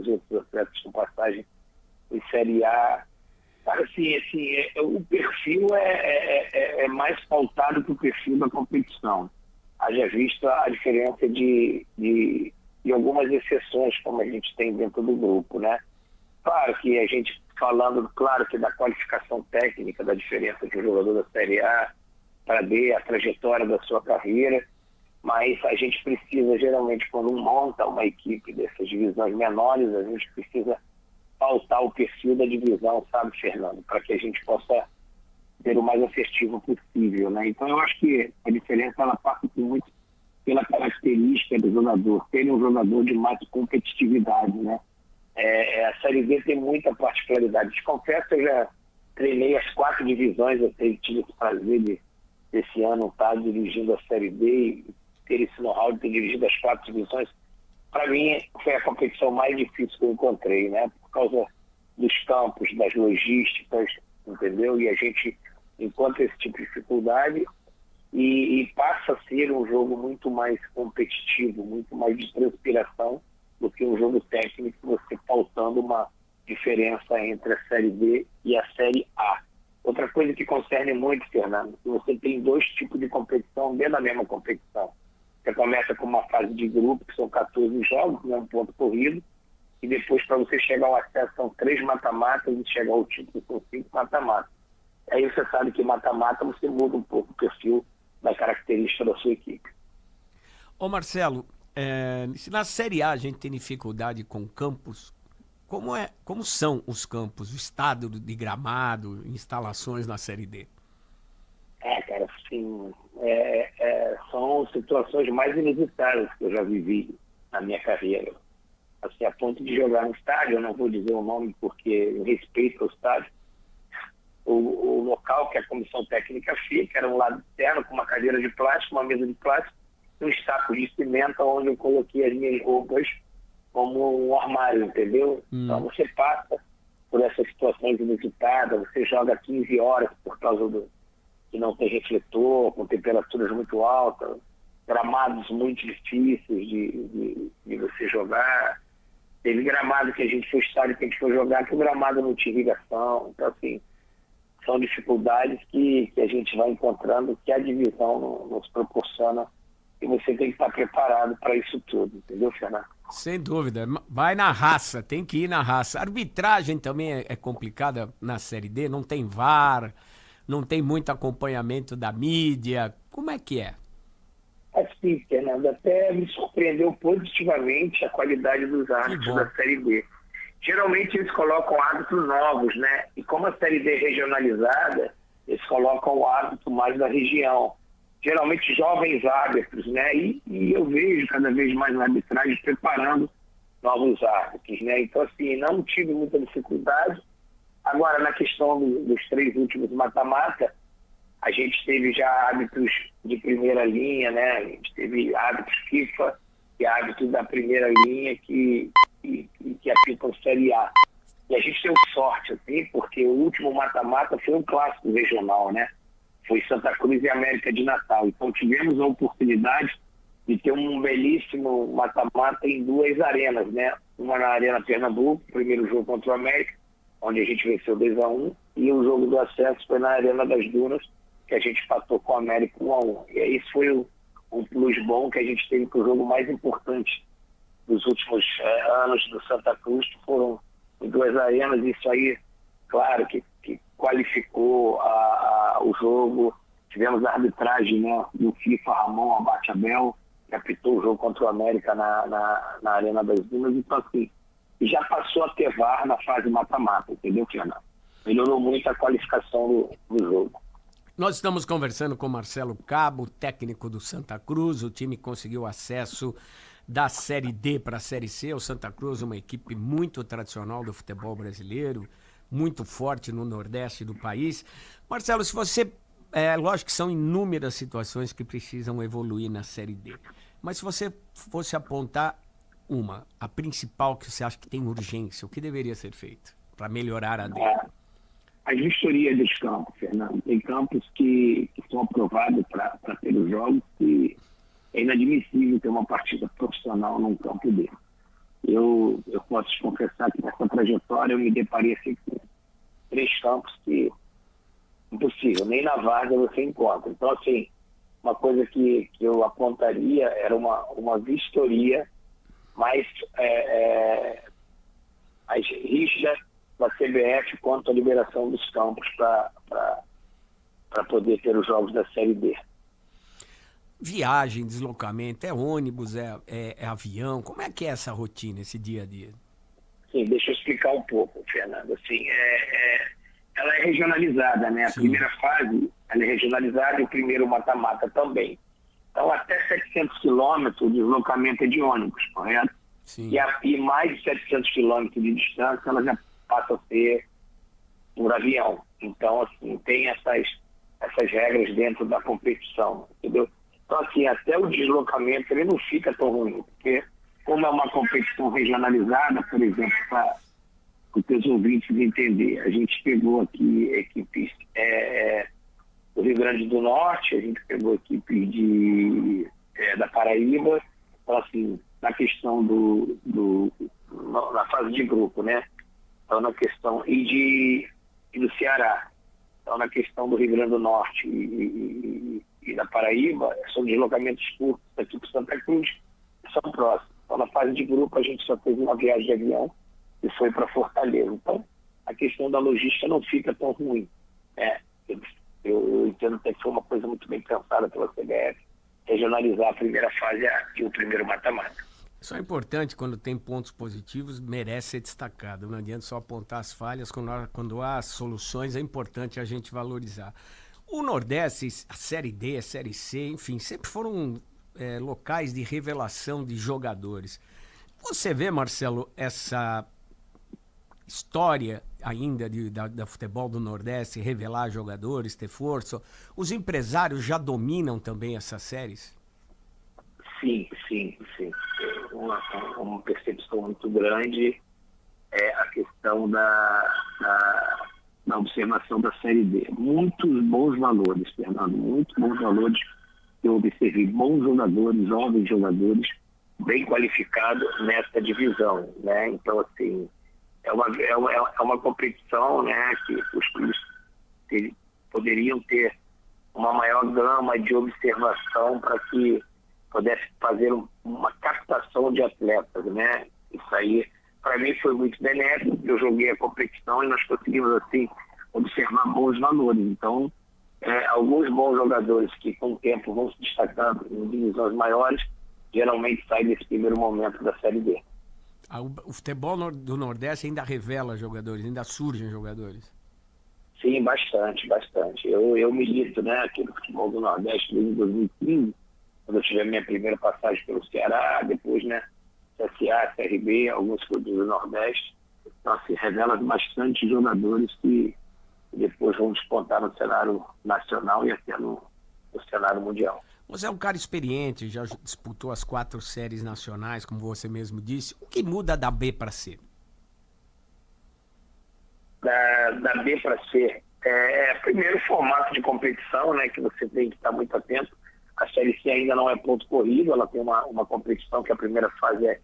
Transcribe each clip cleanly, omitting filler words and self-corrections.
alguns outros atletas com passagem em Série A. Cara, assim, o perfil é mais pautado que o perfil da competição. Haja visto a diferença de algumas exceções, como a gente tem dentro do grupo, né? Claro que a gente falando, claro que da qualificação técnica, da diferença de um jogador da Série A para B, a trajetória da sua carreira, mas a gente precisa, geralmente, quando monta uma equipe dessas divisões menores, a gente precisa pautar o perfil da divisão, sabe, Fernando? Para que a gente possa ser o mais assertivo possível, né? Então, eu acho que a diferença, ela passa muito pela característica do jogador, ter um jogador de mais competitividade, né? A Série B tem muita particularidade. Te confesso que eu já treinei as 4 divisões, eu tive o prazer desse ano estar dirigindo a Série B e ter esse know-how de ter dirigido as 4 divisões. Para mim, foi a competição mais difícil que eu encontrei, né? Por causa dos campos, das logísticas, entendeu? E a gente encontra esse tipo de dificuldade e passa a ser um jogo muito mais competitivo, muito mais de transpiração do que um jogo técnico, você pautando uma diferença entre a Série B e a Série A. Outra coisa que concerne muito, Fernando, que você tem 2 tipos de competição dentro da mesma competição. Você começa com uma fase de grupo, que são 14 jogos, né, um ponto corrido, e depois, para você chegar ao acesso, são 3 mata-matas, e chegar ao título, são 5 mata-matas. Aí você sabe que mata-mata você muda um pouco o perfil da característica da sua equipe. Ô Marcelo, se na Série A a gente tem dificuldade com campos, como são os campos, o estado de gramado, instalações na Série D? Cara, assim, são situações mais inusitadas que eu já vivi na minha carreira. Assim, a ponto de jogar no estádio, eu não vou dizer o nome porque eu respeito o estádio, o local que a comissão técnica fica era um lado externo com uma cadeira de plástico, uma mesa de plástico, um saco de cimento onde eu coloquei as minhas roupas como um armário, entendeu? Então você passa por essas situações inusitadas, você joga 15 horas por causa que não tem refletor, com temperaturas muito altas, gramados muito difíceis de você jogar. Teve gramado que a gente foi estádio que a gente foi jogar que o gramado não tinha irrigação. Então, assim, são dificuldades que a gente vai encontrando, que a divisão nos proporciona, e você tem que estar preparado para isso tudo, entendeu, Fernando? Sem dúvida, vai na raça, tem que ir na raça. A arbitragem também é complicada na Série D, não tem VAR, não tem muito acompanhamento da mídia, como é que é? Assim, Fernando, até me surpreendeu positivamente a qualidade dos árbitros da Série B. Geralmente eles colocam árbitros novos, né? E como a Série D é regionalizada, eles colocam o árbitro mais da região. Geralmente jovens árbitros, né? E eu vejo cada vez mais na arbitragem preparando novos árbitros, né? Então, assim, não tive muita dificuldade. Agora, na questão dos 3 últimos mata-mata, a gente teve já árbitros de primeira linha, né? A gente teve árbitros FIFA e árbitros da primeira linha que apitam Série A. E a gente deu sorte, assim, porque o último mata-mata foi um clássico regional, né? Foi Santa Cruz e América de Natal. Então tivemos a oportunidade de ter um belíssimo mata-mata em 2 arenas, né? Uma na Arena Pernambuco, primeiro jogo contra o América, onde a gente venceu 2-1, e o jogo do acesso foi na Arena das Dunas, que a gente empatou com o América 1-1. E aí isso foi um plus bom que a gente teve para o jogo mais importante dos últimos anos do Santa Cruz, que foram em 2 arenas. Isso aí, claro, que qualificou o jogo. Tivemos a arbitragem, né, do FIFA, Ramon Abate-Abel, que apitou o jogo contra o América na Arena das Dunas. Então, assim, já passou a ter VAR na fase mata-mata, entendeu, Fernando? Melhorou muito a qualificação do jogo. Nós estamos conversando com Marcelo Cabo, técnico do Santa Cruz. O time conseguiu acesso da Série D para a Série C. O Santa Cruz é uma equipe muito tradicional do futebol brasileiro, muito forte no Nordeste do país. Marcelo, se você... lógico que são inúmeras situações que precisam evoluir na Série D. Mas se você fosse apontar a principal que você acha que tem urgência, o que deveria ser feito para melhorar a D? A vistoria dos campos, Fernando. Tem campos que são aprovados para ter os jogos, e é inadmissível ter uma partida profissional num campo dele. eu posso te confessar que nessa trajetória eu me deparei assim, com 3 campos que impossível, nem na Várzea você encontra. Então, assim, uma coisa que eu apontaria era uma vistoria mais rígida da CBF quanto à liberação dos campos para poder ter os jogos da Série D. Viagem, deslocamento, é ônibus, é avião? Como é que é essa rotina, esse dia a dia? Sim, deixa eu explicar um pouco, Fernando. Assim, ela é regionalizada, né? A primeira fase ela é regionalizada e o primeiro mata-mata também. Então, até 700 quilômetros, o deslocamento é de ônibus, correto? Sim. E mais de 700 quilômetros de distância, ela já passa a ser por avião. Então, assim, tem essas regras dentro da competição, entendeu? Então, assim, até o deslocamento ele não fica tão ruim, porque como é uma competição regionalizada, por exemplo, para os teus ouvintes entender, a gente pegou aqui equipes do Rio Grande do Norte, a gente pegou equipes da Paraíba, então, assim, na questão na fase de grupo, né? Então, na questão e do Ceará. Então, na questão do Rio Grande do Norte e da Paraíba, são deslocamentos curtos aqui para Santa Cruz, que são próximos. Então, na fase de grupo, a gente só teve uma viagem de avião e foi para Fortaleza. Então, a questão da logística não fica tão ruim. Eu entendo que foi uma coisa muito bem pensada pela CBF, regionalizar a primeira fase e o primeiro mata-mata. Isso é importante, quando tem pontos positivos, merece ser destacado. Não adianta só apontar as falhas, quando há soluções é importante a gente valorizar. O Nordeste, a Série D, a Série C, enfim, sempre foram locais de revelação de jogadores. Você vê, Marcelo, essa história ainda da futebol do Nordeste, revelar jogadores, ter força? Os empresários já dominam também essas séries? Sim. Uma percepção muito grande é a questão da observação da Série D. Muitos bons valores, Fernando, muitos bons valores. Eu observei bons jogadores, jovens jogadores, bem qualificados nessa divisão, né? Então, assim, é uma competição, né, que os clubes poderiam ter uma maior gama de observação para que pudesse fazer uma captação de atletas, né? Isso aí, para mim, foi muito benéfico. Eu joguei a competição e nós conseguimos, assim, observar bons valores. Então, alguns bons jogadores que, com o tempo, vão se destacando em divisões maiores, geralmente saem nesse primeiro momento da Série D. O futebol do Nordeste ainda revela jogadores, ainda surgem jogadores? Sim, bastante. Eu milito, né, aqui no futebol do Nordeste desde 2015, quando eu tive a minha primeira passagem pelo Ceará, depois, né, CSA, CRB, alguns clubes do Nordeste. Então, assim, revela bastante jogadores que depois vão despontar no cenário nacional e até no cenário mundial. Você é um cara experiente, já disputou as 4 séries nacionais, como você mesmo disse. O que muda da B para C? Da B para C, primeiro o formato de competição, né, que você tem que estar muito atento. A Série C ainda não é ponto corrido, ela tem uma competição que a primeira fase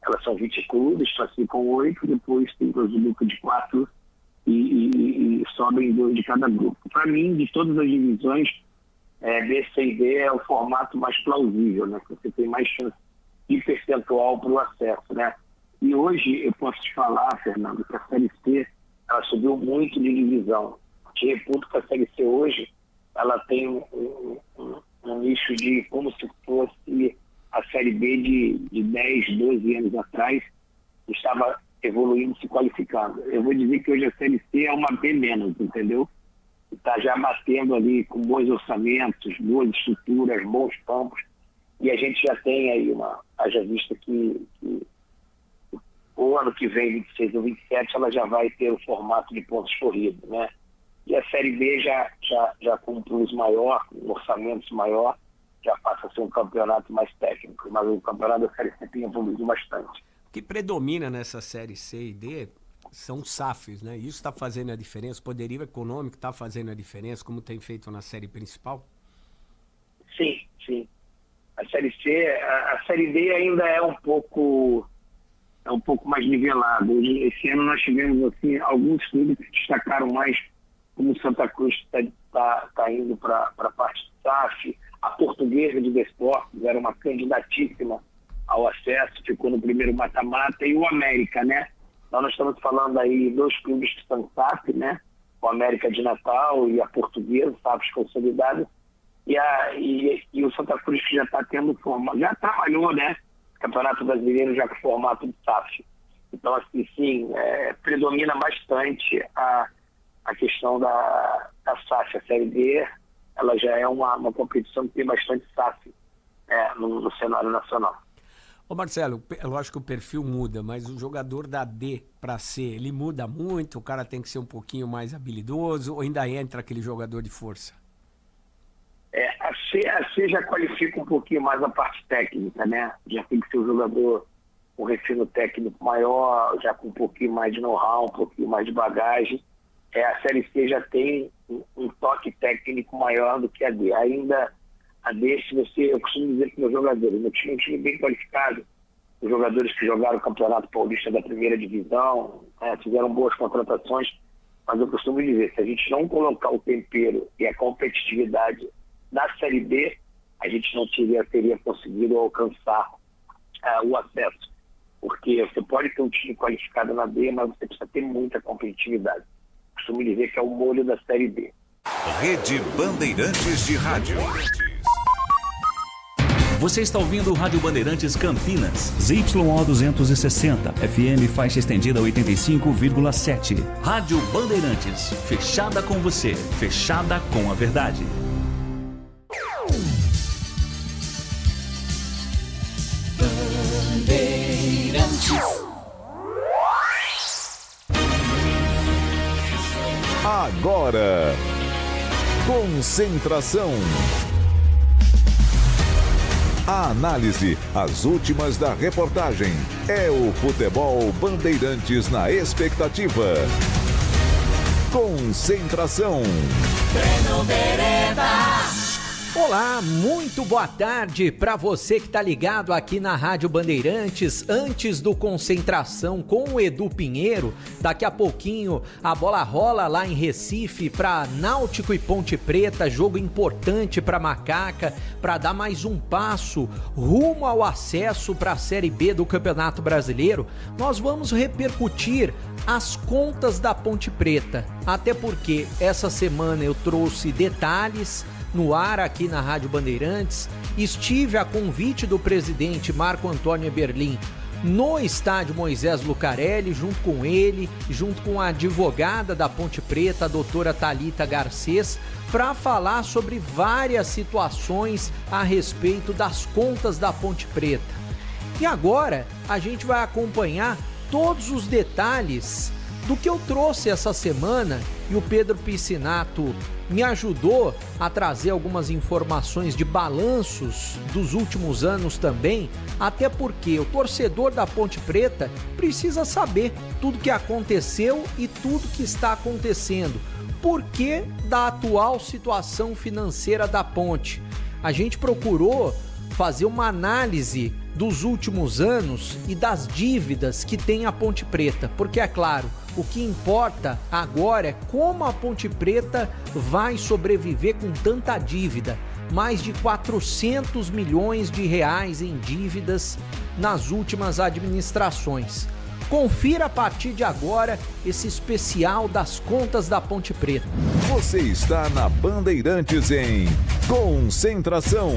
elas são 20 clubes, classificam 8, depois tem o grupo de 4 e sobem 2 de cada grupo. Para mim, de todas as divisões, B, C e D é o formato mais plausível, né? Você tem mais chance de percentual para o acesso, né? E hoje eu posso te falar, Fernando, que a Série C ela subiu muito de divisão. Te reputo que a Série C hoje ela tem um nicho de como se fosse a Série B de 10, 12 anos atrás, estava evoluindo, se qualificando. Eu vou dizer que hoje a Série C é uma B menos, entendeu? Está já batendo ali com bons orçamentos, boas estruturas, bons campos, e a gente já tem aí haja vista que o ano que vem, 26 ou 27, ela já vai ter o formato de pontos corridos, né? E a Série B já com um plus maior, com orçamentos maior, já passa a ser um campeonato mais técnico, mas o campeonato da Série C tem evoluído bastante. O que predomina nessa Série C e D são os SAFs, né? Isso está fazendo a diferença, o poderio econômico está fazendo a diferença, como tem feito na série principal? Sim. A Série C, a Série D ainda é um pouco é um pouco mais nivelado. Esse ano nós tivemos assim, alguns clubes que destacaram mais, como o Santa Cruz está indo para a parte do SAF, a Portuguesa de Desportos era uma candidatíssima ao acesso, ficou no primeiro mata-mata, e o América, né? Então nós estamos falando aí 2 clubes que estão SAF, né? O América de Natal e a Portuguesa, SAFs consolidados, e o Santa Cruz que já está tendo formato, já trabalhou, né? Campeonato Brasileiro já com formato de SAF. Então, assim, sim, predomina bastante a questão da SAF. A Série D, ela já é uma competição que tem bastante SAF no cenário nacional. Ô Marcelo, eu acho que o perfil muda, mas o jogador da D para C, ele muda muito? O cara tem que ser um pouquinho mais habilidoso ou ainda entra aquele jogador de força? A C já qualifica um pouquinho mais a parte técnica, né? Já tem que ser um jogador com refino técnico maior, já com um pouquinho mais de know-how, um pouquinho mais de bagagem. A Série C já tem um toque técnico maior do que a D. Ainda a D, eu costumo dizer que meus jogadores, meu time é um time bem qualificado, os jogadores que jogaram o Campeonato Paulista da primeira divisão, fizeram boas contratações, mas eu costumo dizer, se a gente não colocar o tempero e a competitividade da Série B, a gente não teria conseguido alcançar o acesso. Porque você pode ter um time qualificado na B, mas você precisa ter muita competitividade. Costumo dizer que é o molho da Série B. Rede Bandeirantes de Rádio. Você está ouvindo o Rádio Bandeirantes Campinas. ZYO 260, FM faixa estendida 85,7. Rádio Bandeirantes, fechada com você, fechada com a verdade. Agora, concentração. A análise, as últimas da reportagem. É o Futebol Bandeirantes na expectativa. Concentração. Breno Beretta. Olá, muito boa tarde para você que está ligado aqui na Rádio Bandeirantes, antes do Concentração com o Edu Pinheiro. Daqui a pouquinho a bola rola lá em Recife para Náutico e Ponte Preta, jogo importante para Macaca, para dar mais um passo rumo ao acesso para a Série B do Campeonato Brasileiro. Nós vamos repercutir as contas da Ponte Preta, até porque essa semana eu trouxe detalhes no ar aqui na Rádio Bandeirantes. Estive a convite do presidente Marco Antônio Eberlin no estádio Moisés Lucarelli, junto com ele, junto com a advogada da Ponte Preta, a doutora Thalita Garcês, para falar sobre várias situações a respeito das contas da Ponte Preta. E agora a gente vai acompanhar todos os detalhes do que eu trouxe essa semana, e o Pedro Piscinato me ajudou a trazer algumas informações de balanços dos últimos anos também, até porque o torcedor da Ponte Preta precisa saber tudo que aconteceu e tudo que está acontecendo. Por que da atual situação financeira da Ponte? A gente procurou fazer uma análise dos últimos anos e das dívidas que tem a Ponte Preta, porque é claro, o que importa agora é como a Ponte Preta vai sobreviver com tanta dívida. Mais de 400 milhões de reais em dívidas nas últimas administrações. Confira a partir de agora esse especial das contas da Ponte Preta. Você está na Bandeirantes em Concentração.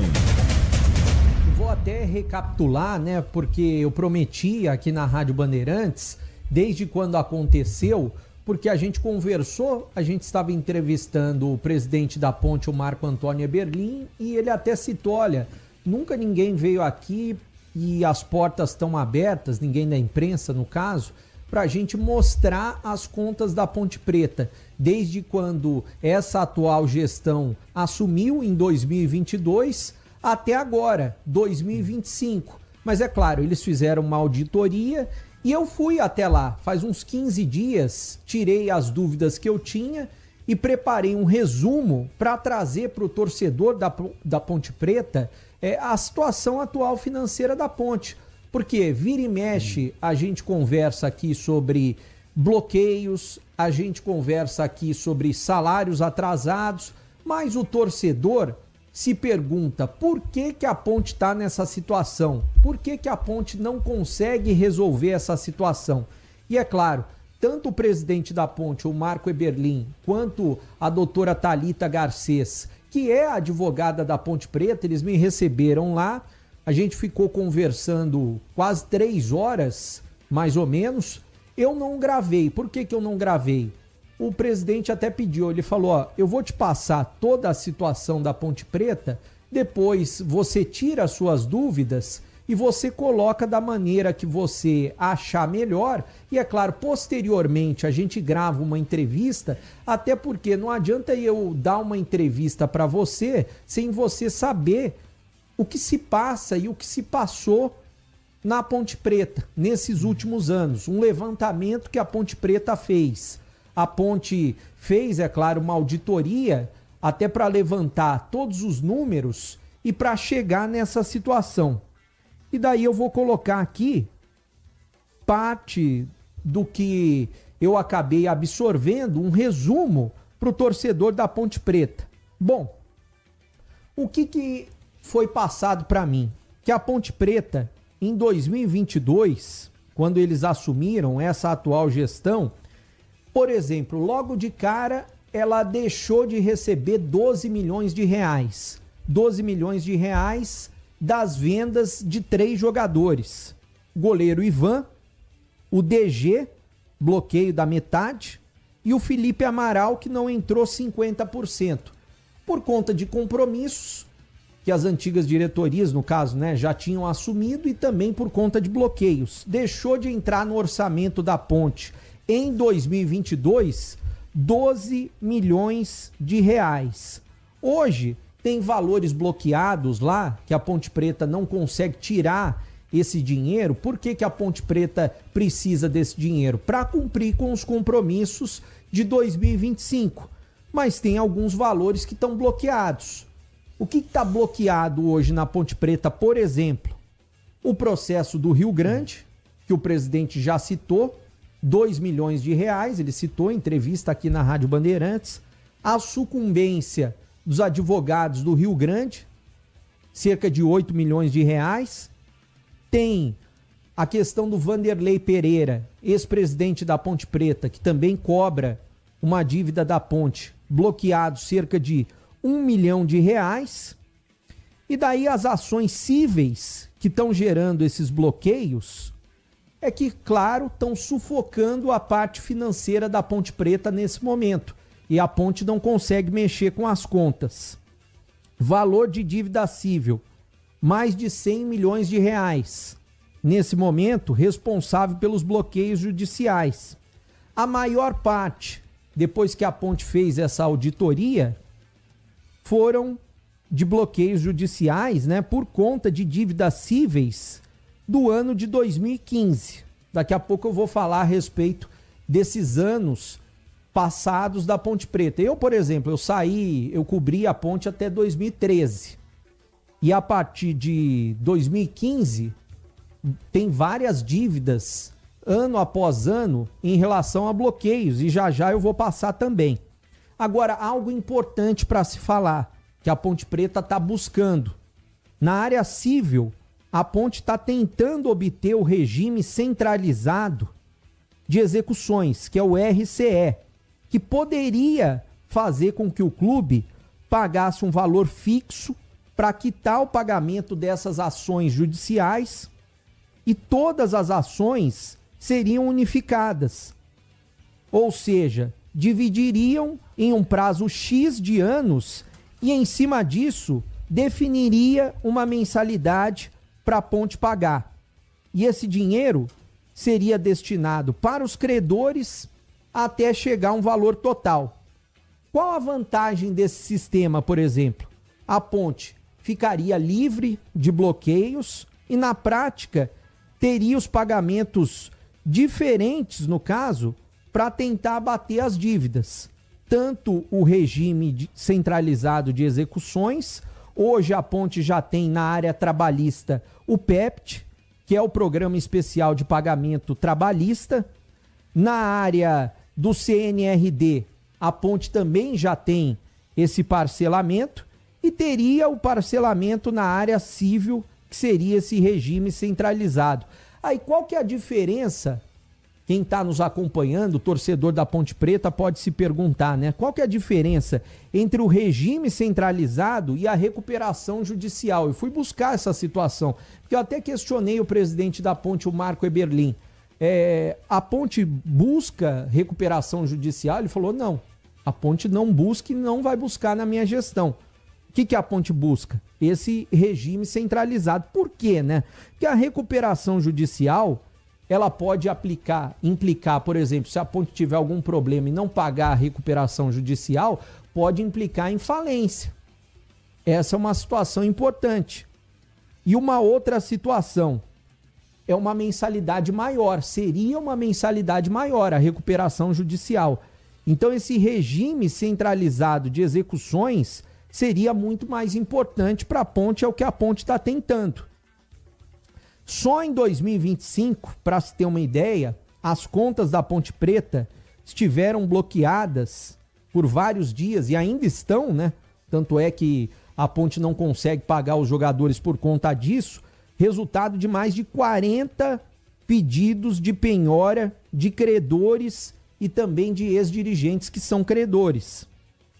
Vou até recapitular, né, porque eu prometi aqui na Rádio Bandeirantes, desde quando aconteceu, porque a gente conversou, a gente estava entrevistando o presidente da Ponte, o Marco Antônio Eberlin, e ele até citou, olha, nunca ninguém veio aqui e as portas estão abertas, ninguém da imprensa no caso, para a gente mostrar as contas da Ponte Preta, desde quando essa atual gestão assumiu em 2022 até agora, 2025. Mas é claro, eles fizeram uma auditoria e eu fui até lá, faz uns 15 dias, tirei as dúvidas que eu tinha e preparei um resumo para trazer para o torcedor da Ponte Preta a situação atual financeira da Ponte. Porque vira e mexe, a gente conversa aqui sobre bloqueios, a gente conversa aqui sobre salários atrasados, mas o torcedor se pergunta por que a Ponte está nessa situação? Por que a Ponte não consegue resolver essa situação? E é claro, tanto o presidente da Ponte, o Marco Eberlin, quanto a doutora Thalita Garcês, que é a advogada da Ponte Preta, eles me receberam lá, a gente ficou conversando quase 3 horas, mais ou menos. Eu não gravei. Por que eu não gravei? O presidente até pediu, ele falou, ó, eu vou te passar toda a situação da Ponte Preta, depois você tira as suas dúvidas e você coloca da maneira que você achar melhor. E é claro, posteriormente a gente grava uma entrevista, até porque não adianta eu dar uma entrevista para você sem você saber o que se passa e o que se passou na Ponte Preta nesses últimos anos. Um levantamento que a Ponte Preta fez. A Ponte fez, é claro, uma auditoria até para levantar todos os números e para chegar nessa situação. E daí eu vou colocar aqui parte do que eu acabei absorvendo, um resumo para o torcedor da Ponte Preta. Bom, o que foi passado para mim? Que a Ponte Preta, em 2022, quando eles assumiram essa atual gestão, por exemplo, logo de cara, ela deixou de receber 12 milhões de reais. 12 milhões de reais das vendas de 3 jogadores. O goleiro Ivan, o DG, bloqueio da metade, e o Felipe Amaral, que não entrou 50%. Por conta de compromissos que as antigas diretorias, no caso, né, já tinham assumido, e também por conta de bloqueios. Deixou de entrar no orçamento da Ponte em 2022 12 milhões de reais. Hoje tem valores bloqueados lá que a Ponte Preta não consegue tirar esse dinheiro. Por que a Ponte Preta precisa desse dinheiro? Para cumprir com os compromissos de 2025. Mas tem alguns valores que estão bloqueados. O que está bloqueado hoje na Ponte Preta, por exemplo? O processo do Rio Grande, que o presidente já citou, 2 milhões de reais, ele citou em entrevista aqui na Rádio Bandeirantes. A sucumbência dos advogados do Rio Grande, cerca de 8 milhões de reais. Tem a questão do Vanderlei Pereira, ex-presidente da Ponte Preta, que também cobra uma dívida da Ponte, bloqueado cerca de 1 milhão de reais. E daí as ações cíveis que estão gerando esses bloqueios é que, claro, estão sufocando a parte financeira da Ponte Preta nesse momento. E a Ponte não consegue mexer com as contas. Valor de dívida cível, mais de 100 milhões de reais. Nesse momento, responsável pelos bloqueios judiciais. A maior parte, depois que a Ponte fez essa auditoria, foram de bloqueios judiciais, né, por conta de dívidas cíveis do ano de 2015. Daqui a pouco eu vou falar a respeito desses anos passados da Ponte Preta. Eu, por exemplo, eu cobri a Ponte até 2013. E a partir de 2015, tem várias dívidas, ano após ano, em relação a bloqueios. E já já eu vou passar também. Agora, algo importante para se falar, que a Ponte Preta está buscando. Na área civil, a Ponte está tentando obter o regime centralizado de execuções, que é o RCE, que poderia fazer com que o clube pagasse um valor fixo para quitar o pagamento dessas ações judiciais, e todas as ações seriam unificadas. Ou seja, dividiriam em um prazo X de anos e, em cima disso, definiria uma mensalidade para a Ponte pagar. E esse dinheiro seria destinado para os credores até chegar a um valor total. Qual a vantagem desse sistema, por exemplo? A Ponte ficaria livre de bloqueios e, na prática, teria os pagamentos diferentes, no caso, para tentar abater as dívidas. Tanto o regime centralizado de execuções, hoje a Ponte já tem na área trabalhista o PEPT, que é o Programa Especial de Pagamento Trabalhista. Na área do CNRD, a Ponte também já tem esse parcelamento e teria o parcelamento na área civil, que seria esse regime centralizado. Aí qual que é a diferença? Quem está nos acompanhando, o torcedor da Ponte Preta, pode se perguntar, né? Qual que é a diferença entre o regime centralizado e a recuperação judicial? Eu fui buscar essa situação, porque eu até questionei o presidente da Ponte, o Marco Eberlin. A Ponte busca recuperação judicial? Ele falou, não, a Ponte não busca e não vai buscar na minha gestão. O que a Ponte busca? Esse regime centralizado. Por quê, né? Porque a recuperação judicial, ela pode implicar, por exemplo, se a Ponte tiver algum problema e não pagar a recuperação judicial, pode implicar em falência. Essa é uma situação importante. E uma outra situação é uma mensalidade maior, seria uma mensalidade maior a recuperação judicial. Então esse regime centralizado de execuções seria muito mais importante para a Ponte, é o que a Ponte está tentando. Só em 2025, para se ter uma ideia, as contas da Ponte Preta estiveram bloqueadas por vários dias e ainda estão, né? Tanto é que a Ponte não consegue pagar os jogadores por conta disso. Resultado de mais de 40 pedidos de penhora de credores e também de ex-dirigentes que são credores.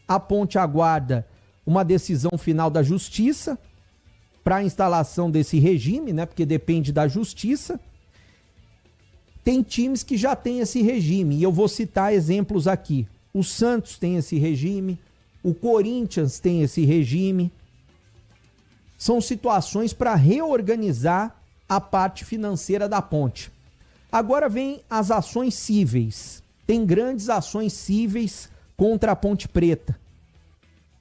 A Ponte aguarda uma decisão final da Justiça para a instalação desse regime, né? Porque depende da Justiça. Tem times que já têm esse regime, e eu vou citar exemplos aqui. O Santos tem esse regime, o Corinthians tem esse regime. São situações para reorganizar a parte financeira da Ponte. Agora vem as ações cíveis. Tem grandes ações cíveis contra a Ponte Preta.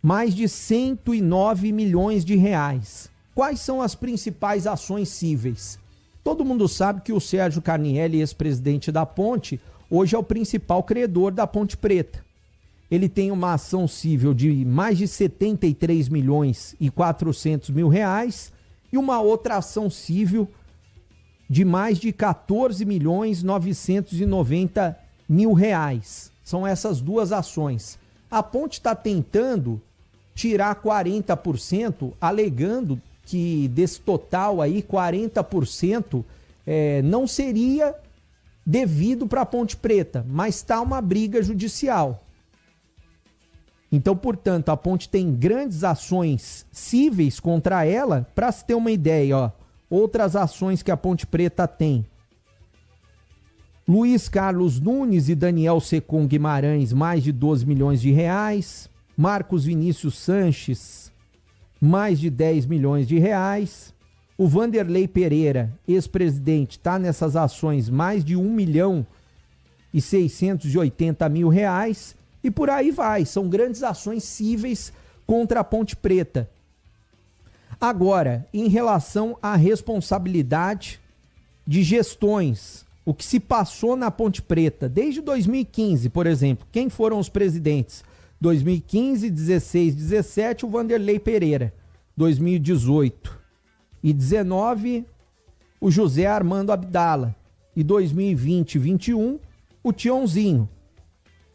Mais de 109 milhões de reais. Quais são as principais ações cíveis? Todo mundo sabe que o Sérgio Carnielli, ex-presidente da Ponte, hoje é o principal credor da Ponte Preta. Ele tem uma ação civil de mais de 73 milhões e 400 mil reais e uma outra ação civil de mais de 14 milhões 990 mil reais. São essas duas ações. A Ponte está tentando tirar 40%, alegando que desse total aí, 40% não seria devido para a Ponte Preta, mas está uma briga judicial. Então, portanto, a Ponte tem grandes ações cíveis contra ela. Para se ter uma ideia, ó, outras ações que a Ponte Preta tem. Luiz Carlos Nunes e Daniel Secom Guimarães, mais de 12 milhões de reais. Marcos Vinícius Sanches, mais de 10 milhões de reais. O Vanderlei Pereira, ex-presidente, está nessas ações mais de 1 milhão e 680 mil reais. E por aí vai, são grandes ações cíveis contra a Ponte Preta. Agora, em relação à responsabilidade de gestões, o que se passou na Ponte Preta desde 2015, por exemplo, quem foram os presidentes? 2015, 16, 17, o Vanderlei Pereira. 2018 e 19, o José Armando Abdala. E 2020 e 21, o Tionzinho.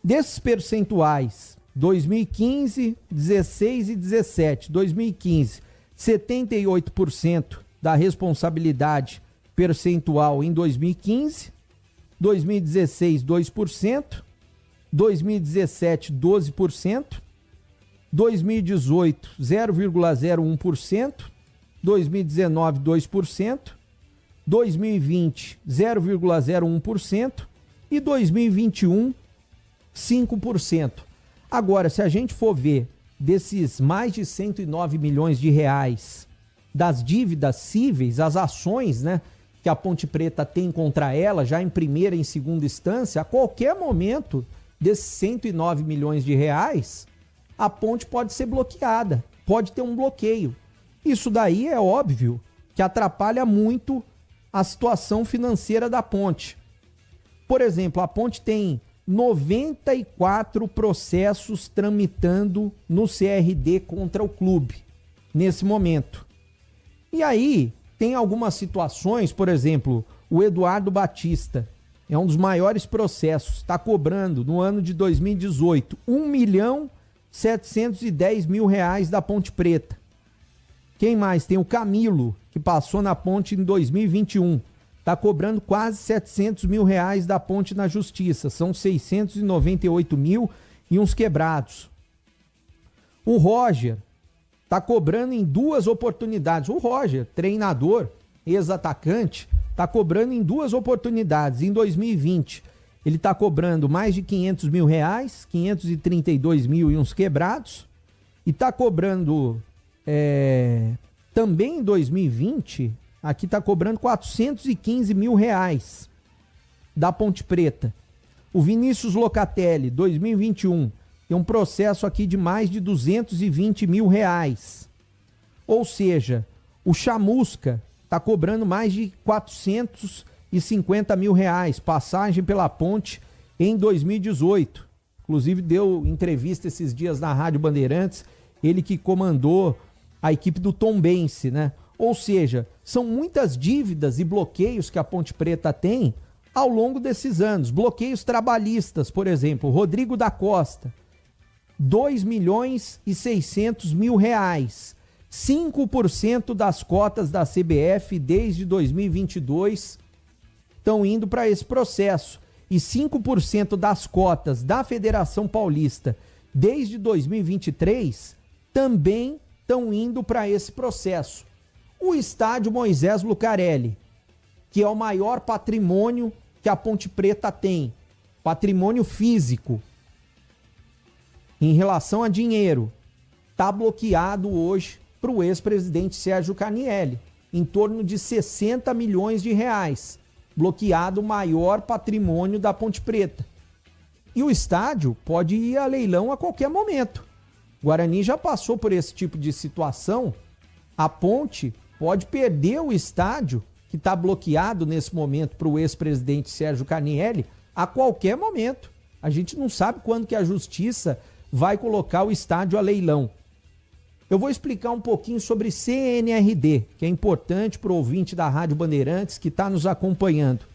Desses percentuais, 2015, 16 e 17, 2015, 78% da responsabilidade percentual em 2015, 2016, 2%, 2017, 12%, 2018, 0,01%, 2019, 2%, 2020, 0,01% e 2021, 5%. Agora, se a gente for ver desses mais de 109 milhões de reais das dívidas cíveis, as ações, né, que a Ponte Preta tem contra ela, já em primeira e em segunda instância, a qualquer momento desses 109 milhões de reais, a ponte pode ser bloqueada, pode ter um bloqueio. Isso daí é óbvio que atrapalha muito a situação financeira da ponte. Por exemplo, a ponte tem 94 processos tramitando no CRD contra o clube, nesse momento. E aí, tem algumas situações, por exemplo, o Eduardo Batista, é um dos maiores processos, está cobrando no ano de 2018 R$1.710.000 da Ponte Preta. Quem mais? Tem o Camilo, que passou na ponte em 2021. Está cobrando quase R$700.000 da ponte na justiça. São 698 mil e uns quebrados. O Roger está cobrando em 2 oportunidades. O Roger, treinador, ex-atacante, está cobrando em 2 oportunidades. Em 2020, ele está cobrando mais de R$500.000, 532 mil e uns quebrados. E está cobrando também em 2020, aqui está cobrando R$415.000 da Ponte Preta. O Vinícius Locatelli, 2021, tem um processo aqui de mais de R$220.000. Ou seja, o Chamusca está cobrando mais de R$450.000, passagem pela ponte em 2018. Inclusive deu entrevista esses dias na Rádio Bandeirantes, ele que comandou a equipe do Tombense, né? Ou seja, são muitas dívidas e bloqueios que a Ponte Preta tem ao longo desses anos. Bloqueios trabalhistas, por exemplo, Rodrigo da Costa, R$2.600.000. 5% das cotas da CBF desde 2022 estão indo para esse processo. E 5% das cotas da Federação Paulista desde 2023 também estão indo para esse processo. O estádio Moisés Lucarelli, que é o maior patrimônio que a Ponte Preta tem, patrimônio físico, em relação a dinheiro, está bloqueado hoje para o ex-presidente Sérgio Carnielli, em torno de R$60 milhões, bloqueado o maior patrimônio da Ponte Preta. E o estádio pode ir a leilão a qualquer momento. Guarani já passou por esse tipo de situação. A Ponte pode perder o estádio, que está bloqueado nesse momento para o ex-presidente Sérgio Carnielli, a qualquer momento. A gente não sabe quando que a Justiça vai colocar o estádio a leilão. Eu vou explicar um pouquinho sobre CNRD, que é importante para o ouvinte da Rádio Bandeirantes que está nos acompanhando.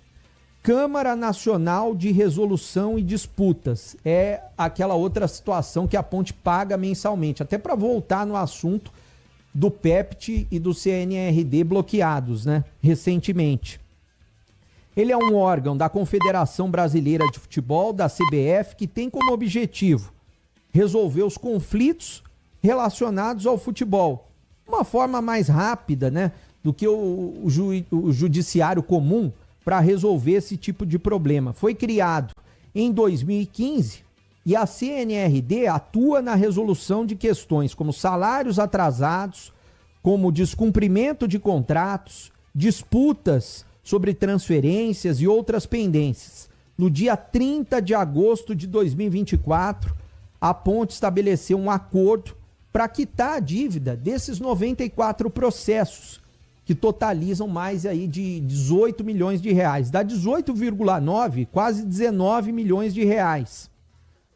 Câmara Nacional de Resolução e Disputas é aquela outra situação que a Ponte paga mensalmente, até para voltar no assunto do PEPT e do CNRD bloqueados, né, recentemente. Ele é um órgão da Confederação Brasileira de Futebol, da CBF, que tem como objetivo resolver os conflitos relacionados ao futebol. Uma forma mais rápida, né, do que o judiciário comum para resolver esse tipo de problema. Foi criado em 2015 e a CNRD atua na resolução de questões como salários atrasados, como descumprimento de contratos, disputas sobre transferências e outras pendências. No dia 30 de agosto de 2024, a Ponte estabeleceu um acordo para quitar a dívida desses 94 processos, que totalizam mais aí de R$18 milhões. Dá 18,9, quase R$19 milhões.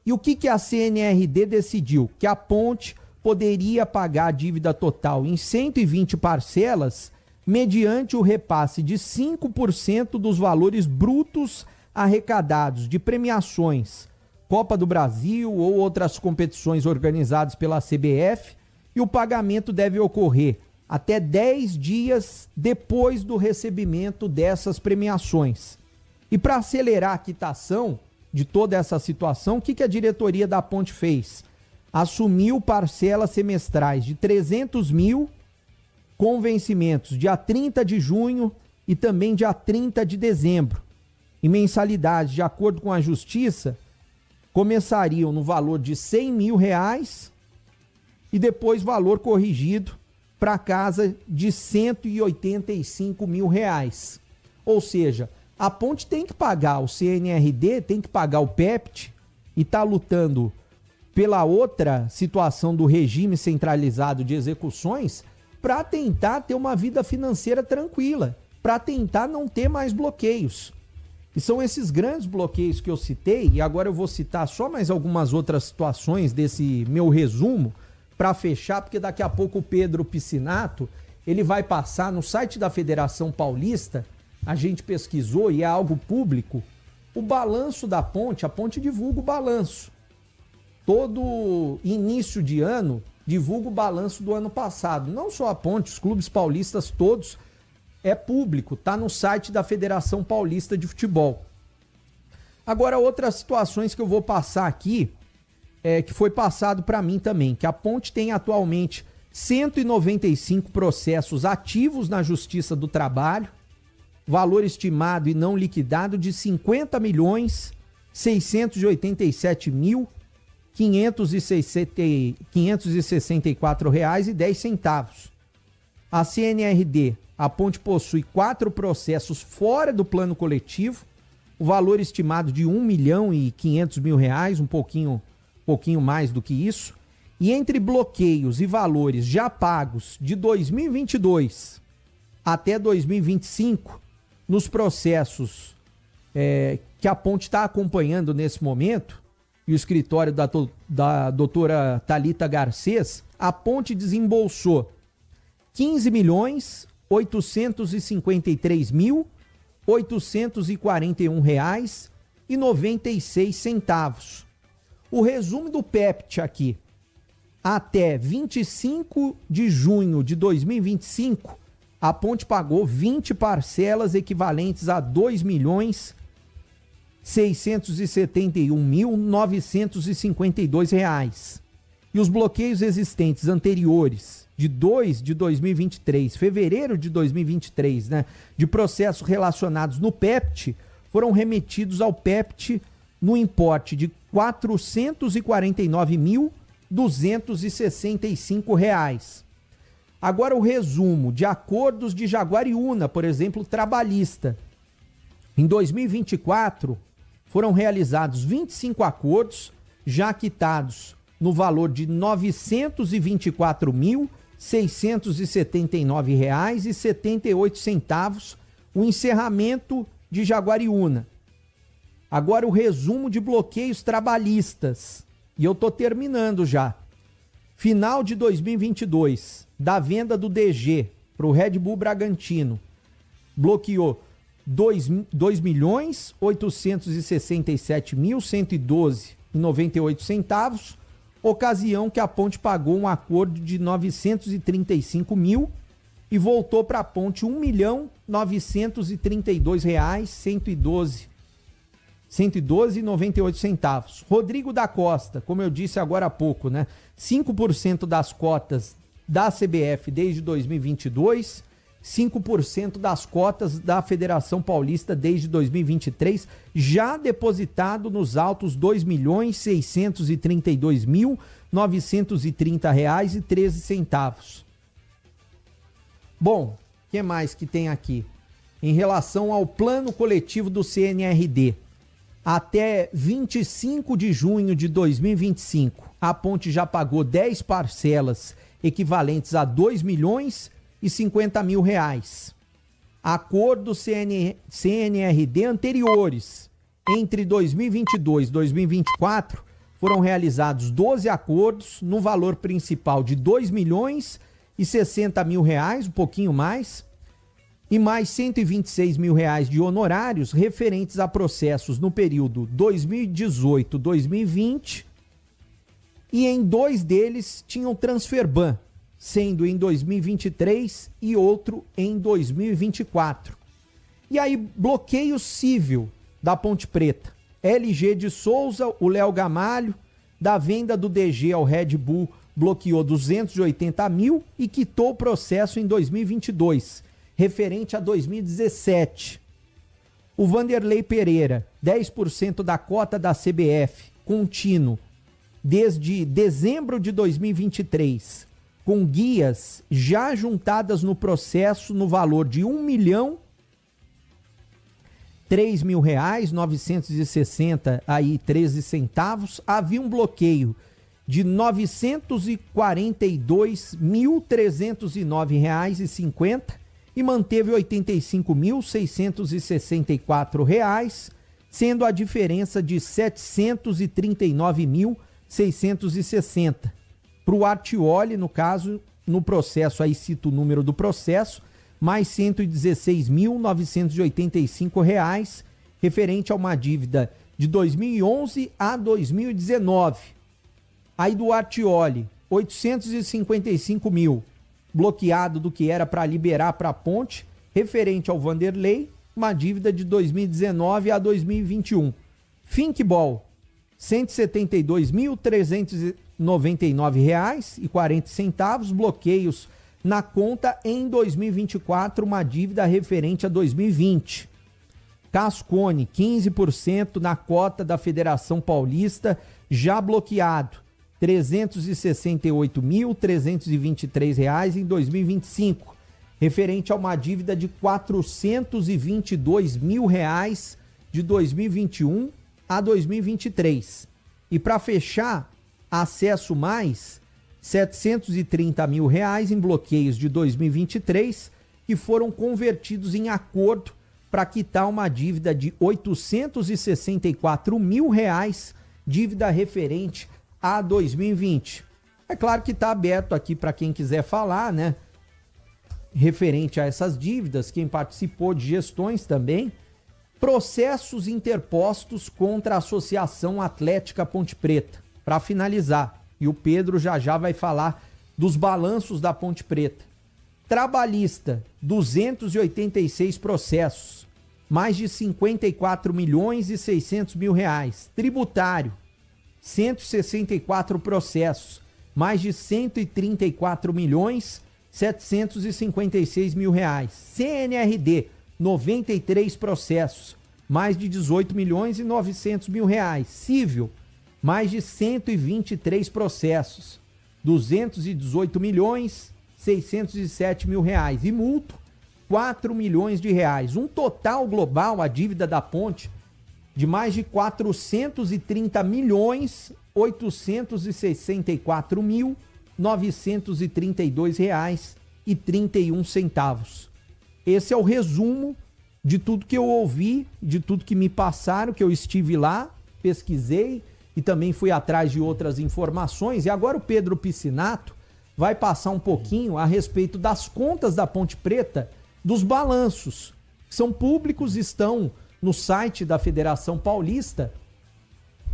E o que a CNRD decidiu? Que a Ponte poderia pagar a dívida total em 120 parcelas, mediante o repasse de 5% dos valores brutos arrecadados de premiações, Copa do Brasil ou outras competições organizadas pela CBF, e o pagamento deve ocorrer até 10 dias depois do recebimento dessas premiações. E para acelerar a quitação de toda essa situação, o que a diretoria da Ponte fez? Assumiu parcelas semestrais de 300 mil, com vencimentos dia 30 de junho e também dia 30 de dezembro. E mensalidades, de acordo com a Justiça, começariam no valor de R$100 mil e depois valor corrigido para casa de R$185 mil. Ou seja, a Ponte tem que pagar o CNRD, tem que pagar o PEPT e está lutando pela outra situação do regime centralizado de execuções para tentar ter uma vida financeira tranquila, para tentar não ter mais bloqueios. E são esses grandes bloqueios que eu citei, e agora eu vou citar só mais algumas outras situações desse meu resumo para fechar, porque daqui a pouco o Pedro Piscinato, ele vai passar no site da Federação Paulista, a gente pesquisou e é algo público, o balanço da ponte, a ponte divulga o balanço. Todo início de ano divulga o balanço do ano passado. Não só a ponte, os clubes paulistas todos, é público, tá no site da Federação Paulista de Futebol. Agora, outras situações que eu vou passar aqui, que foi passado para mim também, que a ponte tem atualmente 195 processos ativos na Justiça do Trabalho, valor estimado e não liquidado de R$ 50.687.564,10. A CNRD, a ponte possui 4 processos fora do plano coletivo, o valor estimado de R$ 1.500.000, um pouquinho mais do que isso. E entre bloqueios e valores já pagos de 2022 até 2025, nos processos que a ponte está acompanhando nesse momento, e o escritório da doutora Thalita Garcês, a ponte desembolsou R$ 15.853.841,96. O resumo do PEPT aqui. Até 25 de junho de 2025, a ponte pagou 20 parcelas equivalentes a R$ 2.671.952. E os bloqueios existentes anteriores, de 2 de 2023, fevereiro de 2023, né, de processos relacionados no PEPT, foram remetidos ao PEPT no importe de R$ 449.265. Agora o resumo de acordos de Jaguariúna, por exemplo, trabalhista. Em 2024, foram realizados 25 acordos, já quitados no valor de R$ 924.679,78, o encerramento de Jaguariúna. Agora o resumo de bloqueios trabalhistas. E eu tô terminando já. Final de 2022, da venda do DG para o Red Bull Bragantino, bloqueou R$ 2.867.112,98, ocasião que a ponte pagou um acordo de R$ 935 mil e voltou para a ponte R$ 1.932.112,98. Rodrigo da Costa, como eu disse agora há pouco, né? 5% das cotas da CBF desde 2022, 5% das cotas da Federação Paulista desde 2023, já depositado nos autos R$ 2.632.930,13. Bom, o que mais que tem aqui? Em relação ao plano coletivo do CNRD, até 25 de junho de 2025, a ponte já pagou 10 parcelas equivalentes a R$ 2.050.000. Acordos CNRD anteriores, entre 2022 e 2024, foram realizados 12 acordos no valor principal de R$ 2.060.000, um pouquinho mais, e mais R$ 126.000 de honorários referentes a processos no período 2018-2020, e em 2 deles tinham transferban, sendo em 2023 e outro em 2024. E aí, bloqueio civil da Ponte Preta. LG de Souza, o Léo Gamalho, da venda do DG ao Red Bull, bloqueou 280 mil e quitou o processo em 2022, referente a 2017. O Vanderlei Pereira, 10% da cota da CBF, contínuo, desde dezembro de 2023, com guias já juntadas no processo no valor de R$ 1.003.960,13, havia um bloqueio de R$ 942.309,50 e manteve R$ 85.664, sendo a diferença de R$ 739.660. Para o Artioli, no caso, no processo, aí cito o número do processo, mais R$ 116.985, referente a uma dívida de 2011 a 2019. Aí do Artioli, 855 mil, bloqueado do que era para liberar para a ponte, referente ao Vanderlei, uma dívida de 2019 a 2021. Finkball, R$ 172.399,40, bloqueios na conta em 2024, uma dívida referente a 2020. Cascone, 15% na cota da Federação Paulista, já bloqueado, R$ 368.323 em 2025, referente a uma dívida de R$ 422 mil de 2021 a 2023. E para fechar, Acesso Mais, R$ 730 mil em bloqueios de 2023, que foram convertidos em acordo para quitar uma dívida de R$ 864 mil, dívida referente a 2020. É claro que está aberto aqui para quem quiser falar, né? Referente a essas dívidas, quem participou de gestões também, processos interpostos contra a Associação Atlética Ponte Preta, para finalizar. E o Pedro já vai falar dos balanços da Ponte Preta. Trabalhista, 286 processos, mais de 54 milhões e 600 mil reais. Tributário, 164 processos, mais de 134 milhões 756 mil reais. CNRD, 93 processos, mais de 18 milhões e 900 mil reais. Cível, mais de 123 processos, 218 milhões 607 mil reais. E multo, 4 milhões de reais. Um total global, a dívida da ponte, de mais de 430 milhões 864 mil 932 reais e 31 centavos. Esse é o resumo de tudo que eu ouvi, de tudo que me passaram, que eu estive lá, pesquisei e também fui atrás de outras informações. E agora o Pedro Piscinato vai passar um pouquinho a respeito das contas da Ponte Preta, dos balanços, que são públicos, estão no site da Federação Paulista.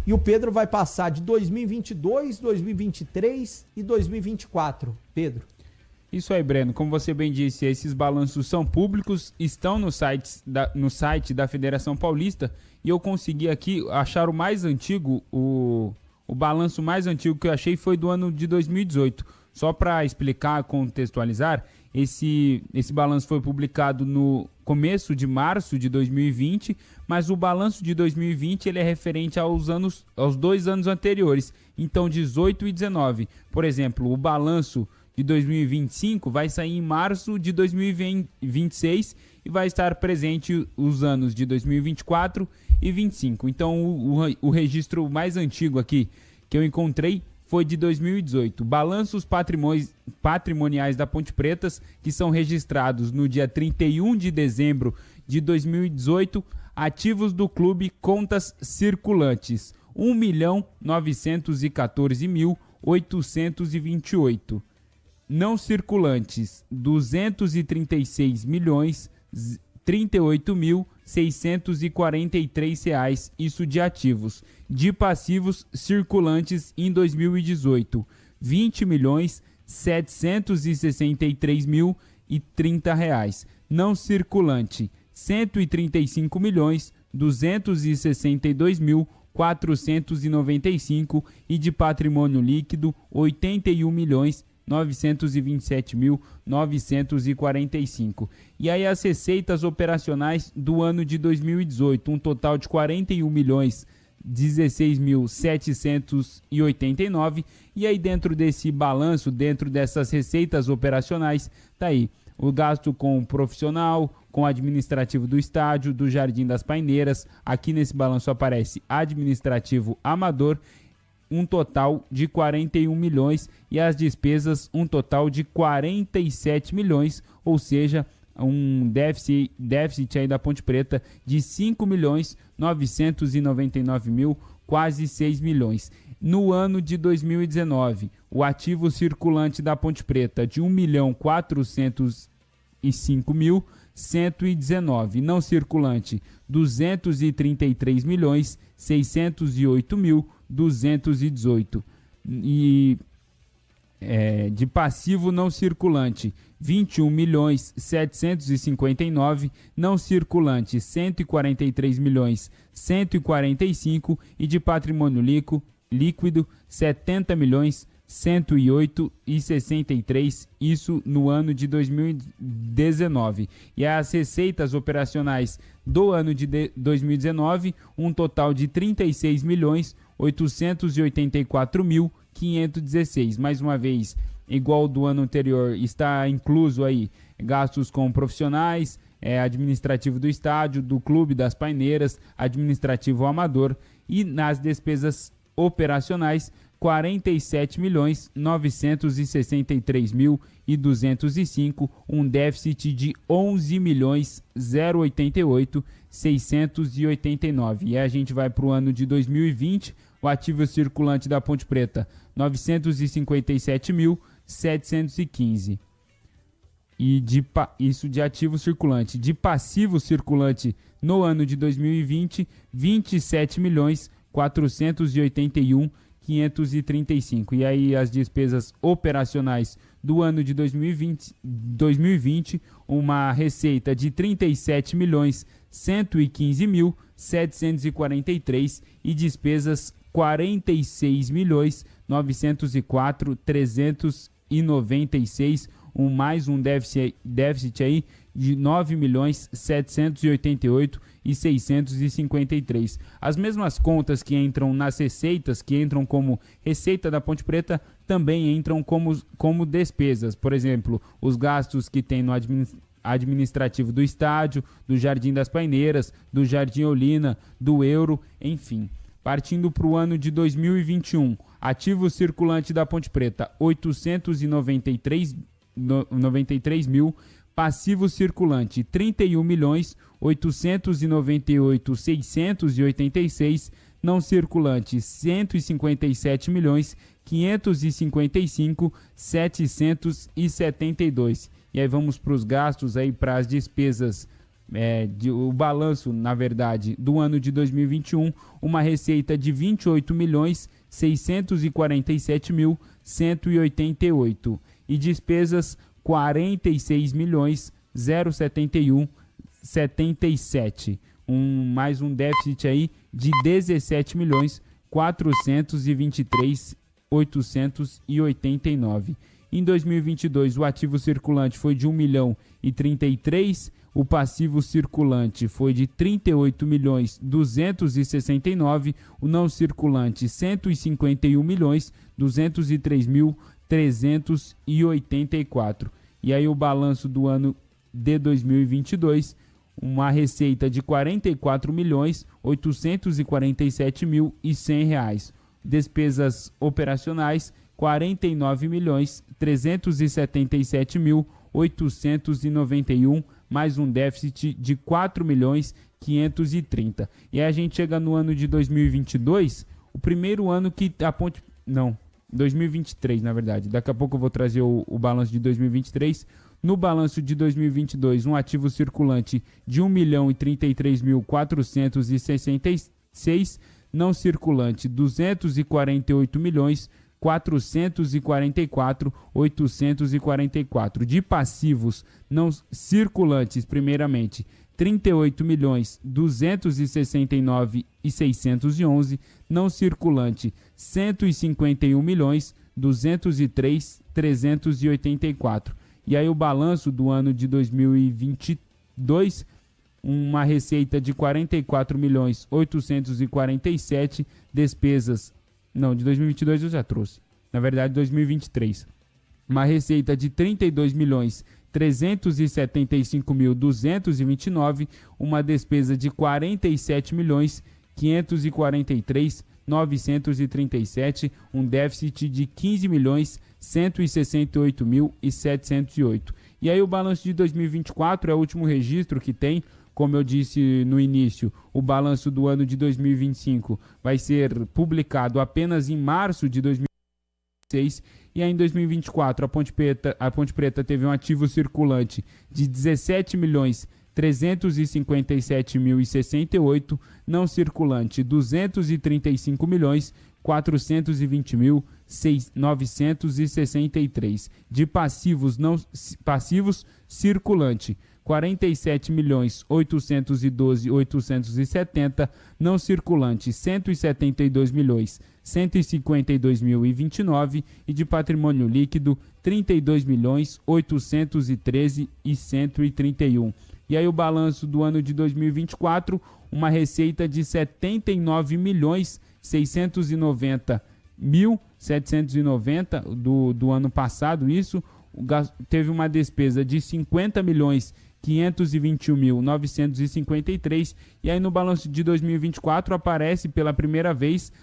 E o Pedro vai passar de 2022, 2023 e 2024. Pedro. Isso aí, Breno. Como você bem disse, esses balanços são públicos, estão no site da Federação Paulista, e eu consegui aqui achar o mais antigo, o balanço mais antigo que eu achei foi do ano de 2018. Só para explicar, contextualizar, esse balanço foi publicado no começo de março de 2020, mas o balanço de 2020 ele é referente aos 2 anos anteriores, então 18 e 19. Por exemplo, o balanço de 2025 vai sair em março de 2026 e vai estar presente os anos de 2024 e 25. Então o registro mais antigo aqui que eu encontrei foi de 2018. Balanços patrimoniais da Ponte Preta, que são registrados no dia 31 de dezembro de 2018, ativos do clube, contas circulantes, 1.914.828. Não circulantes, 236.038.643 reais, isso de ativos. De passivos circulantes em 2018, 20.763.030 reais. Não circulante, 135.262.495 e de patrimônio líquido, 81.927.945. E aí as receitas operacionais do ano de 2018, um total de 41.016.789. E aí dentro desse balanço, dentro dessas receitas operacionais, tá aí o gasto com profissional, com administrativo do estádio, do Jardim das Paineiras. Aqui nesse balanço aparece administrativo amador, um total de 41 milhões, e as despesas um total de 47 milhões, ou seja, um déficit aí da Ponte Preta de 5.999.400 quase 6 milhões. No ano de 2019, o ativo circulante da Ponte Preta de 1.405.119, não circulante 233.608.218 e de passivo não circulante 21.759, não circulante 143.145 e de patrimônio líquido 70.108.63, isso no ano de 2019. E as receitas operacionais do ano de 2019, um total de 36.884.516. Mais uma vez, igual do ano anterior, está incluso aí gastos com profissionais, administrativo do estádio, do clube, das paineiras, administrativo amador, e nas despesas operacionais 47.963.205, um déficit de 11.088.689. E aí a gente vai para o ano de 2020, o ativo circulante da Ponte Preta 957.715. E isso de ativo circulante. De passivo circulante no ano de 2020, 27.481.535. E aí as despesas operacionais do ano de 2020, uma receita de 37.115.743 e despesas 46.904.396, mais um déficit aí de 9.788.653. As mesmas contas que entram nas receitas, que entram como receita da Ponte Preta, também entram como despesas. Por exemplo, os gastos que tem no administrativo do estádio, do Jardim das Paineiras, do Jardim Olina, do Euro, enfim. Partindo para o ano de 2021, ativo circulante da Ponte Preta, 893 mil, passivo circulante, 31.898.686, não circulante, 157.555.772. E aí vamos para os gastos, aí para as despesas, o balanço, na verdade, do ano de 2021, uma receita de 28.647.188 e despesas 46.071.77, mais um déficit aí de 17.423.889. Em 2022, o ativo circulante foi de 1.033.000, o passivo circulante foi de 38.269.000, o não circulante 152.203.384. E aí o balanço do ano de 2022, uma receita de 44.847.100 reais. Despesas operacionais 49.377.891, mais um déficit de 4.530. E aí a gente chega no ano de 2022, o primeiro ano que a Ponte... Não, 2023, na verdade. Daqui a pouco eu vou trazer o balanço de 2023. No balanço de 2022, um ativo circulante de 1.033.466, não circulante 248.444.844. De passivos não circulantes, primeiramente, 38.269.611, não circulante 151.203.384. E aí o balanço do ano de 2022, uma receita de 44.847, despesas, não, de 2022 eu já trouxe, na verdade 2023, uma receita de 32.375.229, uma despesa de 47.543.937, um déficit de 15.168.708. E aí o balanço de 2024 é o último registro que tem, como eu disse no início, o balanço do ano de 2025 vai ser publicado apenas em março de 2026. E aí em 2024 a Ponte Preta teve um ativo circulante de 17.357.068, não circulante 235.420.963, de passivos circulante 47.812.870, não circulante 172.152.029 e de patrimônio líquido 32.813.131. E aí o balanço do ano de 2024, uma receita de 79.690.790 do ano passado, isso teve uma despesa de 50.521.953, e aí no balanço de 2024 aparece pela primeira vez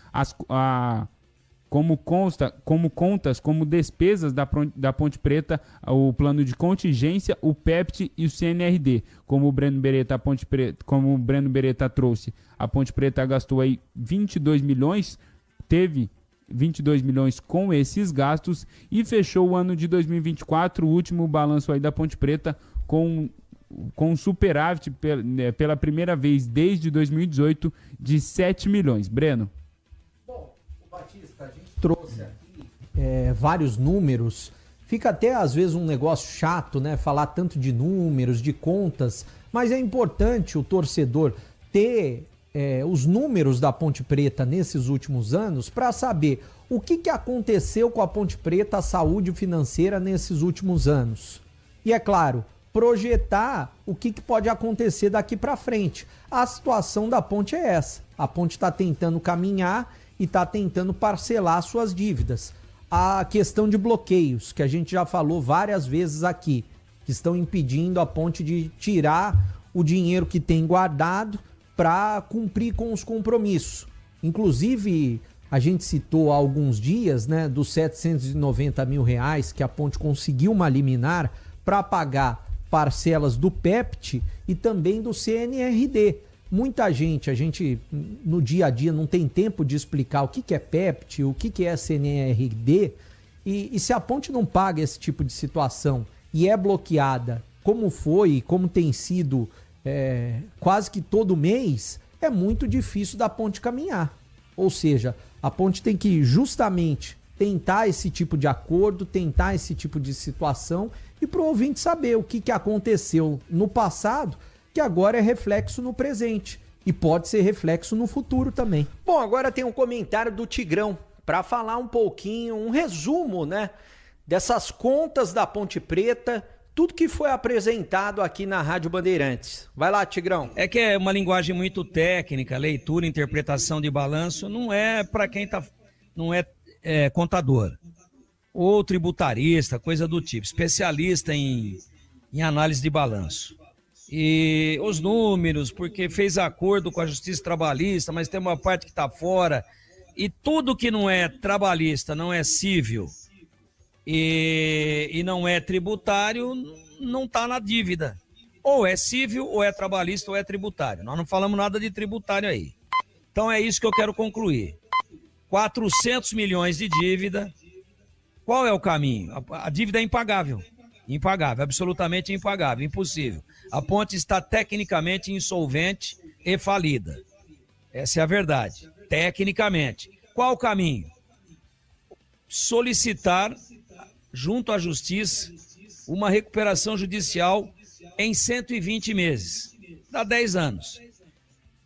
como despesas da Ponte Preta, o plano de contingência, o PEPT e o CNRD. Como o Breno Beretta trouxe, a Ponte Preta gastou aí 22 milhões, teve 22 milhões com esses gastos e fechou o ano de 2024, o último balanço aí da Ponte Preta, com superávit pela primeira vez desde 2018 de 7 milhões. Breno? Bom, Batista, a gente trouxe aqui vários números. Fica até às vezes um negócio chato, né? Falar tanto de números, de contas, mas é importante o torcedor ter os números da Ponte Preta nesses últimos anos para saber o que aconteceu com a Ponte Preta, a saúde financeira nesses últimos anos. E é claro, projetar o que pode acontecer daqui para frente. A situação da Ponte é essa. A Ponte está tentando caminhar e está tentando parcelar suas dívidas. A questão de bloqueios, que a gente já falou várias vezes aqui, que estão impedindo a Ponte de tirar o dinheiro que tem guardado para cumprir com os compromissos. Inclusive, a gente citou há alguns dias, né, dos 790 mil reais que a Ponte conseguiu uma liminar para pagar parcelas do PEPT e também do CNRD. Muita gente, a gente no dia a dia não tem tempo de explicar o que é PEPT, o que é CNRD, e se a Ponte não paga esse tipo de situação e é bloqueada, como foi e como tem sido quase que todo mês, é muito difícil da Ponte caminhar. Ou seja, a Ponte tem que justamente tentar esse tipo de acordo, tentar esse tipo de situação e para o ouvinte saber o que aconteceu no passado, que agora é reflexo no presente e pode ser reflexo no futuro também. Bom, agora tem um comentário do Tigrão para falar um pouquinho, um resumo, né, dessas contas da Ponte Preta, tudo que foi apresentado aqui na Rádio Bandeirantes. Vai lá, Tigrão. É que é uma linguagem muito técnica, leitura, interpretação de balanço, não é para quem não é contador ou tributarista, coisa do tipo, especialista em análise de balanço. E os números, porque fez acordo com a Justiça Trabalhista, mas tem uma parte que está fora, e tudo que não é trabalhista, não é civil e não é tributário, não está na dívida. Ou é civil, ou é trabalhista, ou é tributário. Nós não falamos nada de tributário aí. Então é isso que eu quero concluir. 400 milhões de dívida. Qual é o caminho? A dívida é impagável. Impagável, absolutamente impagável, impossível. A Ponte está tecnicamente insolvente e falida. Essa é a verdade. Tecnicamente. Qual o caminho? Solicitar, junto à Justiça, uma recuperação judicial em 120 meses. Dá 10 anos.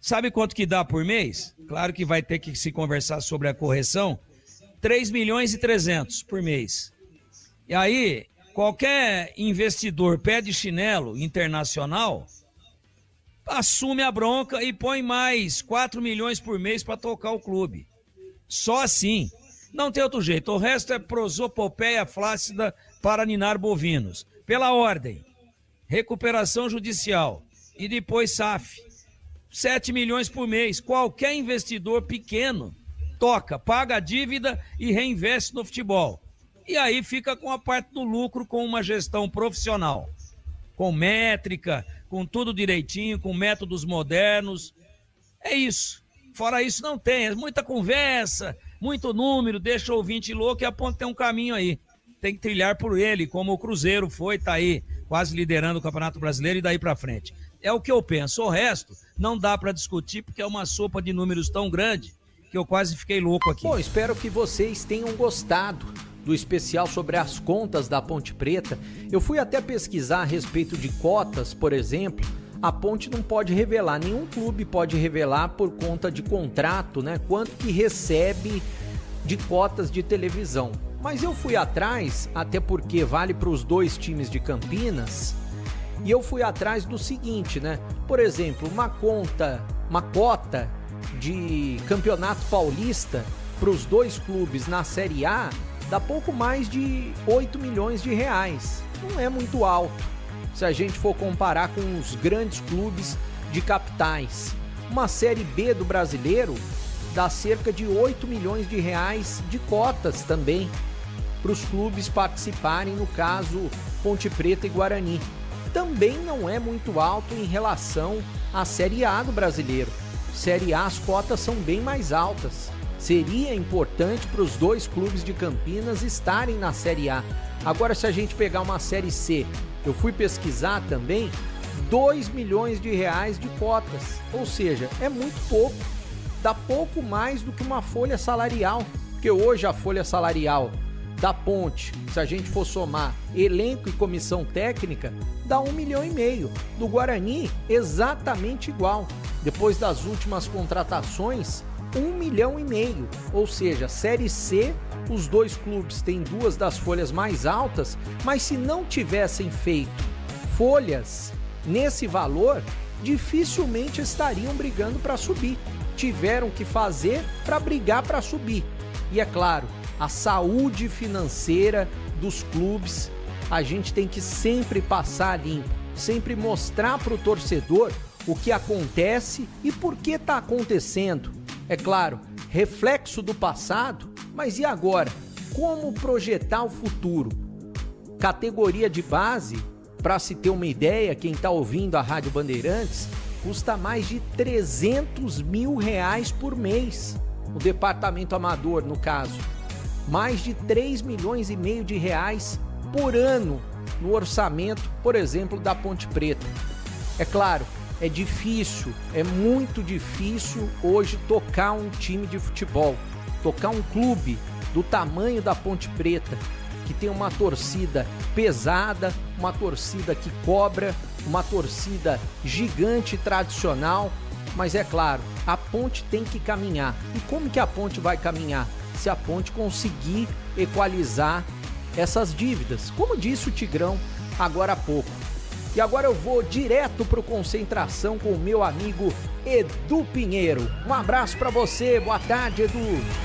Sabe quanto que dá por mês? Claro que vai ter que se conversar sobre a correção. 3 milhões e 300 por mês. E aí, qualquer investidor pé de chinelo internacional assume a bronca e põe mais 4 milhões por mês para tocar o clube. Só assim. Não tem outro jeito. O resto é prosopopeia flácida para ninar bovinos. Pela ordem. Recuperação judicial. E depois SAF. 7 milhões por mês. Qualquer investidor pequeno toca, paga a dívida e reinveste no futebol. E aí fica com a parte do lucro com uma gestão profissional. Com métrica, com tudo direitinho, com métodos modernos. É isso. Fora isso não tem, é muita conversa, muito número, deixa o ouvinte louco e a Ponte tem um caminho aí. Tem que trilhar por ele, como o Cruzeiro foi, tá aí, quase liderando o Campeonato Brasileiro e daí pra frente. É o que eu penso. O resto não dá para discutir porque é uma sopa de números tão grande que eu quase fiquei louco aqui. Bom, espero que vocês tenham gostado do especial sobre as contas da Ponte Preta. Eu fui até pesquisar a respeito de cotas, por exemplo. A Ponte não pode revelar, nenhum clube pode revelar por conta de contrato, né? Quanto que recebe de cotas de televisão. Mas eu fui atrás, até porque vale para os 2 times de Campinas, e eu fui atrás do seguinte, né? Por exemplo, uma cota de Campeonato Paulista para os 2 clubes na Série A dá pouco mais de 8 milhões de reais. Não é muito alto se a gente for comparar com os grandes clubes de capitais. Uma Série B do Brasileiro dá cerca de 8 milhões de reais de cotas também para os clubes participarem, no caso Ponte Preta e Guarani. Também não é muito alto em relação à Série A do Brasileiro. Série A as cotas são bem mais altas. Seria importante para os 2 clubes de Campinas estarem na Série A. Agora, se a gente pegar uma Série C, eu fui pesquisar também, 2 milhões de reais de cotas. Ou seja, é muito pouco. Dá pouco mais do que uma folha salarial. Porque hoje a folha salarial da Ponte, se a gente for somar elenco e comissão técnica, dá 1,5 milhão. Do Guarani, exatamente igual. Depois das últimas contratações, 1,5 milhão. Ou seja, Série C, os 2 clubes têm 2 das folhas mais altas, mas se não tivessem feito folhas nesse valor, dificilmente estariam brigando para subir. Tiveram que fazer para brigar para subir. E é claro, a saúde financeira dos clubes, a gente tem que sempre passar limpo, sempre mostrar para o torcedor o que acontece e por que está acontecendo. É claro, reflexo do passado, mas e agora? Como projetar o futuro? Categoria de base, para se ter uma ideia, quem está ouvindo a Rádio Bandeirantes, custa mais de 300 mil reais por mês. O departamento amador, no caso, mais de 3 milhões e meio de reais por ano no orçamento, por exemplo, da Ponte Preta. É claro, é difícil, é muito difícil hoje tocar um time de futebol, tocar um clube do tamanho da Ponte Preta, que tem uma torcida pesada, uma torcida que cobra, uma torcida gigante e tradicional, mas é claro, a Ponte tem que caminhar. E como que a Ponte vai caminhar? Se a Ponte conseguir equalizar essas dívidas, como disse o Tigrão agora há pouco. E agora eu vou direto pro Concentração com o meu amigo Edu Pinheiro. Um abraço pra você, boa tarde, Edu.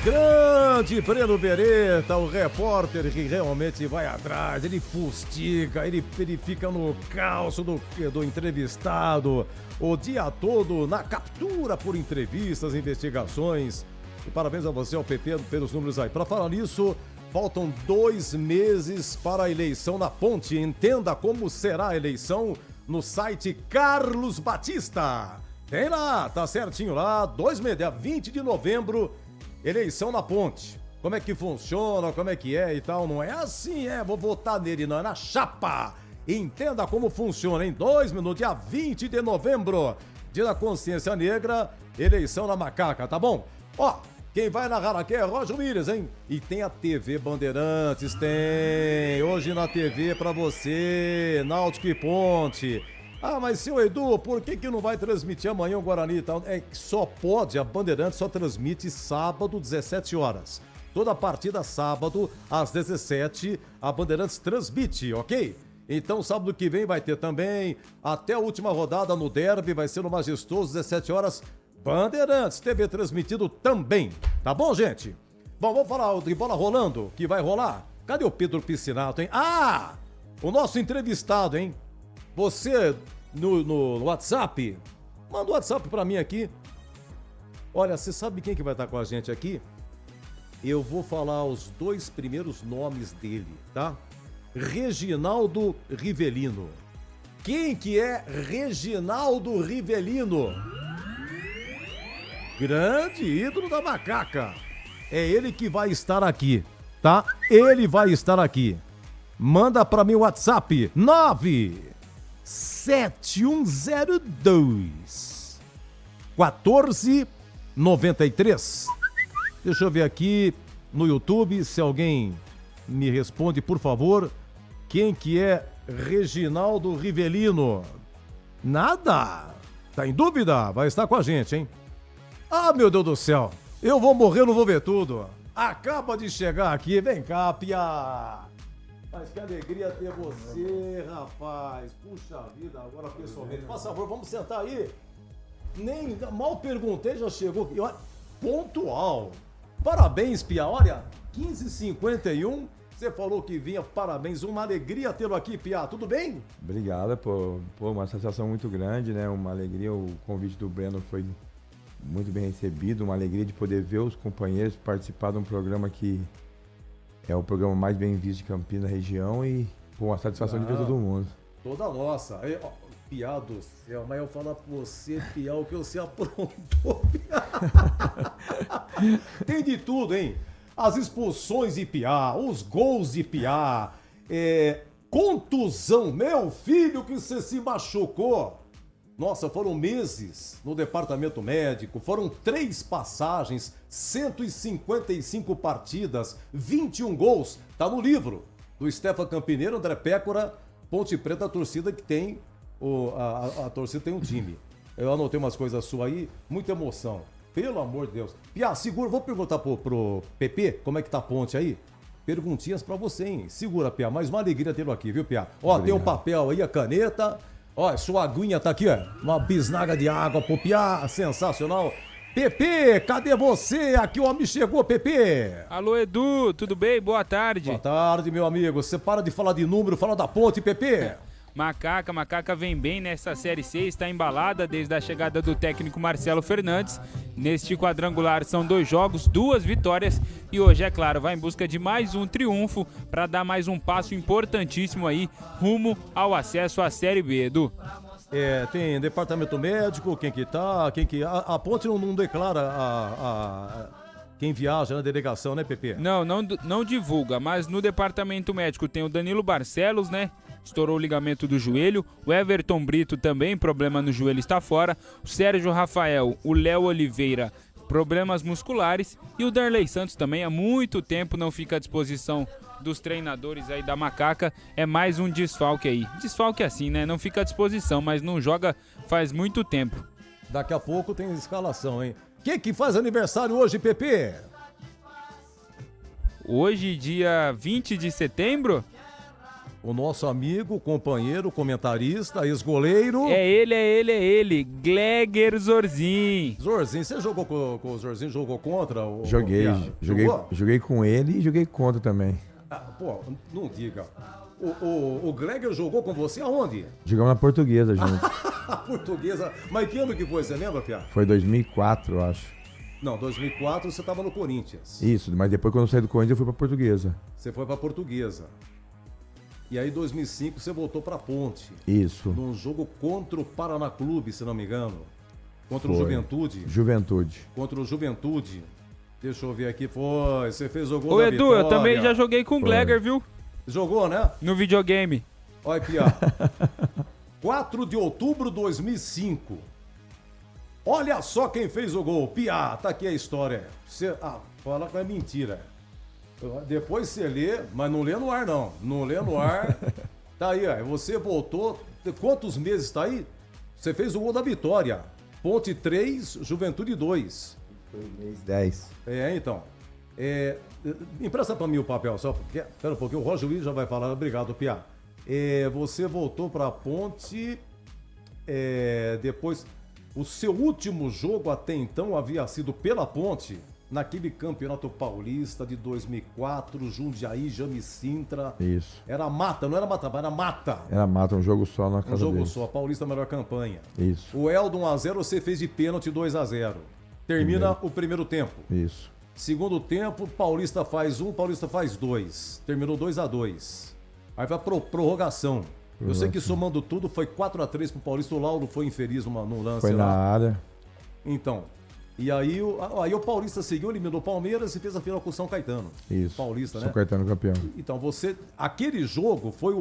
Grande Breno Beretta, o repórter que realmente vai atrás, ele fustiga, ele fica no calço do entrevistado o dia todo, na captura por entrevistas, investigações. E parabéns a você, ao PP, pelos números aí. Para falar nisso, faltam 2 meses para a eleição na Ponte. Entenda como será a eleição no site Carlos Batista. Tem lá, tá certinho lá, 2 meses, dia 20 de novembro, eleição na Ponte. Como é que funciona, como é que é e tal. Não é assim, vou votar nele, não, é na chapa. Entenda como funciona em 2 minutos, dia 20 de novembro, dia da consciência negra, eleição na Macaca, tá bom? Ó, quem vai narrar aqui é Roger Williams, hein? E tem a TV Bandeirantes, tem. Hoje na TV pra você, Náutico e Ponte. Ah, mas seu Edu, por que não vai transmitir amanhã o Guarani e tal? É que só pode, a Bandeirantes só transmite sábado, 17 horas. Toda partida sábado, às 17, a Bandeirantes transmite, ok? Então, sábado que vem vai ter também, até a última rodada no Derby, vai ser no Majestoso, 17 horas, Bandeirantes, TV transmitido também. Tá bom, gente? Bom, vamos falar de bola rolando, que vai rolar. Cadê o Pedro Piscinato, hein? Ah! O nosso entrevistado, hein? Você, no WhatsApp, manda o WhatsApp pra mim aqui. Olha, você sabe quem que vai estar com a gente aqui? Eu vou falar os 2 primeiros nomes dele, tá? Reginaldo Rivelino. Quem que é Reginaldo Rivelino? Grande ídolo da macaca. É ele que vai estar aqui, tá? Ele vai estar aqui. Manda para mim o WhatsApp 97102 1493. Deixa eu ver aqui no YouTube se alguém me responde, por favor. Quem que é Reginaldo Rivelino? Nada? Tá em dúvida? Vai estar com a gente, hein? Ah, meu Deus do céu. Eu vou morrer, não vou ver tudo. Acaba de chegar aqui. Vem cá, Pia. Mas que alegria ter você, rapaz. Puxa vida, agora pessoalmente. Por favor, vamos sentar aí. Nem mal perguntei, já chegou. Pontual. Parabéns, Pia. Olha, 15h51. Você falou que vinha, parabéns. Uma alegria tê-lo aqui, Pia. Tudo bem? Obrigado, pô. Uma satisfação muito grande, né? Uma alegria. O convite do Breno foi muito bem recebido. Uma alegria de poder ver os companheiros participar de um programa que é o programa mais bem visto de Campinas, na região. E, pô, uma satisfação de ver todo mundo. Toda nossa. Pia do céu, mas eu falo pra você, Pia, o que você aprontou, Pia. Tem de tudo, hein? As expulsões de Pia, os gols de Pia, contusão, meu filho que você se machucou. Nossa, foram meses no departamento médico, foram 3 passagens, 155 partidas, 21 gols. Tá no livro do Stefan Campineiro, André Pécora, Ponte Preta, a torcida que tem, a torcida tem um time. Eu anotei umas coisas suas aí, muita emoção. Pelo amor de Deus. Pia, segura, vou perguntar pro PP, como é que tá a ponte aí? Perguntinhas pra você, hein? Segura, Pia, mais uma alegria tê-lo aqui, viu, Pia? Ó, obrigado. Tem um papel aí, a caneta. Ó, sua aguinha tá aqui, ó. Uma bisnaga de água pro Pia, sensacional. PP, cadê você? Aqui o homem chegou, PP. Alô, Edu, tudo bem? Boa tarde. Boa tarde, meu amigo. Você para de falar de número, fala da ponte, PP. Macaca vem bem nessa Série C, está embalada desde a chegada do técnico Marcelo Fernandes. Neste quadrangular são 2 jogos, 2 vitórias e hoje, é claro, vai em busca de mais um triunfo para dar mais um passo importantíssimo aí rumo ao acesso à Série B, Edu. Tem departamento médico, quem que tá, a ponte não declara quem viaja na delegação, né, PP? Não divulga, mas no departamento médico tem o Danilo Barcelos, né? Estourou o ligamento do joelho. O Everton Brito também, problema no joelho, está fora. O Sérgio Rafael, o Léo Oliveira, problemas musculares. E o Darley Santos também há muito tempo não fica à disposição dos treinadores aí da Macaca. É mais um desfalque aí. Desfalque assim, né? Não fica à disposição, mas não joga faz muito tempo. Daqui a pouco tem escalação, hein? Quem que faz aniversário hoje, PP? Hoje, dia 20 de setembro... O nosso amigo, companheiro, comentarista, ex-goleiro... É ele, Gleger Zorzin. Zorzin, você jogou com o Zorzin, jogou contra? Joguei com ele e joguei contra também. Pô, não diga. O Gleger jogou com você aonde? Jogamos na Portuguesa junto. Portuguesa, mas que ano que foi, você lembra, Pia? Foi 2004, eu acho. Não, 2004 você tava no Corinthians. Isso, mas depois quando eu saí do Corinthians eu fui pra Portuguesa. Você foi pra Portuguesa. E aí, em 2005, você voltou pra Ponte. Isso. Num jogo contra o Paraná Clube, se não me engano. Contra o Juventude. Contra o Juventude. Deixa eu ver aqui, foi. Você fez o gol da Edu, vitória. Eu também já joguei com o Gleger, viu? Jogou, né? No videogame. Olha aqui, ó. 4 de outubro de 2005. Olha só quem fez o gol. Pia, tá aqui a história. Fala que é mentira. Depois você lê, mas não lê no ar, não. Não lê no ar. Tá aí, ó. Você voltou. Quantos meses tá aí? Você fez o gol da vitória. Ponte 3, Juventude 2. Foi mês 10. Então. Empresta pra mim o papel, só. Espera um pouquinho, o Roger Luiz já vai falar. Obrigado, Pia. Você voltou pra Ponte. Depois. O seu último jogo até então havia sido pela Ponte. Naquele campeonato paulista de 2004, Jundiaí, Jame Sintra. Isso. Era mata, não era mata, era mata. Era mata, um jogo só na casa Um jogo deles. só, a Paulista melhor campanha. Isso. O Eldon 1x0, você fez de pênalti 2x0. Termina o primeiro tempo. Isso. Segundo tempo, Paulista faz 1, Paulista faz 2. Terminou 2x2. Aí vai pra prorrogação. Eu sei que somando tudo foi 4-3 pro Paulista. O Lauro foi infeliz no lance foi lá. Na área. Então, e aí o Paulista seguiu, eliminou o Palmeiras e fez a final com o São Caetano. Isso. Paulista, São Caetano campeão. Então, aquele jogo foi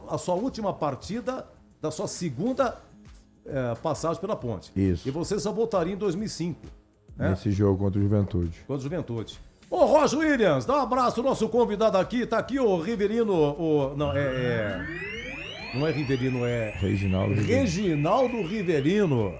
a sua última partida da sua segunda passagem pela Ponte. Isso. E você só voltaria em 2005. Né? Nesse jogo contra o Juventude. Contra o Juventude. Ô, Roger Williams, dá um abraço, nosso convidado aqui. Tá aqui o Riverino, não é Riverino, é... Reginaldo Riverino.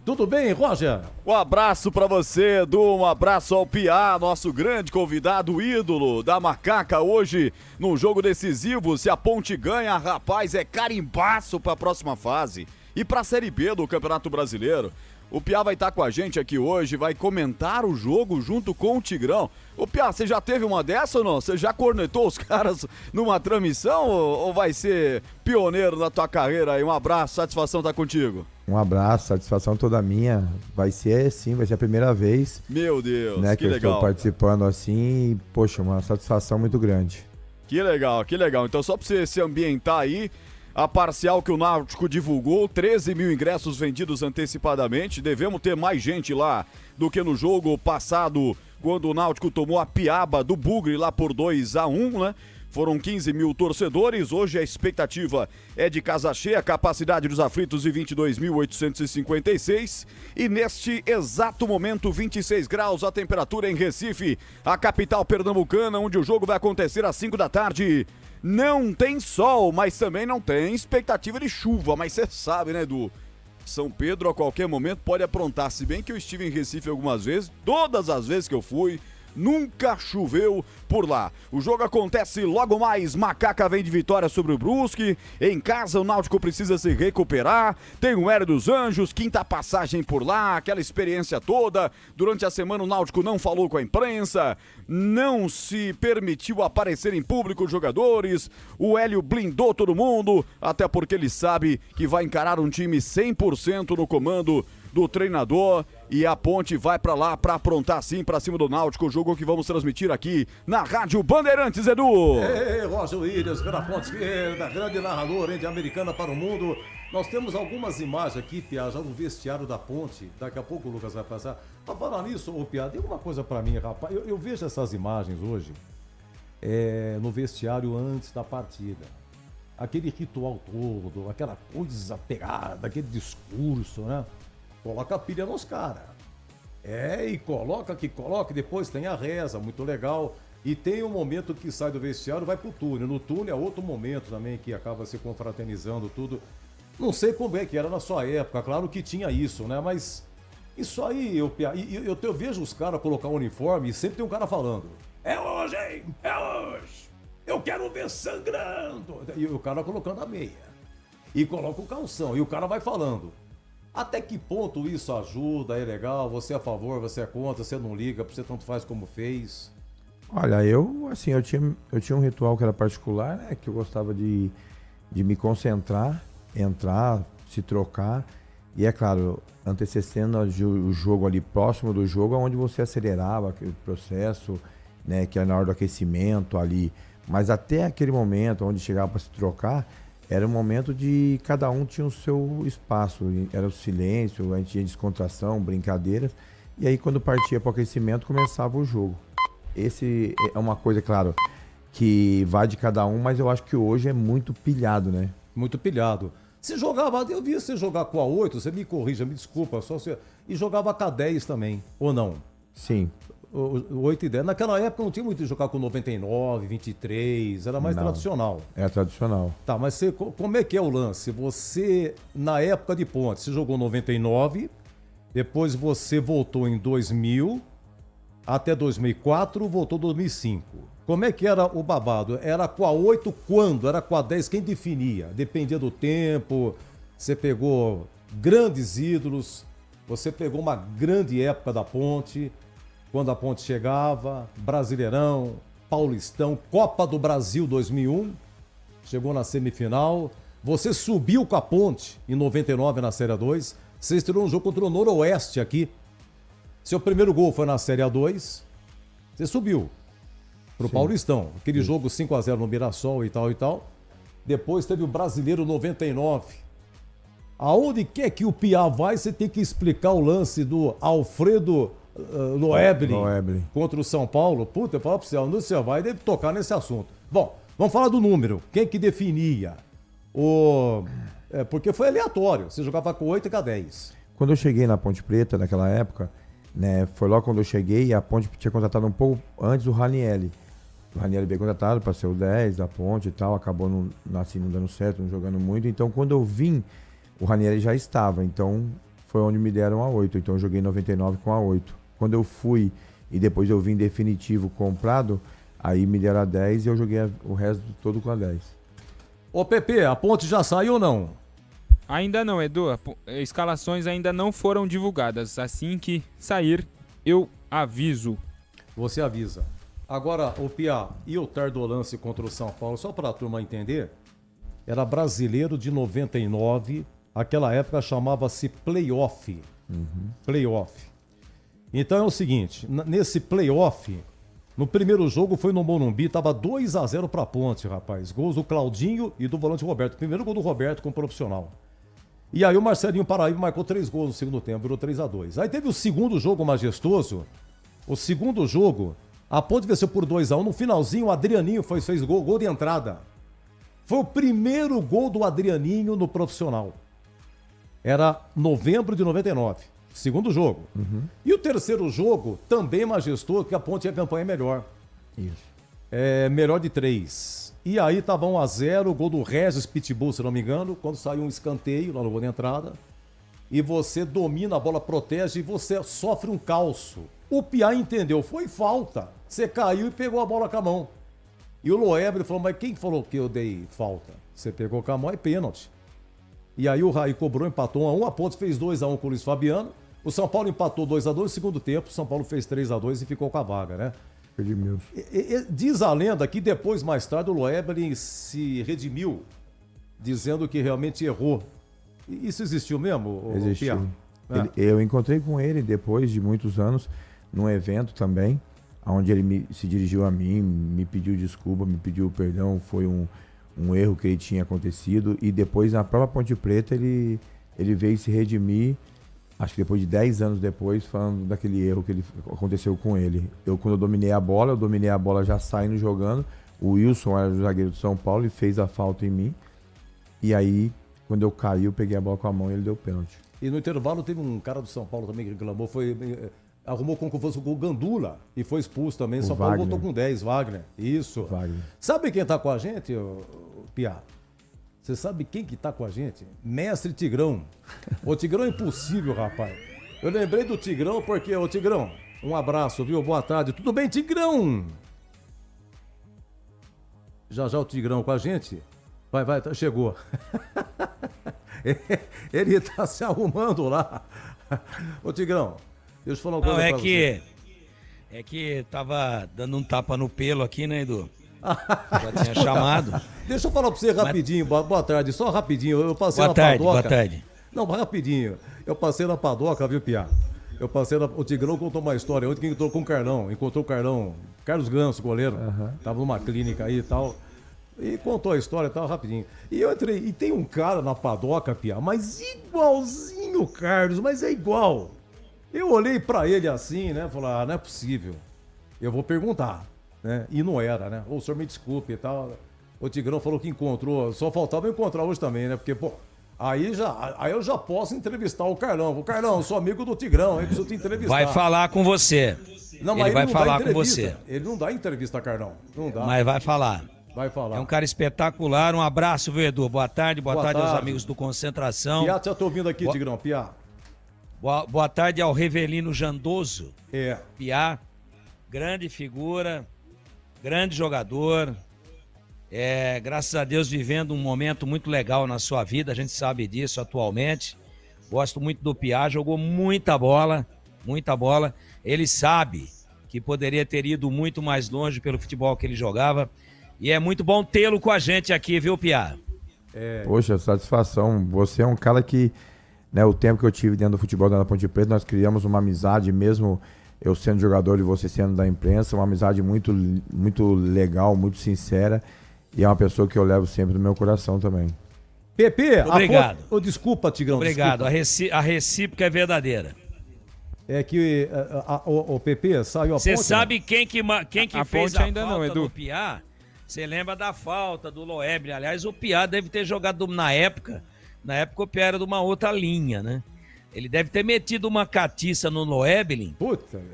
Tudo bem, Roger? Um abraço pra você, Edu, um abraço ao Piá, nosso grande convidado, ídolo da Macaca, hoje num jogo decisivo. Se a Ponte ganha, rapaz, é carimbaço pra próxima fase e pra Série B do Campeonato Brasileiro. O Piá vai estar com a gente aqui hoje, vai comentar o jogo junto com o Tigrão. Ô Piá, você já teve uma dessa ou não? Você já cornetou os caras numa transmissão ou vai ser pioneiro na tua carreira aí? Um abraço, satisfação estar contigo. Um abraço, satisfação toda minha. Vai ser a primeira vez. Meu Deus, né, que eu legal. Estou participando assim e, poxa, uma satisfação muito grande. Que legal, que legal. Então só pra você se ambientar aí, a parcial que o Náutico divulgou, 13 mil ingressos vendidos antecipadamente. Devemos ter mais gente lá do que no jogo passado, quando o Náutico tomou a piaba do Bugre lá por 2-1, né? Foram 15 mil torcedores. Hoje a expectativa é de casa cheia, capacidade dos aflitos de 22.856. E neste exato momento, 26 graus a temperatura em Recife, a capital pernambucana, onde o jogo vai acontecer às 5 da tarde. Não tem sol, mas também não tem expectativa de chuva. Mas você sabe, né, Edu? São Pedro a qualquer momento pode aprontar. Se bem que eu estive em Recife algumas vezes, todas as vezes que eu fui, nunca choveu por lá. O jogo acontece logo mais. Macaca vem de vitória sobre o Brusque. Em casa o Náutico precisa se recuperar. Tem o Hélio dos Anjos, quinta passagem por lá, aquela experiência toda. Durante a semana o Náutico não falou com a imprensa, não se permitiu aparecer em público os jogadores. O Hélio blindou todo mundo, até porque ele sabe que vai encarar um time 100% no comando do treinador, e a Ponte vai pra lá pra aprontar sim pra cima do Náutico, o jogo que vamos transmitir aqui na Rádio Bandeirantes, Edu. Ei, Roger Williams, pela ponte esquerda, grande narrador, hein, de Americana para o Mundo. Nós temos algumas imagens aqui, Pia, já no vestiário da Ponte, daqui a pouco o Lucas vai passar. Pra falar nisso, ô Pia, diga uma coisa pra mim, rapaz, eu vejo essas imagens hoje no vestiário antes da partida. Aquele ritual todo, aquela coisa pegada, aquele discurso, né? Coloca a pilha nos caras. E coloca, depois tem a reza, muito legal. E tem um momento que sai do vestiário, vai pro túnel. No túnel é outro momento também que acaba se confraternizando tudo. Não sei como é que era na sua época, claro que tinha isso, né? Mas isso aí, eu vejo os caras colocar um uniforme e sempre tem um cara falando: é hoje, hein? É hoje! Eu quero ver sangrando! E o cara colocando a meia. E coloca o calção. E o cara vai falando. Até que ponto isso ajuda, é legal, você é a favor, você é contra, você não liga, você tanto faz como fez? Olha, eu tinha um ritual que era particular, né, que eu gostava de me concentrar, entrar, se trocar, e é claro, antecedendo o jogo ali, próximo do jogo, onde você acelerava aquele processo, né, que era na hora do aquecimento ali, mas até aquele momento onde chegava para se trocar, era um momento de cada um tinha o seu espaço, era o silêncio, a gente tinha descontração, brincadeiras, e aí quando partia para o aquecimento começava o jogo. Esse é uma coisa, claro, que vai de cada um, mas eu acho que hoje é muito pilhado, né? Muito pilhado. Você jogava, eu vi você jogar com a 8, você me corrija, me desculpa, e jogava com a 10 também, ou não? Sim. O 8 e 10. Naquela época não tinha muito de jogar com 99, 23, era mais tradicional. É tradicional. Tá, mas como é que é o lance? Você, na época de Ponte, você jogou 99, depois você voltou em 2000, até 2004, voltou em 2005. Como é que era o babado? Era com a 8 quando? Era com a 10 quem definia? Dependia do tempo, você pegou grandes ídolos, você pegou uma grande época da Ponte... Quando a Ponte chegava, Brasileirão, Paulistão, Copa do Brasil 2001, chegou na semifinal. Você subiu com a Ponte em 99 na Série A2. Você estreou um jogo contra o Noroeste aqui. Seu primeiro gol foi na Série A2. Você subiu pro Paulistão. Aquele jogo 5-0 no Mirassol e tal e tal. Depois teve o Brasileiro 99. Aonde quer que o Piá vai, você tem que explicar o lance do Alfredo Loeblin contra o São Paulo. Puta, eu falo pra você, onde você vai, deve tocar nesse assunto. Bom, vamos falar do número. Quem que definia? Porque foi aleatório. Você jogava com 8 e com 10. Quando eu cheguei na Ponte Preta, naquela época, né, foi logo quando eu cheguei e a Ponte tinha contratado um pouco antes o Ranieri. O Ranieri veio contratado para ser o 10 da Ponte e tal, acabou não dando certo, não jogando muito. Então, quando eu vim, o Ranieri já estava. Então, foi onde me deram a 8. Então, eu joguei 99 com a 8. Quando eu fui e depois eu vim definitivo comprado, aí me deram a 10 e eu joguei o resto todo com a 10. Ô, Pepe, a Ponte já saiu ou não? Ainda não, Edu. Escalações ainda não foram divulgadas. Assim que sair, eu aviso. Você avisa. Agora, o Piá, e o Tardolance contra o São Paulo, só para a turma entender, era Brasileiro de 99, aquela época chamava-se Playoff. Playoff. Então é o seguinte, nesse Playoff, no primeiro jogo foi no Morumbi, tava 2-0 pra Ponte, rapaz. Gols do Claudinho e do volante Roberto. Primeiro gol do Roberto como profissional. E aí o Marcelinho Paraíba marcou 3 gols no segundo tempo, virou 3-2. Aí teve o segundo jogo majestoso, o segundo jogo... A Ponte venceu por 2-1. No finalzinho, o Adrianinho fez gol de entrada. Foi o primeiro gol do Adrianinho no profissional. Era novembro de 99. Segundo jogo. E o terceiro jogo, também majestoso, porque a Ponte tinha campanha melhor. Isso. Melhor de 3. E aí tava 1-0, gol do Regis Pitbull, se não me engano, quando saiu um escanteio lá no gol de entrada. E você domina a bola, protege e você sofre um calço. O Piá entendeu, foi falta. Você caiu e pegou a bola com a mão. E o Loebre falou, mas quem falou que eu dei falta? Você pegou com a mão, é pênalti. E aí o Raí cobrou, empatou 1-1, a Ponte fez 2-1 com o Luiz Fabiano. O São Paulo empatou 2-2 no segundo tempo, o São Paulo fez 3-2 e ficou com a vaga, né? Diz a lenda que depois, mais tarde, o Loebre se redimiu, dizendo que realmente errou. Isso existiu mesmo, Existiu. Eu encontrei com ele depois de muitos anos, num evento também, onde ele se dirigiu a mim, me pediu desculpa, me pediu perdão, foi um erro que ele tinha acontecido, e depois na própria Ponte Preta ele veio se redimir, acho que depois de 10 anos depois, falando daquele erro que aconteceu com ele. Quando eu dominei a bola já saindo jogando, o Wilson era o zagueiro do São Paulo e fez a falta em mim, e aí quando eu caí, eu peguei a bola com a mão e ele deu pênalti. E no intervalo teve um cara do São Paulo também que reclamou, arrumou como que fosse o Gandula e foi expulso também. São Paulo voltou com 10, Wagner. Isso. Wagner. Sabe quem tá com a gente, Piá? Você sabe quem que tá com a gente? Mestre Tigrão. O Tigrão é impossível, rapaz. Eu lembrei do Tigrão porque, Tigrão, um abraço, viu? Boa tarde. Tudo bem, Tigrão? Já o Tigrão com a gente? Vai, chegou. Ele tá se arrumando lá. Ô, Tigrão, deixa eu falar uma coisa pra você. É que tava dando um tapa no pelo aqui, né, Edu? Já tinha chamado. Deixa eu falar pra você rapidinho, boa tarde, só rapidinho. Eu passei na padoca. Boa tarde. Não, rapidinho. Eu passei na padoca, viu, Piá? O Tigrão contou uma história ontem que encontrou com o Carlão. Encontrou o Carlão, Carlos Ganso, goleiro. Tava numa clínica aí e tal. E contou a história e tal, rapidinho. E eu entrei, e tem um cara na padoca, Piá, mas igualzinho o Carlos, mas é igual. Eu olhei pra ele assim, né, falei, não é possível. Eu vou perguntar, né, e não era, né. O senhor me desculpe e tal. O Tigrão falou que encontrou, só faltava eu encontrar hoje também, né, porque, pô, aí eu já posso entrevistar o Carlão. O Carlão, eu sou amigo do Tigrão, eu preciso te entrevistar. Vai falar com você. Não, ele vai falar com você. Ele não dá entrevista, Carlão, não dá. Mas vai falar. Vai falar. É um cara espetacular. Um abraço, viu, Edu? Boa tarde aos amigos do Concentração. Piá, já tô ouvindo aqui, Tigrão, Piá. Boa tarde ao Revelino Jandoso. Piá, grande figura, grande jogador. Graças a Deus vivendo um momento muito legal na sua vida, a gente sabe disso atualmente. Gosto muito do Piá, jogou muita bola. Ele sabe que poderia ter ido muito mais longe pelo futebol que ele jogava. E é muito bom tê-lo com a gente aqui, viu, Piá? Poxa, satisfação. Você é um cara que, né, o tempo que eu tive dentro do futebol da Ponte Preta, nós criamos uma amizade, mesmo eu sendo jogador e você sendo da imprensa, uma amizade muito, muito legal, muito sincera. E é uma pessoa que eu levo sempre no meu coração também. PP, Obrigado. Desculpa, Tigrão. Obrigado. Desculpa. A recíproca é verdadeira. É que o PP saiu a Você ponte. sabe quem que A fez ponte a ainda falta não, Edu. no Piá? Você lembra da falta do Loeble? Aliás, o Piá deve ter jogado na época o Piá era de uma outra linha, né? Ele deve ter metido uma catiça no Loeble,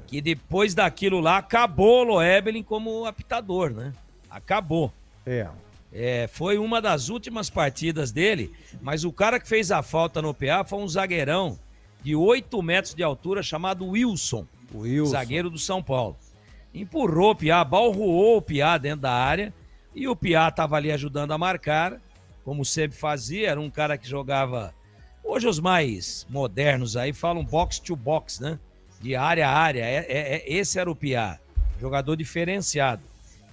que depois daquilo lá acabou o Loeble como apitador, né? Acabou. Foi uma das últimas partidas dele, mas o cara que fez a falta no Piá foi um zagueirão de 8 metros de altura chamado Wilson. Zagueiro do São Paulo. Empurrou o Piá, balroou o Piá dentro da área e o Piá estava ali ajudando a marcar, como sempre fazia, era um cara que jogava... Hoje os mais modernos aí falam box to box, né? De área a área. Esse era o Piá, jogador diferenciado.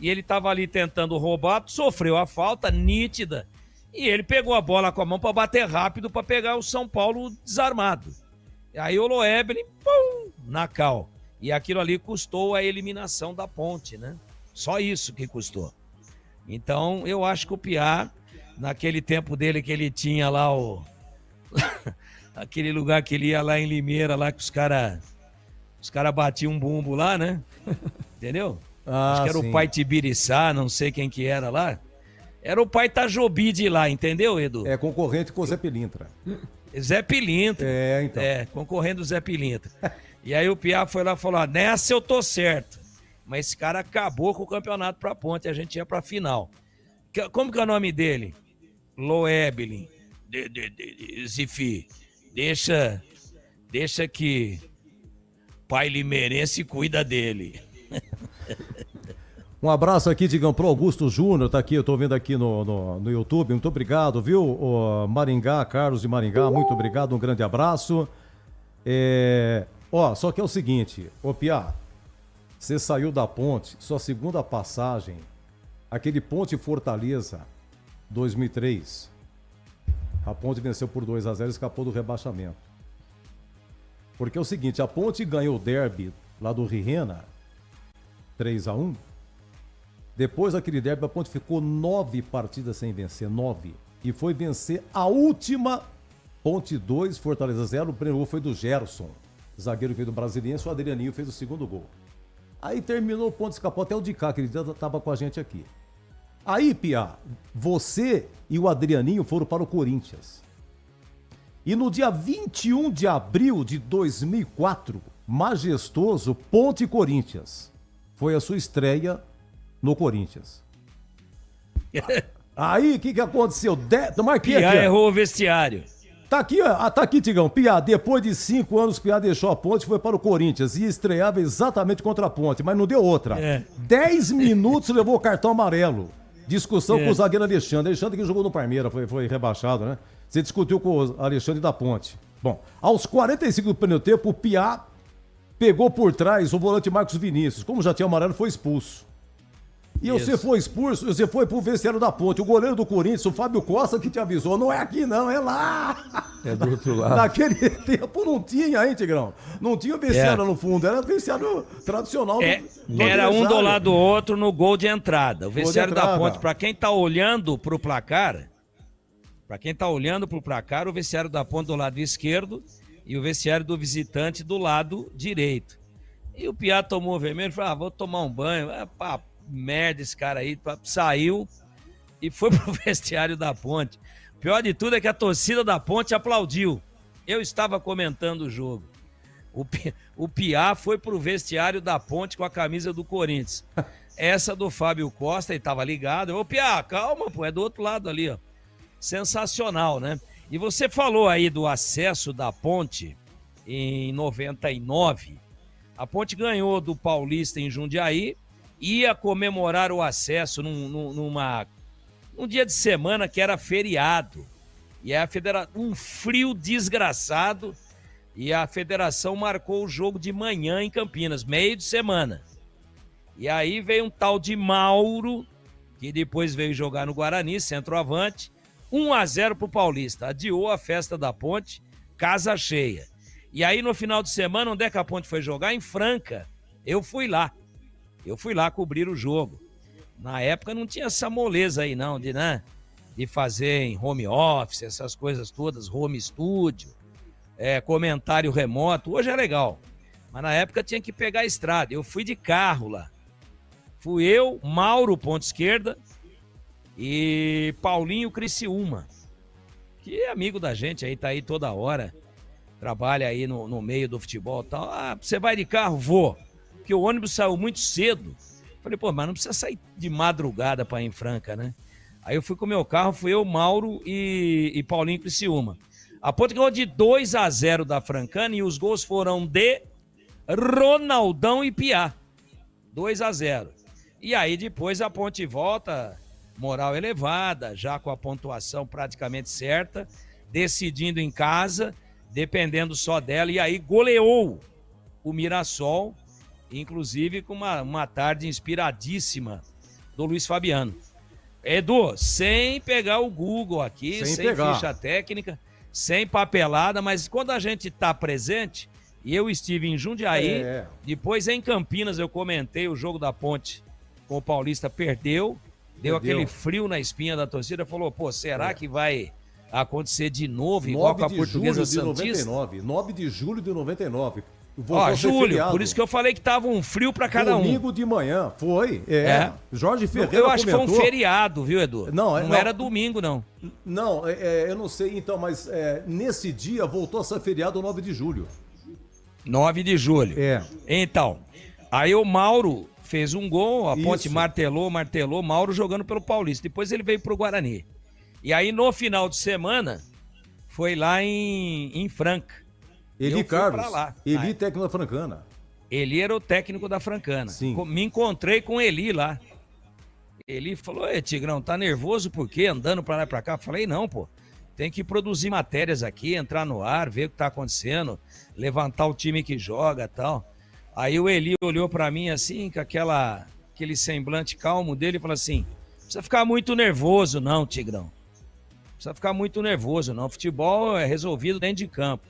E ele estava ali tentando roubar, sofreu a falta nítida e ele pegou a bola com a mão para bater rápido para pegar o São Paulo desarmado. Aí o Loeble, pum, na cal. E aquilo ali custou a eliminação da Ponte, né? Só isso que custou. Então, eu acho que o Piá, naquele tempo dele que ele tinha lá aquele lugar que ele ia lá em Limeira, lá que os cara batiam um bumbo lá, né? Entendeu? Acho que era o pai Tibiriçá, não sei quem que era lá. Era o pai Tajobi de lá, entendeu, Edu? É concorrente com o Zé Pilintra. Zé Pilintra. Então. Concorrendo do Zé Pilintra. E aí o Piá foi lá e falou, nessa eu tô certo. Mas esse cara acabou com o campeonato pra Ponte, a gente ia pra final. Como que é o nome dele? Loeble. Zifi, deixa que pai limeirense cuida dele. Um abraço aqui, Digão, pro Augusto Júnior, tá aqui, eu tô vendo aqui no YouTube, muito obrigado, viu? O Maringá, Carlos de Maringá, muito obrigado, um grande abraço. Só que é o seguinte, Piá, você saiu da Ponte, sua segunda passagem, aquele Ponte Fortaleza, 2003, a Ponte venceu por 2-0 e escapou do rebaixamento. Porque é o seguinte, a Ponte ganhou o derby lá do Rirena, 3-1. Depois daquele derby, a Ponte ficou 9 partidas sem vencer, 9. E foi vencer a última, Ponte 2, Fortaleza 0. O primeiro gol foi do Gerson, zagueiro veio do Brasiliense, o Adrianinho fez o segundo gol. Aí terminou, o Ponte escapou até o de cá, que ele estava com a gente aqui. Aí, Piá, você e o Adrianinho foram para o Corinthians. E no dia 21 de abril de 2004, majestoso, Ponte Corinthians. Foi a sua estreia no Corinthians. Aí, o que aconteceu? Piá errou o vestiário. Tá aqui, Tigão. Piá, depois de 5 anos, Piá deixou a Ponte e foi para o Corinthians. E estreava exatamente contra a Ponte, mas não deu outra. 10 minutos levou o cartão amarelo. Discussão com o zagueiro Alexandre. Alexandre que jogou no Palmeiras, foi rebaixado, né? Você discutiu com o Alexandre da Ponte. Bom, aos 45 do primeiro tempo, o Piá pegou por trás o volante Marcos Vinícius. Como já tinha amarelo, foi expulso. E você foi expulso, você foi pro vestiário da Ponte. O goleiro do Corinthians, o Fábio Costa, que te avisou, não é aqui não, é lá. É do outro lado. Naquele tempo não tinha, hein, Tigrão? Não tinha vestiário no fundo, era vestiário tradicional. Era um do lado do outro no gol de entrada. O vestiário da Ponte, pra quem tá olhando pro placar, o vestiário da Ponte do lado esquerdo e o vestiário do visitante do lado direito. E o Piá tomou o vermelho e falou, vou tomar um banho, merda esse cara aí, saiu e foi pro vestiário da Ponte. O pior de tudo é que a torcida da Ponte aplaudiu. Eu estava comentando o jogo. O Piá foi pro vestiário da Ponte com a camisa do Corinthians. Essa do Fábio Costa, ele tava ligado. Ô Piá, calma, pô, é do outro lado ali, ó. Sensacional, né? E você falou aí do acesso da Ponte em 99. A Ponte ganhou do Paulista em Jundiaí, ia comemorar o acesso num dia de semana que era feriado. E a um frio desgraçado. E a federação marcou o jogo de manhã em Campinas, meio de semana. E aí veio um tal de Mauro, que depois veio jogar no Guarani, centroavante, 1-0 pro Paulista. Adiou a festa da Ponte, casa cheia. E aí no final de semana, onde é que a Ponte foi jogar? Em Franca. Eu fui lá cobrir o jogo. Na época não tinha essa moleza aí não, de fazer em home office, essas coisas todas, home studio, comentário remoto. Hoje é legal, mas na época tinha que pegar a estrada. Eu fui de carro lá. Fui eu, Mauro, ponta esquerda, e Paulinho Criciúma, que é amigo da gente aí, tá aí toda hora, trabalha aí no meio do futebol e tal. Ah, você vai de carro? Vou. Porque o ônibus saiu muito cedo. Falei, pô, mas não precisa sair de madrugada pra ir em Franca, né? Aí eu fui com o meu carro, fui eu, Mauro e Paulinho Criciúma. A Ponte ganhou de 2-0 da Francana e os gols foram de Ronaldão e Piá. 2-0. E aí depois a Ponte volta, moral elevada, já com a pontuação praticamente certa, decidindo em casa, dependendo só dela, e aí goleou o Mirassol, inclusive com uma tarde inspiradíssima do Luiz Fabiano. Edu, sem pegar o Google aqui, sem ficha técnica, sem papelada, mas quando a gente tá presente, e eu estive em Jundiaí, depois em Campinas eu comentei o jogo da Ponte com o Paulista, perdeu, deu aquele frio na espinha da torcida, falou, pô, será que vai acontecer de novo, igual com a Portuguesa Santista? 9 de julho de 99. Ó, julho, por isso que eu falei que tava um frio pra cada um. Domingo de manhã, foi. Jorge Ferreira eu acho comentou. Que foi um feriado, viu, Edu? Não era domingo, não. Não, eu não sei então, mas nesse dia voltou a ser feriado 9 de julho. 9 de julho. Então, aí o Mauro fez um gol, a Ponte martelou, Mauro jogando pelo Paulista. Depois ele veio pro Guarani. E aí no final de semana, foi lá em Franca. Eli Carlos, Eli técnico da Francana. Eli era o técnico da Francana. Sim. Me encontrei com Eli lá. Eli falou, Tigrão, tá nervoso por quê? Andando pra lá e pra cá? Falei, não, pô. Tem que produzir matérias aqui, entrar no ar, ver o que tá acontecendo, levantar o time que joga e tal. Aí o Eli olhou pra mim assim, com aquele semblante calmo dele e falou assim, não precisa ficar muito nervoso não, Tigrão. Não precisa ficar muito nervoso não. Futebol é resolvido dentro de campo.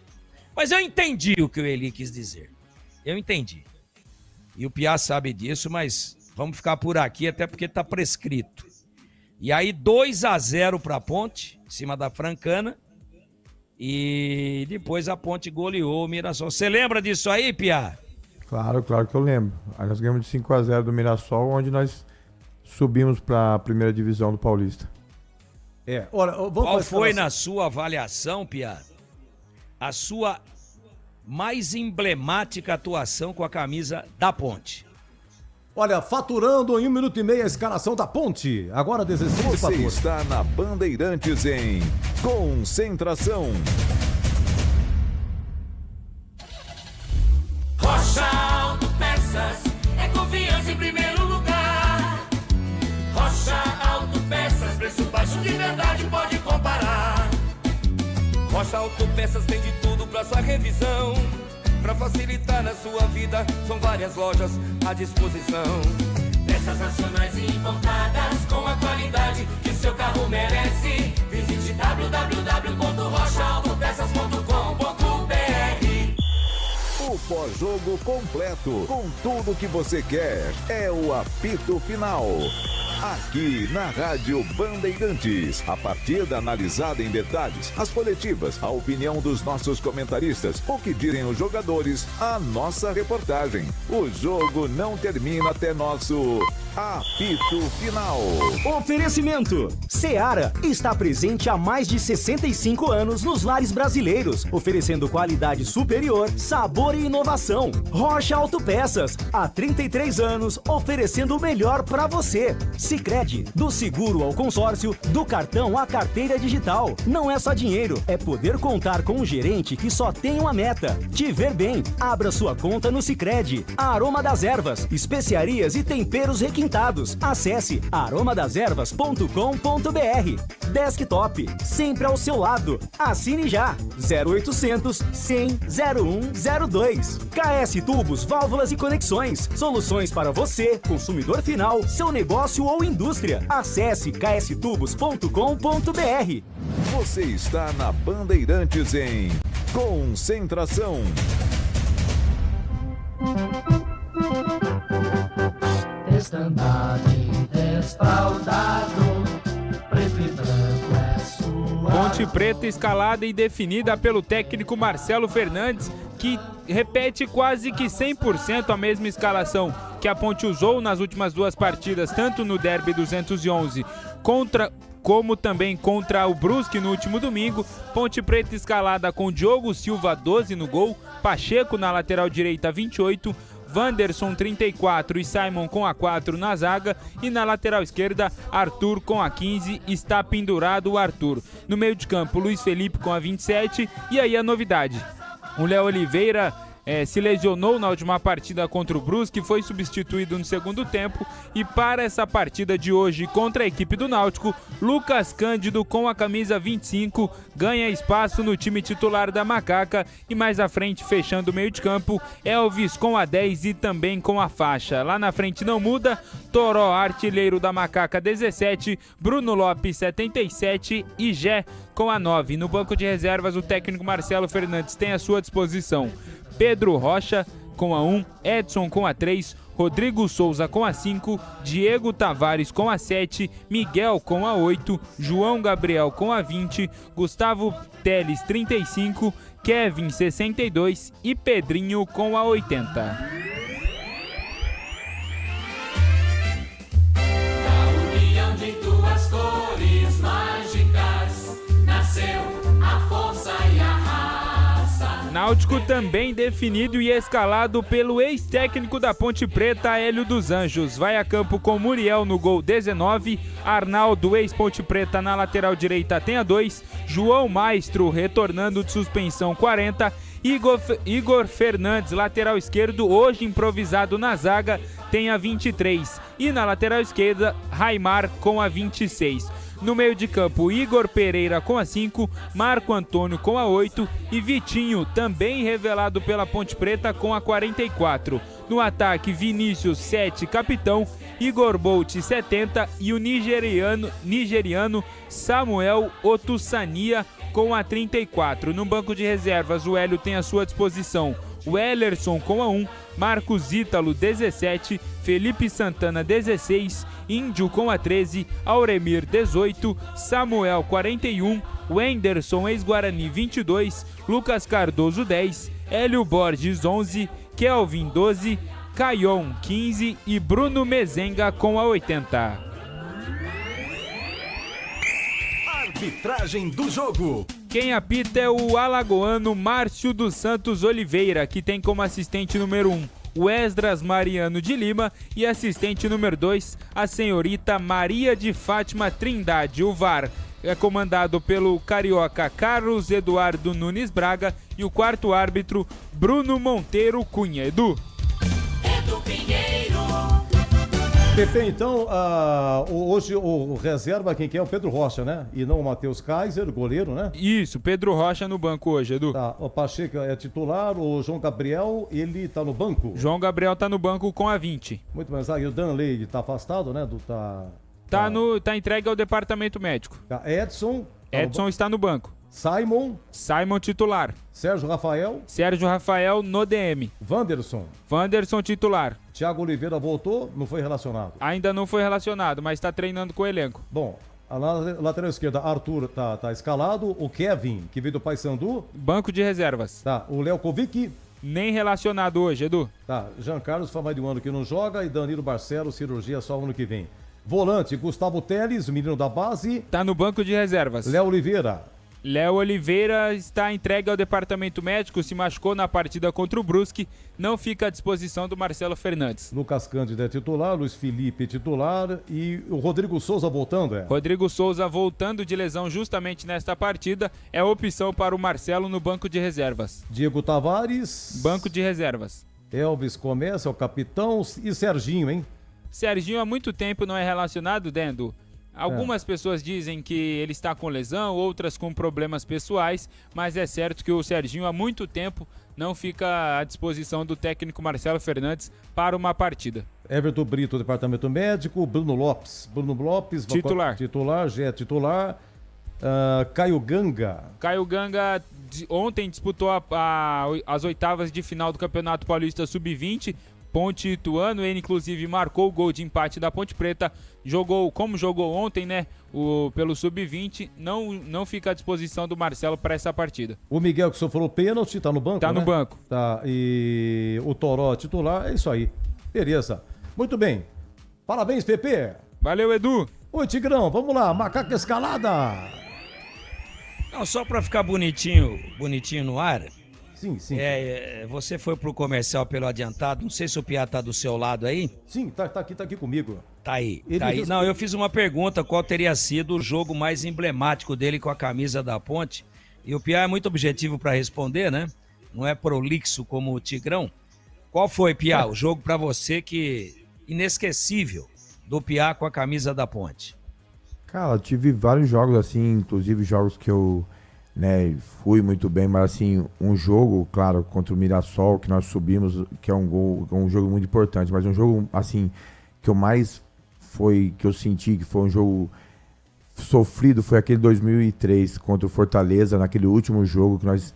Mas eu entendi o que o Eli quis dizer. Eu entendi. E o Piá sabe disso, mas vamos ficar por aqui até porque tá prescrito. E aí 2-0 pra Ponte, em cima da Francana. E depois a Ponte goleou o Mirassol. Você lembra disso aí, Piá? Claro que eu lembro. Aí nós ganhamos de 5-0 do Mirassol, onde nós subimos para a primeira divisão do Paulista. Qual foi, na sua avaliação, Piá, a sua mais emblemática atuação com a camisa da Ponte? Olha, faturando em 1 minuto e meio a escalação da Ponte. Agora 16 Você está na Bandeirantes em Concentração. Rocha Autopeças é confiança em primeiro lugar. Rocha Autopeças, preço baixo de verdade, pode comparar. Rocha Autopeças tem de tudo pra sua revisão. Pra facilitar na sua vida, são várias lojas à disposição. Peças nacionais e importadas com a qualidade que seu carro merece. Visite www.rochaautopeças.com.br. O pós-jogo completo, com tudo que você quer, é o apito final. Aqui na Rádio Bandeirantes, a partida analisada em detalhes, as coletivas, a opinião dos nossos comentaristas, o que dizem os jogadores, a nossa reportagem. O jogo não termina até nosso apito final. Oferecimento: Seara está presente há mais de 65 anos nos lares brasileiros, oferecendo qualidade superior, sabor e inovação. Rocha Autopeças, há 33 anos, oferecendo o melhor para você. Sicredi, do seguro ao consórcio, do cartão à carteira digital. Não é só dinheiro, é poder contar com um gerente que só tem uma meta: te ver bem. Abra sua conta no Sicredi. Aroma das Ervas, especiarias e temperos requintados. Acesse aromadeservas.com.br. Desktop, sempre ao seu lado. Assine já. 0800 100 0102. KS Tubos, Válvulas e Conexões. Soluções para você, consumidor final, seu negócio ou indústria. Acesse kstubos.com.br. Você está na Bandeirantes em Concentração. estandarte desfraldado, preto e branco é sua. Ponte Preta escalada e definida pelo técnico Marcelo Fernandes, que repete quase que 100% a mesma escalação que a Ponte usou nas últimas duas partidas, tanto no Derby 211 como também contra o Brusque no último domingo. Ponte Preta escalada com Diogo Silva, 12 no gol, Pacheco na lateral direita, 28, Wanderson, 34 e Simon com a 4 na zaga, e na lateral esquerda, Arthur com a 15, está pendurado o Arthur. No meio de campo, Luiz Felipe com a 27, e aí a novidade, o Léo Oliveira se lesionou na última partida contra o Brusque, foi substituído no segundo tempo, e para essa partida de hoje contra a equipe do Náutico, Lucas Cândido com a camisa 25 ganha espaço no time titular da Macaca, e mais à frente, fechando o meio de campo, Elvis com a 10 e também com a faixa. Lá na frente não muda, Toró, artilheiro da Macaca, 17, Bruno Lopes, 77 e Gé com a 9. No banco de reservas, o técnico Marcelo Fernandes tem à sua disposição Pedro Rocha com a 1, Edson com a 3, Rodrigo Souza com a 5, Diego Tavares com a 7, Miguel com a 8, João Gabriel com a 20, Gustavo Teles 35, Kevin 62 e Pedrinho com a 80. Náutico também definido e escalado pelo ex-técnico da Ponte Preta, Hélio dos Anjos. Vai a campo com Muriel no gol, 19, Arnaldo, ex-Ponte Preta, na lateral direita, tem a 2, João Maestro retornando de suspensão, 40, Igor Fernandes, lateral esquerdo, hoje improvisado na zaga, tem a 23, e na lateral esquerda, Raimar com a 26. No meio de campo, Igor Pereira com a 5, Marco Antônio com a 8 e Vitinho, também revelado pela Ponte Preta, com a 44. No ataque, Vinícius, 7, capitão, Igor Bolt, 70 e o nigeriano Samuel Otussania com a 34. No banco de reservas, o Hélio tem à sua disposição o Ellerson com a 1, Marcos Ítalo, 17, Felipe Santana, 16, Índio com a 13, Auremir, 18, Samuel, 41, Wenderson, ex-Guarani, 22, Lucas Cardoso, 10, Hélio Borges, 11, Kelvin, 12, Caion, 15 e Bruno Mezenga com a 80. Arbitragem do jogo. Quem apita é o alagoano Márcio dos Santos Oliveira, que tem como assistente número 1 o Esdras Mariano de Lima e assistente número 2 a senhorita Maria de Fátima Trindade. O VAR é comandado pelo carioca Carlos Eduardo Nunes Braga e o quarto árbitro Bruno Monteiro Cunha. Edu Pinheiro. Pepe, então, hoje o reserva quem que é? O Pedro Rocha, né? E não o Matheus Kaiser, goleiro, né? Isso, Pedro Rocha no banco hoje, Edu. Tá, o Pacheco é titular, o João Gabriel, ele tá no banco? João Gabriel tá no banco com a 20. Muito bem, e o Danley tá afastado, né? Tá entregue ao departamento médico. Tá, Edson está no banco. Simon titular. Sérgio Rafael no DM. Wanderson titular. Thiago Oliveira voltou, não foi relacionado? Ainda não foi relacionado, mas está treinando com o elenco. Bom, a lateral esquerda, Arthur tá escalado. O Kevin, que veio do Paysandu. Banco de reservas. Tá, o Léo Kovic. Nem relacionado hoje, Edu. Tá, Jean Carlos foi mais de um ano que não joga e Danilo Barcelos, cirurgia só ano que vem. Volante, Gustavo Teles, menino da base. Tá no banco de reservas. Léo Oliveira está entregue ao departamento médico, se machucou na partida contra o Brusque, não fica à disposição do Marcelo Fernandes. Lucas Cândido é titular, Luiz Felipe titular e o Rodrigo Souza voltando, Rodrigo Souza voltando de lesão justamente nesta partida, é opção para o Marcelo no banco de reservas. Diego Tavares. Banco de reservas. Elvis começa, é o capitão, e Serginho, hein? Serginho há muito tempo não é relacionado, Dendo. Algumas pessoas dizem que ele está com lesão, outras com problemas pessoais, mas é certo que o Serginho há muito tempo não fica à disposição do técnico Marcelo Fernandes para uma partida. Everton Brito, departamento médico, Bruno Lopes titular, Gé titular, Caio Ganga ontem disputou as oitavas de final do Campeonato Paulista Sub-20, Ponte Ituano, ele inclusive marcou o gol de empate da Ponte Preta, como jogou ontem, né, pelo Sub-20, não fica à disposição do Marcelo para essa partida. O Miguel, que você falou pênalti, tá no banco, Tá no banco. Tá, e o Toró titular, é isso aí. Beleza. Muito bem. Parabéns, Pepe. Valeu, Edu. Oi, Tigrão, vamos lá, macaca escalada. Não, só para ficar bonitinho no ar. Sim. Você foi pro comercial pelo adiantado, não sei se o Piá tá do seu lado aí. Sim, tá aqui comigo. Tá aí. Não, eu fiz uma pergunta, qual teria sido o jogo mais emblemático dele com a camisa da Ponte, e o Piá é muito objetivo para responder, né? Não é prolixo como o Tigrão. Qual foi, Piá, o jogo para você que inesquecível do Piá com a camisa da Ponte? Cara, eu tive vários jogos assim, inclusive jogos que eu fui muito bem, mas assim, um jogo, claro, contra o Mirassol, que nós subimos, que é um jogo muito importante, mas um jogo, assim, que eu senti que foi um jogo sofrido, foi aquele 2003 contra o Fortaleza, naquele último jogo que nós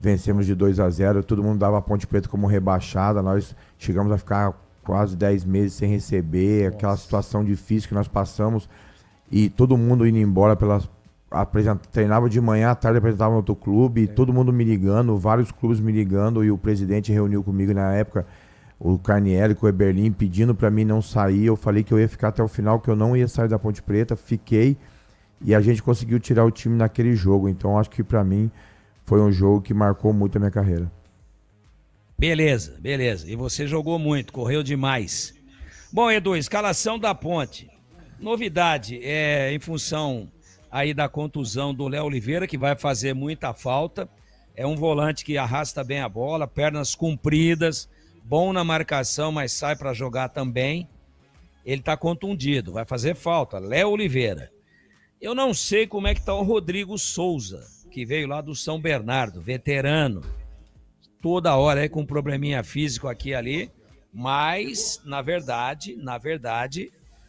vencemos de 2-0, todo mundo dava a Ponte Preta como rebaixada, nós chegamos a ficar quase 10 meses sem receber, aquela situação difícil que nós passamos, e todo mundo indo embora treinava de manhã, à tarde apresentava no outro clube, todo mundo me ligando, vários clubes me ligando, e o presidente reuniu comigo na época, o Carnielli com o Eberlin, pedindo para mim não sair. Eu falei que eu ia ficar até o final, que eu não ia sair da Ponte Preta, fiquei, e a gente conseguiu tirar o time naquele jogo. Então acho que para mim foi um jogo que marcou muito a minha carreira. Beleza. E você jogou muito, correu demais. Bom, Edu, escalação da Ponte. Novidade em função aí da contusão do Léo Oliveira, que vai fazer muita falta. É um volante que arrasta bem a bola, pernas compridas, bom na marcação, mas sai para jogar também. Ele tá contundido, vai fazer falta. Léo Oliveira. Eu não sei como é que tá o Rodrigo Souza, que veio lá do São Bernardo, veterano. Toda hora aí com um probleminha físico aqui e ali, mas, na verdade,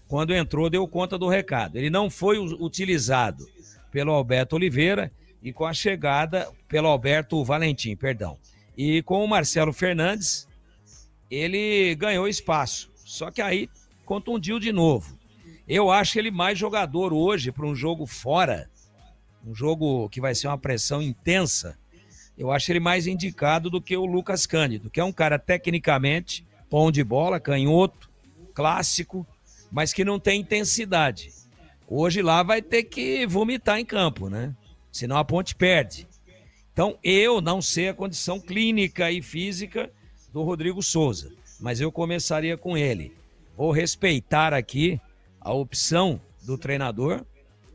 quando entrou, deu conta do recado. Ele não foi utilizado pelo Alberto Oliveira e com a chegada pelo Alberto Valentim, perdão. E com o Marcelo Fernandes, ele ganhou espaço. Só que aí contundiu de novo. Eu acho ele mais jogador hoje para um jogo fora, um jogo que vai ser uma pressão intensa. Eu acho ele mais indicado do que o Lucas Cândido, que é um cara tecnicamente bom de bola, canhoto, clássico, mas que não tem intensidade. Hoje lá vai ter que vomitar em campo, né? Senão a Ponte perde. Então eu não sei a condição clínica e física do Rodrigo Souza, mas eu começaria com ele. Vou respeitar aqui a opção do treinador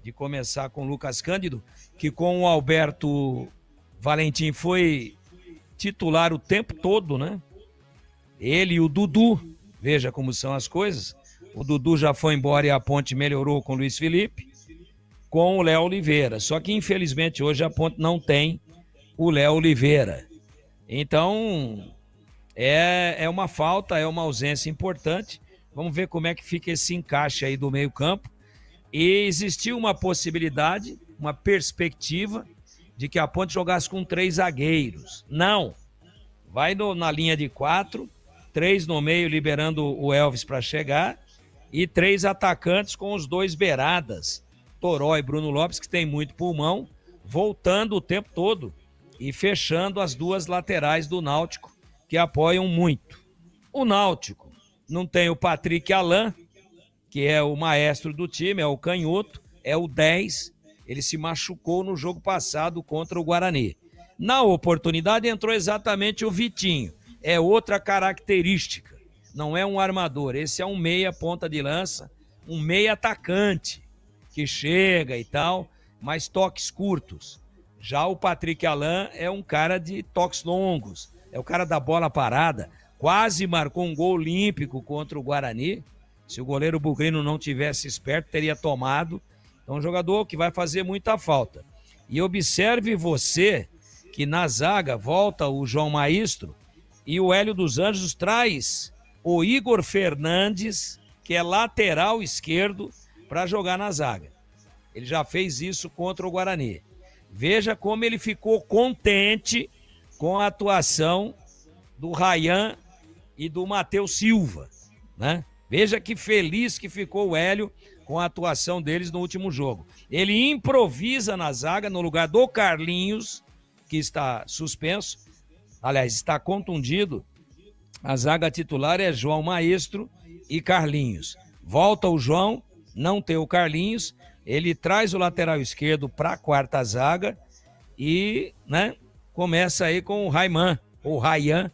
de começar com o Lucas Cândido, que com o Alberto Valentim foi titular o tempo todo, né? Ele e o Dudu, veja como são as coisas. O Dudu já foi embora e a Ponte melhorou com o Luiz Felipe, com o Léo Oliveira. Só que, infelizmente, hoje a Ponte não tem o Léo Oliveira. Então, é uma falta, é uma ausência importante. Vamos ver como é que fica esse encaixe aí do meio-campo. E existiu uma possibilidade, uma perspectiva de que a Ponte jogasse com 3 zagueiros. Não. Vai na linha de 4, 3 no meio, liberando o Elvis para chegar, e 3 atacantes com os 2 beiradas, Toró e Bruno Lopes, que tem muito pulmão, voltando o tempo todo e fechando as 2 laterais do Náutico, que apoiam muito. O Náutico não tem o Patrick Alain, que é o maestro do time, é o canhoto, é o 10, ele se machucou no jogo passado contra o Guarani. Na oportunidade entrou exatamente o Vitinho, é outra característica. Não é um armador, esse é um meia ponta de lança, um meia atacante, que chega e tal, mas toques curtos. Já o Patrick Alain é um cara de toques longos, é o cara da bola parada, quase marcou um gol olímpico contra o Guarani. Se o goleiro Bugrino não tivesse esperto, teria tomado. Então, um jogador que vai fazer muita falta. E observe você que na zaga volta o João Maestro e o Hélio dos Anjos traz o Igor Fernandes, que é lateral esquerdo, para jogar na zaga. Ele já fez isso contra o Guarani. Veja como ele ficou contente com a atuação do Ryan e do Matheus Silva, né? Veja que feliz que ficou o Hélio com a atuação deles no último jogo. Ele improvisa na zaga no lugar do Carlinhos, que está suspenso, aliás, está contundido. A zaga titular é João Maestro e Carlinhos. Volta o João, não tem o Carlinhos, ele traz o lateral esquerdo para a quarta zaga e, né, começa aí com o Raiman, ou Rayan,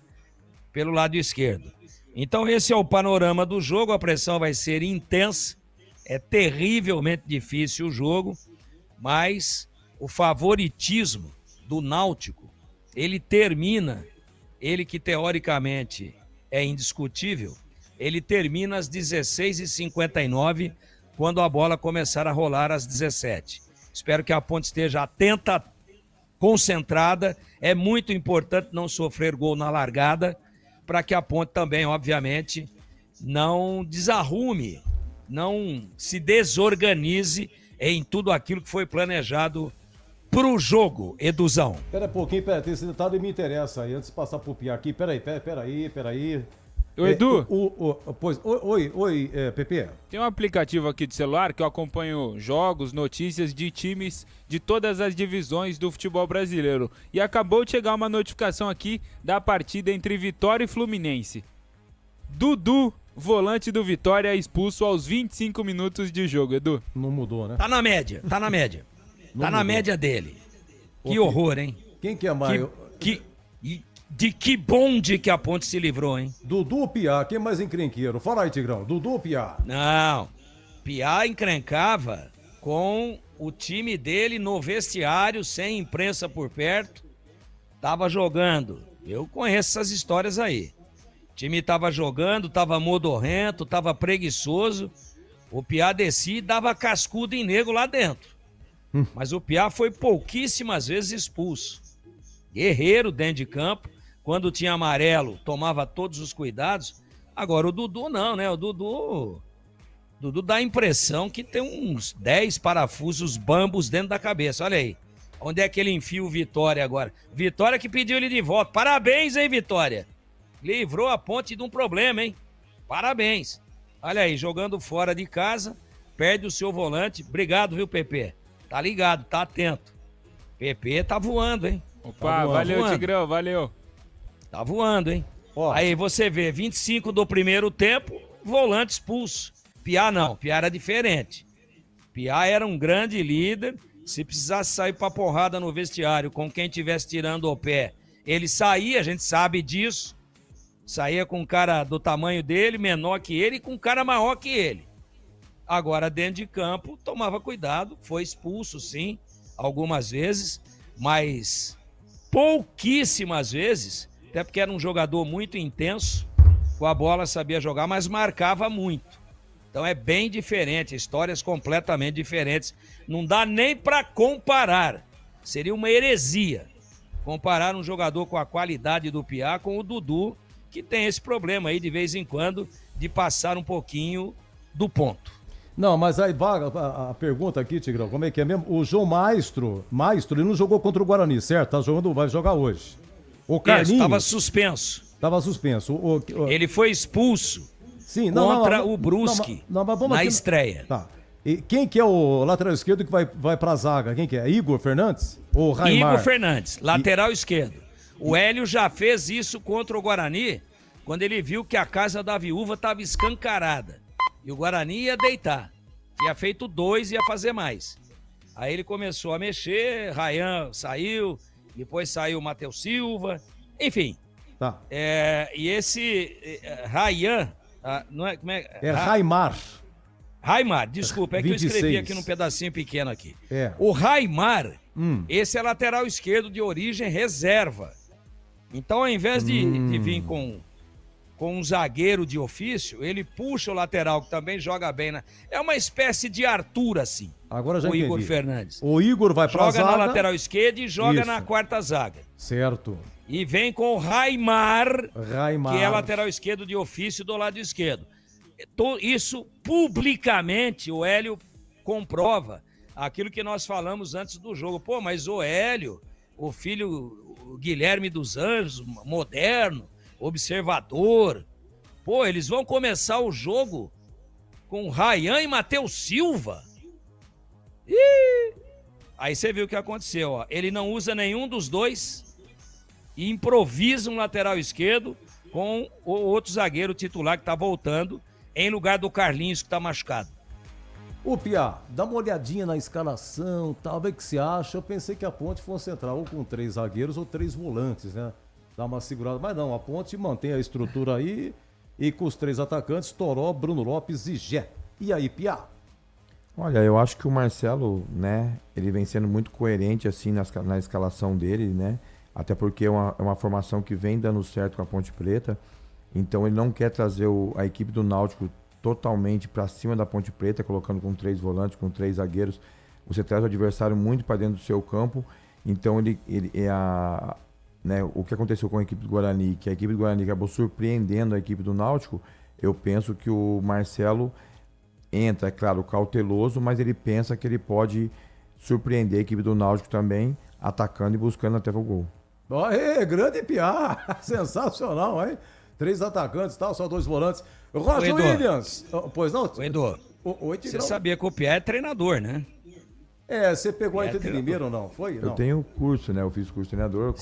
pelo lado esquerdo. Então esse é o panorama do jogo, a pressão vai ser intensa, é terrivelmente difícil o jogo, mas o favoritismo do Náutico, ele termina, ele que teoricamente é indiscutível, ele termina às 16h59, quando a bola começar a rolar às 17h. Espero que a Ponte esteja atenta, concentrada, é muito importante não sofrer gol na largada, para que a Ponte também, obviamente, não desarrume, não se desorganize em tudo aquilo que foi planejado pro jogo, Eduzão. Pera um pouquinho, tem esse detalhe que me interessa aí, antes de passar pro Pia aqui, peraí. Ô, Edu. Oi, Pepe. Tem um aplicativo aqui de celular que eu acompanho jogos, notícias de times de todas as divisões do futebol brasileiro. E acabou de chegar uma notificação aqui da partida entre Vitória e Fluminense. Dudu, volante do Vitória, é expulso aos 25 minutos de jogo, Edu. Não mudou, né? Tá na média. Tá na média dele. Que horror, hein? Quem que é mais? De que bonde que a Ponte se livrou, hein? Dudu ou Piá? Quem é mais encrenqueiro? Fala aí, Tigrão. Dudu ou Piá? Não. Piá encrencava com o time dele no vestiário, sem imprensa por perto. Tava jogando. Eu conheço essas histórias aí. O time tava jogando, tava modorrento, tava preguiçoso. O Piá descia e dava cascudo em nego lá dentro. Mas o Piá foi pouquíssimas vezes expulso. Guerreiro dentro de campo. Quando tinha amarelo, tomava todos os cuidados. Agora, o Dudu não, né? O Dudu dá a impressão que tem uns 10 parafusos bambos dentro da cabeça. Olha aí. Onde é que ele enfia o Vitória agora? Vitória que pediu ele de volta. Parabéns, hein, Vitória? Livrou a Ponte de um problema, hein? Parabéns. Olha aí, jogando fora de casa, perde o seu volante. Obrigado, viu, Pepe? Tá ligado, tá atento. Pepe tá voando, hein? Opa, tá voando. Valeu, Tigrão, valeu. Tá voando, hein? Aí você vê, 25 do primeiro tempo, volante expulso. Piá não, Piá era diferente. Piá era um grande líder. Se precisasse sair pra porrada no vestiário com quem estivesse tirando o pé, ele saía, a gente sabe disso. Saía com um cara do tamanho dele, menor que ele, e com um cara maior que ele. Agora, dentro de campo, tomava cuidado, foi expulso, sim, algumas vezes, mas pouquíssimas vezes, até porque era um jogador muito intenso, com a bola sabia jogar, mas marcava muito. Então é bem diferente, histórias completamente diferentes. Não dá nem para comparar, seria uma heresia comparar um jogador com a qualidade do Piá com o Dudu, que tem esse problema aí de vez em quando de passar um pouquinho do ponto. Não, mas aí a pergunta aqui, Tigrão, como é que é mesmo? O João Maestro, ele não jogou contra o Guarani, certo? Tá jogando, vai jogar hoje. O Carlinhos estava suspenso. Estava suspenso. Ele foi expulso contra o Brusque na estreia. Tá. E quem que é o lateral esquerdo que vai pra zaga? Quem que é? Igor Fernandes? Ou Raimar? Igor Fernandes, lateral esquerdo. O Hélio já fez isso contra o Guarani, quando ele viu que a casa da viúva estava escancarada. E o Guarani ia deitar. Tinha feito 2 e ia fazer mais. Aí ele começou a mexer, Rayan saiu, depois saiu o Matheus Silva, enfim. Tá. E esse Rayan, não é, como é? Raimar. Raimar, desculpa, é 26. Que eu escrevi aqui num pedacinho pequeno aqui. O Raimar, esse é lateral esquerdo de origem reserva. Então, ao invés de vir com um zagueiro de ofício, ele puxa o lateral, que também joga bem. É uma espécie de Arthur, assim. Agora já o entendi. Igor Fernandes. O Igor vai pra zaga. Joga na lateral esquerda e joga na quarta zaga. Certo. E vem com o Raimar, que é lateral esquerdo de ofício do lado esquerdo. Isso, publicamente, o Hélio comprova aquilo que nós falamos antes do jogo. Pô, mas o Hélio, o filho o Guilherme dos Anjos, moderno, observador, Pô, eles vão começar o jogo com Ryan e Matheus Silva. Ih! Aí você viu o que aconteceu, ó. Ele não usa nenhum dos dois e improvisa um lateral esquerdo com o outro zagueiro titular que tá voltando em lugar do Carlinhos que tá machucado. Ô, Piá, dá uma olhadinha na escalação, tal, vê o que você acha. Eu pensei que a Ponte fosse entrar ou com 3 zagueiros ou 3 volantes, né? Dá uma segurada, mas não, a Ponte mantém a estrutura aí e com os 3 atacantes, Toró, Bruno Lopes e Gé. E aí, Piá? Olha, eu acho que o Marcelo, né, ele vem sendo muito coerente, assim, na escalação dele, né? Até porque é uma formação que vem dando certo com a Ponte Preta. Então ele não quer trazer a equipe do Náutico totalmente para cima da Ponte Preta, colocando com 3 volantes, com 3 zagueiros. Você traz o adversário muito para dentro do seu campo. Então né, o que aconteceu com a equipe do Guarani, que a equipe do Guarani acabou surpreendendo a equipe do Náutico, eu penso que o Marcelo entra, é claro, cauteloso, mas ele pensa que ele pode surpreender a equipe do Náutico também, atacando e buscando até o gol. Aê, grande Piá! Sensacional, hein? 3 atacantes e tal, só 2 volantes. Roger Williams! Pois não? Edu, você sabia que o Piá é treinador, né? É, você pegou a de Limeira ou não? Foi? Eu tenho curso, né? Eu fiz curso de treinador,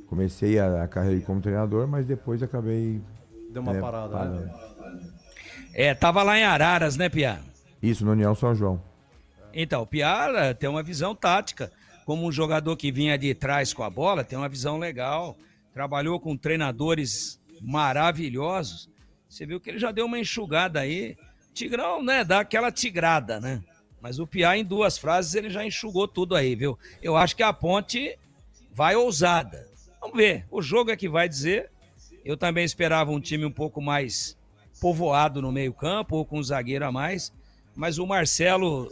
comecei a carreira como treinador, mas depois acabei... Deu uma parada, né? Tava lá em Araras, né, Piá? Isso, no União São João. Então, o Piá tem uma visão tática. Como um jogador que vinha de trás com a bola, tem uma visão legal. Trabalhou com treinadores maravilhosos. Você viu que ele já deu uma enxugada aí. Tigrão, né? Dá aquela tigrada, né? Mas o Piá, em 2 frases, ele já enxugou tudo aí, viu? Eu acho que a Ponte vai ousada. Vamos ver. O jogo é que vai dizer. Eu também esperava um time um pouco mais povoado no meio-campo, ou com um zagueiro a mais. Mas o Marcelo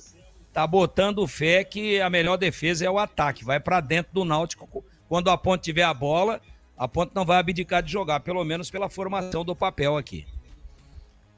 tá botando fé que a melhor defesa é o ataque. Vai para dentro do Náutico. Quando a Ponte tiver a bola, a Ponte não vai abdicar de jogar, pelo menos pela formação do papel aqui.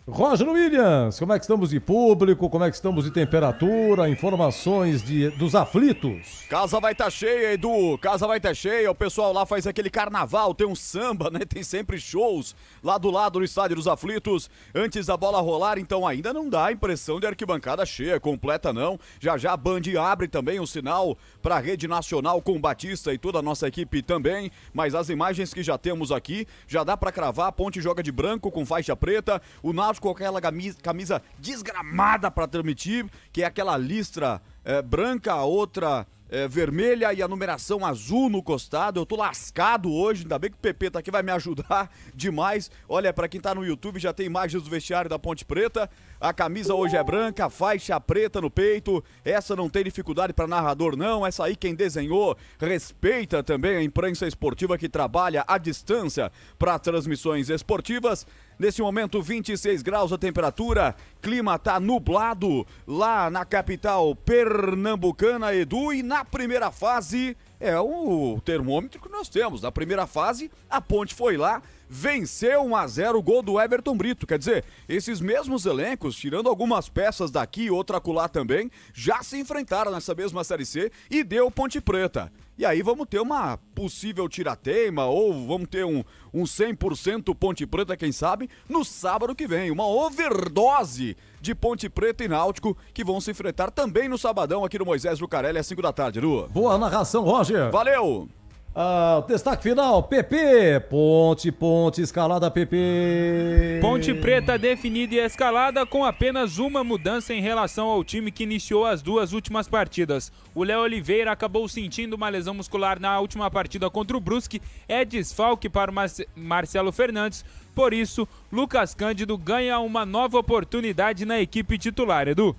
Roger Williams, como é que estamos de público, como é que estamos de temperatura, informações dos aflitos? Casa vai estar cheia, Edu, casa vai estar cheia, o pessoal lá faz aquele carnaval, tem um samba, né, tem sempre shows lá do lado do Estádio dos Aflitos, antes da bola rolar, então ainda não dá a impressão de arquibancada cheia, completa não, já a Band abre também o sinal para a Rede Nacional com o Batista e toda a nossa equipe também, mas as imagens que já temos aqui, já dá para cravar, a Ponte joga de branco com faixa preta, o Náutico com aquela camisa desgramada para transmitir, que é aquela listra branca, a outra vermelha e a numeração azul no costado. Eu tô lascado hoje, ainda bem que o PP tá aqui, vai me ajudar demais. Olha, para quem tá no YouTube, já tem imagens do vestiário da Ponte Preta. A camisa hoje é branca, a faixa preta no peito. Essa não tem dificuldade para narrador não, essa aí quem desenhou respeita também a imprensa esportiva que trabalha à distância para transmissões esportivas. Nesse momento, 26 graus a temperatura, clima tá nublado lá na capital pernambucana, Edu, e na primeira fase é o termômetro que nós temos. Na primeira fase, a Ponte foi lá, venceu 1-0 o gol do Everton Brito. Quer dizer, esses mesmos elencos, tirando algumas peças daqui e outra acolá também, já se enfrentaram nessa mesma Série C e deu Ponte Preta. E aí vamos ter uma possível tirateima ou vamos ter um 100% Ponte Preta, quem sabe, no sábado que vem. Uma overdose de Ponte Preta e Náutico que vão se enfrentar também no sabadão aqui no Moisés Lucarelli às 5 da tarde, Edu. Boa narração, Roger. Valeu! O destaque final, PP, Ponte, escalada PP. Ponte Preta definida e escalada com apenas uma mudança em relação ao time que iniciou as 2 últimas partidas. O Léo Oliveira acabou sentindo uma lesão muscular na última partida contra o Brusque, é desfalque para o Marcelo Fernandes, por isso Lucas Cândido ganha uma nova oportunidade na equipe titular, Edu.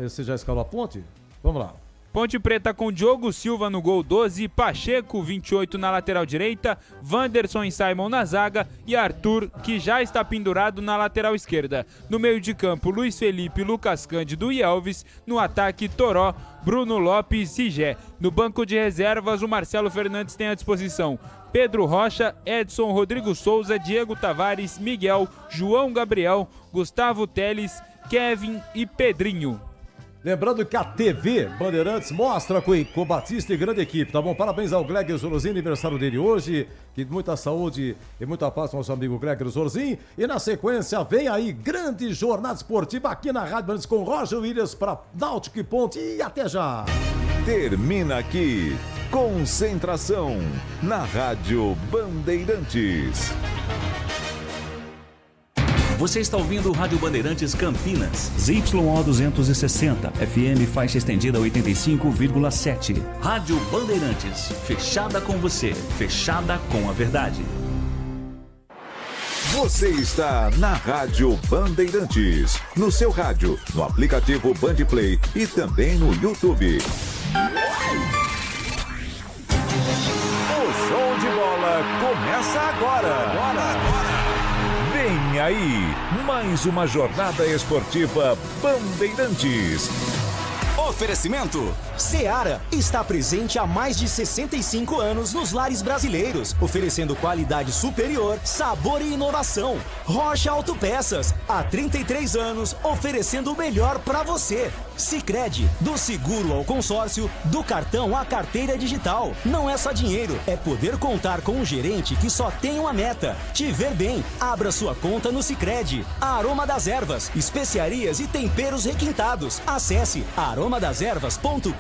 Você já escalou a Ponte? Vamos lá. Ponte Preta com Diogo Silva no gol 12, Pacheco 28 na lateral direita, Wanderson e Simon na zaga e Arthur, que já está pendurado na lateral esquerda. No meio de campo, Luiz Felipe, Lucas Cândido e Elvis. No ataque, Toró, Bruno Lopes e Gé. No banco de reservas, o Marcelo Fernandes tem à disposição Pedro Rocha, Edson, Rodrigo Souza, Diego Tavares, Miguel, João Gabriel, Gustavo Teles, Kevin e Pedrinho. Lembrando que a TV Bandeirantes mostra com o Batista e grande equipe, tá bom? Parabéns ao Gleger Zorzin, aniversário dele hoje. Que muita saúde e muita paz para o nosso amigo Gleger Zorzin. E na sequência vem aí grande jornada esportiva aqui na Rádio Bandeirantes com Roger Williams para Náutico e Ponte. E até já! Termina aqui. Concentração na Rádio Bandeirantes. Você está ouvindo Rádio Bandeirantes Campinas. ZYO 260, FM faixa estendida 85,7. Rádio Bandeirantes, fechada com você, fechada com a verdade. Você está na Rádio Bandeirantes, no seu rádio, no aplicativo Bandplay e também no YouTube. O show de bola começa agora. Vem aí, mais uma jornada esportiva Bandeirantes. Oferecimento: Seara está presente há mais de 65 anos nos lares brasileiros, oferecendo qualidade superior, sabor e inovação. Rocha Autopeças, há 33 anos, oferecendo o melhor para você. Sicredi, do seguro ao consórcio, do cartão à carteira digital. Não é só dinheiro, é poder contar com um gerente que só tem uma meta: te ver bem. Abra sua conta no Sicredi. Aroma das Ervas, especiarias e temperos requintados. Acesse aromadeservas.com.br.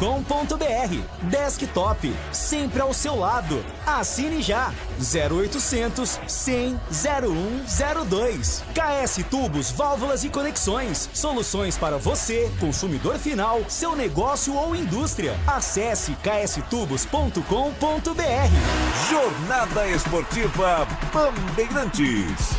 Desktop, sempre ao seu lado. Assine já. 0800 100 0102. KS Tubos, Válvulas e Conexões. Soluções para você, consumidor final, seu negócio ou indústria. Acesse kstubos.com.br. Jornada Esportiva Bandeirantes.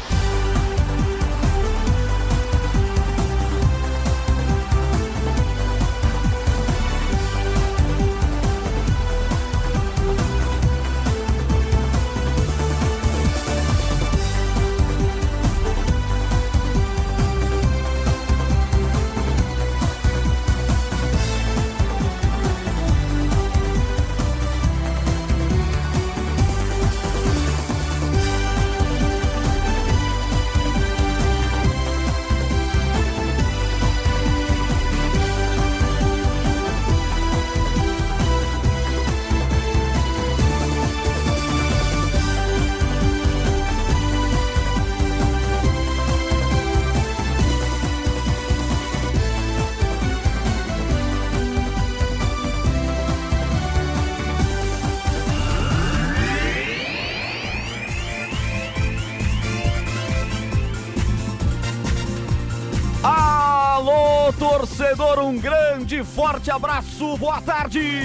Torcedor, um grande, forte abraço, boa tarde!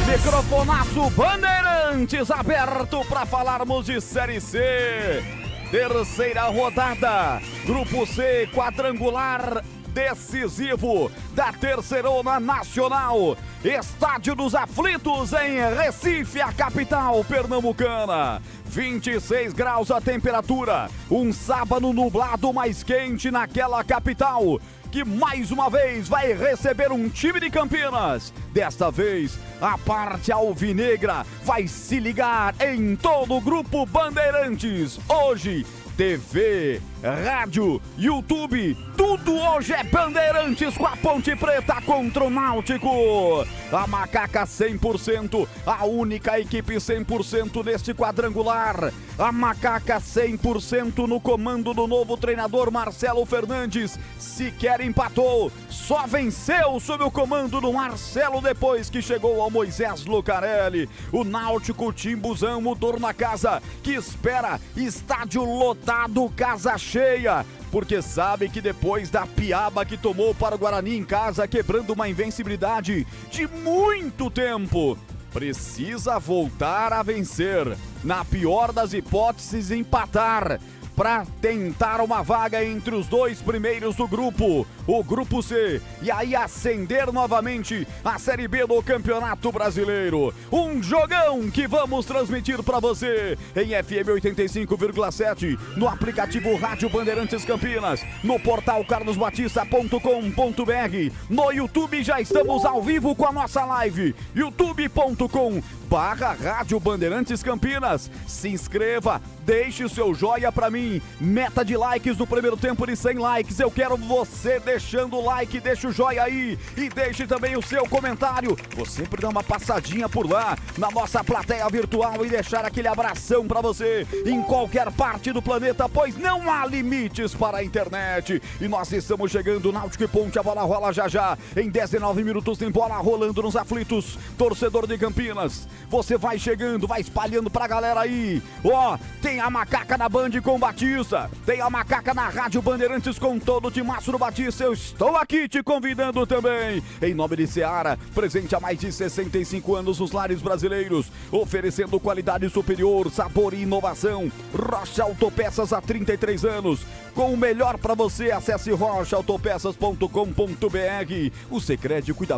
Microfonaço Bandeirantes aberto para falarmos de Série C. Terceira rodada, Grupo C, quadrangular decisivo da Terceirona Nacional. Estádio dos Aflitos em Recife, a capital pernambucana. 26 graus a temperatura, um sábado nublado mais quente naquela capital, que mais uma vez vai receber um time de Campinas. Desta vez, a parte alvinegra vai se ligar em todo o Grupo Bandeirantes. Hoje, TV, rádio, YouTube, tudo hoje é Bandeirantes com a Ponte Preta contra o Náutico. A Macaca 100%, a única equipe 100% neste quadrangular. A Macaca 100% no comando do novo treinador Marcelo Fernandes. Sequer empatou, só venceu sob o comando do Marcelo depois que chegou ao Moisés Lucarelli. O Náutico Timbuzão, o dono na casa, que espera estádio lotado, casa cheia, porque sabe que depois da piaba que tomou para o Guarani em casa, quebrando uma invencibilidade de muito tempo, precisa voltar a vencer. Na pior das hipóteses, empatar, para tentar uma vaga entre os dois primeiros do grupo, o Grupo C, e aí ascender novamente a Série B do Campeonato Brasileiro. Um jogão que vamos transmitir para você em FM 85,7, no aplicativo Rádio Bandeirantes Campinas, no portal carlosbatista.com.br, no YouTube já estamos ao vivo com a nossa live, youtube.com/Rádio Bandeirantes Campinas. Se inscreva, deixe o seu joia pra mim. Meta de likes no primeiro tempo de 100 likes. Eu quero você deixando o like, deixa o joia aí e deixe também o seu comentário. Vou sempre dar uma passadinha por lá na nossa plateia virtual e deixar aquele abração pra você em qualquer parte do planeta, pois não há limites para a internet. E nós estamos chegando, Náutico e Ponte, a bola rola já já. Em 19 minutos tem bola rolando nos aflitos. Torcedor de Campinas, você vai chegando, vai espalhando pra galera aí. Ó, tem a Macaca na Band com o Batista, tem a Macaca na Rádio Bandeirantes com todo o timaço do Batista. Eu estou aqui te convidando também, em nome de Seara, presente há mais de 65 anos nos lares brasileiros, oferecendo qualidade superior, sabor e inovação. Rocha Autopeças há 33 anos, com o melhor para você. Acesse rochaautopeças.com.br. O Sicredi cuida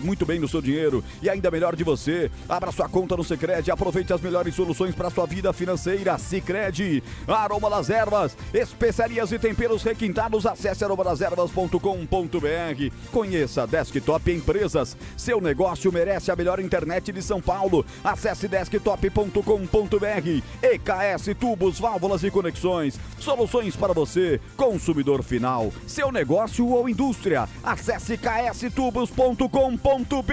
muito bem do seu dinheiro e ainda melhor de você. Abra sua conta no Sicredi, aproveite as melhores soluções para sua vida financeira. Sicredi, Aroma das Ervas, especiarias e temperos requintados. Acesse aromadeservas.com.br. Conheça Desktop Empresas, seu negócio merece a melhor internet de São Paulo. Acesse desktop.com.br. EKS Tubos, Válvulas e Conexões, soluções para você, consumidor final, seu negócio ou indústria. Acesse kstubos.com.br.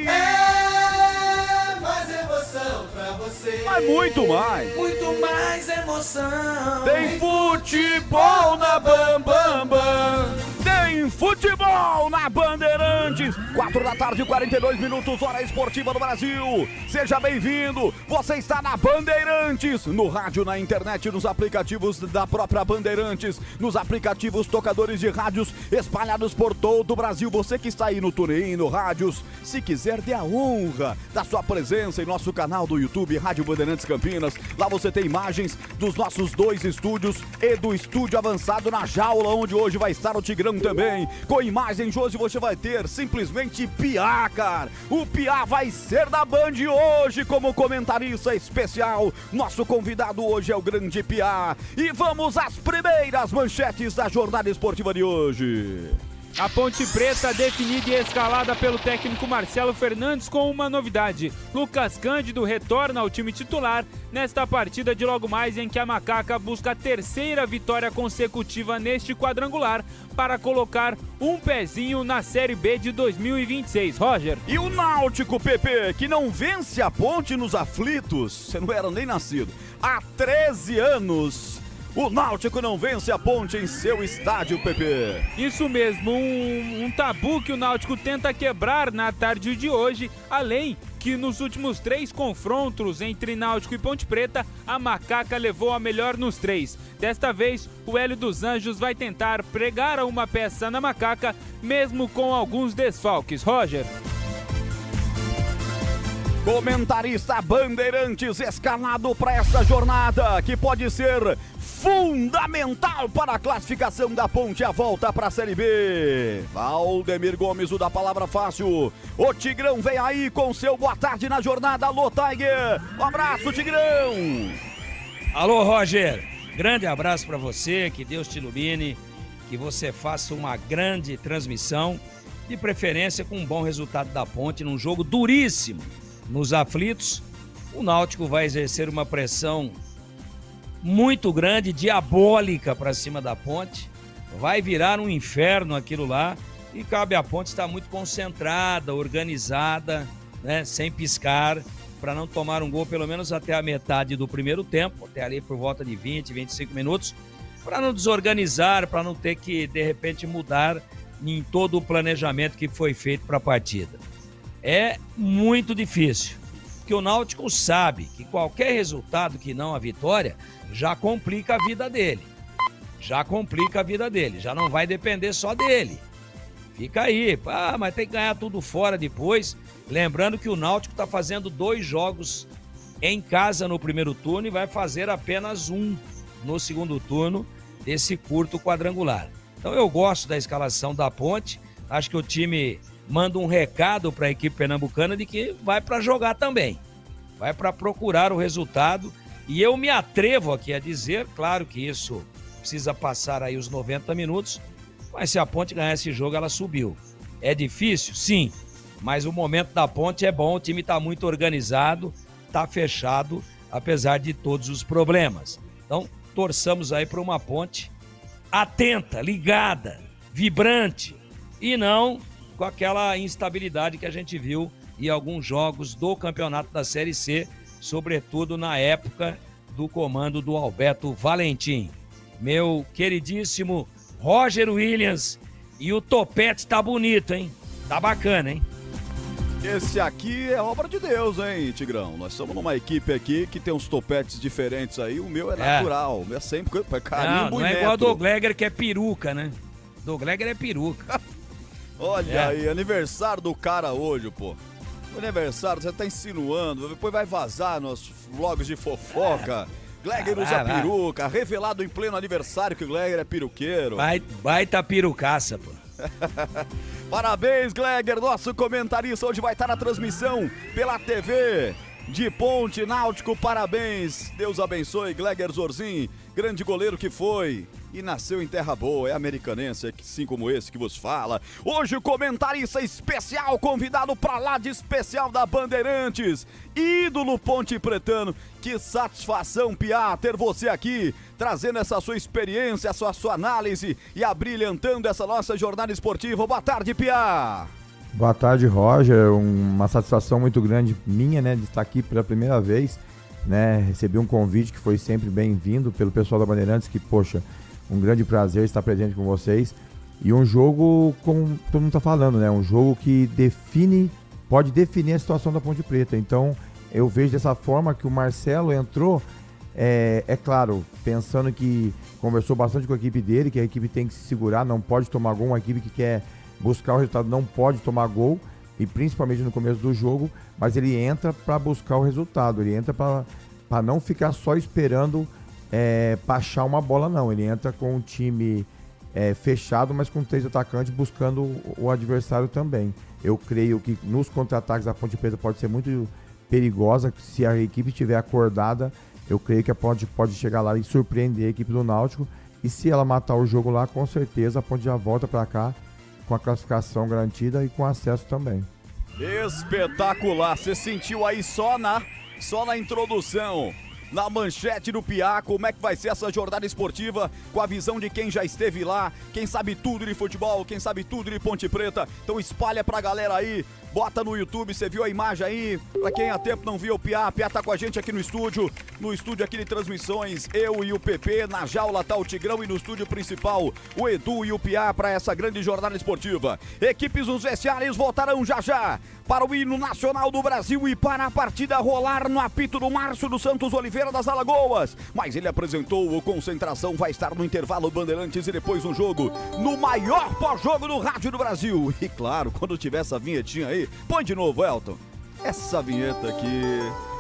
É mais emoção pra você. Mas muito mais. Muito mais emoção. Tem futebol na Bambambam. Tem futebol na Bandeirantes. 4 da tarde, 42 minutos, hora esportiva do Brasil. Seja bem-vindo. Você está na Bandeirantes, no rádio, na internet, nos aplicativos da própria Bandeirantes, nos aplicativos tocadores de rádios espalhados por todo o Brasil. Você que está aí no TuneIn, no rádios, se quiser, dê a honra da sua presença em nosso canal do YouTube, Rádio Bandeirantes Campinas. Lá você tem imagens dos nossos 2 estúdios e do estúdio avançado na jaula, onde hoje vai estar o Tigrão também. Com imagens hoje você vai ter simplesmente Piá, cara. O Piá vai ser da Band hoje como comentarista especial. Nosso convidado hoje é o grande Piá. E vamos às primeiras manchetes da jornada esportiva de hoje. A Ponte Preta definida e escalada pelo técnico Marcelo Fernandes com uma novidade. Lucas Cândido retorna ao time titular nesta partida de logo mais, em que a Macaca busca a 3ª vitória consecutiva neste quadrangular para colocar um pezinho na Série B de 2026. Roger. E o Náutico, Pepe, que não vence a Ponte nos aflitos, você não era nem nascido, há 13 anos. O Náutico não vence a Ponte em seu estádio, Pepe. Isso mesmo, um tabu que o Náutico tenta quebrar na tarde de hoje, além que nos últimos 3 confrontos entre Náutico e Ponte Preta, a Macaca levou a melhor nos 3. Desta vez, o Hélio dos Anjos vai tentar pregar uma peça na Macaca, mesmo com alguns desfalques. Roger. Comentarista Bandeirantes escalado para essa jornada, que pode ser fundamental para a classificação da Ponte, a volta para a Série B. Valdemir Gomes, o da Palavra Fácil. O Tigrão vem aí com seu boa tarde na jornada. Alô, Tiger. Um abraço, Tigrão. Alô, Roger. Grande abraço para você, que Deus te ilumine, que você faça uma grande transmissão, de preferência com um bom resultado da Ponte, num jogo duríssimo. Nos aflitos, o Náutico vai exercer uma pressão muito grande, diabólica para cima da Ponte. Vai virar um inferno aquilo lá e cabe à Ponte estar muito concentrada, organizada, né, sem piscar, para não tomar um gol pelo menos até a metade do primeiro tempo, até ali por volta de 20, 25 minutos, para não desorganizar, para não ter que de repente mudar em todo o planejamento que foi feito para a partida. É muito difícil, porque o Náutico sabe que qualquer resultado que não a vitória já complica a vida dele. Já complica a vida dele, já não vai depender só dele. Fica aí, mas tem que ganhar tudo fora depois. Lembrando que o Náutico está fazendo 2 jogos em casa no primeiro turno e vai fazer apenas 1 no segundo turno desse curto quadrangular. Então eu gosto da escalação da Ponte, acho que o time manda um recado para a equipe pernambucana de que vai para jogar também, vai para procurar o resultado, e eu me atrevo aqui a dizer, claro que isso precisa passar aí os 90 minutos, mas se a Ponte ganhar esse jogo, ela subiu. É difícil? Sim, mas o momento da Ponte é bom, o time está muito organizado, está fechado, apesar de todos os problemas. Então, torçamos aí para uma Ponte atenta, ligada, vibrante, e não com aquela instabilidade que a gente viu em alguns jogos do campeonato da Série C, sobretudo na época do comando do Alberto Valentim. Meu queridíssimo Roger Williams, e o topete tá bonito, hein? Tá bacana, hein? Esse aqui é obra de Deus, hein, Tigrão? Nós somos numa equipe aqui que tem uns topetes diferentes aí. O meu é natural, o meu é sempre carimbo não é igual a do Gleger, que é peruca, né? Do Gleger é peruca. Olha aí, aniversário do cara hoje, pô. O aniversário, você tá insinuando, depois vai vazar nos vlogs de fofoca. Gleger usa peruca, revelado em pleno aniversário que o Gleger é peruqueiro. Baita perucaça, pô. Parabéns, Gleger, nosso comentarista hoje vai estar na transmissão pela TV de Ponte Náutico. Parabéns, Deus abençoe Gleger Zorzin, grande goleiro que foi e nasceu em terra boa, é americanense, assim como esse que vos fala. Hoje o comentarista especial, convidado pra lá de especial da Bandeirantes, ídolo Ponte Pretano. Que satisfação, Piá, ter você aqui, trazendo essa sua experiência, essa sua análise e abrilhantando essa nossa jornada esportiva. Boa tarde, Piá. Boa tarde, Roger. Uma satisfação muito grande minha, né, de estar aqui pela primeira vez, né? Recebi um convite que foi sempre bem-vindo pelo pessoal da Bandeirantes, que, poxa, um grande prazer estar presente com vocês. E um jogo, como todo mundo está falando, né? Um jogo que pode definir a situação da Ponte Preta. Então, eu vejo dessa forma que o Marcelo entrou, é claro, pensando que conversou bastante com a equipe dele, que a equipe tem que se segurar, não pode tomar gol, uma equipe que quer buscar o resultado não pode tomar gol, e principalmente no começo do jogo, mas ele entra para buscar o resultado, ele entra para não ficar só esperando para achar uma bola, não. Ele entra com um time fechado, mas com 3 atacantes buscando o adversário também. Eu creio que nos contra-ataques a Ponte Preta pode ser muito perigosa, se a equipe estiver acordada. Eu creio que a Ponte pode chegar lá e surpreender a equipe do Náutico, e se ela matar o jogo lá, com certeza a Ponte já volta para cá com a classificação garantida e com acesso também. Espetacular, você sentiu aí só na introdução, na manchete do Piá, como é que vai ser essa jornada esportiva, com a visão de quem já esteve lá, quem sabe tudo de futebol, quem sabe tudo de Ponte Preta. Então espalha pra galera aí, bota no YouTube, você viu a imagem aí? Pra quem há tempo não viu o Piá tá com a gente aqui no estúdio aqui de transmissões, eu e o PP, na jaula tá o Tigrão, e no estúdio principal o Edu e o Piá pra essa grande jornada esportiva. Equipes nos vestiários voltarão já para o hino nacional do Brasil e para a partida rolar no apito do Márcio dos Santos Oliveira das Alagoas. Mas ele apresentou, o Concentração vai estar no intervalo Bandeirantes e depois no jogo, no maior pós-jogo do rádio do Brasil. E claro, quando tiver essa vinhetinha aí, põe de novo, Elton. Essa vinheta aqui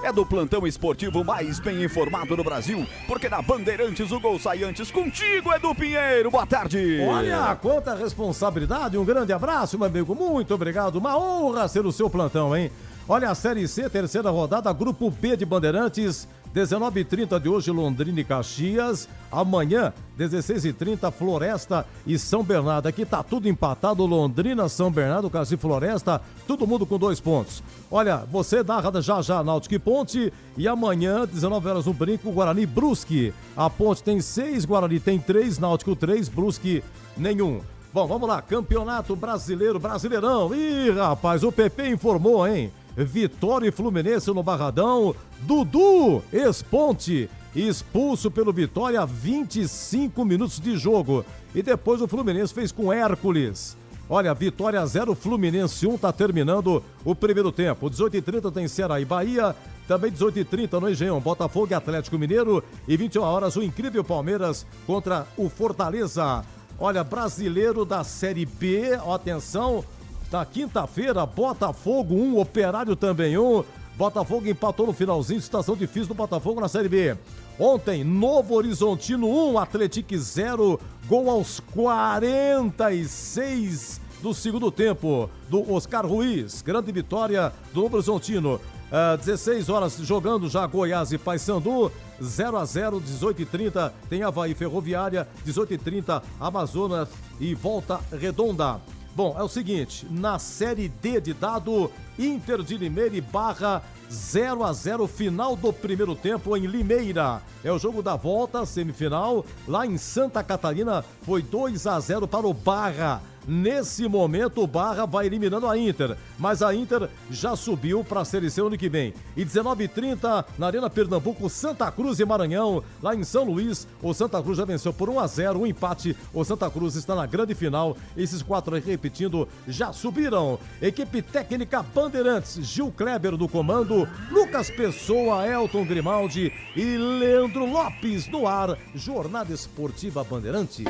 é do plantão esportivo mais bem informado do Brasil, porque na Bandeirantes o gol sai antes. Contigo, Edu Pinheiro, boa tarde. Olha, quanta responsabilidade, um grande abraço, meu amigo, muito obrigado, uma honra ser o seu plantão, hein? Olha, a Série C, terceira rodada, Grupo B de Bandeirantes, 19h30 de hoje, Londrina e Caxias. Amanhã, 16h30, Floresta e São Bernardo. Aqui tá tudo empatado, Londrina, São Bernardo, Caxias e Floresta, todo mundo com 2 pontos. Olha, você narra já Náutico e Ponte, e amanhã, 19h, no Brinco, Guarani e Brusque. A Ponte tem 6, Guarani tem 3, Náutico 3, Brusque nenhum. Bom, vamos lá, Campeonato Brasileiro, Brasileirão. Ih, rapaz, o PP informou, hein? Vitória e Fluminense no Barradão. Dudu, ex-Ponte, expulso pelo Vitória, 25 minutos de jogo. E depois o Fluminense fez com Hércules. Olha, Vitória 0, Fluminense 1, tá terminando o primeiro tempo. 18h30 tem Ceará e Bahia. Também 18h30 no Engenhão, Botafogo e Atlético Mineiro. E 21h, o incrível Palmeiras contra o Fortaleza. Olha, Brasileiro da Série B, ó, atenção. Na quinta-feira, Botafogo 1, Operário também 1. Botafogo empatou no finalzinho, situação difícil do Botafogo na Série B. Ontem, Novo Horizontino 1, Atlético 0, gol aos 46 do segundo tempo, do Oscar Ruiz. Grande vitória do Novo Horizontino. 16h jogando já Goiás e Paysandu, 0-0, 18h30 tem Avaí Ferroviária, 18h30 Amazonas e Volta Redonda. Bom, é o seguinte, na Série D de dado, Inter de Limeira e Barra 0-0, final do primeiro tempo em Limeira. É o jogo da volta, semifinal, lá em Santa Catarina, foi 2-0 para o Barra. Nesse momento, o Barra vai eliminando a Inter, mas a Inter já subiu para a Série C ano que vem. E 19h30, na Arena Pernambuco, Santa Cruz e Maranhão, lá em São Luís, o Santa Cruz já venceu por 1-0, um empate, o Santa Cruz está na grande final. Esses 4 aí, repetindo, já subiram. Equipe técnica Bandeirantes, Gil Kleber no comando, Lucas Pessoa, Elton Grimaldi e Leandro Lopes no ar. Jornada Esportiva Bandeirantes.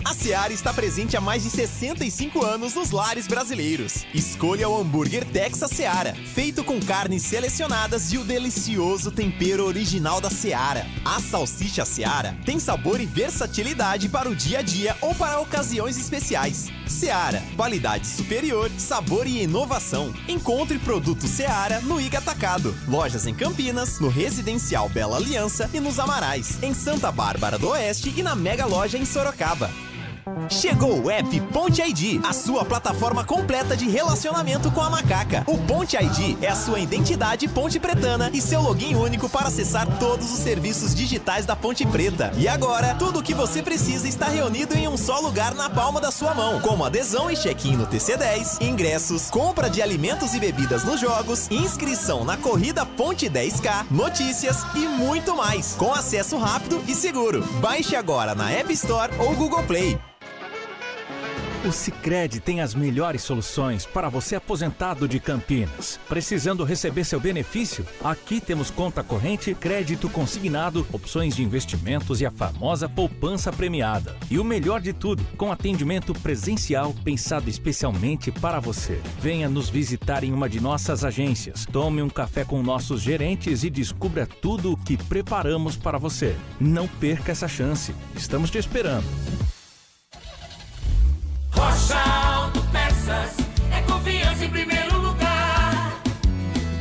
A Seara está presente há mais de 65 anos nos lares brasileiros. Escolha o hambúrguer Texas Seara, feito com carnes selecionadas e o delicioso tempero original da Seara. A salsicha Seara tem sabor e versatilidade para o dia a dia ou para ocasiões especiais. Seara, qualidade superior, sabor e inovação. Encontre produto Seara no Iga Atacado. Lojas em Campinas, no Residencial Bela Aliança e nos Amarais, em Santa Bárbara do Oeste e na Mega Loja em Sorocaba. Chegou o app Ponte ID, a sua plataforma completa de relacionamento com a macaca. O Ponte ID é a sua identidade ponte pretana e seu login único para acessar todos os serviços digitais da Ponte Preta. E agora, tudo o que você precisa está reunido em um só lugar na palma da sua mão, como adesão e check-in no TC10, ingressos, compra de alimentos e bebidas nos jogos, inscrição na corrida Ponte 10K, notícias e muito mais, com acesso rápido e seguro. Baixe agora na App Store ou Google Play. O Sicredi tem as melhores soluções para você aposentado de Campinas. Precisando receber seu benefício? Aqui temos conta corrente, crédito consignado, opções de investimentos e a famosa poupança premiada. E o melhor de tudo, com atendimento presencial pensado especialmente para você. Venha nos visitar em uma de nossas agências. Tome um café com nossos gerentes e descubra tudo o que preparamos para você. Não perca essa chance. Estamos te esperando. Rocha Autopeças é confiança em primeiro lugar.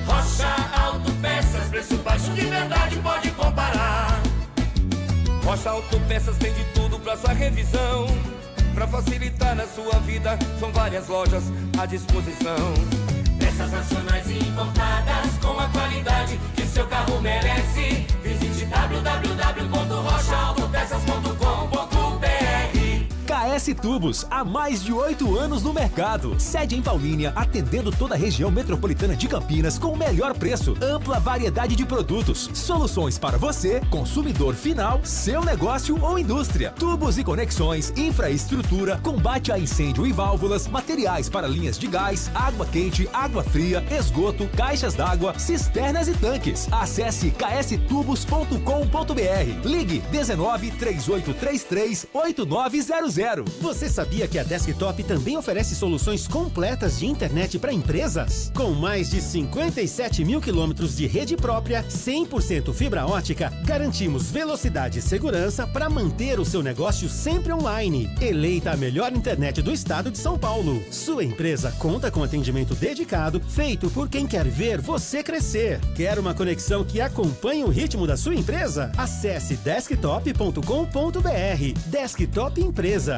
Rocha Autopeças, preço baixo de verdade, pode comparar. Rocha Autopeças tem de tudo pra sua revisão. Pra facilitar na sua vida, são várias lojas à disposição. Peças nacionais e importadas com a qualidade que seu carro merece. Visite www.rochaautopeças.com.br. KS Tubos, há mais de 8 anos no mercado. Sede em Paulínia, atendendo toda a região metropolitana de Campinas com o melhor preço, ampla variedade de produtos, soluções para você, consumidor final, seu negócio ou indústria. Tubos e conexões, infraestrutura, combate a incêndio e válvulas, materiais para linhas de gás, água quente, água fria, esgoto, caixas d'água, cisternas e tanques. Acesse kstubos.com.br. Ligue 19 3833 8900. Você sabia que a Desktop também oferece soluções completas de internet para empresas? Com mais de 57 mil quilômetros de rede própria, 100% fibra ótica, garantimos velocidade e segurança para manter o seu negócio sempre online. Eleita a melhor internet do estado de São Paulo. Sua empresa conta com atendimento dedicado, feito por quem quer ver você crescer. Quer uma conexão que acompanhe o ritmo da sua empresa? Acesse desktop.com.br. Desktop Empresas.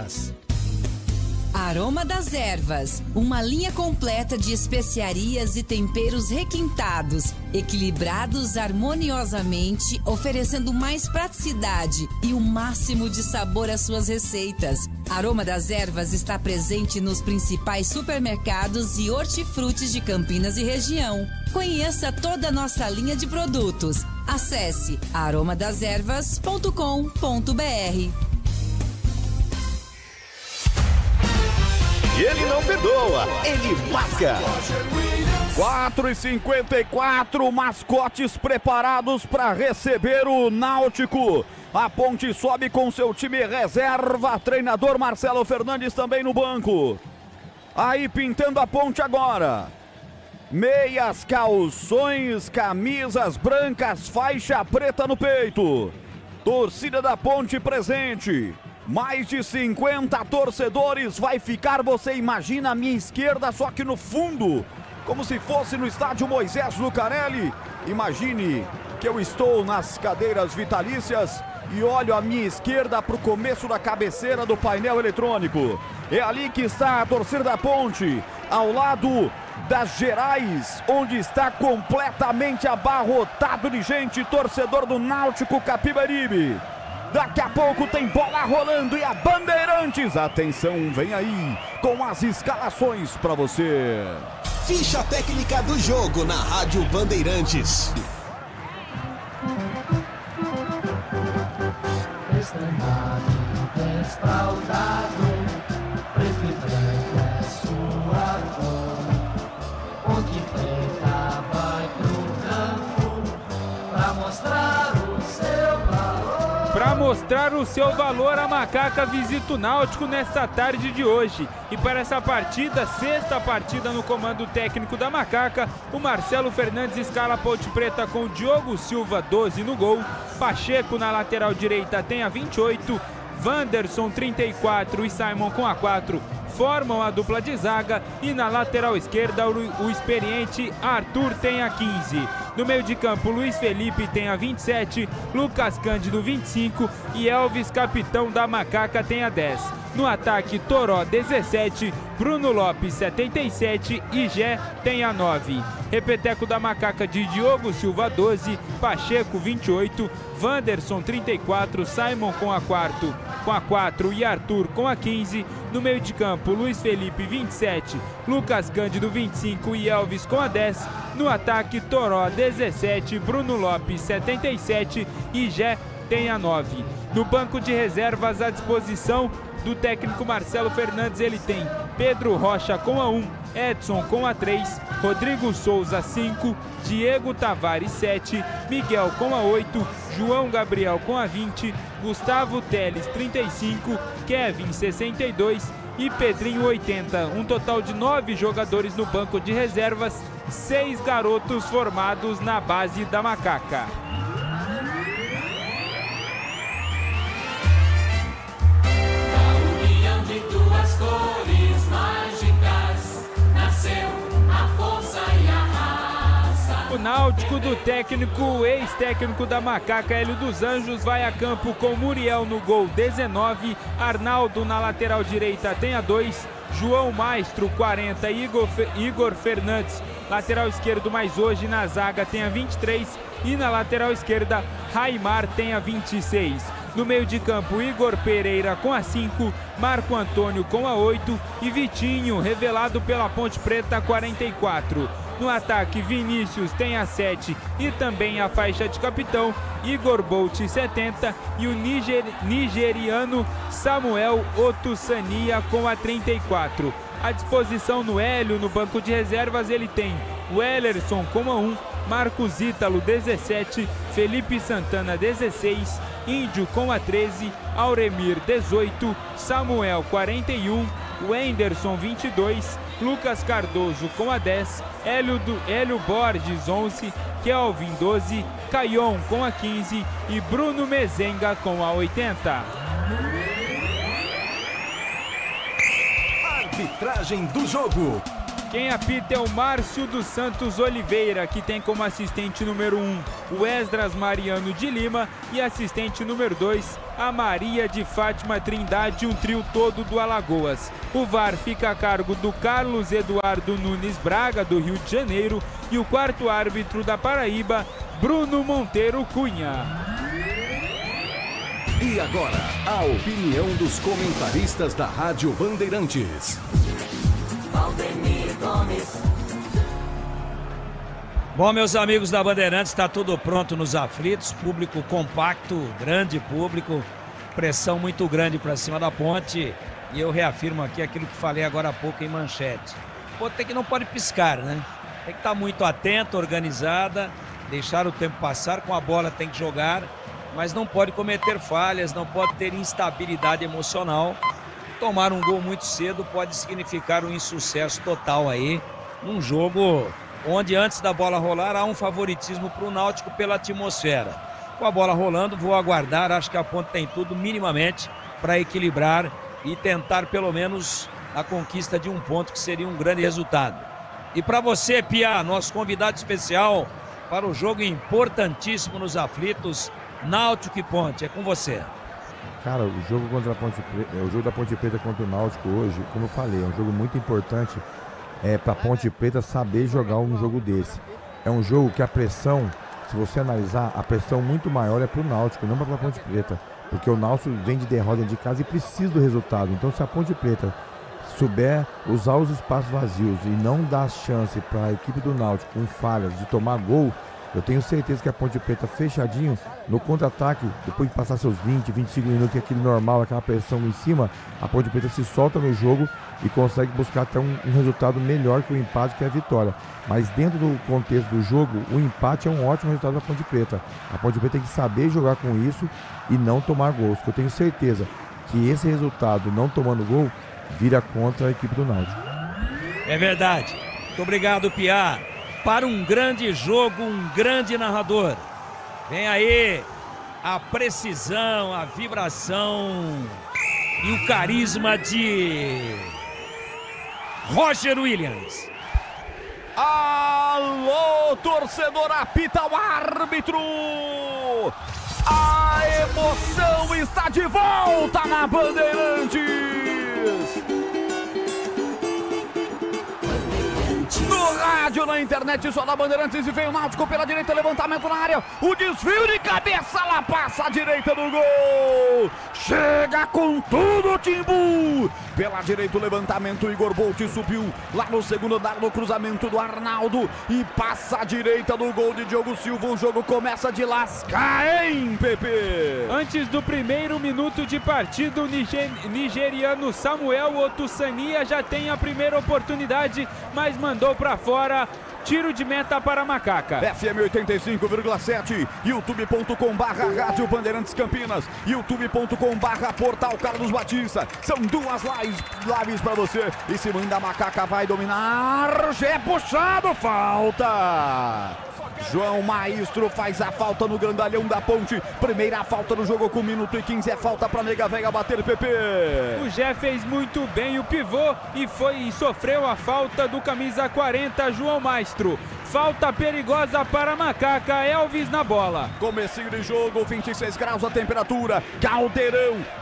Aroma das Ervas, uma linha completa de especiarias e temperos requintados, equilibrados harmoniosamente, oferecendo mais praticidade e o máximo de sabor às suas receitas. Aroma das Ervas está presente nos principais supermercados e hortifrutis de Campinas e região. Conheça toda a nossa linha de produtos. Acesse aromadeservas.com.br. Ele não perdoa, ele marca. 4h54, mascotes preparados para receber o Náutico. A Ponte sobe com seu time reserva, treinador Marcelo Fernandes também no banco. Aí pintando a Ponte agora. Meias, calções, camisas brancas, faixa preta no peito. Torcida da Ponte presente. Mais de 50 torcedores, vai ficar, você imagina, à minha esquerda, só que no fundo, como se fosse no estádio Moisés Lucarelli. Imagine que eu estou nas cadeiras vitalícias e olho à minha esquerda para o começo da cabeceira do painel eletrônico. É ali que está a torcida da Ponte, ao lado das Gerais, onde está completamente abarrotado de gente, torcedor do Náutico Capibaribe. Daqui a pouco tem bola rolando e a Bandeirantes, atenção, vem aí com as escalações para você. Ficha técnica do jogo na Rádio Bandeirantes. Preto e branco é sua cor. Ponte Preta vai pro campo pra mostrar o seu valor. Para mostrar o seu valor, a Macaca visita o Náutico nesta tarde de hoje. E para essa partida, sexta partida no comando técnico da Macaca, o Marcelo Fernandes escala a Ponte Preta com o Diogo Silva, 12 no gol. Pacheco na lateral direita tem a 28. Wanderson, 34 e Simon com a 4 formam a dupla de zaga, e na lateral esquerda o experiente Arthur tem a 15. No meio de campo, Luiz Felipe tem a 27, Lucas Cândido 25 e Elvis, capitão da Macaca, tem a 10. No ataque, Toró 17, Bruno Lopes 77 e Gé tem a 9. Repeteco da Macaca de Diogo Silva 12, Pacheco 28, Wanderson 34, Simon com a 4 e Arthur com a 15. No meio de campo, Luiz Felipe 27, Lucas Cândido 25 e Elvis com a 10. No ataque, Toró 17, Bruno Lopes 77 e Gé tem a 9. No banco de reservas à disposição do técnico Marcelo Fernandes, ele tem Pedro Rocha com a 1, Edson com a 3, Rodrigo Souza 5, Diego Tavares 7, Miguel com a 8, João Gabriel com a 20, Gustavo Teles 35, Kevin 62 e Pedrinho 80. Um total de 9 jogadores no banco de reservas, 6 garotos formados na base da Macaca. De duas cores mágicas nasceu a força e a raça. O Náutico do técnico, ex-técnico da Macaca, Hélio dos Anjos, vai a campo com Muriel no gol 19, Arnaldo na lateral direita tem a 2, João Maestro 40, Igor Fernandes, lateral esquerdo, mas hoje na zaga tem a 23, e na lateral esquerda Raimar tem a 26. No meio de campo, Igor Pereira com a 5, Marco Antônio com a 8 e Vitinho, revelado pela Ponte Preta, 44. No ataque, Vinícius tem a 7 e também a faixa de capitão, Igor Bolt 70 e o nigeriano Samuel Otusania com a 34. À disposição no Hélio, no banco de reservas, ele tem o Ellerson com a 1, Marcos Ítalo 17, Felipe Santana 16, Índio com a 13, Auremir 18, Samuel 41, Wenderson 22, Lucas Cardoso com a 10, Hélio Borges 11, Kelvin 12, Caion com a 15 e Bruno Mezenga com a 80. Arbitragem do jogo. Quem apita é o Márcio dos Santos Oliveira, que tem como assistente número 1 o Esdras Mariano de Lima e assistente número 2 a Maria de Fátima Trindade, um trio todo do Alagoas. O VAR fica a cargo do Carlos Eduardo Nunes Braga, do Rio de Janeiro, e o quarto árbitro da Paraíba, Bruno Monteiro Cunha. E agora, a opinião dos comentaristas da Rádio Bandeirantes. Bom, meus amigos da Bandeirantes, está tudo pronto nos aflitos, público compacto, grande público, pressão muito grande para cima da Ponte, e eu reafirmo aqui aquilo que falei agora há pouco em manchete. Pô, tem que não pode piscar, né? Tem que estar muito atento, organizada, deixar o tempo passar, com a bola tem que jogar, mas não pode cometer falhas, não pode ter instabilidade emocional. Tomar um gol muito cedo pode significar um insucesso total aí, num jogo onde antes da bola rolar há um favoritismo para o Náutico pela atmosfera. Com a bola rolando, vou aguardar, acho que a Ponte tem tudo minimamente para equilibrar e tentar pelo menos a conquista de um ponto, que seria um grande resultado. E para você, Pia, nosso convidado especial para o jogo importantíssimo nos aflitos, Náutico e Ponte, é com você. Cara, o jogo contra a Ponte Preta, o jogo da Ponte Preta contra o Náutico hoje, como eu falei, é um jogo muito importante para a Ponte Preta saber jogar um jogo desse. É um jogo que a pressão, se você analisar, a pressão muito maior é para o Náutico, não para a Ponte Preta, porque o Náutico vem de derrota de casa e precisa do resultado. Então, se a Ponte Preta souber usar os espaços vazios e não dar chance para a equipe do Náutico com falhas de tomar gol, eu tenho certeza que a Ponte Preta fechadinho no contra-ataque, depois de passar seus 20, 25 minutos, que é aquele normal, aquela pressão em cima, a Ponte Preta se solta no jogo e consegue buscar até um resultado melhor que o empate, que é a vitória. Mas dentro do contexto do jogo, o empate é um ótimo resultado da Ponte Preta. A Ponte Preta tem que saber jogar com isso e não tomar gols, porque eu tenho certeza que esse resultado, não tomando gol, vira contra a equipe do Náutico. É verdade. Muito obrigado, Piá. Para um grande jogo, um grande narrador. Vem aí a precisão, a vibração e o carisma de Roger Williams. Alô, torcedor, apita o árbitro! A emoção está de volta na Bandeirantes! No rádio, na internet, só da Bandeirantes, e vem o Náutico pela direita, levantamento na área, o desvio de cabeça, lá passa a direita do gol, chega com tudo o Timbu, pela direita o levantamento, Igor Bolt subiu lá no segundo andar no cruzamento do Arnaldo e passa a direita do gol de Diogo Silva. O jogo começa de lascar, hein, Pepe? Antes do primeiro minuto de partida, o nigeriano Samuel Otusania já tem a primeira oportunidade, mas mandou para fora. Tiro de meta para a Macaca. FM 85,7, youtube.com/Rádio Bandeirantes Campinas, youtube.com/Portal Carlos Batista. São duas lives para você. E se manda, a Macaca vai dominar. Gé puxado, falta. João Maestro faz a falta no grandalhão da Ponte. Primeira falta do jogo com 1 minuto e 15. É falta para Nega Vega bater, Pepe. O Gé fez muito bem o pivô e sofreu a falta do camisa 40, João Maestro. Falta perigosa para a Macaca, Elvis na bola. Comecinho de jogo, 26 graus a temperatura.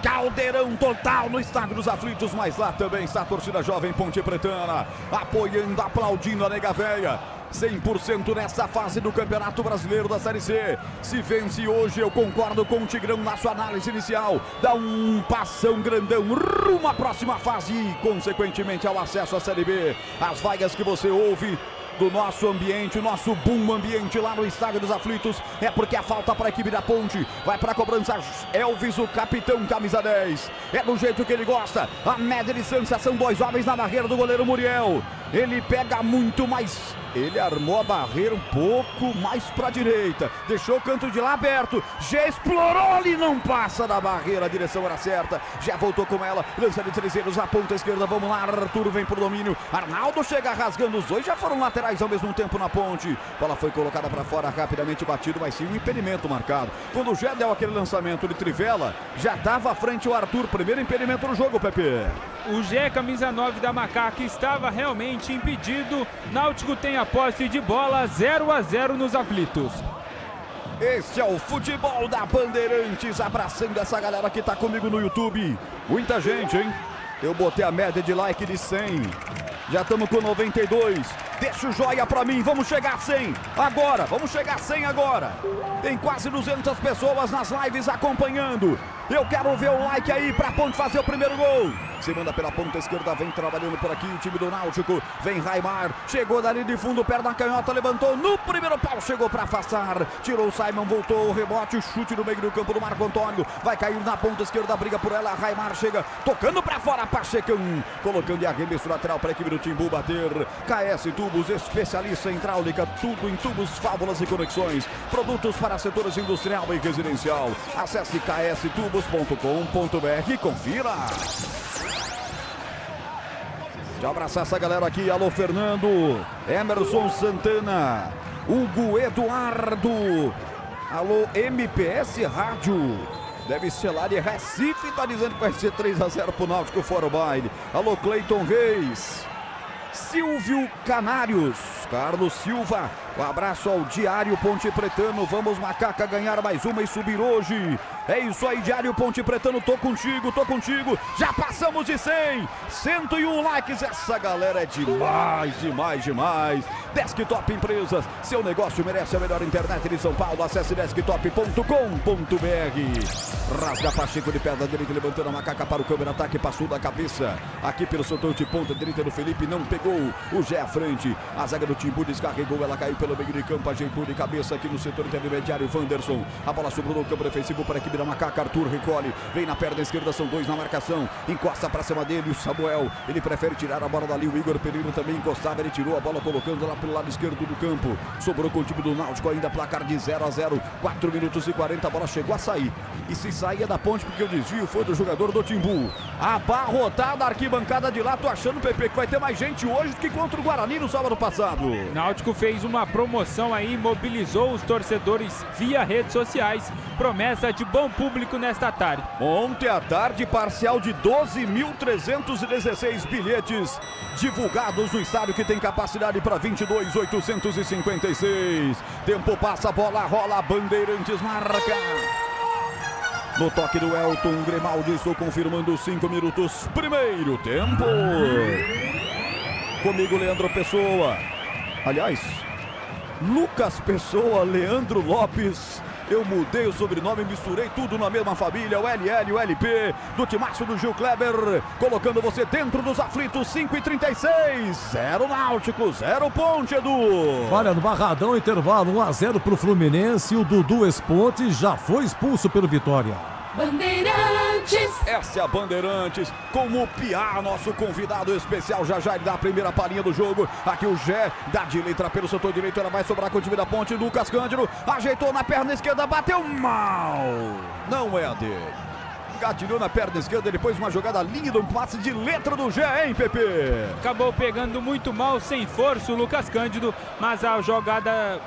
Caldeirão total no Estádio dos Aflitos. Mas lá também está a torcida jovem Ponte Pretana, apoiando, aplaudindo a Nega Véia. 100% nessa fase do Campeonato Brasileiro da Série C. Se vence hoje, eu concordo com o Tigrão na sua análise inicial. Dá um passão grandão rumo à próxima fase e, consequentemente, ao acesso à Série B. As vagas que você ouve do nosso ambiente, o nosso boom ambiente lá no Estádio dos Aflitos, é porque a falta para a equipe da Ponte. Vai para a cobrança Elvis, o capitão, camisa 10. É do jeito que ele gosta. A média distância são 2 homens na barreira do goleiro Muriel. Ele pega muito mais. Ele armou a barreira um pouco mais para a direita. Deixou o canto de lá aberto. Já explorou ali, não passa da barreira. A direção era certa. Já voltou com ela. Lança de trezeiros na ponta esquerda. Vamos lá, Arthur vem pro domínio. Arnaldo chega rasgando. Os dois já foram laterais ao mesmo tempo na Ponte. Bola foi colocada para fora, rapidamente batido, mas sim um impedimento marcado. Quando o Gé deu aquele lançamento de trivela, já estava à frente o Arthur. Primeiro impedimento no jogo, Pepe. O Gé, camisa 9 da Macaca, estava realmente impedido. Náutico tem a posse de bola, 0-0 nos aflitos. Este é o futebol da Bandeirantes, abraçando essa galera que tá comigo no YouTube. Muita gente, hein? Eu botei a média de like de 100. Já estamos com 92. Deixa o joia pra mim, vamos chegar a 100 agora, vamos chegar a 100 agora. Tem quase 200 pessoas nas lives acompanhando. Eu quero ver o like aí pra Ponte fazer o primeiro gol. Se manda pela ponta esquerda, vem trabalhando por aqui o time do Náutico. Vem Raimar, chegou dali de fundo, perna canhota, levantou no primeiro pau, chegou pra afastar. Tirou o Simon, voltou o rebote, chute no meio do campo do Marco Antônio. Vai cair na ponta esquerda, briga por ela, Raimar chega, tocando pra fora, Pachecão. Colocando e arremesso lateral pra equipe do Timbu bater. KS Tubos, especialista em hidráulica, tudo em tubos, válvulas e conexões. Produtos para setores industrial e residencial. Acesse kstubos.com.br e confira. De abraçar essa galera aqui, alô Fernando, Emerson Santana, Hugo Eduardo, alô MPS Rádio, deve ser lá de Recife, tá dizendo que vai ser 3-0 pro Náutico fora o baile. Alô Cleiton Reis, Silvio Canários, Carlos Silva. Um abraço ao Diário Ponte Pretano. Vamos, Macaca, ganhar mais uma e subir hoje. É isso aí, Diário Ponte Pretano. Tô contigo. Já passamos de 100. 101 likes. Essa galera é demais. Desktop Empresas. Seu negócio merece a melhor internet de São Paulo. Acesse desktop.com.br. Rasga Pacheco de perna direita, levantando a Macaca para o câmera ataque. Passou da cabeça. Aqui pelo setor de ponta direita do Felipe. Não pegou. O Gé à frente. A zaga do Timbu descarregou. Ela caiu pelo meio de campo. Ajeitou de cabeça aqui no setor intermediário. Wanderson. A bola sobrou no campo defensivo para a equipe da Macaca. Arthur recolhe. Vem na perna esquerda. São 2 na marcação. Encosta para cima dele. O Samuel. Ele prefere tirar a bola dali. O Igor Pereira também encostava. Ele tirou a bola colocando lá pelo lado esquerdo do campo. Sobrou com o time do Náutico ainda. Placar de 0-0. 4 minutos e 40. A bola chegou a sair. E se saía da ponte porque o desvio foi do jogador do Timbu. Abarrotada a arquibancada de lá. Tô achando, Pepe, que vai ter mais gente hoje do que contra o Guarani no sábado passado. Náutico fez uma promoção aí, mobilizou os torcedores via redes sociais. Promessa de bom público nesta tarde. Ontem à tarde, parcial de 12.316 bilhetes divulgados no estádio que tem capacidade para 22.856. Tempo passa, bola rola, Bandeirantes marca. No toque do Elton Grimaldi, estou confirmando 5 minutos. Primeiro tempo. Comigo, Leandro Pessoa. Aliás, Lucas Pessoa, Leandro Lopes. Eu mudei o sobrenome, misturei tudo na mesma família. O LL, o LP, do timaço do Gil Kleber. Colocando você dentro dos aflitos, 5h36. 0 Náutico, 0 Ponte, Edu. Olha, no Barradão, intervalo 1-0 pro Fluminense. O Dudu Esponte já foi expulso pelo Vitória. Bandeirantes. Essa é a Bandeirantes, com o Piá, nosso convidado especial. Já ele dá a primeira palhinha do jogo. Aqui o Gé, dá de letra pelo setor direito. Ela vai sobrar com o time da Ponte. Lucas Cândido ajeitou na perna esquerda, bateu mal. Não é a dele. Gatilhou na perna esquerda, depois uma jogada linda, um passe de letra do Gé, hein, Pepe? Acabou pegando muito mal, sem força o Lucas Cândido, mas a jogada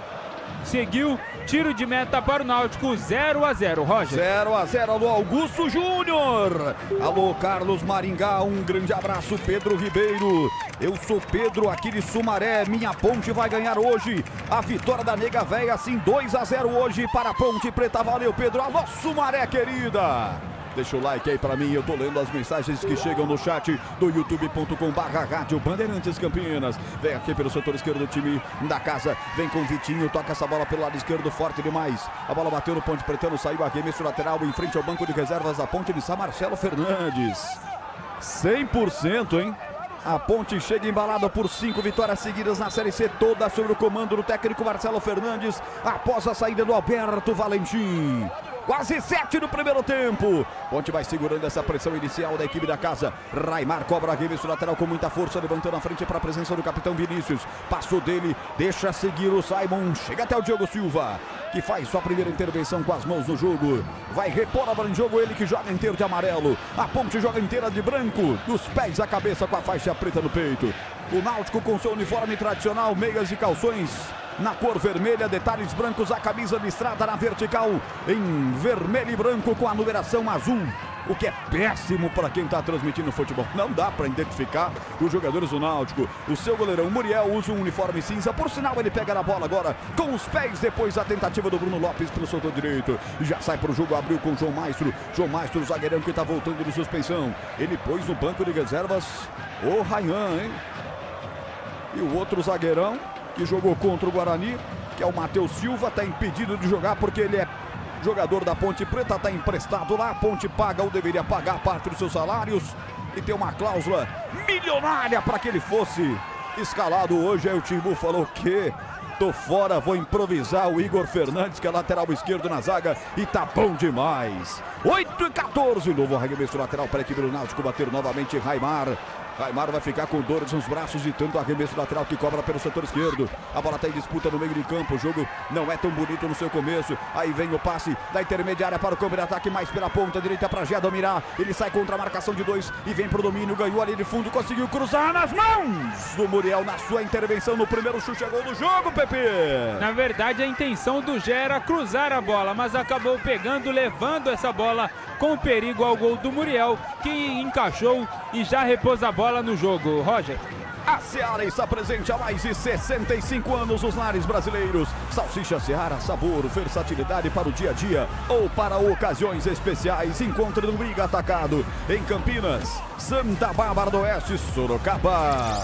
seguiu. Tiro de meta para o Náutico, 0-0, Roger. 0-0, alô Augusto Júnior. Alô Carlos Maringá, um grande abraço. Pedro Ribeiro. Eu sou Pedro aqui de Sumaré. Minha Ponte vai ganhar hoje a vitória da Nega Véia, assim 2-0 hoje para a Ponte Preta. Valeu, Pedro. Alô Sumaré, querida. Deixa o like aí pra mim, eu tô lendo as mensagens que chegam no chat do youtube.com/rádio Bandeirantes Campinas. Vem aqui pelo setor esquerdo do time da casa, vem com o Vitinho, toca essa bola pelo lado esquerdo, forte demais. A bola bateu no Ponte Pretano, saiu arremesso lateral em frente ao banco de reservas da Ponte de São Marcelo Fernandes. 100%, hein? A Ponte chega embalada por 5 vitórias seguidas na Série C, toda sobre o comando do técnico Marcelo Fernandes, após a saída do Alberto Valentim. Quase 7 no primeiro tempo. Ponte vai segurando essa pressão inicial da equipe da casa. Raimar cobra arremesso lateral com muita força, levantando a frente para a presença do capitão Vinícius. Passou dele, deixa seguir o Simon. Chega até o Diogo Silva, que faz sua primeira intervenção com as mãos no jogo. Vai repor a bola em jogo, ele que joga inteiro de amarelo. A Ponte joga inteira de branco, dos pés à cabeça com a faixa preta no peito. O Náutico com seu uniforme tradicional, meias e calções na cor vermelha, detalhes brancos, a camisa listrada na vertical em vermelho e branco com a numeração azul, o que é péssimo para quem está transmitindo futebol. Não dá para identificar os jogadores do Náutico. O seu goleirão Muriel usa um uniforme cinza, por sinal ele pega na bola agora com os pés, depois da tentativa do Bruno Lopes pelo setor direito. Já sai para o jogo, abriu com João Maestro, o zagueirão que está voltando de suspensão. Ele pôs no banco de reservas o Rayan, hein? E o outro zagueirão que jogou contra o Guarani, que é o Matheus Silva, está impedido de jogar porque ele é jogador da Ponte Preta, está emprestado lá. A Ponte paga ou deveria pagar parte dos seus salários e tem uma cláusula milionária para que ele fosse escalado hoje. Aí o Timbu falou que tô fora, vou improvisar o Igor Fernandes, que é lateral esquerdo na zaga, e tá bom demais. 8-14, novo arremesso lateral para a equipe do Náutico, bater novamente Raimar. Raimar vai ficar com dores nos braços e tanto arremesso lateral que cobra pelo setor esquerdo. A bola está em disputa no meio de campo. O jogo não é tão bonito no seu começo. Aí vem o passe da intermediária para o campo de ataque, mais pela ponta direita para Gé dominar. Ele sai contra a marcação de 2 e vem para o domínio. Ganhou ali de fundo, conseguiu cruzar nas mãos do Muriel na sua intervenção no primeiro chute a gol do jogo, Pepe. Na verdade, a intenção do Gé era cruzar a bola, mas acabou pegando, levando essa bola com perigo ao gol do Muriel, que encaixou e já repôs a bola no jogo, Roger. A Seara está presente há mais de 65 anos nos lares brasileiros. Salsicha Seara, sabor, versatilidade para o dia a dia ou para ocasiões especiais. Encontre no Briga Atacado, em Campinas, Santa Bárbara do Oeste, Sorocaba.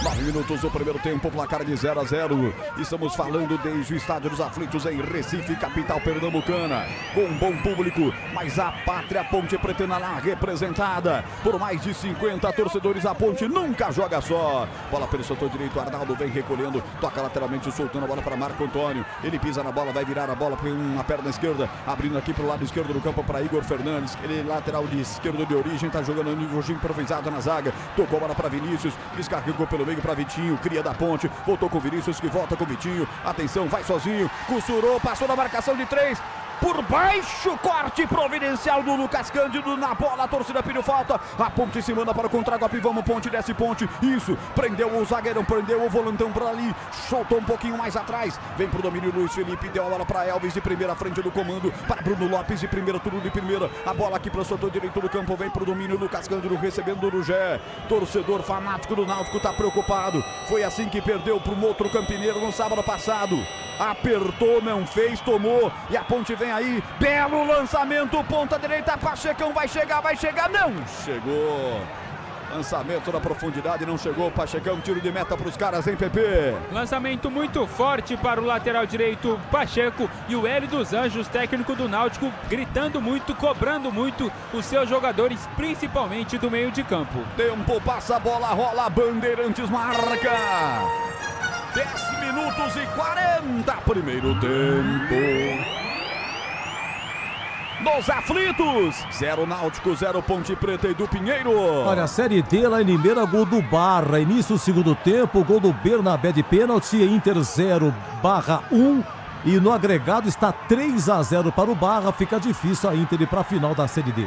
9 minutos do primeiro tempo, placar de 0-0. Estamos falando desde o Estádio dos Aflitos em Recife, capital pernambucana. Com um bom público, mas a pátria Ponte Pretana lá representada por mais de 50 torcedores. A Ponte nunca joga só. Bola pelo setor direito, Arnaldo vem recolhendo, toca lateralmente, soltando a bola para Marco Antônio. Ele pisa na bola, vai virar a bola para uma perna esquerda, abrindo aqui para o lado esquerdo do campo para Igor Fernandes. Ele lateral de esquerdo de origem, tá jogando no nível improvisado na zaga. Tocou a bola para Vinícius, descarregou pelo meio para Vitinho, cria da Ponte, voltou com Vinícius que volta com Vitinho. Atenção, vai sozinho, costurou, passou na marcação de 3. Por baixo, corte providencial do Lucas Cândido na bola, a torcida pediu falta, a Ponte se manda para o contra-golpe, vamos Ponte, desce Ponte, isso, prendeu o zagueirão, prendeu o volantão por ali, soltou um pouquinho mais atrás, vem pro domínio Luiz Felipe, deu a bola para Elvis de primeira, frente do comando, para Bruno Lopes de primeira, tudo de primeira, a bola aqui para o setor direito do campo, vem pro domínio Lucas Cândido, recebendo do Rugé, torcedor fanático do Náutico tá preocupado, foi assim que perdeu pro outro campineiro no sábado passado, apertou, não fez, tomou, e a Ponte vem aí, belo lançamento, ponta direita, Pachecão vai chegar, não chegou. Lançamento na profundidade, não chegou, Pachecão, tiro de meta para os caras, hein, PP? Lançamento muito forte para o lateral direito, Pacheco, e o Hélio dos Anjos, técnico do Náutico, gritando muito, cobrando muito os seus jogadores, principalmente do meio de campo. Tempo, passa a bola, rola, Bandeirantes marca. 10 minutos e 40, primeiro tempo. Nos aflitos, 0 Náutico, 0 Ponte Preta e do Pinheiro. Olha, a Série D lá em Limeira, gol do Barra. Início do segundo tempo, gol do Bernabé de pênalti, Inter 0, Barra 1. E no agregado está 3-0 para o Barra. Fica difícil a Inter ir para a final da Série D.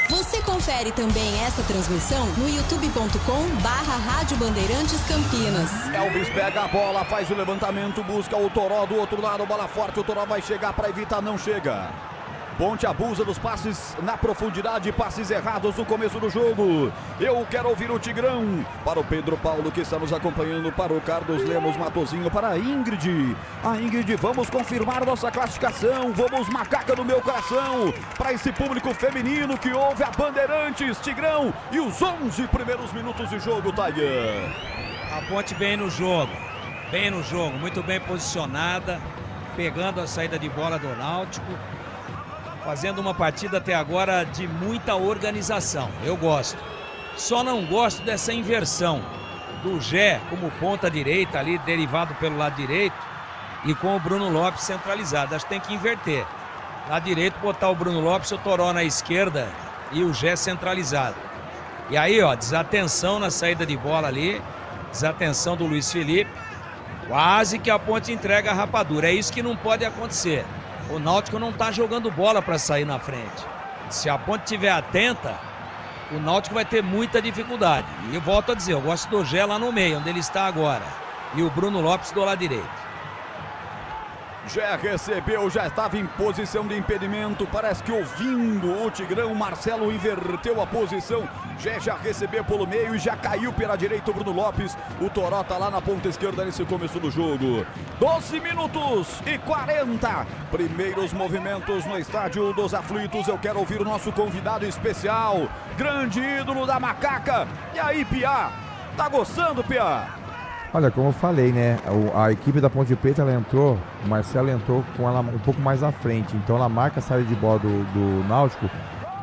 Você confere também essa transmissão no youtube.com/Rádio Bandeirantes Campinas. Elvis pega a bola, faz o levantamento, busca o Toró do outro lado, bola forte, o Toró vai chegar para evitar, não chega. Ponte abusa dos passes na profundidade, passes errados no começo do jogo. Eu quero ouvir o Tigrão. Para o Pedro Paulo que está nos acompanhando, para o Carlos Lemos Matozinho, para a Ingrid. A Ingrid, vamos confirmar nossa classificação. Vamos, macaca do meu coração. Para esse público feminino que ouve a Bandeirantes, Tigrão. E os 11 primeiros minutos de jogo, Tayan. A Ponte bem no jogo, muito bem posicionada, pegando a saída de bola do Náutico. Fazendo uma partida até agora de muita organização. Eu gosto. Só não gosto dessa inversão do Gé como ponta direita ali, derivado pelo lado direito, e com o Bruno Lopes centralizado. Acho que tem que inverter. Lado direito, botar o Bruno Lopes, o Toró na esquerda e o Gé centralizado. E aí, ó, desatenção na saída de bola ali, desatenção do Luiz Felipe. Quase que a Ponte entrega a rapadura. É isso que não pode acontecer. O Náutico não está jogando bola para sair na frente. Se a Ponte estiver atenta, o Náutico vai ter muita dificuldade. E eu volto a dizer, eu gosto do Gé lá no meio, onde ele está agora. E o Bruno Lopes do lado direito. Já recebeu, já estava em posição de impedimento. Parece que ouvindo o Tigrão, Marcelo inverteu a posição. Já recebeu pelo meio e já caiu pela direita o Bruno Lopes. O Toró tá lá na ponta esquerda nesse começo do jogo. 12 minutos e 40. Primeiros movimentos no Estádio dos Aflitos. Eu quero ouvir o nosso convidado especial, grande ídolo da macaca. E aí, Piá? Tá gostando, Piá? Olha, como eu falei, né, a equipe da Ponte Preta, ela entrou, o Marcelo entrou com ela um pouco mais à frente, então ela marca a saída de bola do Náutico,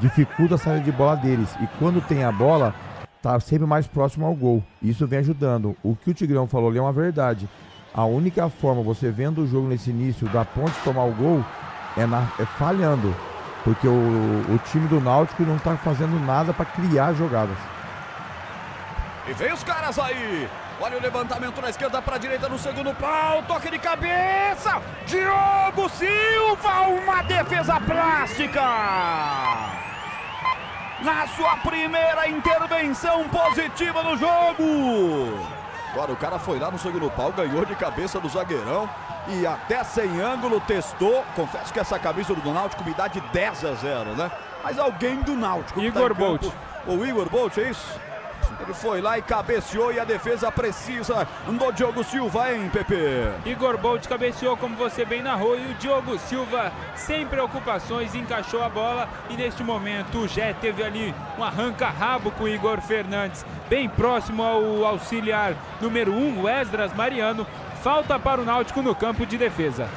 dificulta a saída de bola deles, e quando tem a bola, tá sempre mais próximo ao gol, isso vem ajudando. O que o Tigrão falou ali é uma verdade, a única forma, você vendo o jogo nesse início, da Ponte tomar o gol, é falhando, porque o time do Náutico não tá fazendo nada para criar jogadas. E vem os caras aí! Olha o levantamento na esquerda para a direita no segundo pau, toque de cabeça, Diogo Silva, uma defesa plástica. Na sua primeira intervenção positiva no jogo. Agora o cara foi lá no segundo pau, ganhou de cabeça do zagueirão e até sem ângulo testou. Confesso que essa camisa do Náutico me dá de 10-0, né? Mas alguém do Náutico. Igor Bolt. O Igor Bolt, é isso? Ele foi lá e cabeceou e a defesa precisa do Diogo Silva, hein, Pepe? Igor Bolt cabeceou, como você bem narrou, e o Diogo Silva, sem preocupações, encaixou a bola e neste momento o Jé teve ali um arranca-rabo com o Igor Fernandes, bem próximo ao auxiliar número 1, o Esdras Mariano. Falta para o Náutico no campo de defesa.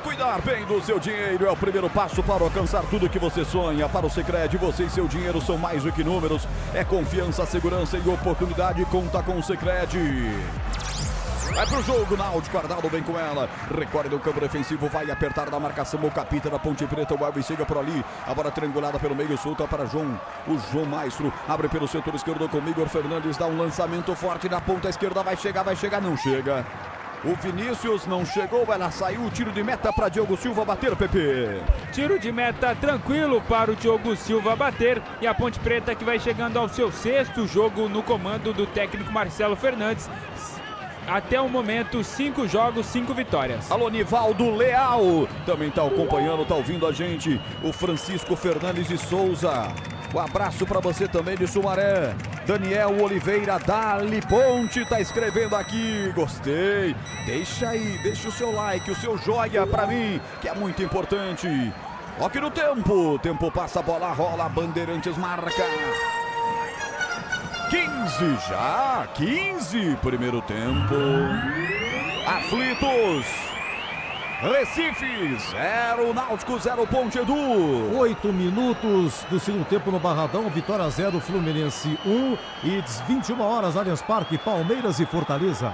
Cuidar bem do seu dinheiro é o primeiro passo para alcançar tudo que você sonha. Para o Sicredi, você e seu dinheiro são mais do que números. É confiança, segurança e oportunidade. Conta com o Sicredi. Vai pro jogo, Náutico, Arnaldo vem com ela. Recorre do campo defensivo, vai apertar da marcação o capita da Ponte Preta. O Elvis chega por ali. A bola triangulada pelo meio, solta para João. O João Maestro abre pelo setor esquerdo com o Igor Fernandes. Dá um lançamento forte na ponta esquerda. Vai chegar, não chega. O Vinícius não chegou, ela saiu, o tiro de meta para Diogo Silva bater, Pepe. Tiro de meta tranquilo para o Diogo Silva bater e a Ponte Preta que vai chegando ao seu 6º jogo no comando do técnico Marcelo Fernandes. Até o momento, 5 jogos, 5 vitórias. Alô, Nivaldo Leal, também está acompanhando, está ouvindo a gente. O Francisco Fernandes de Souza. Um abraço para você também de Sumaré. Daniel Oliveira, Dali Ponte, tá escrevendo aqui. Gostei. Deixa aí, deixa o seu like, o seu joia para mim, que é muito importante. Aqui no tempo. Tempo passa, a bola rola, Bandeirantes marca. 15 já, 15, primeiro tempo. Aflitos. Recife, 0, Náutico 0, Ponte Edu. 8 minutos do segundo tempo no Barradão, Vitória 0, Fluminense 1 e 21 horas, Allianz Parque, Palmeiras e Fortaleza.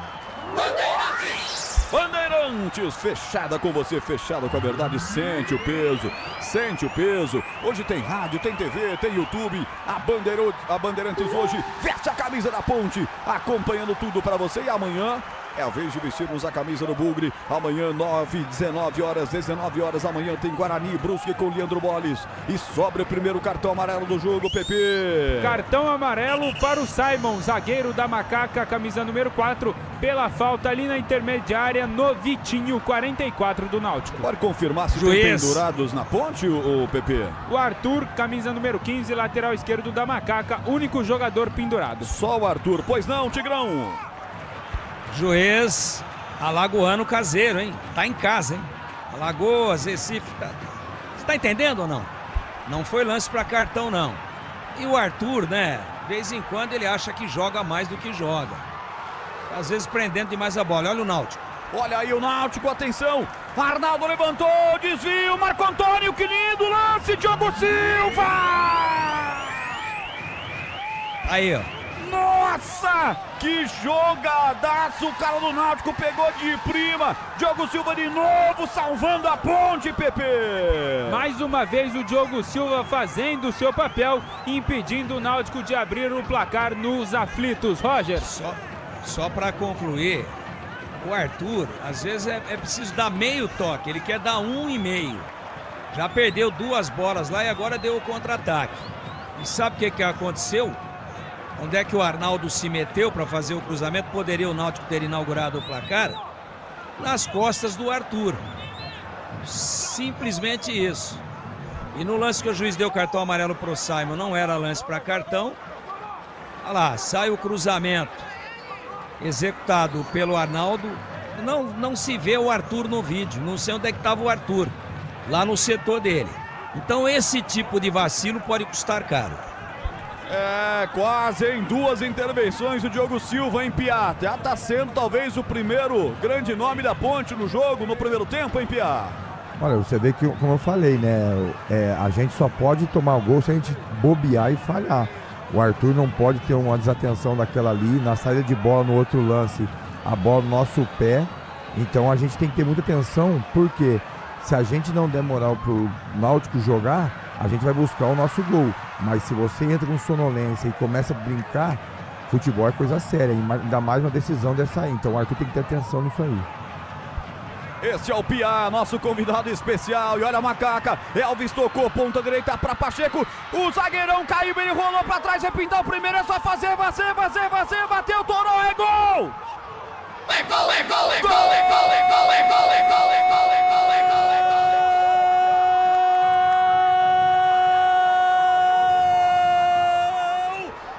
Bandeirantes, fechada com você, fechada com a verdade, sente o peso, sente o peso. Hoje tem rádio, tem TV, tem YouTube. A Bandeirantes hoje veste a camisa da Ponte, acompanhando tudo para você. E amanhã é a vez de vestirmos a camisa do Bugre. Amanhã, 19 horas, amanhã tem Guarani, Brusque com Leandro Bolles. E sobra o primeiro cartão amarelo do jogo, Pepe. Cartão amarelo para o Simon, zagueiro da Macaca, camisa número 4, pela falta ali na intermediária no Vitinho, 44 do Náutico. Pode confirmar se tem pendurados na ponte, o Pepe? O Arthur, camisa número 15, lateral esquerdo da Macaca, único jogador pendurado. Só o Arthur, pois não, Tigrão? Juiz alagoano caseiro, hein? Tá em casa, hein? Alagoas, Recife. Você tá entendendo ou não? Não foi lance pra cartão, não. E o Arthur, né? De vez em quando ele acha que joga mais do que joga. Às vezes prendendo demais a bola. Olha o Náutico. Olha aí o Náutico, atenção. Arnaldo levantou, desvio, Marco Antônio, que lindo lance, Diogo Silva! Aí, ó. Nossa, que jogadaço, o cara do Náutico pegou de prima. Diogo Silva de novo salvando a Ponte, Pepe. Mais uma vez o Diogo Silva fazendo o seu papel, impedindo o Náutico de abrir o placar nos aflitos. Roger. Só para concluir, o Arthur, às vezes é preciso dar meio toque, ele quer dar 1,5. Já perdeu 2 bolas lá e agora deu o contra-ataque. E sabe o que aconteceu? Onde é que o Arnaldo se meteu para fazer o cruzamento? Poderia o Náutico ter inaugurado o placar? Nas costas do Arthur. Simplesmente isso. E no lance que o juiz deu cartão amarelo pro Simon, não era lance para cartão. Olha lá, sai o cruzamento executado pelo Arnaldo. Não se vê o Arthur no vídeo. Não sei onde é que estava o Arthur. Lá no setor dele. Então esse tipo de vacilo pode custar caro. É, quase em 2 intervenções o Diogo Silva, hein, Piá? Já tá sendo talvez o primeiro grande nome da Ponte no jogo, no primeiro tempo, hein, Piá? Olha, você vê que, como eu falei, né, a gente só pode tomar o gol se a gente bobear e falhar. O Arthur não pode ter uma desatenção daquela ali, na saída de bola no outro lance, a bola no nosso pé. Então a gente tem que ter muita atenção, porque se a gente não der moral pro Náutico jogar, a gente vai buscar o nosso gol. Mas se você entra com sonolência e começa a brincar, futebol é coisa séria, ainda mais uma decisão dessa aí. Então o Arthur tem que ter atenção nisso aí. Este é o Piá, nosso convidado especial. E olha a Macaca, Elvis tocou ponta direita para Pacheco. O zagueirão caiu, ele rolou para trás, vai pintar o primeiro, é só fazer, bateu, torou, é gol! É gol, é gol, é gol, é gol, é gol, é gol, é gol, é gol, é gol, é gol, é gol.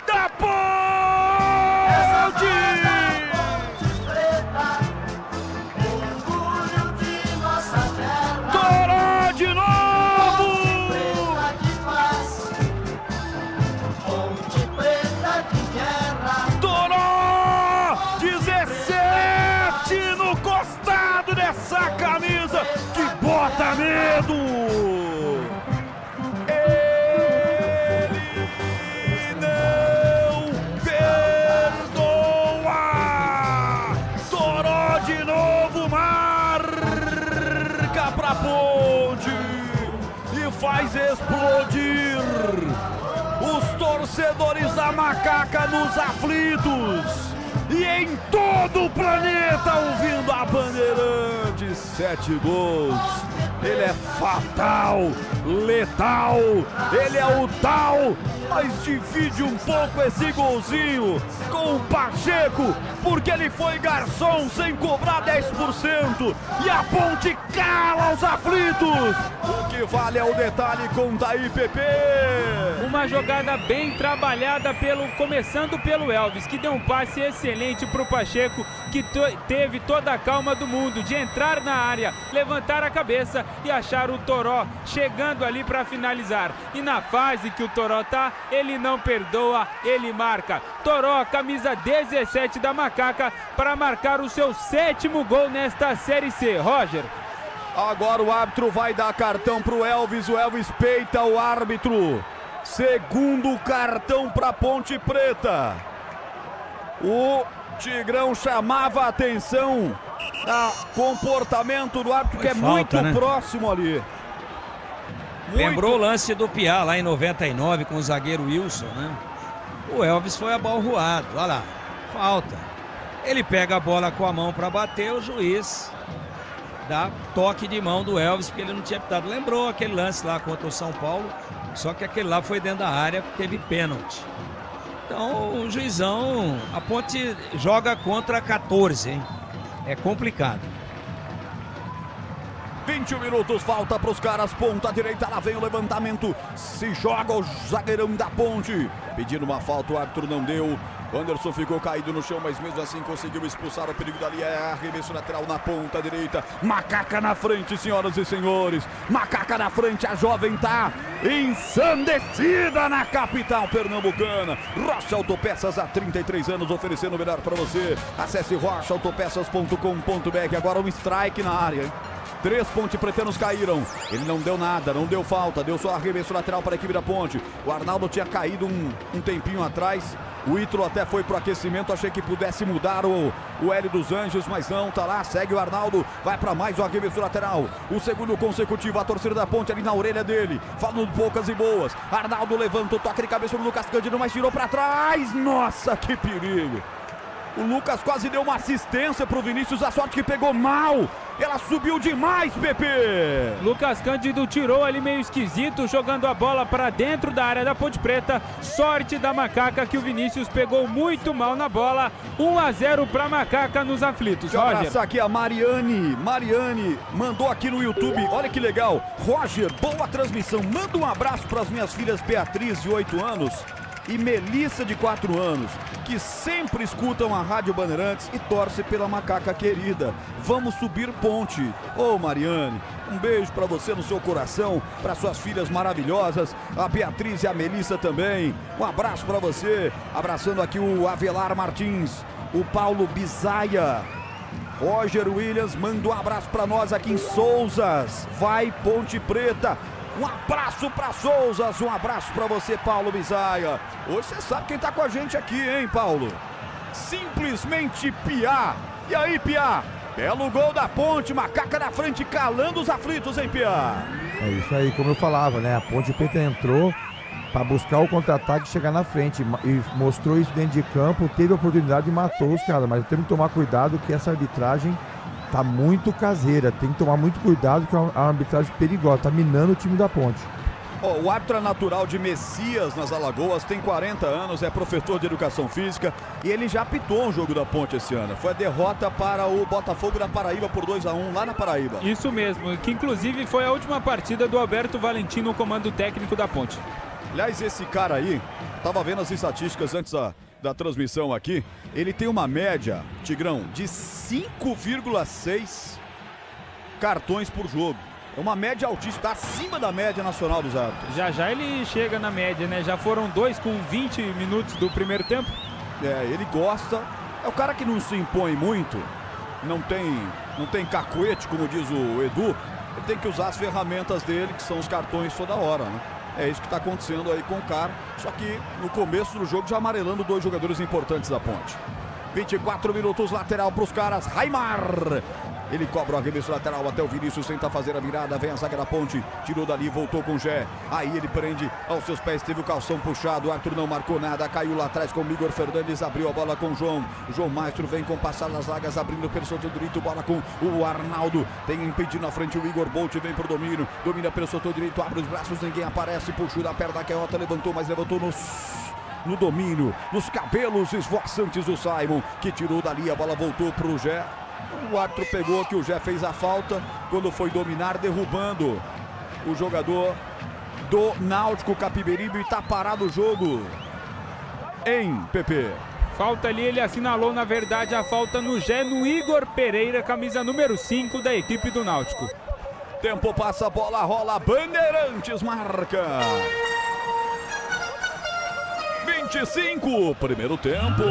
Da Ponte! torcedores da Macaca nos aflitos e em todo o planeta ouvindo a Bandeirantes. 7 gols. Ele é fatal, letal, ele é o tal, mas divide um pouco esse golzinho com o Pacheco, porque ele foi garçom sem cobrar 10% e a Ponte cala os aflitos. O que vale é o detalhe, conta aí, Pepe. Uma jogada bem trabalhada começando pelo Elvis, que deu um passe excelente para o Pacheco, que teve toda a calma do mundo de entrar na área, levantar a cabeça e achar o Toró chegando ali para finalizar. E na fase que o Toró tá, ele não perdoa, ele marca. Toró, camisa 17 da Macaca, para marcar o seu 7º gol nesta Série C. Roger. Agora o árbitro vai dar cartão pro Elvis, o Elvis peita o árbitro. Segundo cartão para Ponte Preta. O Tigrão chamava a atenção a comportamento do árbitro, que é falta, muito né? próximo ali. Lembrou o lance do Piá lá em 99 com o zagueiro Wilson, né? O Elvis foi abalroado, olha lá, falta. Ele pega a bola com a mão para bater, o juiz dá toque de mão do Elvis, porque ele não tinha pitado. Lembrou aquele lance lá contra o São Paulo, só que aquele lá foi dentro da área, teve pênalti. Então o juizão, a Ponte joga contra 14, hein? É complicado. 21 minutos, falta para os caras, ponta direita, lá vem o levantamento, se joga o zagueirão da Ponte, pedindo uma falta, o árbitro não deu, Anderson ficou caído no chão, mas mesmo assim conseguiu expulsar o perigo dali, é arremesso lateral na ponta direita, Macaca na frente, senhoras e senhores, Macaca na frente, a jovem tá ensandecida na capital pernambucana. Rocha Autopeças, há 33 anos oferecendo o melhor para você, acesse rochaautopeças.com.br. Agora um strike na área, hein? 3 ponte-pretanos caíram, ele não deu nada, não deu falta, deu só arremesso lateral para a equipe da Ponte. O Arnaldo tinha caído um tempinho atrás, o Ítalo até foi pro aquecimento, achei que pudesse mudar o Hélio dos Anjos, mas não, tá lá, segue o Arnaldo, vai para mais um arremesso lateral, o segundo consecutivo, a torcida da Ponte ali na orelha dele, falando poucas e boas. Arnaldo levanta o toque de cabeça do Lucas Cândido, mas tirou para trás, nossa, que perigo. O Lucas quase deu uma assistência pro Vinícius, a sorte que pegou mal. Ela subiu demais, Pepe. Lucas Cândido tirou ali meio esquisito, jogando a bola para dentro da área da Ponte Preta. Sorte da Macaca que o Vinícius pegou muito mal na bola. 1-0 para Macaca nos aflitos. Deixa eu abraçar aqui a Mariane. Mariane mandou aqui no YouTube. Olha que legal. Roger, boa transmissão. Manda um abraço para as minhas filhas Beatriz, de 8 anos. E Melissa, de 4 anos, que sempre escutam a Rádio Bandeirantes e torce pela Macaca querida. Vamos subir Ponte. Ô Mariane, um beijo pra você no seu coração, para suas filhas maravilhosas, a Beatriz e a Melissa também. Um abraço pra você, abraçando aqui o Avelar Martins, o Paulo Bisaia. Roger Williams manda um abraço pra nós aqui em Souzas. Vai Ponte Preta. Um abraço para Souzas, um abraço para você, Paulo Bisaia. Hoje você sabe quem tá com a gente aqui, hein, Paulo? Simplesmente Piá. E aí, Piá? Belo gol da Ponte, Macaca na frente, calando os aflitos, hein, Piá? É isso aí, como eu falava, né? A Ponte Preta entrou para buscar o contra-ataque e chegar na frente. E mostrou isso dentro de campo, teve a oportunidade e matou os caras. Mas temos que tomar cuidado que essa arbitragem tá muito caseira, tem que tomar muito cuidado que é uma arbitragem perigosa, tá minando o time da Ponte. O árbitro é natural de Messias, nas Alagoas, tem 40 anos, é professor de educação física e ele já apitou um jogo da Ponte esse ano. Foi a derrota para o Botafogo da Paraíba por 2-1 lá na Paraíba. Isso mesmo, que inclusive foi a última partida do Alberto Valentim no comando técnico da Ponte. Aliás, esse cara aí, tava vendo as estatísticas antes da transmissão aqui, ele tem uma média, Tigrão, de 5,6 cartões por jogo. É uma média altíssima, está acima da média nacional dos árbitros. Já ele chega na média, né? Já foram 2 com 20 minutos do primeiro tempo. É, ele gosta, é o cara que não se impõe muito, não tem cacuete, como diz o Edu, ele tem que usar as ferramentas dele, que são os cartões toda hora, né? É isso que está acontecendo aí com o cara, só que no começo do jogo já amarelando 2 jogadores importantes da Ponte. 24 minutos, lateral para os caras, Raimar. Ele cobra o arremesso lateral até o Vinícius, tenta fazer a virada, vem a zaga da Ponte, tirou dali, voltou com o Gé. Aí ele prende aos seus pés, teve o calção puxado, o Arthur não marcou nada, caiu lá atrás com o Igor Fernandes, abriu a bola com o João. O João Maestro vem com passar nas zagas, abrindo pelo setor direito, bola com o Arnaldo. Tem impedido na frente o Igor Bolt, vem pro domínio, domina pelo setor direito, abre os braços, ninguém aparece, puxou da perna da canhota, levantou, mas levantou no domínio, nos cabelos esvoaçantes do Simon, que tirou dali, a bola voltou pro Gé. O árbitro pegou que o Gé fez a falta quando foi dominar, derrubando o jogador do Náutico Capiberibe, e tá parado o jogo. PP. Falta ali, ele assinalou na verdade a falta no Gé, no Igor Pereira, camisa número 5 da equipe do Náutico. Tempo passa, bola rola, Bandeirantes marca. 25, primeiro tempo.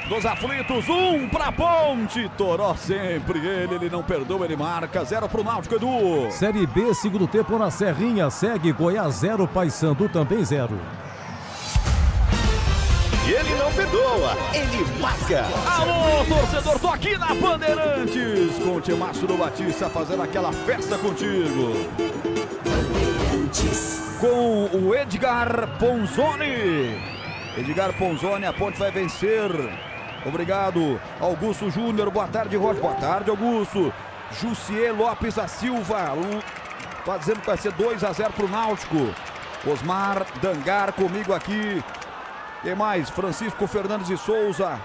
Dos aflitos, 1 pra Ponte. Toró sempre ele não perdoa, ele marca. 0 pro Náutico, Edu. Série B, segundo tempo na Serrinha. Segue Goiás 0, Paysandu também 0. E ele não perdoa, ele marca. Alô, torcedor, tô aqui na Bandeirantes com o Timaço do Batista fazendo aquela festa contigo. Com o Edgar Ponzoni. Edgar Ponzoni, a Ponte vai vencer. Obrigado, Augusto Júnior. Boa tarde, Rocha. Boa tarde, Augusto. Jussier Lopes da Silva. Tá dizendo que vai ser 2-0 pro Náutico. Osmar Dangar comigo aqui. Quem mais? Francisco Fernandes de Souza.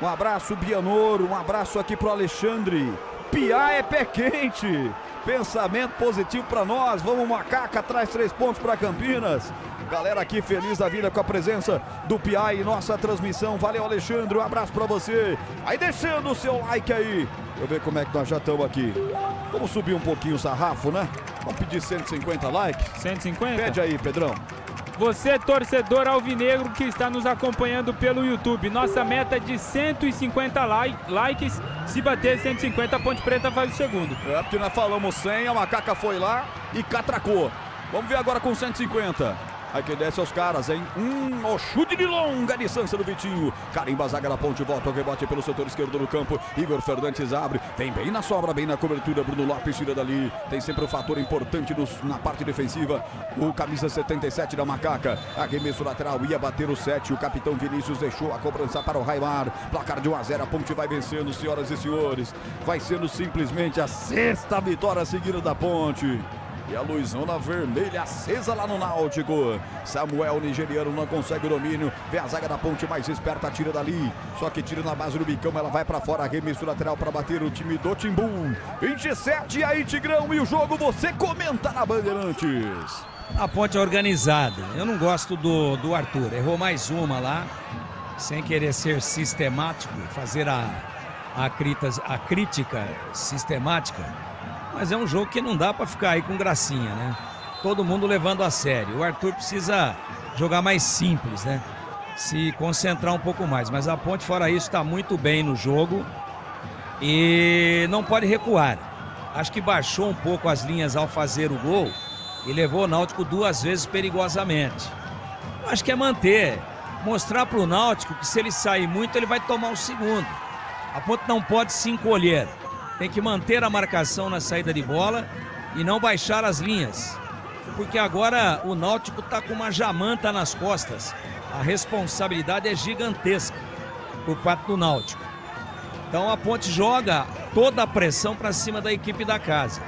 Um abraço, Bianor. Um abraço aqui pro Alexandre. Piá é pé quente. Pensamento positivo para nós. Vamos, Macaca, traz 3 pontos para Campinas. Galera aqui feliz da vida com a presença do Piá em nossa transmissão. Valeu, Alexandre, um abraço para você. Aí deixando o seu like aí. Deixa eu ver como é que nós já estamos aqui. Vamos subir um pouquinho o sarrafo, né? Vamos pedir 150 likes. 150? Pede aí, Pedrão. Você, torcedor alvinegro que está nos acompanhando pelo YouTube, nossa meta é de 150 likes. Se bater 150, a Ponte Preta faz o segundo. É, porque nós falamos 100, a Macaca foi lá e catracou. Vamos ver agora com 150. Aí que desce aos caras, hein? O chute de longa distância do Vitinho. Carimba a zaga da Ponte, volta o rebote pelo setor esquerdo do campo. Igor Fernandes abre, vem bem na sobra, bem na cobertura. Bruno Lopes tira dali. Tem sempre um fator importante na parte defensiva. O camisa 77 da Macaca. Arremesso lateral, ia bater o 7. O capitão Vinícius deixou a cobrança para o Raimar. Placar de 1-0, a Ponte vai vencendo, senhoras e senhores. Vai sendo simplesmente a 6ª vitória seguida da Ponte. E a luzona vermelha acesa lá no Náutico. Samuel, nigeriano, não consegue o domínio. Vem a zaga da Ponte mais esperta, tira dali. Só que tira na base do bicão, ela vai pra fora. Arremesso lateral para bater o time do Timbu. 27, e aí, Tigrão, e o jogo você comenta na Bandeirantes. A Ponte é organizada. Eu não gosto do Arthur. Errou mais uma lá, sem querer ser sistemático, fazer a crítica sistemática. Mas é um jogo que não dá pra ficar aí com gracinha, né? Todo mundo levando a sério. O Arthur precisa jogar mais simples, né? Se concentrar um pouco mais. Mas a Ponte, fora isso, está muito bem no jogo e não pode recuar. Acho que baixou um pouco as linhas ao fazer o gol e levou o Náutico 2 vezes perigosamente. Acho que é manter, mostrar pro Náutico que se ele sair muito, ele vai tomar o segundo. A Ponte não pode se encolher. Tem que manter a marcação na saída de bola e não baixar as linhas. Porque agora o Náutico está com uma jamanta nas costas. A responsabilidade é gigantesca por parte do Náutico. Então a Ponte joga toda a pressão para cima da equipe da casa.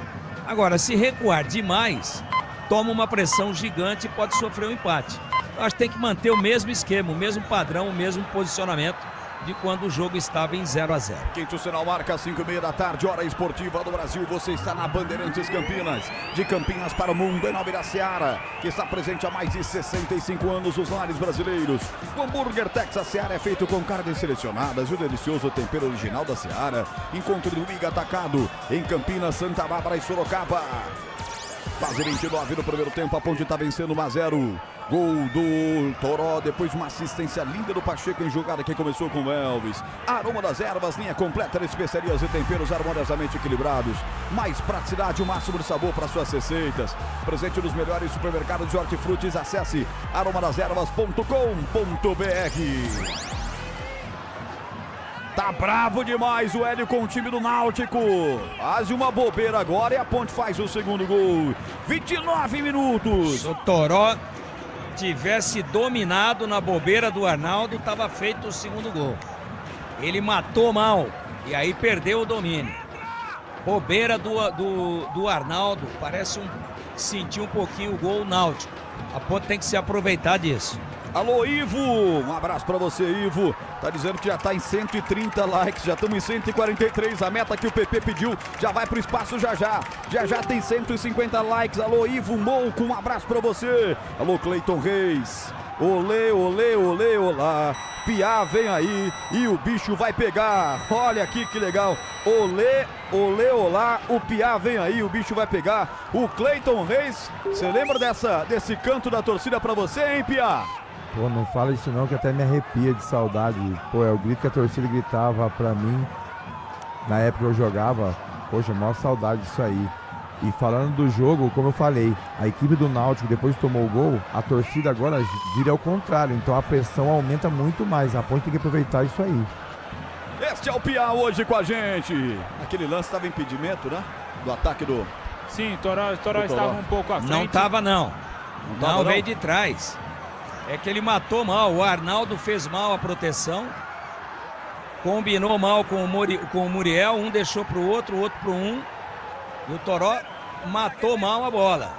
Agora, se recuar demais, toma uma pressão gigante e pode sofrer um empate. Eu acho que tem que manter o mesmo esquema, o mesmo padrão, o mesmo posicionamento de quando o jogo estava em 0-0. Quinto sinal marca 5:30 da tarde, hora esportiva do Brasil. Você está na Bandeirantes Campinas. De Campinas para o mundo, em nome da Seara, que está presente há mais de 65 anos nos lares brasileiros. O hambúrguer Texas Seara é feito com carnes selecionadas e o delicioso tempero original da Seara. Encontro do Liga Atacado em Campinas, Santa Bárbara e Sorocaba. Quase 29 no primeiro tempo, a Ponte está vencendo 1-0. Gol do Toró, depois uma assistência linda do Pacheco em jogada que começou com o Elvis. Aroma das Ervas, linha completa de especiarias e temperos harmoniosamente equilibrados. Mais praticidade, o máximo de sabor para suas receitas. Presente nos melhores supermercados de hortifrutis. Acesse aromadeservas.com.br. Tá bravo demais o Hélio com o time do Náutico. Faz uma bobeira agora e a Ponte faz o segundo gol. 29 minutos. Se o Toró tivesse dominado na bobeira do Arnaldo, tava feito o segundo gol. Ele matou mal e aí perdeu o domínio. Bobeira do Arnaldo, parece sentir um pouquinho o gol Náutico. A Ponte tem que se aproveitar disso. Alô, Ivo, um abraço pra você, Ivo. Tá dizendo que já tá em 130 likes, já estamos em 143, a meta que o PP pediu já vai pro espaço já. Já tem 150 likes. Alô, Ivo Mouco, um abraço pra você. Alô, Cleiton Reis. Olê, olê, olê, olá. Piá vem aí e o bicho vai pegar. Olha aqui que legal. Olê, olê, olá. O Piá vem aí, o bicho vai pegar. O Cleiton Reis, você lembra desse canto da torcida pra você, hein, Piá? Pô, não fala isso não, que até me arrepia de saudade. Pô, é o grito que a torcida gritava pra mim na época que eu jogava. Poxa, maior saudade disso aí. E falando do jogo, como eu falei, a equipe do Náutico, depois que tomou o gol, a torcida agora vira ao contrário. Então a pressão aumenta muito mais. A Ponte tem que aproveitar isso aí. Este é o Piá hoje com a gente. Aquele lance estava impedimento, né? Do ataque do... Sim, Toró estava um pouco à frente. Não estava não. Não, veio de trás. É que ele matou mal, o Arnaldo fez mal a proteção, combinou mal com o Muriel, um deixou pro outro, o outro pro um, e o Toró matou mal a bola.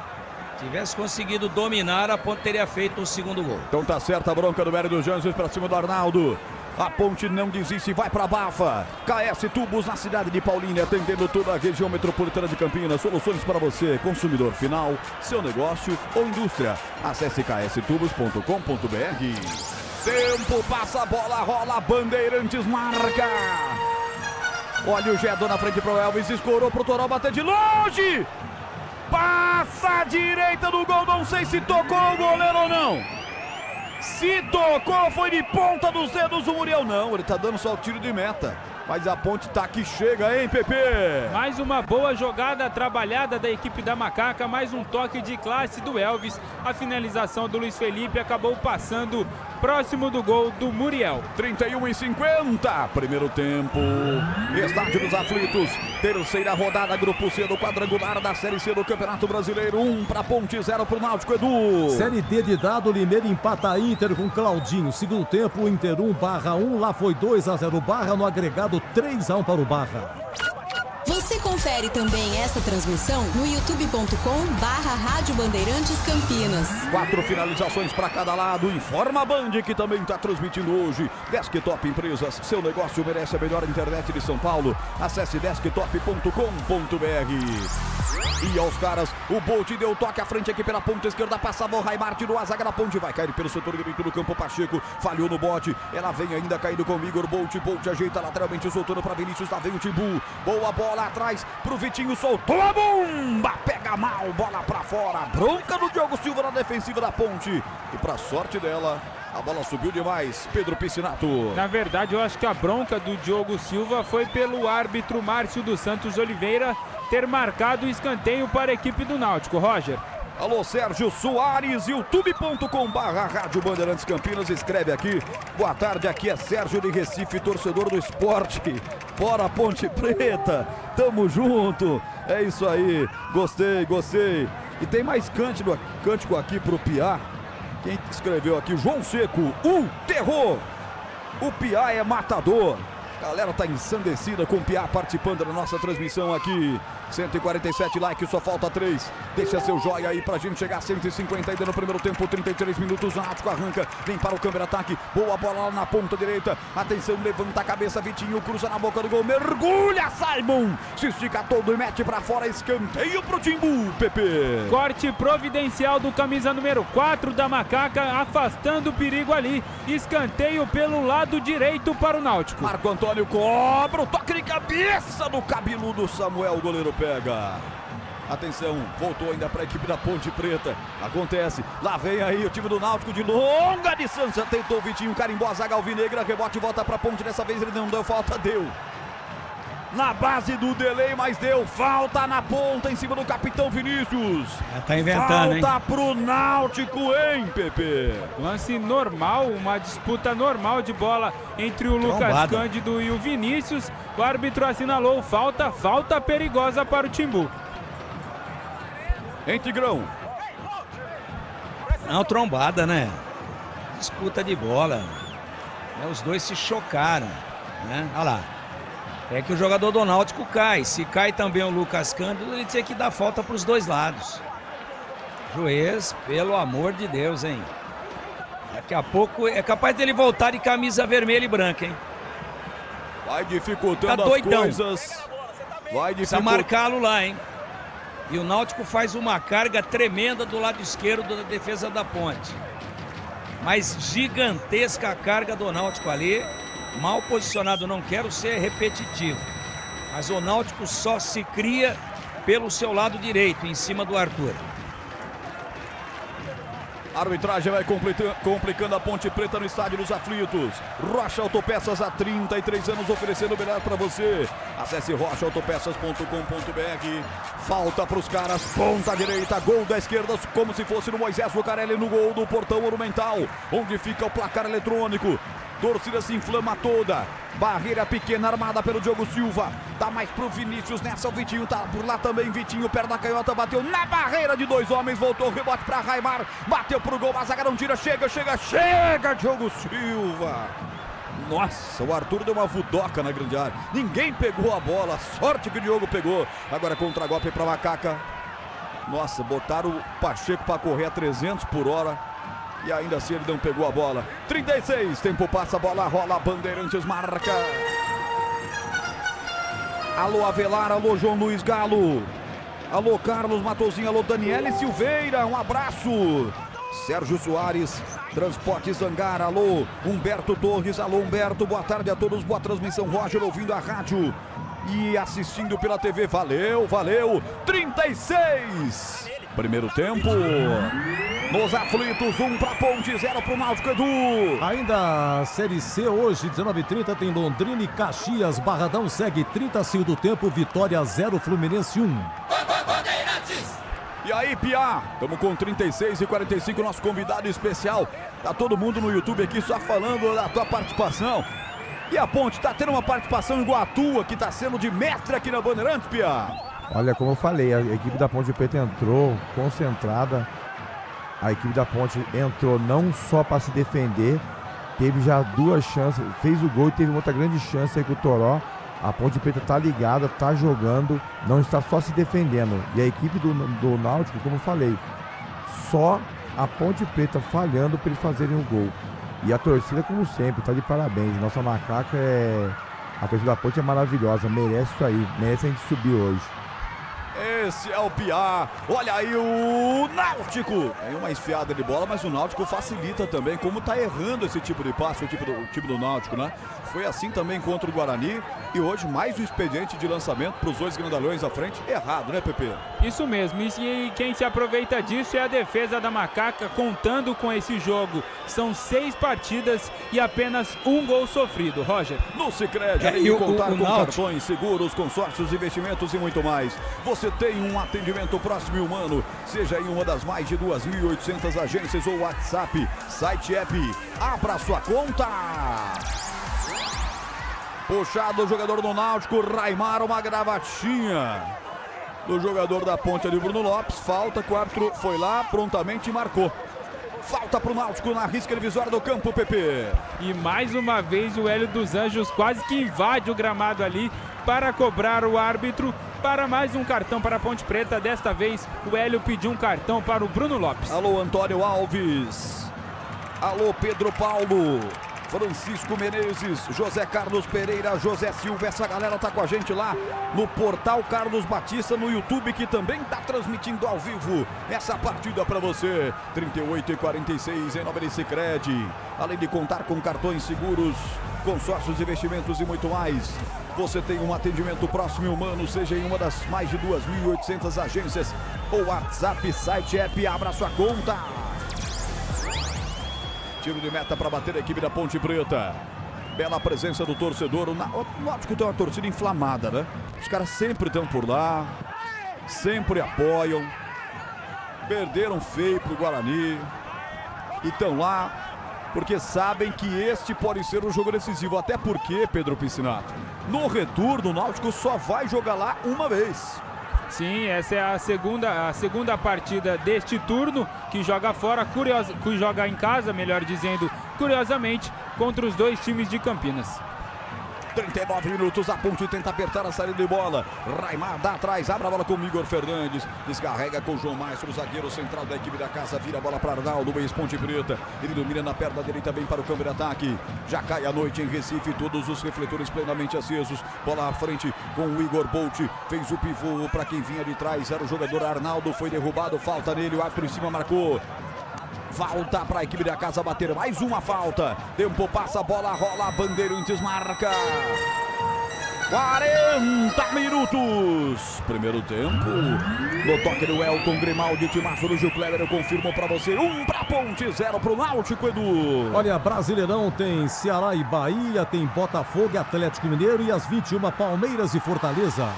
Se tivesse conseguido dominar, a Ponte teria feito o segundo gol. Então tá certa a bronca do Mério dos Anjos pra cima do Arnaldo. A Ponte não desiste, vai pra Bafa. KS Tubos na cidade de Paulínia, atendendo toda a região metropolitana de Campinas. Soluções para você, consumidor final, seu negócio ou indústria. Acesse kstubos.com.br. Tempo, passa a bola, rola, Bandeirantes marca. Olha o Gedon na frente pro Elvis, escorou pro Toró, bater de longe. Passa a direita do gol, não sei se tocou o goleiro ou não. Se tocou, foi de ponta dos dedos o Muriel. Não, ele tá dando só o tiro de meta. Mas a Ponte tá que chega, hein, Pepe? Mais uma boa jogada trabalhada da equipe da Macaca, mais um toque de classe do Elvis. A finalização do Luiz Felipe acabou passando próximo do gol do Muriel. 31:50, primeiro tempo. Estádio dos Aflitos, terceira rodada, grupo C do quadrangular da Série C do Campeonato Brasileiro. 1 pra Ponte, 0 pro Náutico, Edu. Série D de dado, Limeira empata Inter com Claudinho. Segundo tempo, Inter 1/1, lá foi 2-0 Barra, no agregado 3-1 para o Barra. Você confere também esta transmissão no youtube.com/Rádio Bandeirantes Campinas. 4 finalizações para cada lado. Informa a Band que também está transmitindo hoje. Desktop Empresas, seu negócio merece a melhor internet de São Paulo. Acesse desktop.com.br. E aos caras, o Bolt deu toque à frente aqui pela ponta esquerda, passava o Raimart do zaga da Ponte, vai cair pelo setor direito do campo, Pacheco falhou no bote, ela vem ainda caindo com o Igor, Bolt ajeita lateralmente, soltando para Vinícius, lá vem o Timbu, boa bola atrás pro Vitinho, soltou a bomba, pega mal, bola pra fora, bronca do Diogo Silva na defensiva da Ponte, e pra sorte dela, a bola subiu demais, Pedro Piscinato. Na verdade, eu acho que a bronca do Diogo Silva foi pelo árbitro Márcio dos Santos Oliveira ter marcado o escanteio para a equipe do Náutico. Roger. Alô, Sérgio Soares, youtube.com/Rádio Bandeirantes Campinas, escreve aqui. Boa tarde, aqui é Sérgio de Recife, torcedor do esporte. Bora Ponte Preta, tamo junto. É isso aí, gostei. E tem mais cântico aqui pro Piá. Quem escreveu aqui? João Seco, o terror. O Piá é matador. A galera tá ensandecida com o Piá participando da nossa transmissão aqui. 147 likes, só falta 3. Deixa seu joia aí pra gente chegar a 150 ainda no primeiro tempo, 33 minutos. Náutico arranca, vem para o câmera ataque. Boa bola lá na ponta direita. Atenção, levanta a cabeça, Vitinho, cruza na boca do gol, mergulha, Simon. Se estica todo e mete pra fora, escanteio pro Timbu, Pepe. Corte providencial do camisa número 4 da Macaca, afastando o perigo ali. Escanteio pelo lado direito para o Náutico. Marco Antônio cobra o toque de cabeça do cabeludo Samuel, o goleiro pega. Atenção, voltou ainda para a equipe da Ponte Preta. Acontece, lá vem aí o time do Náutico de longa distância. Tentou o Vitinho, carimbou a zaga alvinegra, rebote, volta para a Ponte. Dessa vez ele não deu falta, deu. na base do delay, mas deu falta na ponta em cima do capitão Vinícius. Tá inventando, falta pro Náutico, hein, Pepe? Lance normal, uma disputa normal de bola entre o Lucas Trombada. Cândido e o Vinícius. O árbitro assinalou falta perigosa para o Timbu. Em Tigrão. Não, trombada, né? Disputa de bola. Os dois se chocaram, né? Olha lá. É que o jogador do Náutico cai. Se cai também o Lucas Cândido, ele tinha que dar falta para os dois lados. Juiz, pelo amor de Deus, hein? Daqui a pouco é capaz dele voltar de camisa vermelha e branca, hein? Vai dificultando Tá doidão. as coisas. Vai Precisa dificultando. marcá-lo lá, hein? E o Náutico faz uma carga tremenda do lado esquerdo da defesa da Ponte. Mas gigantesca a carga do Náutico ali. Mal posicionado, não quero ser repetitivo. Mas o Náutico só se cria pelo seu lado direito, em cima do Arthur. A arbitragem vai complicando a Ponte Preta no Estádio dos Aflitos. Rocha Autopeças, há 33 anos oferecendo o melhor para você. Acesse rochaautopeças.com.br. Falta para os caras, ponta direita, gol da esquerda, como se fosse no Moisés Lucarelli no gol do Portão Monumental, onde fica o placar eletrônico. Torcida se inflama toda. Barreira pequena armada pelo Diogo Silva. Dá mais pro Vinícius nessa. O Vitinho tá por lá também. Vitinho, perna canhota, bateu na barreira de dois homens. Voltou o rebote pra Raimar. Bateu pro gol. A zaga não tira. Chega, Diogo Silva. Nossa, o Arthur deu uma vudoca na grande área. Ninguém pegou a bola. Sorte que o Diogo pegou. Agora contra-golpe pra Macaca. Nossa, botaram o Pacheco pra correr a 300 por hora. E ainda assim ele não pegou a bola. 36, tempo passa, a bola rola, Bandeirantes marca. Alô Avelar, alô João Luiz Galo. Alô Carlos Matozinho, alô Daniele Silveira, um abraço. Sérgio Soares, Transporte Zangar, alô Humberto Torres, alô Humberto, boa tarde a todos, boa transmissão, Roger ouvindo a rádio e assistindo pela TV, valeu, 36. Primeiro tempo, nos Aflitos, 1 para Ponte, 0 para o Náutico, Edu. Ainda a Série C hoje, 19h30, tem Londrina e Caxias. Barradão segue 30 segundo tempo, Vitória 0, Fluminense 1. E aí, Piá, estamos com 36 e 45, nosso convidado especial. Tá todo mundo no YouTube aqui só falando da tua participação. E a Ponte tá tendo uma participação igual a tua, que tá sendo de mestre aqui na Bandeirantes, Piá. Olha, como eu falei, a equipe da Ponte Preta entrou concentrada. A equipe da Ponte entrou não só para se defender, teve já duas chances, fez o gol e teve outra grande chance aí com o Toró. A Ponte Preta tá ligada, tá jogando, não está só se defendendo. E a equipe do Náutico, como eu falei, só a Ponte Preta falhando para eles fazerem o gol. E a torcida, como sempre, tá de parabéns. Nossa Macaca a torcida da Ponte é maravilhosa, merece isso aí, merece a gente subir hoje. Esse é o Piá. Olha aí o Náutico. Tem uma enfiada de bola, mas o Náutico facilita também. Como tá errando esse tipo de passe, o time do Náutico, né? Foi assim também contra o Guarani. E hoje mais um expediente de lançamento para os dois grandalhões à frente. Errado, né, Pepe? Isso mesmo. E quem se aproveita disso é a defesa da Macaca, contando com esse jogo. São 6 partidas e apenas um gol sofrido, Roger. No Sicredi, além de contar com cartões, seguros, consórcios, investimentos e muito mais. Você tem um atendimento próximo e humano, seja em uma das mais de 2.800 agências ou WhatsApp, site, app, abra sua conta. Puxado o jogador do Náutico, Raimar, uma gravatinha do jogador da Ponte ali, Bruno Lopes, falta, quarto, foi lá, prontamente marcou. Falta pro Náutico na risca divisória do campo, PP. E mais uma vez o Hélio dos Anjos quase que invade o gramado ali para cobrar o árbitro para mais um cartão para a Ponte Preta. Desta vez o Hélio pediu um cartão para o Bruno Lopes. Alô, Antônio Alves. Alô, Pedro Paulo. Francisco Menezes, José Carlos Pereira, José Silva, essa galera tá com a gente lá no portal Carlos Batista no YouTube, que também tá transmitindo ao vivo essa partida para você. 38 e 46 em nome de Sicredi. Além de contar com cartões seguros, consórcios, investimentos e muito mais. Você tem um atendimento próximo e humano, seja em uma das mais de 2.800 agências ou WhatsApp, site, app, abra sua conta. Tiro de meta para bater a equipe da Ponte Preta. Bela presença do torcedor. O Náutico tem uma torcida inflamada, né? Os caras sempre estão por lá, sempre apoiam. Perderam feio pro Guarani e estão lá porque sabem que este pode ser um jogo decisivo. Até porque, Pedro Piscinato, no retorno, o Náutico só vai jogar lá uma vez. Sim, essa é a segunda partida deste turno, que joga fora, que joga em casa, melhor dizendo, curiosamente, contra os dois times de Campinas. 39 minutos, a Ponte tenta apertar a saída de bola. Raimar dá atrás, abre a bola com o Igor Fernandes. Descarrega com o João Maestro, zagueiro central da equipe da casa. Vira a bola para Arnaldo, ex-Ponte Preta. Ele domina na perna direita, bem para o campo de ataque. Já cai a noite em Recife, todos os refletores plenamente acesos. Bola à frente com o Igor Bolt. Fez o pivô para quem vinha de trás. Era o jogador Arnaldo, foi derrubado, falta nele. O árbitro em cima marcou. Volta para a equipe da casa bater mais uma falta. Tempo passa, a bola rola, Bandeirantes marca. 40 minutos. Primeiro tempo. No toque do Elton Grimaldi, timaço do Gil Kleber, eu confirmo para você. 1 para Ponte, 0 para o Náutico, Edu. Olha, Brasileirão tem Ceará e Bahia, tem Botafogo e Atlético Mineiro e às 21 Palmeiras e Fortaleza.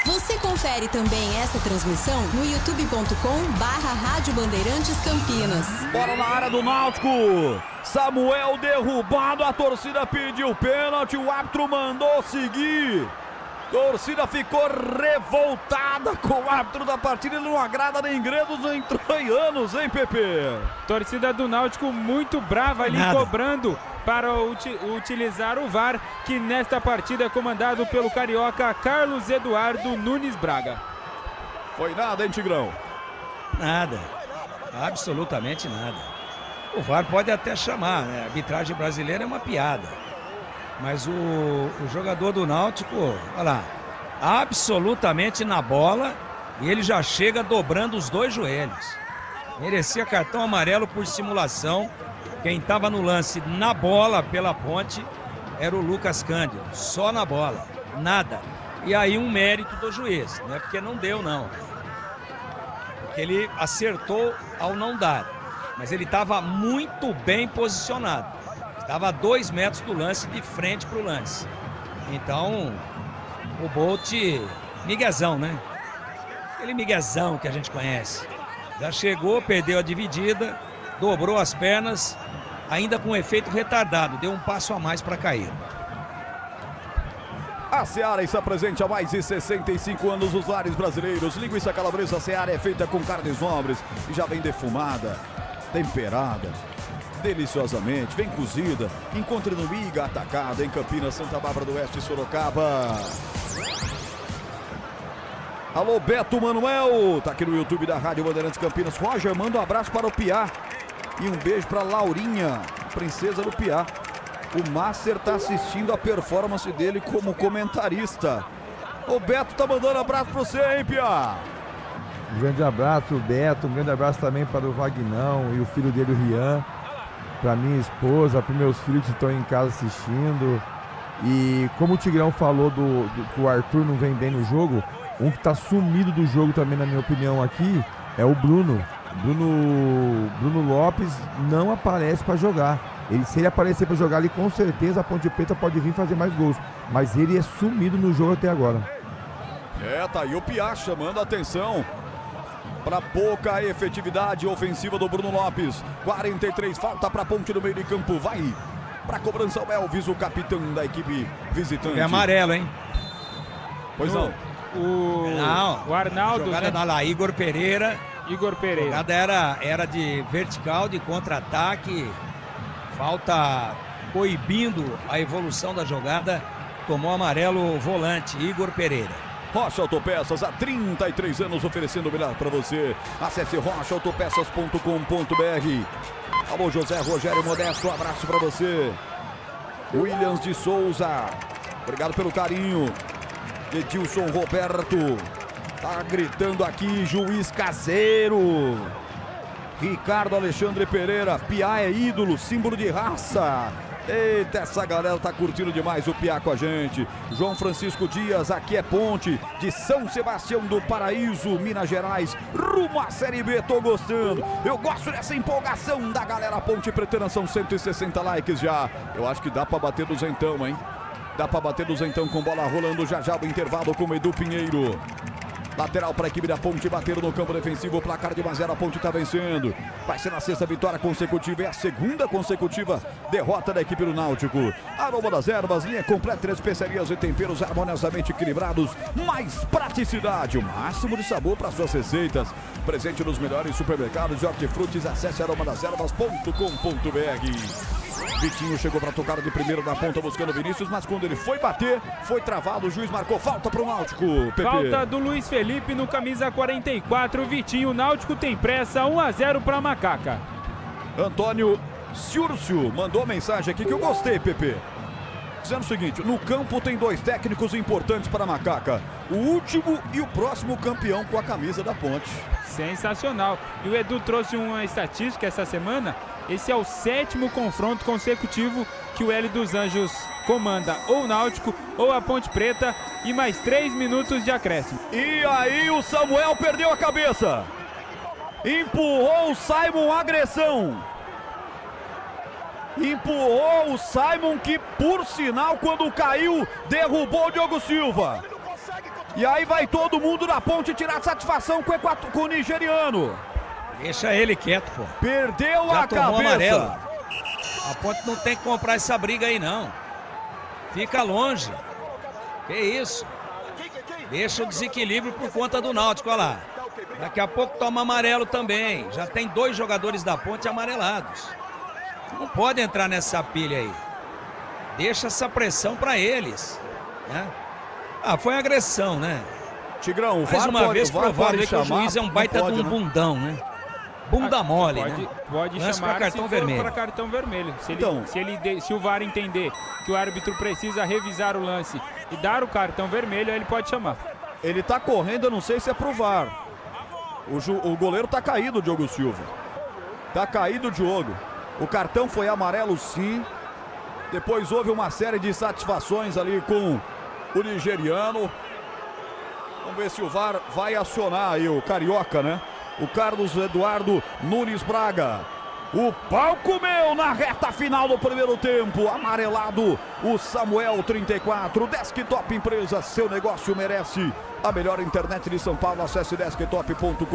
Você confere também essa transmissão no youtube.com/Rádio Bandeirantes Campinas. Bola na área do Náutico. Samuel derrubado, a torcida pediu pênalti, o árbitro mandou seguir. Torcida ficou revoltada com o árbitro da partida, ele não agrada nem gredos nem troianos, hein, Pepe? Torcida do Náutico muito brava ali, cobrando para utilizar o VAR, que nesta partida é comandado pelo carioca Carlos Eduardo Nunes Braga. Foi nada, hein, Tigrão? Nada, absolutamente nada. O VAR pode até chamar, né? A arbitragem brasileira é uma piada. Mas o jogador do Náutico, olha lá, absolutamente na bola, e ele já chega dobrando os dois joelhos. Merecia cartão amarelo por simulação. Quem estava no lance na bola pela Ponte era o Lucas Cândido, só na bola, nada. E aí um mérito do juiz, não é porque não deu não. Porque ele acertou ao não dar, mas ele estava muito bem posicionado. Estava a 2 metros do lance, de frente para o lance. Então, o Bolt, miguezão, né? Aquele miguezão que a gente conhece. Já chegou, perdeu a dividida, dobrou as pernas, ainda com efeito retardado, deu um passo a mais para cair. A Seara está presente há mais de 65 anos nos lares brasileiros. Linguiça calabresa Seara é feita com carnes nobres e já vem defumada, temperada, deliciosamente, vem cozida. Encontre no Iga Atacado, em Campinas, Santa Bárbara do Oeste, Sorocaba. Alô, Beto Manuel, tá aqui no YouTube da Rádio Bandeirantes Campinas. Roger, manda um abraço para o Piá e um beijo para Laurinha, princesa do Piá. O Master tá assistindo a performance dele como comentarista. O Beto tá mandando abraço para você, hein, Piá? Um grande abraço, Beto, um grande abraço também para o Vagnão e o filho dele, o Rian. Para minha esposa, para meus filhos que estão em casa assistindo. E como o Tigrão falou que o Arthur não vem bem no jogo, um que está sumido do jogo também, na minha opinião, aqui, é o Bruno. Bruno Lopes não aparece para jogar. Se ele aparecer para jogar ali, com certeza a Ponte Preta pode vir fazer mais gols. Mas ele é sumido no jogo até agora. Tá aí o Piá chamando a atenção para pouca efetividade ofensiva do Bruno Lopes. 43, falta para Ponte no meio de campo. Vai para cobrança o Elvis, o capitão da equipe visitante. É amarelo, hein? Pois não. O Arnaldo. Jogada lá, Igor Pereira. A jogada era de vertical, de contra-ataque. Falta coibindo a evolução da jogada. Tomou amarelo o volante, Igor Pereira. Rocha Autopeças, há 33 anos oferecendo o melhor para você. Acesse rochaautopeças.com.br. Alô, José Rogério Modesto, um abraço para você. Williams de Souza, obrigado pelo carinho. Edilson Roberto, tá gritando aqui, juiz caseiro. Ricardo Alexandre Pereira, Piá é ídolo, símbolo de raça. Eita, essa galera tá curtindo demais o Piá com a gente. João Francisco Dias, aqui é Ponte, de São Sebastião do Paraíso, Minas Gerais, rumo à Série B, tô gostando. Eu gosto dessa empolgação da galera Ponte Pretana, são 160 likes já. Eu acho que dá pra bater duzentão, hein? Dá pra bater duzentão com bola rolando já o intervalo com o Edu Pinheiro. Lateral para a equipe da Ponte, bateram no campo defensivo, placar de 1-0, a Ponte está vencendo. Vai ser na sexta vitória consecutiva, é a segunda consecutiva derrota da equipe do Náutico. Aroma das Ervas, linha completa de especiarias e temperos harmoniosamente equilibrados, mais praticidade, o máximo de sabor para suas receitas. Presente nos melhores supermercados e hortifrutis, acesse aromadeservas.com.br. Vitinho chegou para tocar de primeiro na ponta buscando Vinícius, mas quando ele foi bater, foi travado, o juiz marcou falta para o Náutico. Pepe. Falta do Luiz Felipe no camisa 44, Vitinho. O Náutico tem pressa, 1-0 para Macaca. Antônio Ciúrcio mandou mensagem aqui que eu gostei, Pepe. Dizendo o seguinte, no campo tem 2 técnicos importantes para a Macaca. O último e o próximo campeão com a camisa da Ponte. Sensacional. E o Edu trouxe uma estatística essa semana. Esse é o 7º confronto consecutivo que o Hélio dos Anjos comanda ou o Náutico ou a Ponte Preta e mais 3 minutos de acréscimo. E aí o Samuel perdeu a cabeça. Empurrou o Simon, agressão. Empurrou o Simon que, por sinal, quando caiu, derrubou o Diogo Silva. E aí vai todo mundo da Ponte tirar satisfação com o nigeriano. Deixa ele quieto, pô. Perdeu já a tomou cabeça. Amarelo. A Ponte não tem que comprar essa briga aí, não. Fica longe. Que isso? Deixa o desequilíbrio por conta do Náutico, olha lá. Daqui a pouco toma amarelo também. Já tem 2 jogadores da Ponte amarelados. Não pode entrar nessa pilha aí. Deixa essa pressão pra eles, né? Ah, foi agressão, né? Tigrão, o mais uma vez provado que o juiz é um baita pode, de um bundão, né? Bunda mole, né? Pode Lance chamar pra cartão vermelho. para cartão vermelho. Então, Se o VAR entender que o árbitro precisa revisar o lance e dar o cartão vermelho, aí ele pode chamar. Ele tá correndo, eu não sei se é pro VAR. O goleiro tá caído, o Diogo Silva. Tá caído o Diogo. O cartão foi amarelo, sim. Depois houve uma série de satisfações ali com o nigeriano. Vamos ver se o VAR vai acionar aí o carioca, né? O Carlos Eduardo Nunes Braga. O pau comeu na reta final do primeiro tempo. Amarelado o Samuel 34. Desktop Empresa, seu negócio merece a melhor internet de São Paulo. Acesse desktop.com.br.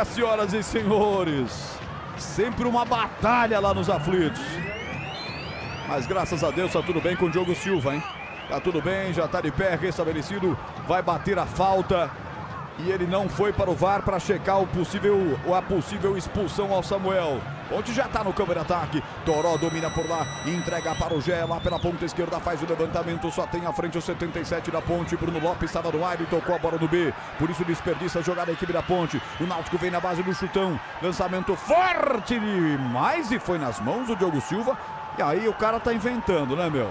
Senhoras e senhores, sempre uma batalha lá nos aflitos. Mas graças a Deus tá tudo bem com o Diogo Silva, hein? Tá tudo bem, já tá de pé, restabelecido. Vai bater a falta. E ele não foi para o VAR para checar a possível expulsão ao Samuel. Ponte já está no campo de ataque. Toró domina por lá, entrega para o Gé lá pela ponta esquerda, faz o levantamento, só tem à frente o 77 da Ponte. Bruno Lopes estava no ar e tocou a bola no B. Por isso desperdiça a jogada da equipe da Ponte. O Náutico vem na base do chutão. Lançamento forte demais e foi nas mãos do Diogo Silva. E aí o cara tá inventando, né, meu?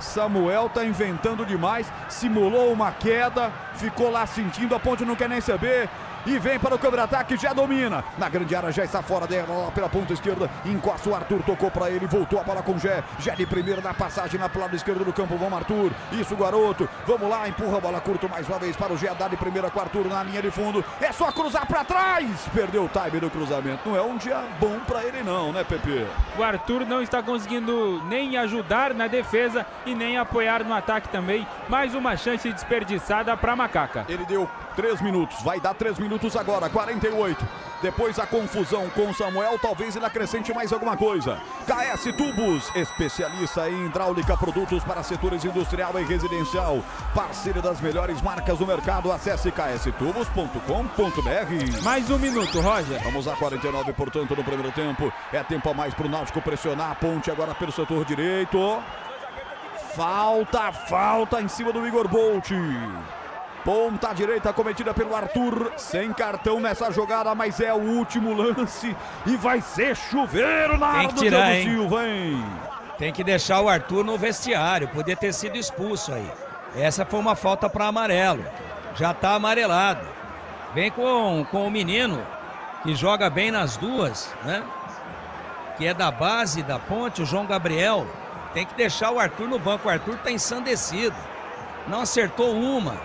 Samuel tá inventando demais, simulou uma queda, ficou lá sentindo, a Ponte não quer nem saber e vem para o campo de ataque, já domina, na grande área já está fora dela, lá pela ponta esquerda, encosta o Arthur, tocou para ele, voltou a bola com o Gé de primeiro na passagem lá pro lado esquerdo do campo, vamos Arthur, isso garoto, vamos lá, empurra a bola curta mais uma vez para o Gé, dá de primeira com o Arthur na linha de fundo, é só cruzar para trás, perdeu o time do cruzamento, não é um dia bom para ele não, né, Pepe? O Arthur não está conseguindo nem ajudar na defesa e nem apoiar no ataque também, mais uma chance desperdiçada para Macaca. Ele deu 3 minutos, vai dar 3 minutos agora, 48. Depois a confusão com o Samuel, talvez ele acrescente mais alguma coisa. KS Tubos, especialista em hidráulica, produtos para setores industrial e residencial. Parceiro das melhores marcas do mercado, acesse kstubos.com.br. Mais 1 minuto, Roger. Vamos a 49, portanto, no primeiro tempo. É tempo a mais para o Náutico pressionar a Ponte agora pelo setor direito. Falta em cima do Igor Bolt. Ponta direita cometida pelo Arthur, sem cartão nessa jogada, mas é o último lance e vai ser chuveiro na área do Diogo Silva, hein? Tem que deixar o Arthur no vestiário, podia ter sido expulso aí. Essa foi uma falta para amarelo, já tá amarelado. Vem com o menino, que joga bem nas duas, né? que é da base da Ponte, o João Gabriel, tem que deixar o Arthur no banco. O Arthur tá ensandecido. Não acertou uma.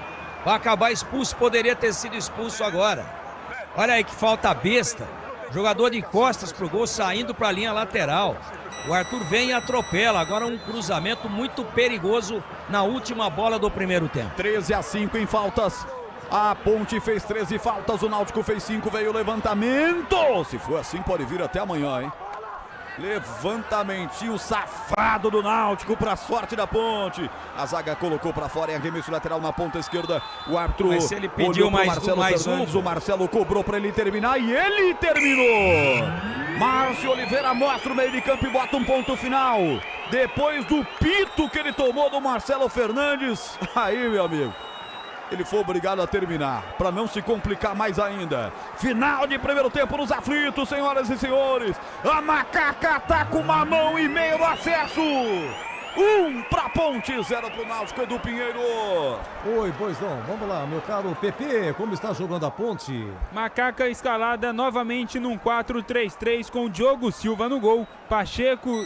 Vai acabar expulso, poderia ter sido expulso agora. Olha aí que falta besta. Jogador de costas pro gol, saindo pra linha lateral. O Arthur vem e atropela. Agora um cruzamento muito perigoso na última bola do primeiro tempo. 13-5 em faltas. A Ponte fez 13 faltas, o Náutico fez 5, veio o levantamento. Se for assim, pode vir até amanhã, hein? Levantamentinho safado do Náutico para sorte da Ponte. A zaga colocou para fora em arremesso lateral na ponta esquerda. O árbitro Mas se ele pediu mais um. O Marcelo cobrou para ele terminar e ele terminou. Márcio Oliveira mostra o meio de campo e bota um ponto final. Depois do pito que ele tomou do Marcelo Fernandes. Aí, meu amigo, ele foi obrigado a terminar, para não se complicar mais ainda. Final de primeiro tempo nos aflitos, senhoras e senhores. A Macaca tá com uma mão e meio no acesso. 1 pra Ponte, 0 pro Náutico, Edu Pinheiro. Oi, pois não, vamos lá, meu caro Pepe, como está jogando a Ponte? Macaca escalada novamente num 4-3-3 com Diogo Silva no gol, Pacheco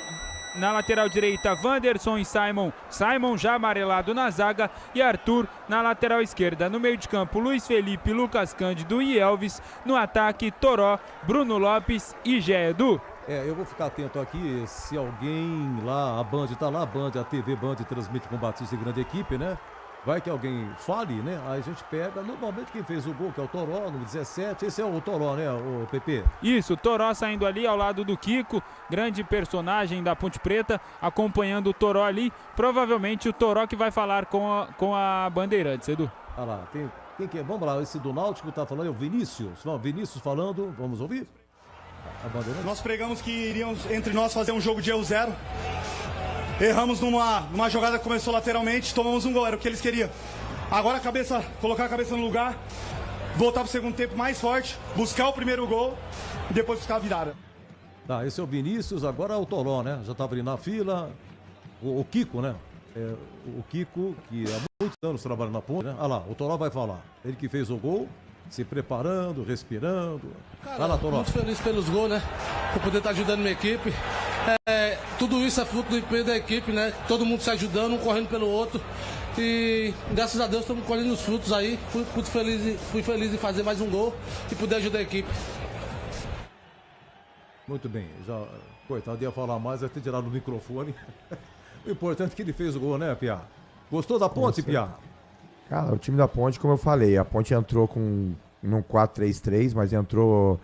na lateral direita, Wanderson e Simon. Simon já amarelado na zaga e Arthur na lateral esquerda. No meio de campo, Luiz Felipe, Lucas Cândido e Elvis. No ataque, Toró, Bruno Lopes e Gedo. Eu vou ficar atento aqui se alguém lá, a Band tá lá, a TV Band transmite com Batista e grande equipe, né? Vai que alguém fale, né? Aí a gente pega, normalmente quem fez o gol, que é o Toró, no 17, esse é o Toró, né, o PP? Isso, o Toró saindo ali ao lado do Kiko, grande personagem da Ponte Preta, acompanhando o Toró ali, provavelmente o Toró que vai falar com a Bandeirantes, Edu. Ah lá, quem que é? Vamos lá, esse do Náutico tá falando, é o Vinícius, não, Vinícius falando, vamos ouvir? A Bandeirantes. Nós pregamos que iríamos, entre nós, fazer um jogo de erro zero. Erramos numa jogada que começou lateralmente, tomamos um gol, era o que eles queriam. Agora colocar a cabeça no lugar, voltar pro segundo tempo mais forte, buscar o primeiro gol e depois buscar a virada. Tá, esse é o Vinícius, agora é o Toró, né? Já tava ali na fila. O Kiko, né? O Kiko, que há muitos anos trabalha na Ponte, né? Ah lá, o Toró vai falar. Ele que fez o gol, se preparando, respirando. Cara, vai lá, Toró. Muito feliz pelos gols, né? Por poder estar ajudando minha equipe. Tudo isso é fruto do empenho da equipe, né? Todo mundo se ajudando, um correndo pelo outro. E graças a Deus estamos colhendo os frutos aí. Fui feliz em fazer mais um gol e poder ajudar a equipe. Muito bem, já, coitado, ia falar mais, ia ter tirado o microfone. O importante é que ele fez o gol, né, Piá? Gostou da Ponte, Piá? Cara, o time da Ponte, como eu falei, a Ponte entrou num 4-3-3, mas entrou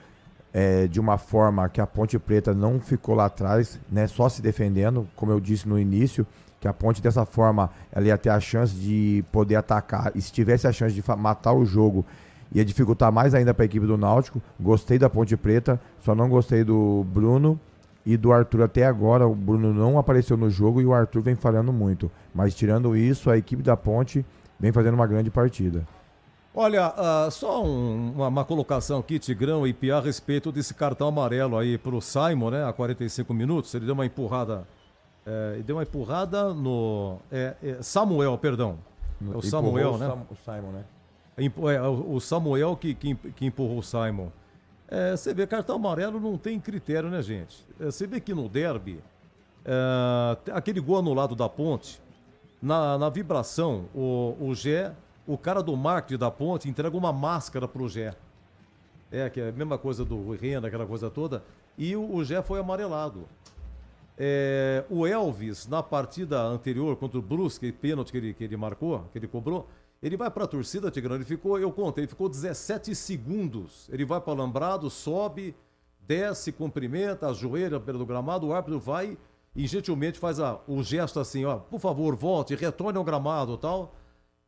de uma forma que a Ponte Preta não ficou lá atrás, né, só se defendendo, como eu disse no início, que a Ponte dessa forma ela ia ter a chance de poder atacar, e se tivesse a chance de matar o jogo, ia dificultar mais ainda para a equipe do Náutico. Gostei da Ponte Preta, só não gostei do Bruno e do Arthur até agora. O Bruno não apareceu no jogo e o Arthur vem falhando muito, mas tirando isso, a equipe da Ponte vem fazendo uma grande partida. Olha, só uma colocação aqui, Tigrão e Piá, a respeito desse cartão amarelo aí pro Simon, né? A 45 minutos, ele deu uma empurrada. No Samuel, perdão. É o Samuel, né? O Simon, né? O Samuel que empurrou o Simon. Você vê, cartão amarelo não tem critério, né, gente? Você vê que no derby, aquele gol anulado da Ponte, na vibração, o Gé, o cara do marketing da Ponte, entrega uma máscara pro Gé. Que é a mesma coisa do Renda, aquela coisa toda. E o Gé foi amarelado. O Elvis, na partida anterior contra o Brusque, pênalti que ele marcou, que ele cobrou, ele vai para a torcida, Tigrão, ele ficou 17 segundos. Ele vai para o alambrado, sobe, desce, cumprimenta, ajoelha pelo gramado, o árbitro vai e gentilmente faz o gesto assim, ó, por favor, volte, retorne ao gramado e tal.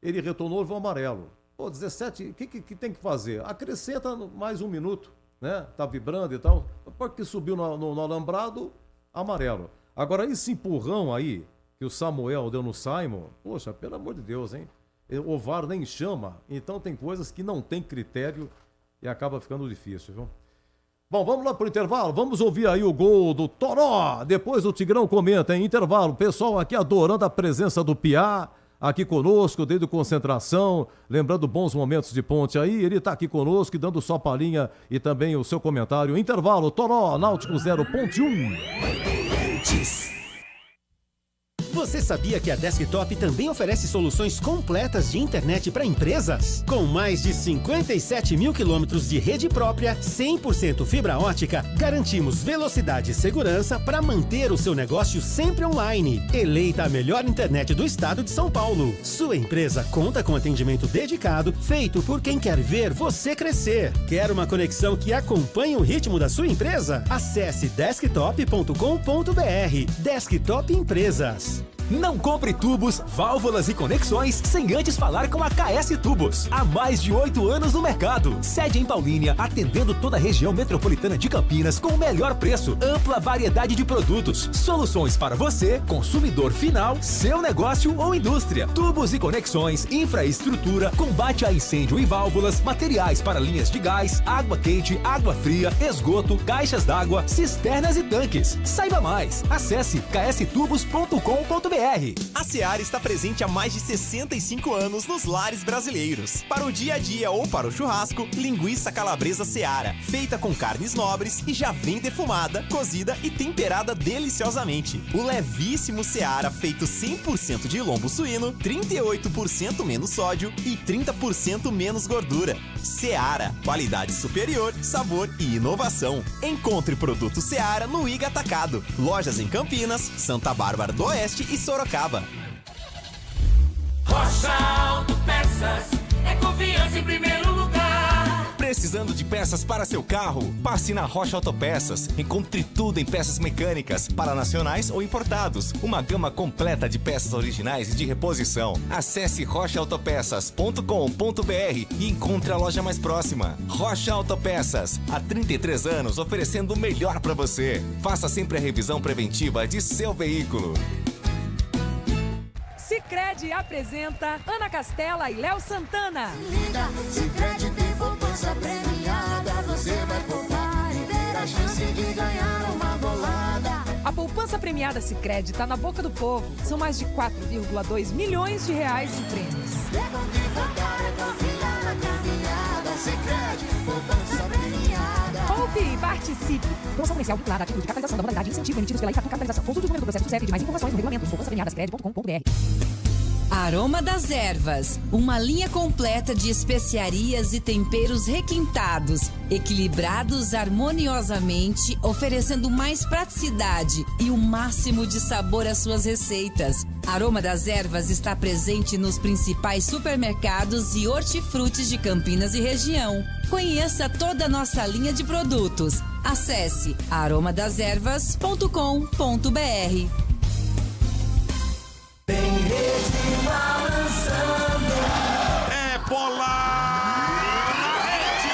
Ele retornou, levou amarelo. 17, o que tem que fazer? Acrescenta mais um minuto, né? Tá vibrando e tal. Porque subiu no alambrado, amarelo. Agora, esse empurrão aí, que o Samuel deu no Simon, poxa, pelo amor de Deus, hein? O VAR nem chama, então tem coisas que não tem critério e acaba ficando difícil, viu? Bom, vamos lá pro intervalo, vamos ouvir aí o gol do Toró, depois o Tigrão comenta em intervalo, pessoal aqui adorando a presença do Piá, aqui conosco, desde Concentração, lembrando bons momentos de ponte aí, ele tá aqui conosco, dando sua palhinha e também o seu comentário. Intervalo, Toró, Náutico 0.1. Você sabia que a Desktop também oferece soluções completas de internet para empresas? Com mais de 57 mil quilômetros de rede própria, 100% fibra ótica, garantimos velocidade e segurança para manter o seu negócio sempre online. Eleita a melhor internet do estado de São Paulo. Sua empresa conta com atendimento dedicado, feito por quem quer ver você crescer. Quer uma conexão que acompanhe o ritmo da sua empresa? Acesse desktop.com.br. Desktop Empresas. Não compre tubos, válvulas e conexões sem antes falar com a KS Tubos. Há mais de 8 anos no mercado. Sede em Paulínia, atendendo toda a região metropolitana de Campinas com o melhor preço, ampla variedade de produtos, soluções para você, consumidor final, seu negócio ou indústria. Tubos e conexões, infraestrutura, combate a incêndio e válvulas, materiais para linhas de gás, água quente, água fria, esgoto, caixas d'água, cisternas e tanques. Saiba mais. Acesse kstubos.com.br. A Seara está presente há mais de 65 anos nos lares brasileiros. Para o dia a dia ou para o churrasco, linguiça calabresa Seara, feita com carnes nobres e já vem defumada, cozida e temperada deliciosamente. O levíssimo Seara, feito 100% de lombo suíno, 38% menos sódio e 30% menos gordura. Seara, qualidade superior, sabor e inovação. Encontre produto Seara no Iga Atacado. Lojas em Campinas, Santa Bárbara do Oeste e Sorocaba. Rocha Autopeças, é confiança em primeiro lugar. Precisando de peças para seu carro? Passe na Rocha Autopeças. Encontre tudo em peças mecânicas, para nacionais ou importados. Uma gama completa de peças originais e de reposição. Acesse rochaautopeças.com.br e encontre a loja mais próxima. Rocha Autopeças, há 33 anos oferecendo o melhor para você. Faça sempre a revisão preventiva de seu veículo. Sicredi apresenta Ana Castela e Léo Santana. Liga, Sicredi tem poupança premiada. Você vai poupar e ter a chance de ganhar uma bolada. A poupança premiada Sicredi está na boca do povo. São mais de 4,2 milhões de reais em prêmios. Sicredi, poupança premiada. Poupe e participe. Promoção comercial vinculada a título de capitalização da modalidade incentivo emitidos pela Itatu Capitalização. Consulte o documento do processo do CEP e mais informações no regulamento poupançapremiadasicredi.com.br. Aroma das Ervas, uma linha completa de especiarias e temperos requintados, equilibrados harmoniosamente, oferecendo mais praticidade e o máximo de sabor às suas receitas. Aroma das Ervas está presente nos principais supermercados e hortifrutis de Campinas e região. Conheça toda a nossa linha de produtos. Acesse aromadeservas.com.br. É bola na rede.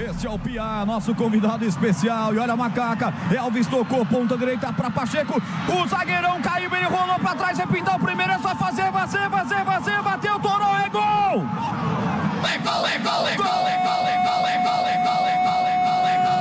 Este é o Piá, nosso convidado especial. E olha a macaca. Elvis tocou, ponta direita para Pacheco. O zagueirão caiu, ele rolou para trás. É pintar o primeiro, é só fazer. Bateu, Toró, é gol! É gol, é gol, é gol, é gol, é gol, é gol, é gol, é gol, é gol, é gol.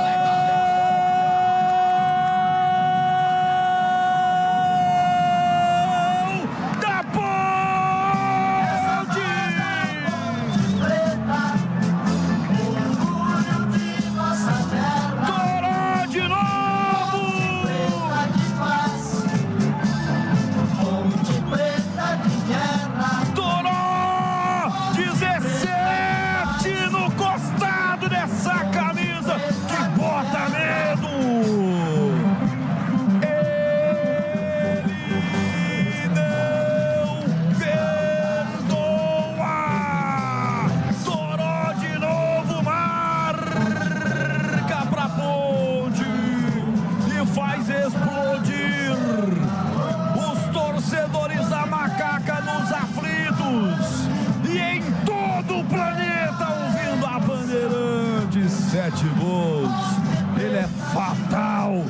Ele é fatal,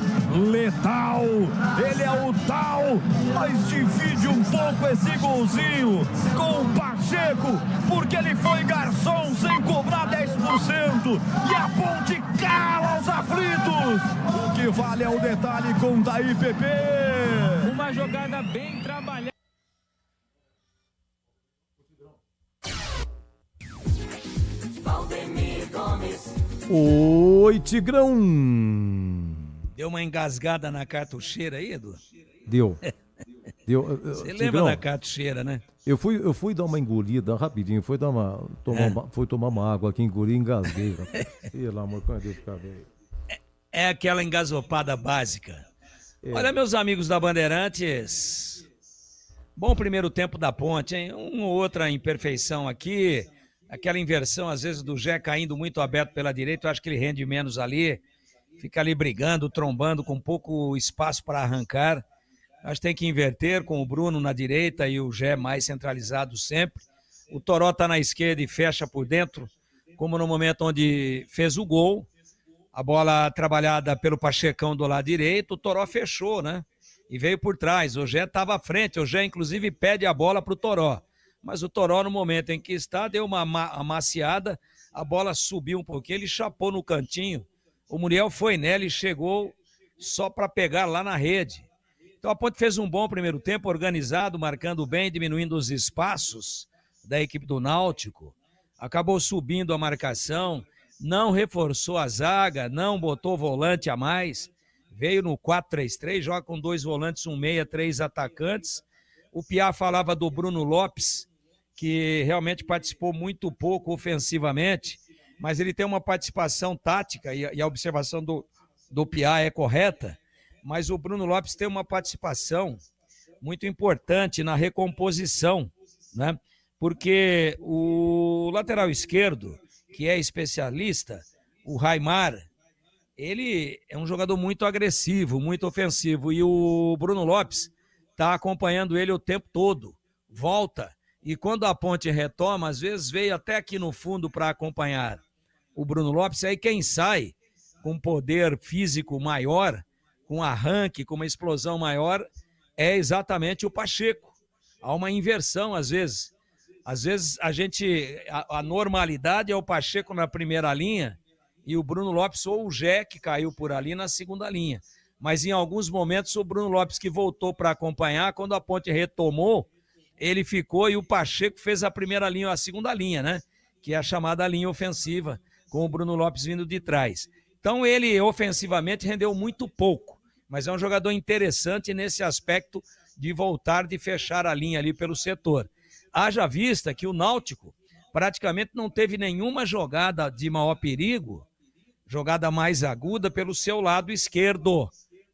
letal, ele é o tal, mas divide um pouco esse golzinho com o Pacheco, porque ele foi garçom sem cobrar 10% e a Ponte cala os aflitos. O que vale é o detalhe com Daí Pepe. Uma jogada bem trabalhada. Valdemir Gomes. Oi, Tigrão. Deu uma engasgada na cartucheira aí, Edu? Deu. Você lembra da cartucheira, né? Eu fui dar uma engolida rapidinho, fui tomar uma água aqui, engoli e engasguei. Pelo amor de Deus, ficar velho. É aquela engasopada básica. Olha, meus amigos da Bandeirantes, bom primeiro tempo da Ponte, hein? Uma ou outra imperfeição aqui, aquela inversão às vezes do Gé caindo muito aberto pela direita, eu acho que ele rende menos ali, fica ali brigando, trombando com pouco espaço para arrancar. Acho que tem que inverter com o Bruno na direita e o Gé mais centralizado sempre. O Toró tá na esquerda e fecha por dentro, como no momento onde fez o gol. A bola trabalhada pelo Pachecão do lado direito, o Toró fechou, né? E veio por trás. O Gé estava à frente, o Gé inclusive pede a bola para o Toró. Mas o Toró, no momento em que está, deu uma amaciada, a bola subiu um pouquinho, ele chapou no cantinho. O Muriel foi nela e chegou só para pegar lá na rede. Então a Ponte fez um bom primeiro tempo, organizado, marcando bem, diminuindo os espaços da equipe do Náutico. Acabou subindo a marcação, não reforçou a zaga, não botou volante a mais. Veio no 4-3-3, joga com 2 volantes, 1 meia, 3 atacantes. O Piá falava do Bruno Lopes, que realmente participou muito pouco ofensivamente, mas ele tem uma participação tática e a observação do Piá é correta. Mas o Bruno Lopes tem uma participação muito importante na recomposição, né? Porque o lateral esquerdo, que é especialista, o Raimar, ele é um jogador muito agressivo, muito ofensivo, e o Bruno Lopes está acompanhando ele o tempo todo, volta, e quando a Ponte retoma, às vezes veio até aqui no fundo para acompanhar o Bruno Lopes, aí quem sai com poder físico maior, com arranque, com uma explosão maior, é exatamente o Pacheco. Há uma inversão às vezes. Às vezes a normalidade é o Pacheco na primeira linha e o Bruno Lopes ou o Gé, que caiu por ali, na segunda linha. Mas em alguns momentos o Bruno Lopes, que voltou para acompanhar, quando a Ponte retomou, ele ficou e o Pacheco fez a primeira linha, a segunda linha, né? Que é a chamada linha ofensiva, com o Bruno Lopes vindo de trás. Então ele ofensivamente rendeu muito pouco, mas é um jogador interessante nesse aspecto de voltar, de fechar a linha ali pelo setor. Haja vista que o Náutico praticamente não teve nenhuma jogada de maior perigo, jogada mais aguda pelo seu lado esquerdo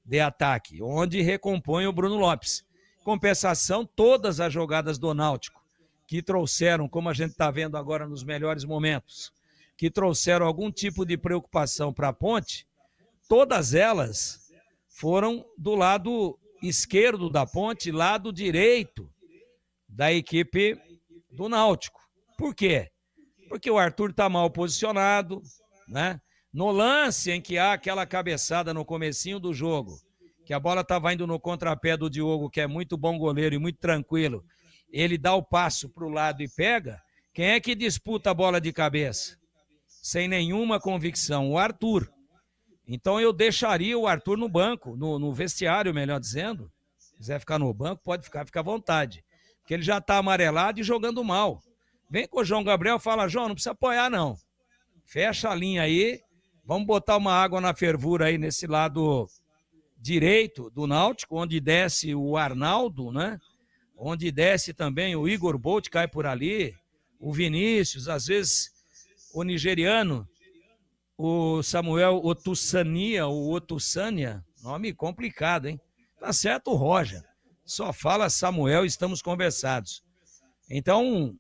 de ataque, onde recompõe o Bruno Lopes. Compensação, todas as jogadas do Náutico que trouxeram, como a gente está vendo agora nos melhores momentos, que trouxeram algum tipo de preocupação para a Ponte, todas elas foram do lado esquerdo da Ponte, lado direito da equipe do Náutico. Por quê? Porque o Arthur está mal posicionado, né? No lance em que há aquela cabeçada no comecinho do jogo, que a bola estava indo no contrapé do Diogo, que é muito bom goleiro e muito tranquilo, ele dá o passo para o lado e pega, quem é que disputa a bola de cabeça? Sem nenhuma convicção, o Arthur. Então eu deixaria o Arthur no banco, no vestiário, melhor dizendo. Se quiser ficar no banco, pode ficar, fica à vontade. Porque ele já está amarelado e jogando mal. Vem com o João Gabriel e fala, João, não precisa apoiar não. Fecha a linha aí, vamos botar uma água na fervura aí nesse lado direito do Náutico, onde desce o Arnaldo, né? Onde desce também o Igor Bolt, cai por ali, o Vinícius, às vezes o nigeriano, o Samuel Otussania, nome complicado, hein? Tá certo o Roger, só fala Samuel, estamos conversados. Então,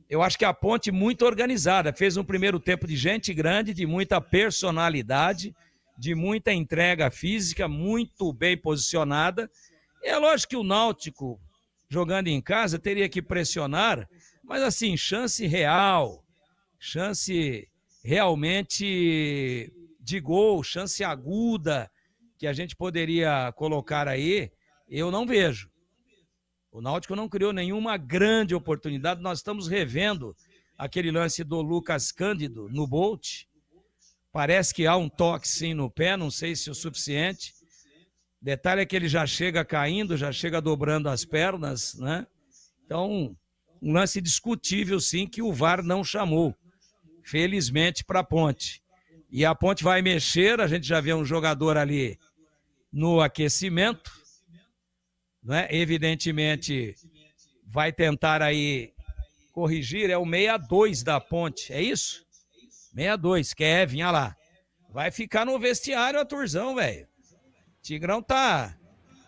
eu acho que a Ponte muito organizada, fez um primeiro tempo de gente grande, de muita personalidade, de muita entrega física, muito bem posicionada. É lógico que o Náutico, jogando em casa, teria que pressionar, mas assim, chance real, chance realmente de gol, chance aguda que a gente poderia colocar aí, eu não vejo. O Náutico não criou nenhuma grande oportunidade, nós estamos revendo aquele lance do Lucas Cândido no Bolt, parece que há um toque sim no pé, não sei se é o suficiente, Detalhe é que ele já chega caindo, já chega dobrando as pernas, né? Então, um lance discutível, sim, que o VAR não chamou, felizmente, para a Ponte. E a Ponte vai mexer, a gente já vê um jogador ali no aquecimento, né? Evidentemente, vai tentar aí corrigir, é o 62 da Ponte, é isso? 62, Kevin, olha lá. Vai ficar no vestiário a Turzão, velho. Tigrão tá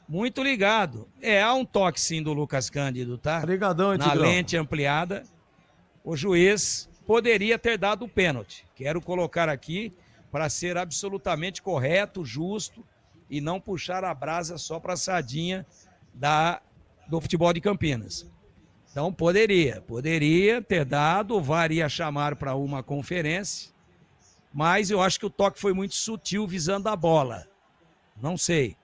muito ligado. Há um toque sim do Lucas Cândido, tá? Ligadão, hein, Tigrão? Na lente ampliada. O juiz poderia ter dado o pênalti. Quero colocar aqui para ser absolutamente correto, justo e não puxar a brasa só para a sardinha do futebol de Campinas. Então poderia ter dado, o VAR ia chamar para uma conferência, mas eu acho que o toque foi muito sutil visando a bola. Não sei.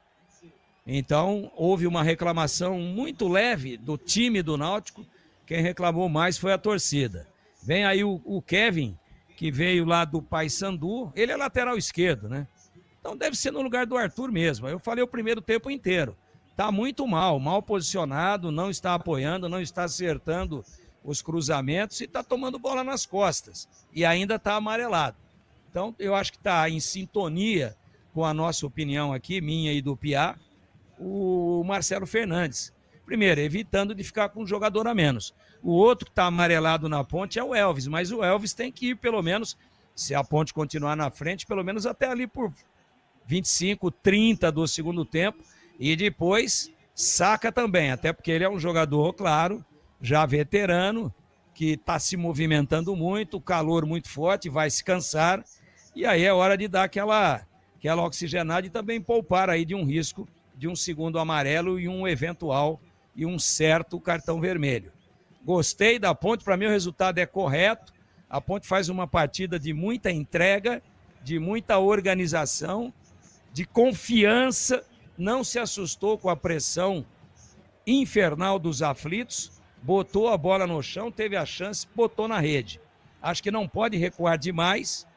Então, houve uma reclamação muito leve do time do Náutico. Quem reclamou mais foi a torcida. Vem aí o Kevin, que veio lá do Paysandu. Ele é lateral esquerdo, né? Então deve ser no lugar do Arthur mesmo. Eu falei o primeiro tempo inteiro. Tá muito mal posicionado, não está apoiando, não está acertando os cruzamentos e está tomando bola nas costas. E ainda está amarelado. Então, eu acho que está em sintonia com a nossa opinião aqui, minha e do Piá, o Marcelo Fernandes. Primeiro, evitando de ficar com um jogador a menos. O outro que está amarelado na Ponte é o Elvis, mas o Elvis tem que ir pelo menos, se a Ponte continuar na frente, pelo menos até ali por 25, 30 do segundo tempo, e depois saca também, até porque ele é um jogador, claro, já veterano, que está se movimentando muito, o calor muito forte, vai se cansar, e aí é hora de dar aquela oxigenada e também poupar aí de um risco de um segundo amarelo e um eventual e um certo cartão vermelho. Gostei da Ponte, para mim o resultado é correto, a Ponte faz uma partida de muita entrega, de muita organização, de confiança, não se assustou com a pressão infernal dos aflitos, botou a bola no chão, teve a chance, botou na rede. Acho que não pode recuar demais,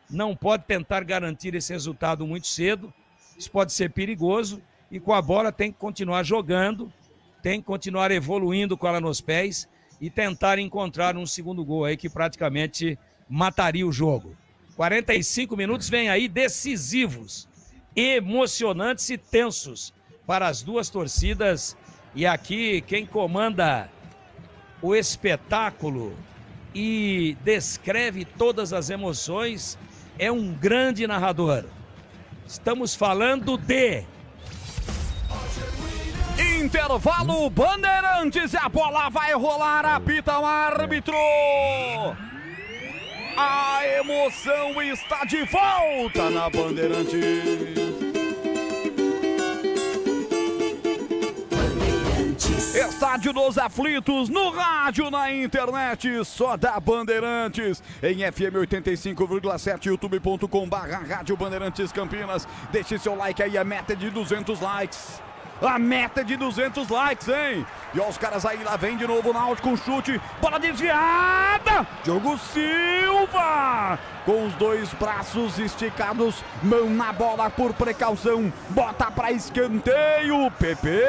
não pode tentar garantir esse resultado muito cedo, isso pode ser perigoso, e com a bola tem que continuar jogando, tem que continuar evoluindo com ela nos pés e tentar encontrar um segundo gol aí que praticamente mataria o jogo. 45 minutos vem aí decisivos, emocionantes e tensos para as duas torcidas, e aqui quem comanda o espetáculo e descreve todas as emoções é um grande narrador. Estamos falando de intervalo Bandeirantes, e a bola vai rolar, apita o árbitro. A emoção está de volta na Bandeirantes. Estádio dos Aflitos, no rádio, na internet, só da Bandeirantes, em FM 85,7, youtube.com/Rádio Bandeirantes Campinas. Deixe seu like aí, a meta é de 200 likes. A meta é de 200 likes, hein? E ó, os caras aí, lá vem de novo o Náutico, um chute, bola desviada, Diogo Silva, com os dois braços esticados, mão na bola por precaução, bota pra escanteio, Pepe.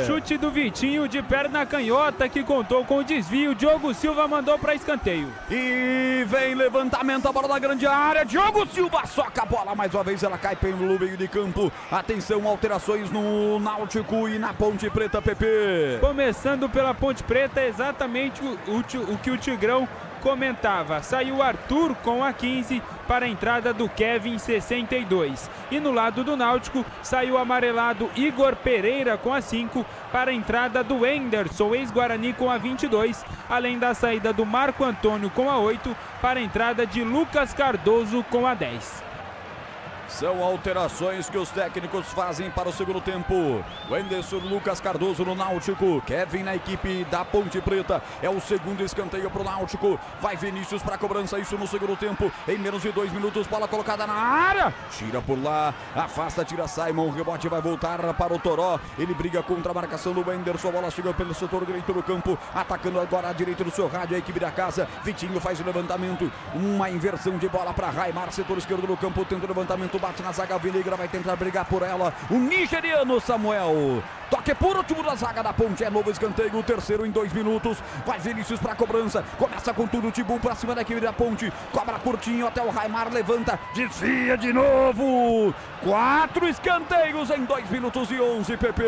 Chute do Vitinho de perna canhota, que contou com o desvio, Diogo Silva mandou pra escanteio. E vem levantamento, a bola da grande área, Diogo Silva soca a bola, mais uma vez ela cai pelo meio de campo. Atenção, alterações no Náutico e na Ponte Preta, Pepe. Começando pela Ponte Preta, exatamente o que o Tigrão comentava. Saiu Arthur com a 15 para a entrada do Kevin, 62. E no lado do Náutico, saiu o amarelado Igor Pereira com a 5 para a entrada do Enderson, ex-Guarani, com a 22. Além da saída do Marco Antônio com a 8 para a entrada de Lucas Cardoso com a 10. São alterações que os técnicos fazem para o segundo tempo. Wenderson, Lucas Cardoso no Náutico, Kevin na equipe da Ponte Preta. É o segundo escanteio para o Náutico. Vai Vinícius para a cobrança, isso no segundo tempo. Em menos de 2 minutos, bola colocada na área. Tira por lá, afasta, tira Simon. O rebote vai voltar para o Toró. Ele briga contra a marcação do Wenderson. A bola chega pelo setor direito do campo. Atacando agora a direita do seu rádio, a equipe da casa. Vitinho faz o levantamento. Uma inversão de bola para Raimar, setor esquerdo do campo. Tenta o levantamento. levantamento, bate na zaga alvinegra, vai tentar brigar por ela. O nigeriano Samuel. Toque por último da zaga da Ponte, é novo escanteio, o terceiro em 2 minutos. Vai Vinícius pra cobrança, começa com tudo o Timbu pra cima da equipe da Ponte. Cobra curtinho até o Raimar, levanta, desvia de novo. 4 escanteios em 2 minutos e 11, PP.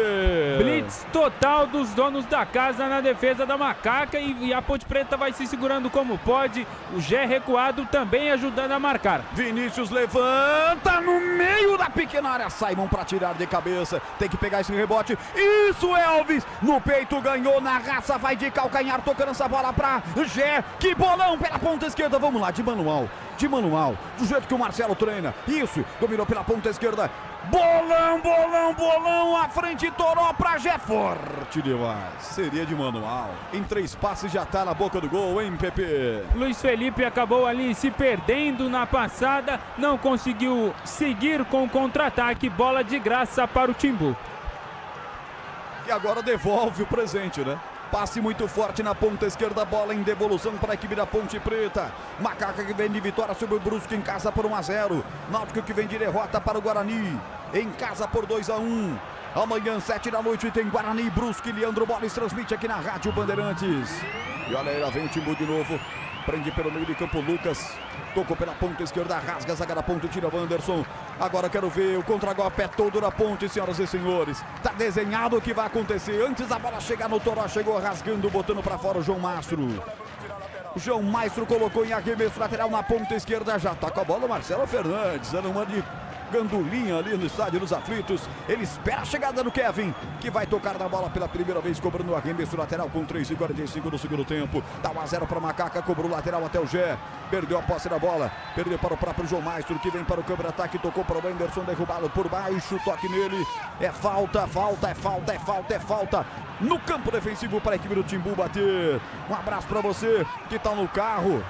Blitz total dos donos da casa na defesa da Macaca e a Ponte Preta vai se segurando como pode. O Gé recuado também ajudando a marcar. Vinícius levanta no meio da pequena área. Simon pra tirar de cabeça, tem que pegar esse rebote. Isso, Elvis, no peito, ganhou na raça, vai de calcanhar, tocando essa bola pra Gé, que bolão pela ponta esquerda, vamos lá, de manual, do jeito que o Marcelo treina, isso, dominou pela ponta esquerda, bolão, à frente, Toró pra Gé, forte demais, seria de manual, em 3 passes já tá na boca do gol, hein, Pepe? Luiz Felipe acabou ali se perdendo na passada, não conseguiu seguir com o contra-ataque, bola de graça para o Timbu. E agora devolve o presente, né? Passe muito forte na ponta esquerda, bola em devolução para a equipe da Ponte Preta. Macaca que vem de vitória sobre o Brusque em casa por 1-0. Náutico que vem de derrota para o Guarani, em casa por 2-1. Amanhã, 7 da noite, tem Guarani e Brusque. Leandro Bolis transmite aqui na Rádio Bandeirantes. E olha aí, lá vem o Timbu de novo. Prende pelo meio de campo Lucas. Tocou pela ponta esquerda, rasga a zaga da Ponte, tira o Wanderson. Agora quero ver o contragolpe é todo da Ponte, senhoras e senhores. Tá desenhado o que vai acontecer. Antes da bola chegar no Toró, chegou rasgando, botando pra fora o João Mastro. O João Maestro colocou em arremesso lateral na ponta esquerda. Já tá com a bola o Marcelo Fernandes, dando uma de gandulinha ali no estádio dos aflitos. Ele espera a chegada do Kevin, que vai tocar na bola pela primeira vez, cobrando o arremesso lateral com 3:45 no segundo tempo. Dá 1-0 para Macaca, cobrou o lateral até o Gé. Perdeu a posse da bola, perdeu para o próprio João Maestro, que vem para o câmbio de ataque, tocou para o Wanderson, derrubado por baixo, toque nele. É falta no campo defensivo para a equipe do Timbu bater. Um abraço para você que tá no carro.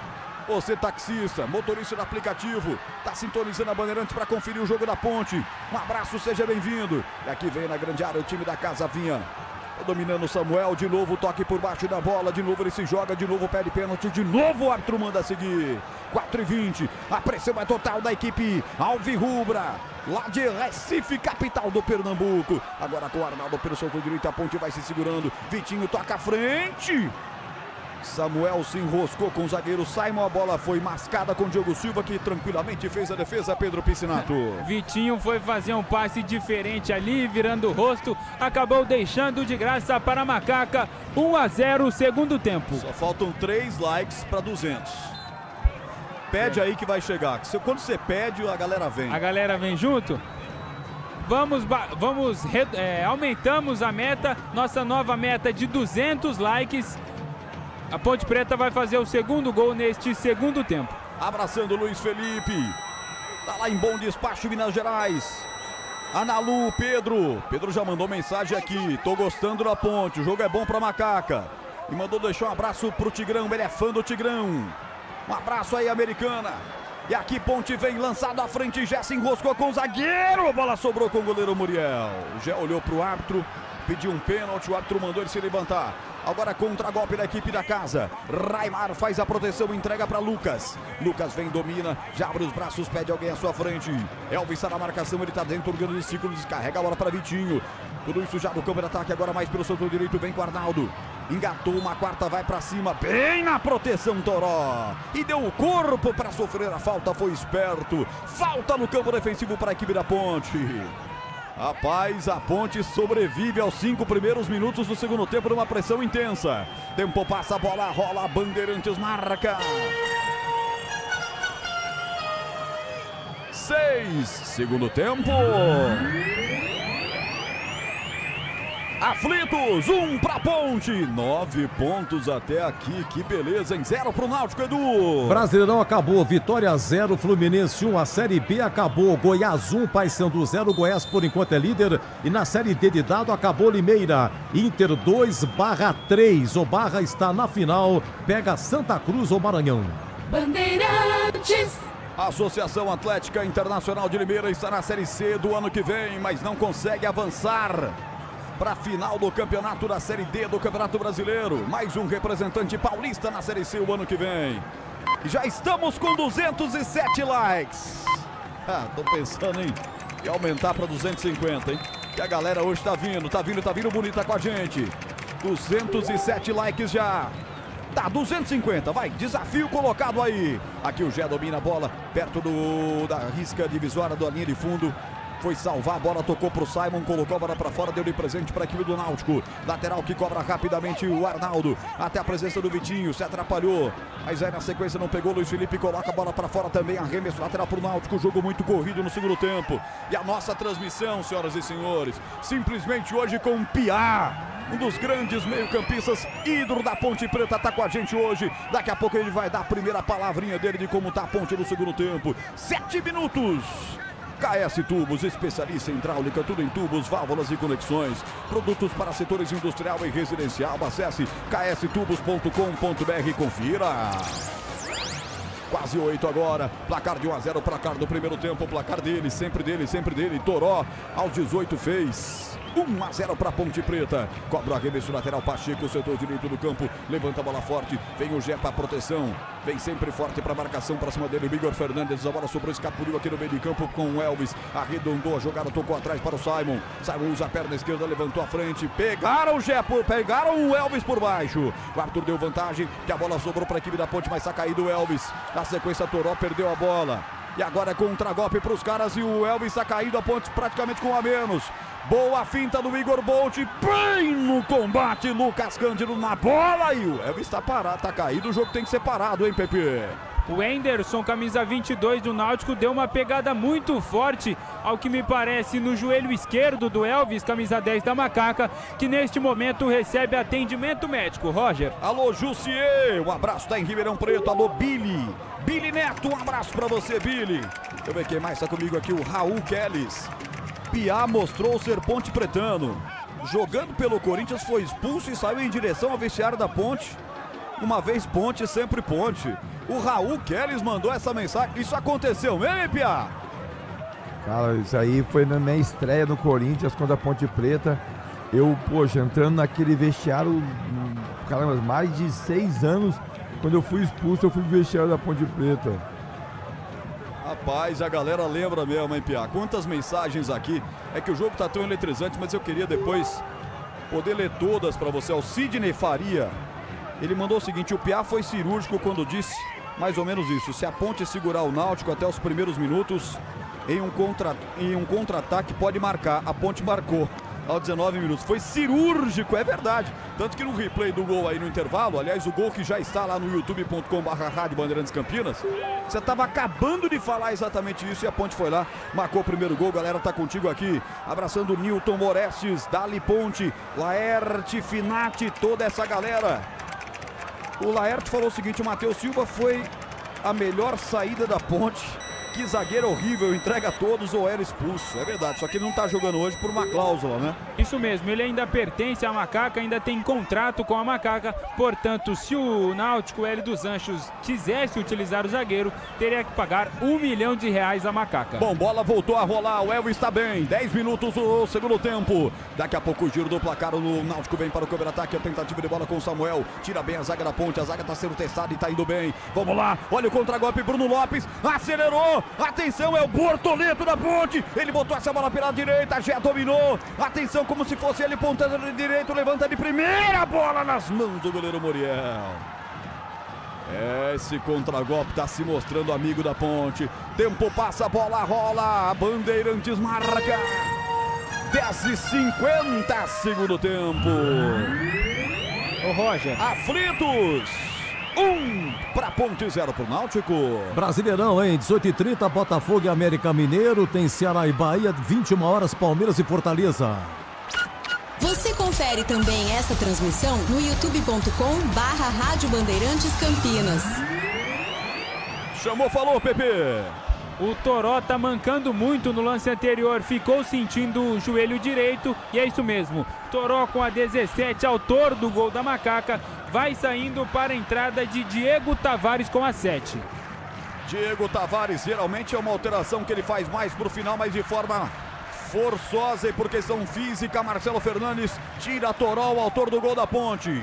Você taxista, motorista do aplicativo, tá sintonizando a Bandeirantes para conferir o jogo da Ponte. Um abraço, seja bem-vindo. E aqui vem na grande área o time da Casa Vinha. Dominando o Samuel, de novo toque por baixo da bola, de novo ele se joga, de novo pede pênalti, de novo o árbitro manda seguir. 4:20, a pressão é total da equipe alvirrubra, lá de Recife, capital do Pernambuco. Agora com o Arnaldo pelo solto direito, a Ponte vai se segurando, Vitinho toca à frente. Samuel se enroscou com o zagueiro Simon, a bola foi mascada com o Diogo Silva, que tranquilamente fez a defesa, Pedro Piscinato. Vitinho foi fazer um passe diferente ali, virando o rosto, acabou deixando de graça para a Macaca. 1-0, segundo tempo. Só faltam 3 likes para 200. Pede aí que vai chegar, quando você pede, a galera vem. A galera vem junto? Aumentamos a meta, nossa nova meta de 200 likes. A Ponte Preta vai fazer o segundo gol neste segundo tempo. Abraçando o Luiz Felipe. Tá lá em Bom Despacho, Minas Gerais. Analu, Pedro já mandou mensagem aqui. Tô gostando da Ponte, o jogo é bom pra Macaca. E mandou deixar um abraço pro Tigrão, ele é fã do Tigrão. Um abraço aí, Americana. E aqui Ponte vem lançado à frente, Gé se enroscou com o zagueiro. A bola sobrou com o goleiro Muriel. O Gé olhou pro árbitro, pediu um pênalti, o árbitro mandou ele se levantar. Agora contra-golpe da equipe da casa. Raimar faz a proteção, entrega para Lucas. Lucas vem, domina, já abre os braços, pede alguém à sua frente. Elvis está na marcação, ele está dentro do grande círculo, descarrega a bola para Vitinho. Tudo isso já no campo de ataque, agora mais pelo setor direito, vem com o Arnaldo. Engatou uma quarta, vai para cima, bem na proteção Toró. E deu o corpo para sofrer a falta, foi esperto. Falta no campo defensivo para a equipe da Ponte. Rapaz, a Ponte sobrevive aos 5 primeiros minutos do segundo tempo numa pressão intensa. Tempo passa, a bola rola, a Bandeirantes marca. 6, segundo tempo. Aflitos, 1 pra Ponte, 9 pontos até aqui, que beleza, em 0 pro Náutico, Edu. Brasileirão acabou, Vitória 0, Fluminense 1, a Série B acabou, Goiás 1, Paysandu 0, Goiás por enquanto é líder, e na Série D de dado acabou Limeira, Inter 2/3, o Barra está na final, pega Santa Cruz ou Maranhão. Bandeirantes. A Associação Atlética Internacional de Limeira está na Série C do ano que vem, mas não consegue avançar para a final do campeonato da Série D do Campeonato Brasileiro. Mais um representante paulista na Série C o ano que vem. Já estamos com 207 likes. Tô pensando em aumentar para 250, hein? Que a galera hoje tá vindo bonita com a gente. 207 likes já. Tá, 250, vai, desafio colocado aí. Aqui o Gé domina a bola, perto da risca divisória da linha de fundo. Foi salvar a bola, tocou pro Simon, colocou a bola pra fora, deu de presente pra equipe do Náutico. Lateral que cobra rapidamente o Arnaldo. Até a presença do Vitinho, se atrapalhou. Mas aí na sequência não pegou, Luiz Felipe coloca a bola pra fora também. Arremesso lateral pro Náutico, jogo muito corrido no segundo tempo. E a nossa transmissão, senhoras e senhores, simplesmente hoje com Piá. Um dos grandes meio-campistas, ídolo da Ponte Preta, tá com a gente hoje. Daqui a pouco ele vai dar a primeira palavrinha dele de como tá a Ponte no segundo tempo. 7 minutos. KS Tubos, especialista em hidráulica, tudo em tubos, válvulas e conexões. Produtos para setores industrial e residencial. Acesse kstubos.com.br e confira. Quase 8 agora, placar de 1-0, placar do primeiro tempo, placar dele, sempre dele. Toró, aos 18 fez 1-0 para Ponte Preta. Cobra o arremesso lateral, Pacheco, o setor direito do campo, levanta a bola forte, vem o Gé para proteção, vem sempre forte para marcação, para cima dele o Igor Fernandes, a bola sobrou, escapuliu aqui no meio de campo com o Elvis, arredondou a jogada, tocou atrás para o Simon, usa a perna esquerda, levantou a frente, pegaram o Gé, pegaram o Elvis por baixo, o Arthur deu vantagem, que a bola sobrou para a equipe da Ponte, mas está caído o Elvis, na sequência Toró perdeu a bola, e agora é contra-golpe para os caras e o Elvis está caído, a Ponte praticamente com um a menos. Boa finta do Igor Bolt, bem no combate, Lucas Cândido na bola e o Elvis está parado, tá caído, o jogo tem que ser parado, hein, Pepe? O Henderson, camisa 22 do Náutico, deu uma pegada muito forte, ao que me parece, no joelho esquerdo do Elvis, camisa 10 da Macaca, que neste momento recebe atendimento médico. Roger. Alô, Jussier, um abraço, tá em Ribeirão Preto. Alô, Billy Neto, um abraço pra você, Billy. Deixa eu ver quem mais tá comigo aqui, o Raul Kellis. Piá mostrou ser ponte pretano. Jogando pelo Corinthians, foi expulso e saiu em direção ao vestiário da Ponte. Uma vez Ponte, sempre Ponte. O Raul Kellis mandou essa mensagem. Isso aconteceu mesmo, hein, Piá? Cara, isso aí foi na minha estreia no Corinthians contra a Ponte Preta. Eu, poxa, entrando naquele vestiário, caramba, mais de 6 anos. Quando eu fui expulso, eu fui pro vestiário da Ponte Preta. Rapaz, a galera lembra mesmo, hein, Piá? Quantas mensagens aqui. É que o jogo tá tão eletrizante, mas eu queria depois poder ler todas pra você. O Sidney Faria, ele mandou o seguinte: o Piá foi cirúrgico quando disse mais ou menos isso. Se a Ponte segurar o Náutico até os primeiros minutos, em um contra-ataque pode marcar. A Ponte marcou aos 19 minutos. Foi cirúrgico, é verdade. Tanto que no replay do gol aí no intervalo, aliás, o gol que já está lá no youtube.com/Rádio Bandeirantes Campinas, você estava acabando de falar exatamente isso e a Ponte foi lá, marcou o primeiro gol. Galera, tá contigo aqui, abraçando o Nilton Morestes, Dali Ponte, Laerte, Finati, toda essa galera. O Laerte falou o seguinte: o Matheus Silva foi a melhor saída da Ponte. Que zagueiro horrível, entrega a todos ou era expulso. É verdade, só que ele não tá jogando hoje por uma cláusula, né? Isso mesmo, ele ainda pertence à Macaca, ainda tem contrato com a Macaca. Portanto, se o Náutico Hélio dos Anjos quisesse utilizar o zagueiro, teria que pagar R$1 milhão à Macaca. Bom, bola voltou a rolar, o Elvis está bem. 10 minutos do segundo tempo. Daqui a pouco o giro do placar, o Náutico vem para o contra-ataque. A tentativa de bola com o Samuel. Tira bem a zaga da Ponte, a zaga está sendo testada e está indo bem. Vamos lá, olha o contra-golpe, Bruno Lopes, acelerou. Atenção, é o Bortoleto da Ponte. Ele botou essa bola pela direita, já dominou. Atenção, como se fosse ele pontando de direito, levanta de primeira, bola nas mãos do goleiro Muriel. Esse contra-golpe está se mostrando amigo da Ponte. Tempo passa, a bola rola. Bandeirantes marca. 10h50, segundo tempo. Ô, Roger. Aflitos. 1 para Ponte, 0 para o Náutico. Brasileirão, hein? 18h30, Botafogo e América Mineiro. Tem Ceará e Bahia, 21 horas, Palmeiras e Fortaleza. Você confere também esta transmissão no youtube.com/Rádio Bandeirantes Campinas. Chamou, falou, Pepe. O Toró tá mancando muito no lance anterior, ficou sentindo o joelho direito e é isso mesmo. Toró com a 17, autor do gol da Macaca, vai saindo para a entrada de Diego Tavares com a 7. Diego Tavares, geralmente é uma alteração que ele faz mais pro final, mas de forma forçosa e por questão física. Marcelo Fernandes tira Toró, o autor do gol da Ponte.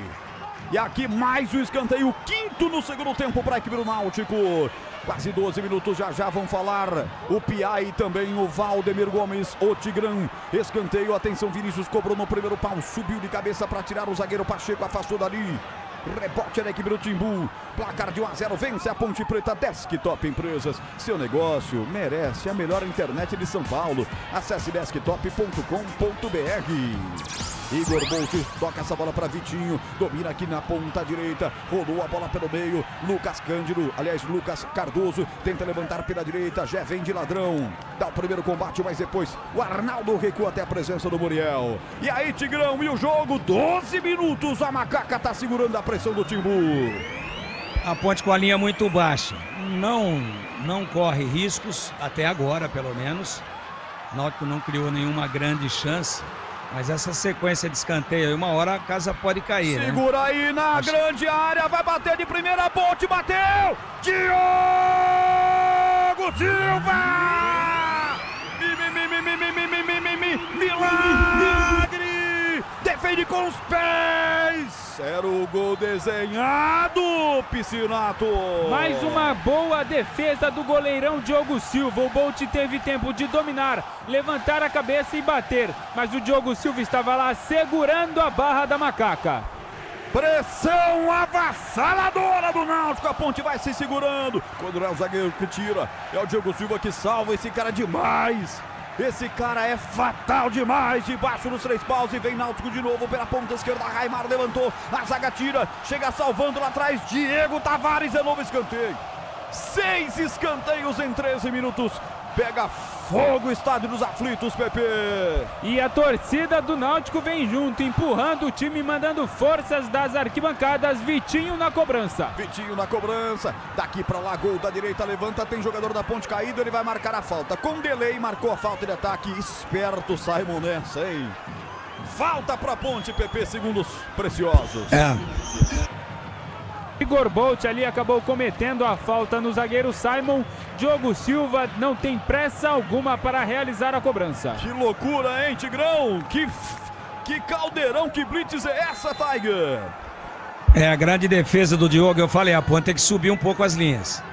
E aqui mais o escanteio, 5º no segundo tempo para a equipe do Náutico. Quase 12 minutos, já vão falar o Piá e também o Valdemir Gomes, o Tigrão. Escanteio, atenção, Vinícius cobrou no primeiro pau, subiu de cabeça para tirar o zagueiro Pacheco, afastou dali. Rebote da equipe do Timbu, placar de 1-0, vence a Ponte Preta. Desktop Empresas, seu negócio merece a melhor internet de São Paulo. Acesse desktop.com.br. Igor Bolt toca essa bola para Vitinho, domina aqui na ponta direita, rolou a bola pelo meio, Lucas Cardoso tenta levantar pela direita, já vem de ladrão, dá o primeiro combate, mas depois o Arnaldo recua até a presença do Muriel. E aí, Tigrão, e o jogo? 12 minutos, a Macaca tá segurando a pressão do Timbu. A Ponte com a linha muito baixa, não corre riscos, até agora pelo menos. O Náutico não criou nenhuma grande chance. Mas essa sequência de escanteio aí, uma hora a casa pode cair, né? Segura aí na grande área, vai bater de primeira, Ponte, bateu! Diogo Silva! Milagre! Defende com os pés! Era o gol desenhado, Piscinato! Mais uma boa defesa do goleirão Diogo Silva. O Bolt teve tempo de dominar, levantar a cabeça e bater, mas o Diogo Silva estava lá segurando a barra da Macaca. Pressão avassaladora do Náutico, a Ponte vai se segurando. Quando não é o zagueiro que tira, é o Diogo Silva que salva, esse cara demais. Esse cara é fatal demais, debaixo dos 3 paus e vem Náutico de novo pela ponta esquerda, Raimar levantou, a zaga tira, chega salvando lá atrás, Diego Tavares, é novo escanteio. 6 escanteios em 13 minutos, pega fogo o estádio dos aflitos, Pepe. E a torcida do Náutico vem junto, empurrando o time, mandando forças das arquibancadas. Vitinho na cobrança. Daqui pra lá, gol da direita, levanta, tem jogador da Ponte caído, ele vai marcar a falta. Com delay, marcou a falta de ataque, esperto Simon nessa, hein? Falta pra Ponte, Pepe, segundos preciosos. Igor Bolt ali acabou cometendo a falta no zagueiro Simon. Diogo Silva não tem pressa alguma para realizar a cobrança. Que loucura, hein, Tigrão? Que caldeirão, que blitz é essa, Tiger? É a grande defesa do Diogo, eu falei, a Ponte tem que subir um pouco as linhas.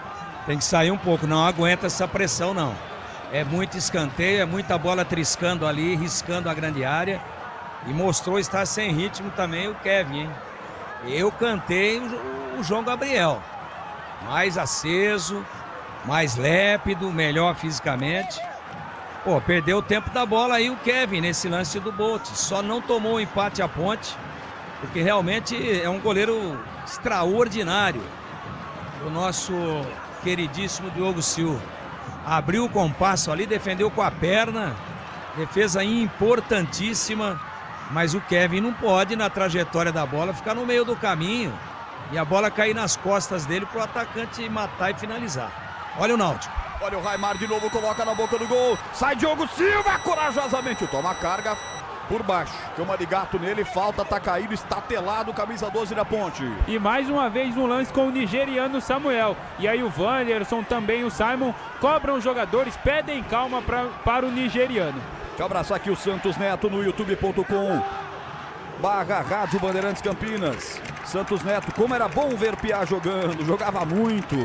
Tem que sair um pouco, não aguenta essa pressão não. É muito escanteio, é muita bola triscando ali, riscando a grande área. E mostrou estar sem ritmo também o Kevin, hein? Eu cantei o João Gabriel, mais aceso, mais lépido, melhor fisicamente. Pô, perdeu o tempo da bola aí o Kevin nesse lance do Bolt. Só não tomou o empate a Ponte, porque realmente é um goleiro extraordinário. O nosso queridíssimo Diogo Silva. Abriu o compasso ali, defendeu com a perna, defesa importantíssima. Mas o Kevin não pode, na trajetória da bola, ficar no meio do caminho e a bola cair nas costas dele para o atacante matar e finalizar. Olha o Náutico. Olha o Raimar de novo, coloca na boca do gol. Sai Diogo Silva, corajosamente. Toma a carga por baixo. Cama de gato nele, falta, tá caído, estatelado, camisa 12 da Ponte. E mais uma vez um lance com o nigeriano Samuel. E aí o Wanderson, também o Simon, cobram os jogadores, pedem calma para o nigeriano. Deixa eu abraçar aqui o Santos Neto no youtube.com/Rádio Bandeirantes Campinas. Santos Neto, como era bom ver Piá jogando, jogava muito.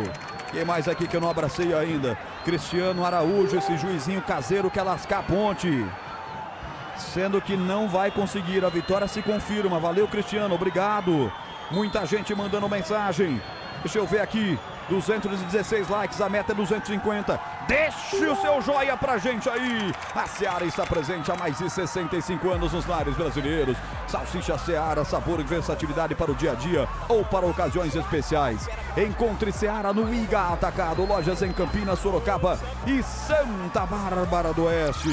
Quem mais aqui que eu não abracei ainda? Cristiano Araújo, esse juizinho caseiro quer lascar a Ponte. Sendo que não vai conseguir, a vitória se confirma. Valeu, Cristiano, obrigado. Muita gente mandando mensagem. Deixa eu ver aqui. 216 likes, a meta é 250. Deixe o seu joia pra gente aí. A Seara está presente há mais de 65 anos nos lares brasileiros. Salsicha Seara, sabor e versatilidade para o dia a dia ou para ocasiões especiais. Encontre Seara no Iga Atacado, lojas em Campinas, Sorocaba e Santa Bárbara do Oeste.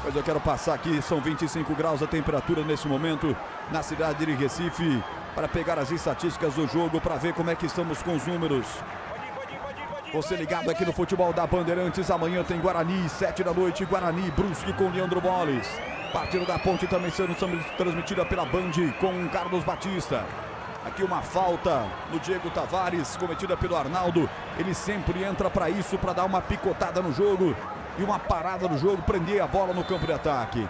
Mas eu quero passar aqui, são 25 graus a temperatura nesse momento na cidade de Recife, para pegar as estatísticas do jogo, para ver como é que estamos com os números. Você ligado aqui no Futebol da Bandeirantes, amanhã tem Guarani, 7 da noite, Guarani, Brusque com Leandro Boles. Partida da Ponte também sendo transmitida pela Band com Carlos Batista. Aqui uma falta no Diego Tavares, cometida pelo Arnaldo. Ele sempre entra para isso, para dar uma picotada no jogo e uma parada no jogo, prender a bola no campo de ataque.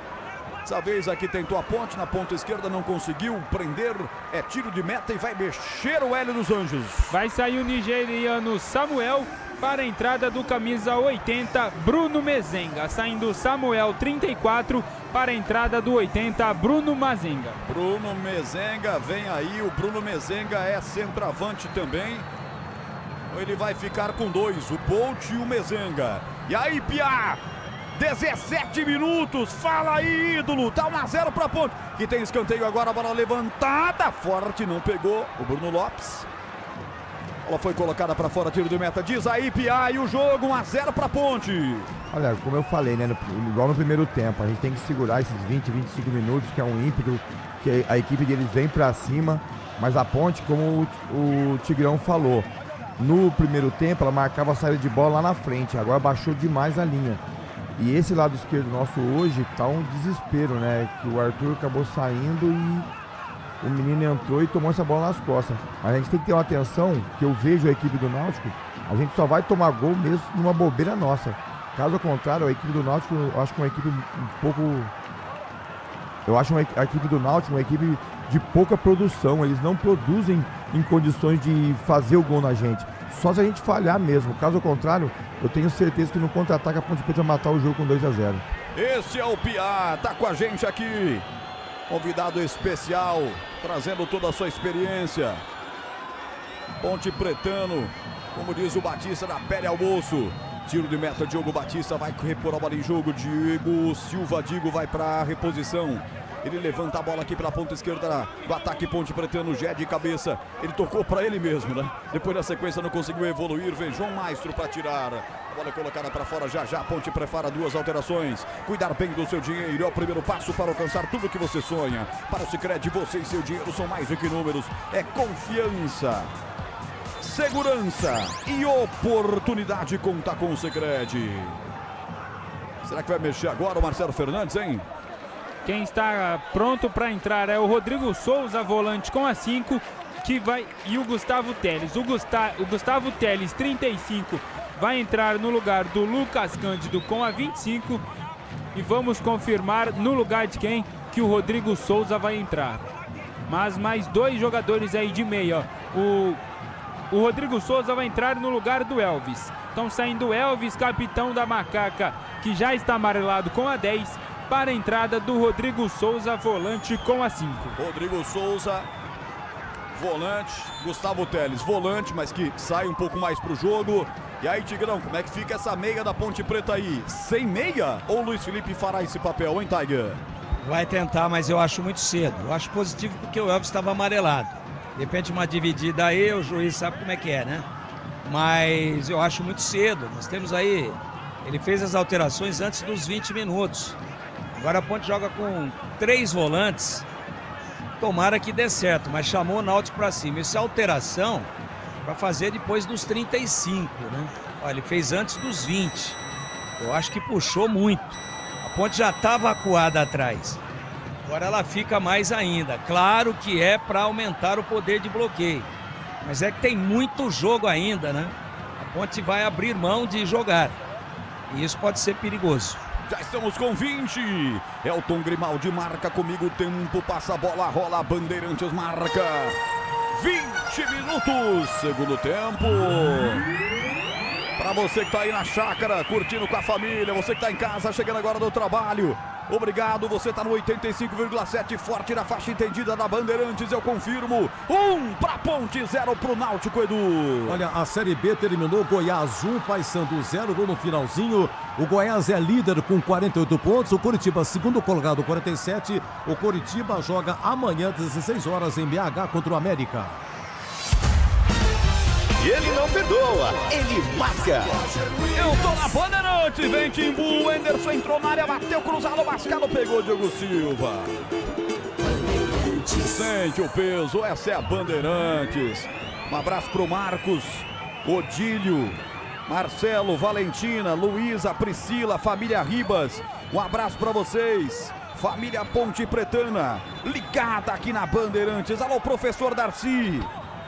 Dessa vez aqui tentou a ponte, na ponta esquerda não conseguiu prender, é tiro de meta e vai mexer o Hélio dos Anjos. Vai sair o nigeriano Samuel para a entrada do camisa 80, Bruno Mezenga. Saindo Samuel 34 para a entrada do 80, Bruno Mazenga. Bruno Mezenga, vem aí, o Bruno Mezenga é centroavante também. Ele vai ficar com 2, o Bolt e o Mezenga. E aí, Piá! 17 minutos, fala aí, ídolo, tá 1-0 pra Ponte, que tem escanteio agora, a bola levantada, forte, não pegou, o Bruno Lopes. Ela foi colocada pra fora, tiro de meta, diz aí, Piá, e o jogo 1-0 pra Ponte. Olha, como eu falei, né, igual no primeiro tempo, a gente tem que segurar esses 20, 25 minutos, que é um ímpeto, que a equipe deles vem pra cima, mas a Ponte, como o Tigrão falou, no primeiro tempo ela marcava a saída de bola lá na frente, agora baixou demais a linha. E esse lado esquerdo nosso hoje tá um desespero, né? Que o Arthur acabou saindo e o menino entrou e tomou essa bola nas costas. Mas a gente tem que ter uma atenção, que eu vejo a equipe do Náutico, a gente só vai tomar gol mesmo numa bobeira nossa. Caso contrário, a equipe do Náutico, eu acho que uma equipe um pouco... Eu acho a equipe do Náutico uma equipe de pouca produção. Eles não produzem em condições de fazer o gol na gente. Só se a gente falhar mesmo. Caso contrário, eu tenho certeza que no contra-ataque a Ponte Preta vai matar o jogo com 2-0. Esse é o Piá, tá com a gente aqui. Convidado especial, trazendo toda a sua experiência. Ponte Pretano, como diz o Batista, da pele ao osso. Tiro de meta, Diogo Batista vai repor a bola em jogo. Diego Silva, Diego vai para a reposição. Ele levanta a bola aqui pela ponta esquerda do ataque Ponte Pretano, Gé de cabeça. Ele tocou para ele mesmo, né? Depois da sequência não conseguiu evoluir. Vem João Maestro para tirar. A bola colocada para fora já. Ponte prepara 2 alterações. Cuidar bem do seu dinheiro é o primeiro passo para alcançar tudo que você sonha. Para o Sicredi, você e seu dinheiro são mais do que números. É confiança, segurança e oportunidade. Contar com o Sicredi. Será que vai mexer agora o Marcelo Fernandes, hein? Quem está pronto para entrar é o Rodrigo Souza, volante com a 5, que vai, e o Gustavo Teles. O Gustavo Teles, 35, vai entrar no lugar do Lucas Cândido com a 25. E vamos confirmar no lugar de quem que o Rodrigo Souza vai entrar. Mas mais 2 jogadores aí de meia. O Rodrigo Souza vai entrar no lugar do Elvis. Então saindo o Elvis, capitão da Macaca, que já está amarelado com a 10, para a entrada do Rodrigo Souza, volante com a 5. Rodrigo Souza, volante. Gustavo Teles, volante, mas que sai um pouco mais pro jogo. E aí, Tigrão, como é que fica essa meia da Ponte Preta aí? Sem meia? Ou o Luiz Felipe fará esse papel, hein, Tiger? Vai tentar, mas eu acho muito cedo. Eu acho positivo porque o Elvis estava amarelado. De repente uma dividida aí, o juiz sabe como é que é, né? Mas eu acho muito cedo. Nós temos aí... Ele fez as alterações antes dos 20 minutos. Agora a Ponte joga com 3 volantes. Tomara que dê certo, mas chamou o Náutico para cima. Isso é alteração para fazer depois dos 35, né? Olha, ele fez antes dos 20. Eu acho que puxou muito. A Ponte já estava acuada atrás. Agora ela fica mais ainda. Claro que é para aumentar o poder de bloqueio. Mas é que tem muito jogo ainda, né? A Ponte vai abrir mão de jogar. E isso pode ser perigoso. Já estamos com 20. Elton Grimaldi marca comigo o tempo. Passa a bola, rola. Bandeirantes marca. 20 minutos. Segundo tempo. Para você que tá aí na chácara, curtindo com a família. Você que tá em casa, chegando agora do trabalho. Obrigado, você tá no 85,7, forte na faixa entendida da Bandeirantes, eu confirmo. 1 pra Ponte, 0 pro Náutico, Edu. Olha, a Série B terminou, Goiás 1, Paysandu 0, gol no finalzinho. O Goiás é líder com 48 pontos, o Coritiba segundo colocado 47. O Coritiba joga amanhã às 16 horas em BH contra o América. Ele não perdoa, ele marca. Eu tô na Bandeirantes, vem Timbu, o Anderson entrou na área, bateu cruzado, Mascalo pegou Diogo Silva. Sente o peso, essa é a Bandeirantes. Um abraço pro Marcos, Odílio, Marcelo, Valentina, Luísa, Priscila, família Ribas. Um abraço pra vocês. Família Ponte Pretana, ligada aqui na Bandeirantes. Alô, professor Darcy.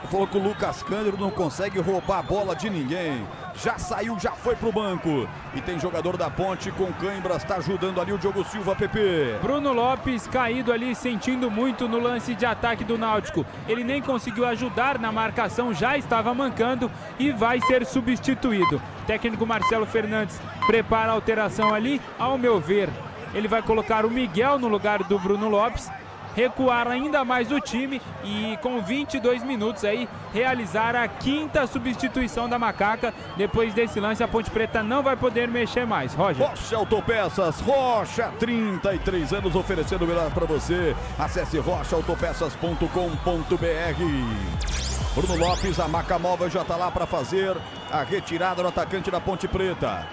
Falou que o Lucas Cândido não consegue roubar a bola de ninguém. já saiu, já foi pro banco. E tem jogador da Ponte com cãibras, tá ajudando ali o Diogo Silva, Pepe. Bruno Lopes caído ali, sentindo muito no lance de ataque do Náutico. Ele nem conseguiu ajudar na marcação, já estava mancando e vai ser substituído. O técnico Marcelo Fernandes prepara a alteração ali, ao meu ver. Ele vai colocar o Miguel no lugar do Bruno Lopes, recuar ainda mais o time e com 22 minutos aí realizar a 5ª substituição da Macaca. Depois desse lance a Ponte Preta não vai poder mexer mais. Roger. Rocha Autopeças, Rocha, 33 anos oferecendo o melhor para você. Acesse rochaautopeças.com.br. Bruno Lopes, a Maca Móvel já está lá para fazer a retirada do atacante da Ponte Preta.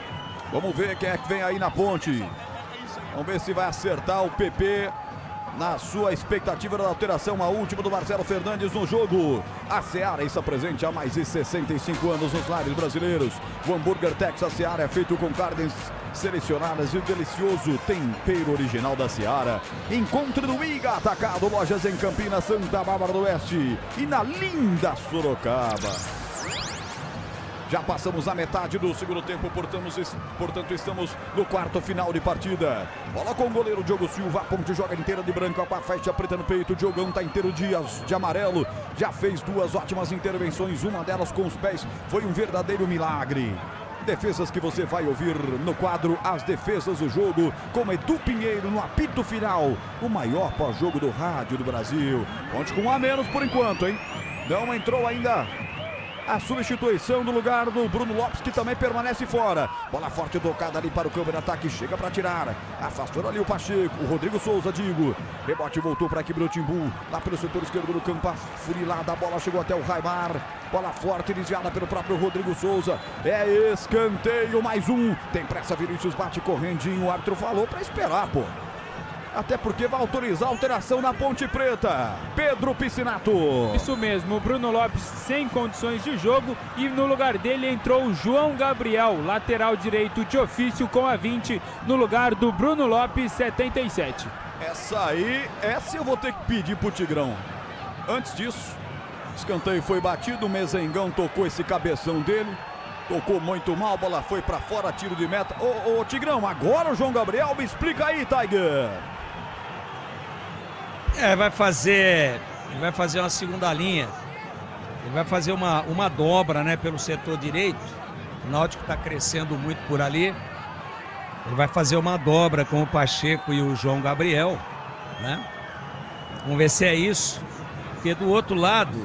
Vamos ver quem é que vem aí na Ponte. Vamos ver se vai acertar o PP na sua expectativa da alteração, a última do Marcelo Fernandes no jogo. A Seara está presente há mais de 65 anos nos lares brasileiros. O hambúrguer Texas Seara é feito com carnes selecionadas e o delicioso tempero original da Seara. Encontre no Iga Atacado, lojas em Campinas, Santa Bárbara do Oeste e na linda Sorocaba. Já passamos a metade do segundo tempo, portanto estamos no quarto final de partida. Bola com o goleiro Diogo Silva, a Ponte joga inteira de branco, a faixa preta no peito, o Diogão tá inteiro de amarelo. Já fez 2 ótimas intervenções, uma delas com os pés, foi um verdadeiro milagre. Defesas que você vai ouvir no quadro As Defesas do Jogo, com Edu Pinheiro no apito final, o maior pós-jogo do rádio do Brasil. Ponte com um a menos por enquanto, hein? Não entrou ainda a substituição do lugar do Bruno Lopes, que também permanece fora. Bola forte tocada ali para o campo de ataque, chega para tirar. Afastou ali o Pacheco, o Rodrigo Souza, digo. Rebote voltou para a equipe do Timbu, lá pelo setor esquerdo do campo, afurilada, a bola chegou até o Raimar. Bola forte, desviada pelo próprio Rodrigo Souza. É escanteio, mais um. Tem pressa, Vinícius bate correndinho, o árbitro falou para esperar, pô. Até porque vai autorizar a alteração na Ponte Preta. Pedro Piscinato. Isso mesmo, o Bruno Lopes sem condições de jogo e no lugar dele entrou o João Gabriel, lateral direito de ofício com a 20, no lugar do Bruno Lopes, 77. Essa eu vou ter que pedir pro Tigrão. Antes disso, escanteio foi batido, o Mezengão tocou esse cabeção dele. Tocou muito mal, bola foi pra fora, tiro de meta. Ô Tigrão, agora o João Gabriel, me explica aí, Tiger. Vai fazer uma segunda linha. Ele vai fazer uma dobra, né, pelo setor direito. O Náutico está crescendo muito por ali. Ele vai fazer uma dobra com o Pacheco e o João Gabriel, né? Vamos ver se é isso. Porque do outro lado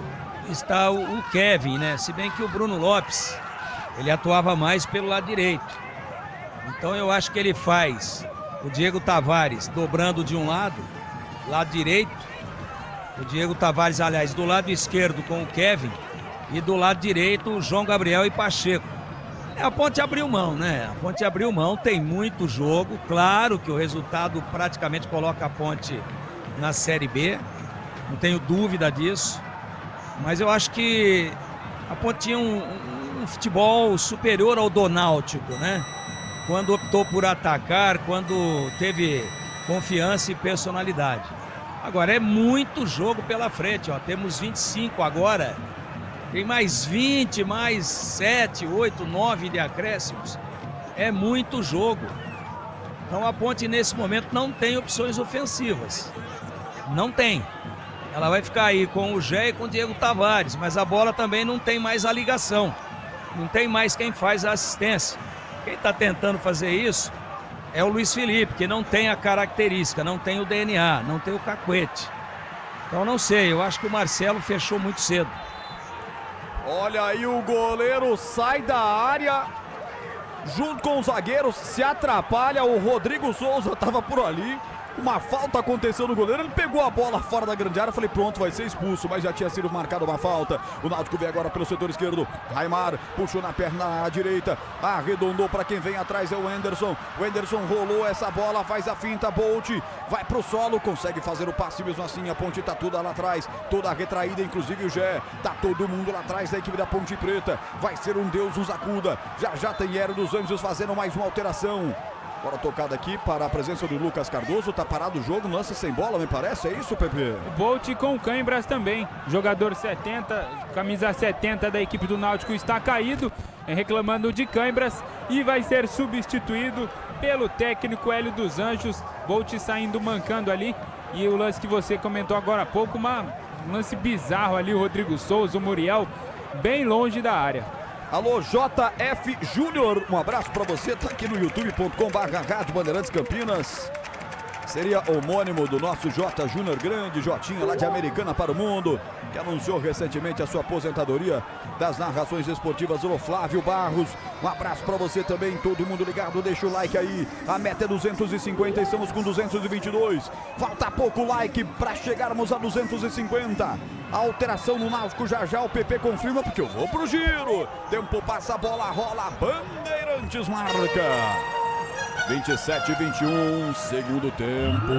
está o Kevin, né? Se bem que o Bruno Lopes, ele atuava mais pelo lado direito. Então eu acho que ele faz o Diego Tavares dobrando de um lado direito. O Diego Tavares, aliás, do lado esquerdo com o Kevin. E do lado direito o João Gabriel e Pacheco. A Ponte abriu mão, né? A Ponte abriu mão, tem muito jogo. Claro que o resultado praticamente coloca a Ponte na Série B. Não tenho dúvida disso. Mas eu acho que a Ponte tinha um futebol superior ao do Náutico, né? Quando optou por atacar, quando teve confiança e personalidade. Agora é muito jogo pela frente, ó. Temos 25 agora. Tem mais 20, mais 7, 8, 9 de acréscimos. É muito jogo. Então a Ponte nesse momento não tem opções ofensivas. Não tem. Ela vai ficar aí com o Gé e com o Diego Tavares, mas a bola também não tem mais a ligação. Não tem mais quem faz a assistência. Quem está tentando fazer isso é o Luiz Felipe, que não tem a característica, não tem o DNA, não tem o cacuete. Então não sei, eu acho que o Marcelo fechou muito cedo. Olha aí, o goleiro sai da área, junto com o zagueiro, se atrapalha, o Rodrigo Souza estava por ali. Uma falta aconteceu no goleiro, ele pegou a bola fora da grande área, falei pronto, vai ser expulso, mas já tinha sido marcada uma falta. O Náutico vem agora pelo setor esquerdo, Raimar puxou na perna direita, arredondou para quem vem atrás, é o Anderson. O Anderson rolou essa bola, faz a finta, Bolt vai pro solo, consegue fazer o passe mesmo assim, a Ponte tá toda lá atrás, toda retraída, inclusive o Gé, tá todo mundo lá atrás da equipe da Ponte Preta, vai ser um Deus nos acuda, já tem Hélio dos Anjos fazendo mais uma alteração. Bola tocada aqui para a presença do Lucas Cardoso. Tá parado o jogo, lance sem bola, me parece. É isso, Pepe? Bolt com cãibras também. Jogador 70, camisa 70 da equipe do Náutico está caído, reclamando de cãibras e vai ser substituído pelo técnico Hélio dos Anjos. Bolt saindo mancando ali. E o lance que você comentou agora há pouco, um lance bizarro ali, o Rodrigo Souza, o Muriel, bem longe da área. Alô, JF Júnior, um abraço pra você, tá aqui no youtube.com/Rádio Bandeirantes Campinas. Seria homônimo do nosso J Júnior, grande Jotinha lá de Americana para o Mundo, que anunciou recentemente a sua aposentadoria das narrações esportivas. O Flávio Barros, um abraço pra você também, todo mundo ligado, deixa o like aí, a meta é 250, estamos com 222, falta pouco like pra chegarmos a 250, a alteração no Náutico, já o PP confirma, porque eu vou pro giro, tempo passa, a bola rola, Bandeirantes marca. 27-21, segundo tempo.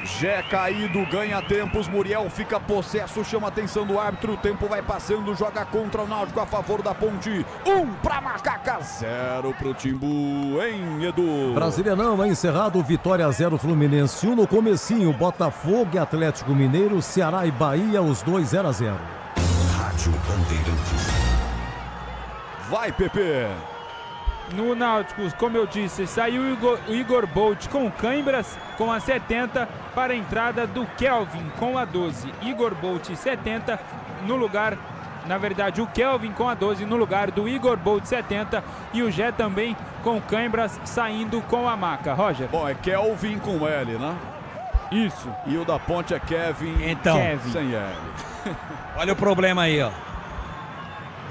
Jé caído, ganha tempos, Muriel fica possesso, chama a atenção do árbitro, o tempo vai passando, joga contra o Náutico a favor da Ponte. 1 pra Macaca, 0 pro Timbu, hein, Edu? Brasileirão é encerrado, Vitória 0, Fluminense 1 no comecinho, Botafogo e Atlético Mineiro, Ceará e Bahia, os dois 0-0. Rádio Bandeirantes. Vai, Pepe. No Náutico, como eu disse, saiu o Igor Bolt com cãibras com a 70 para a entrada do Kelvin com a 12. Igor Bolt 70 no lugar, na verdade o Kelvin com a 12 no lugar do Igor Bolt 70 e o Jé também com cãibras saindo com a maca. Roger. Bom, é Kelvin com L, né? Isso. E o da Ponte é Kevin, então, Kevin. Sem L. Olha o problema aí, ó.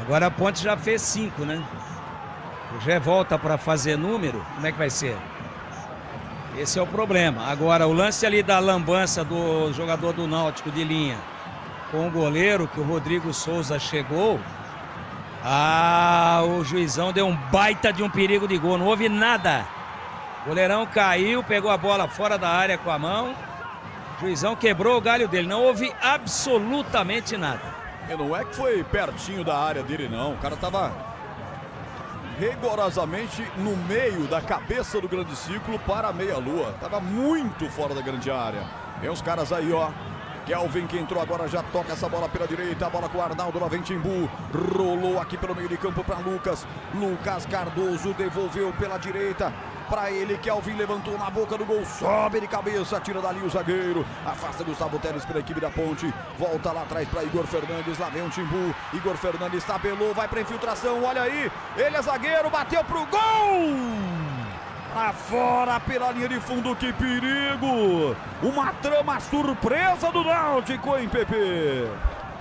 Agora a Ponte já fez 5, né? O Jé volta para fazer número, como é que vai ser? Esse é o problema. Agora, o lance ali da lambança do jogador do Náutico de linha com o goleiro, que o Rodrigo Souza chegou. O juizão deu um baita de um perigo de gol, não houve nada. O goleirão caiu, pegou a bola fora da área com a mão. O juizão quebrou o galho dele, não houve absolutamente nada. E não é que foi pertinho da área dele, não. O cara tava rigorosamente no meio da cabeça do grande círculo para a meia-lua. Tava muito fora da grande área. Tem os caras aí, ó. Kelvin que entrou agora, já toca essa bola pela direita, a bola com o Arnaldo, lá vem Timbu, rolou aqui pelo meio de campo para Lucas Cardoso, devolveu pela direita para ele, Kelvin levantou na boca do gol, sobe de cabeça, tira dali o zagueiro, afasta Gustavo Teles pela equipe da Ponte, volta lá atrás para Igor Fernandes, lá vem o Timbu, Igor Fernandes tabelou, vai para infiltração, olha aí, ele é zagueiro, bateu pro gol! Pra fora pela linha de fundo, que perigo! Uma trama surpresa do Náutico, hein, Pepe?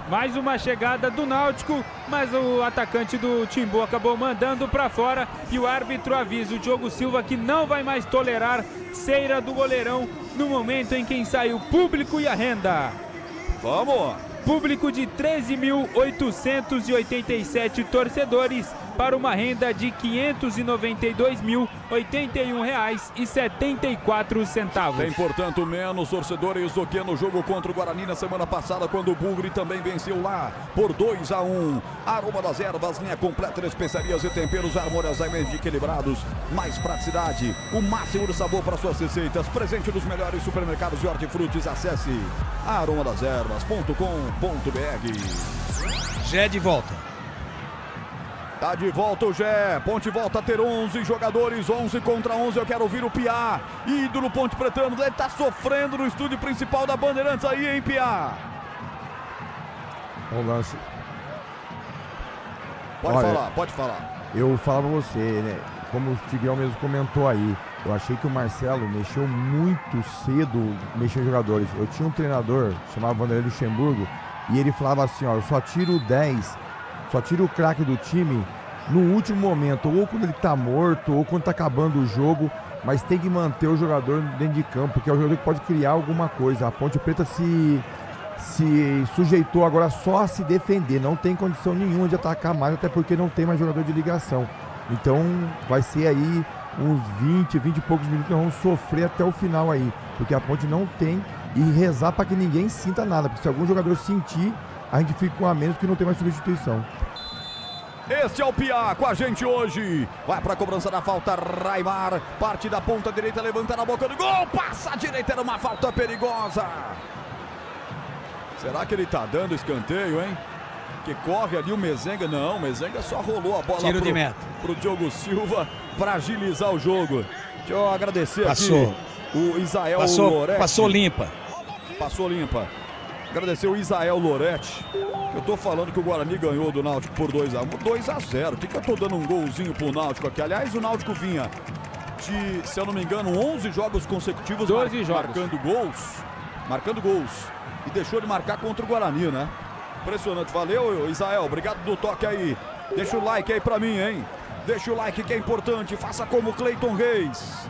Mais uma chegada do Náutico, mas o atacante do Timbu acabou mandando pra fora e o árbitro avisa o Diogo Silva que não vai mais tolerar ceira do goleirão no momento em que ensaia o público e a renda. Vamos! Público de 13.887 torcedores para uma renda de R$ 592.081,74. Tem, portanto, menos torcedores do que no jogo contra o Guarani na semana passada, quando o Bugre também venceu lá por 2-1. Aroma das Ervas, linha completa de especiarias e temperos harmoniosamente equilibrados. Mais praticidade, o máximo de sabor para suas receitas. Presente nos melhores supermercados de hortifrutis. Acesse aromadeservas.com.br. Jé de volta. Tá de volta o Jé. Ponte volta a ter 11 jogadores, 11 contra 11. Eu quero ouvir o Piá, ídolo Ponte Pretano. Ele tá sofrendo no estúdio principal da Bandeirantes aí, hein, Piá? O lance. Pode falar. Eu falo pra você, né? Como o Tigrão mesmo comentou aí, eu achei que o Marcelo mexeu muito cedo, mexeu em jogadores. Eu tinha um treinador, chamava Vanderlei Luxemburgo, e ele falava assim, ó, eu só tiro o 10, só tiro o craque do time no último momento, ou quando ele tá morto, ou quando tá acabando o jogo, mas tem que manter o jogador dentro de campo, porque é o jogador que pode criar alguma coisa. A Ponte Preta se sujeitou agora só a se defender, não tem condição nenhuma de atacar mais, até porque não tem mais jogador de ligação. Então vai ser aí uns 20 e poucos minutos que nós vamos sofrer até o final aí, porque a Ponte não tem, e rezar para que ninguém sinta nada, porque se algum jogador sentir, a gente fica com a menos que não tem mais substituição. Este é o Piá com a gente hoje. Vai pra cobrança da falta, Raimar. Parte da ponta direita, levanta na boca do gol. Passa a direita, era uma falta perigosa. Será que ele tá dando escanteio, hein? Que corre ali o Mezenga. Não, o Mezenga só rolou a bola pro Diogo Silva pra agilizar o jogo. Deixa eu agradecer aqui o Isael Loretti. Passou limpa. Passou limpa. Agradecer o Isael Loretti. Eu tô falando que o Guarani ganhou do Náutico por 2-1. 2-0. Por que eu tô dando um golzinho pro Náutico aqui? Aliás, o Náutico vinha de, se eu não me engano, 11 jogos consecutivos marcando gols. E deixou de marcar contra o Guarani, né? Impressionante. Valeu, Isael. Obrigado do toque aí. Deixa o like aí pra mim, hein? Deixa o like que é importante. Faça como o Cleiton Reis.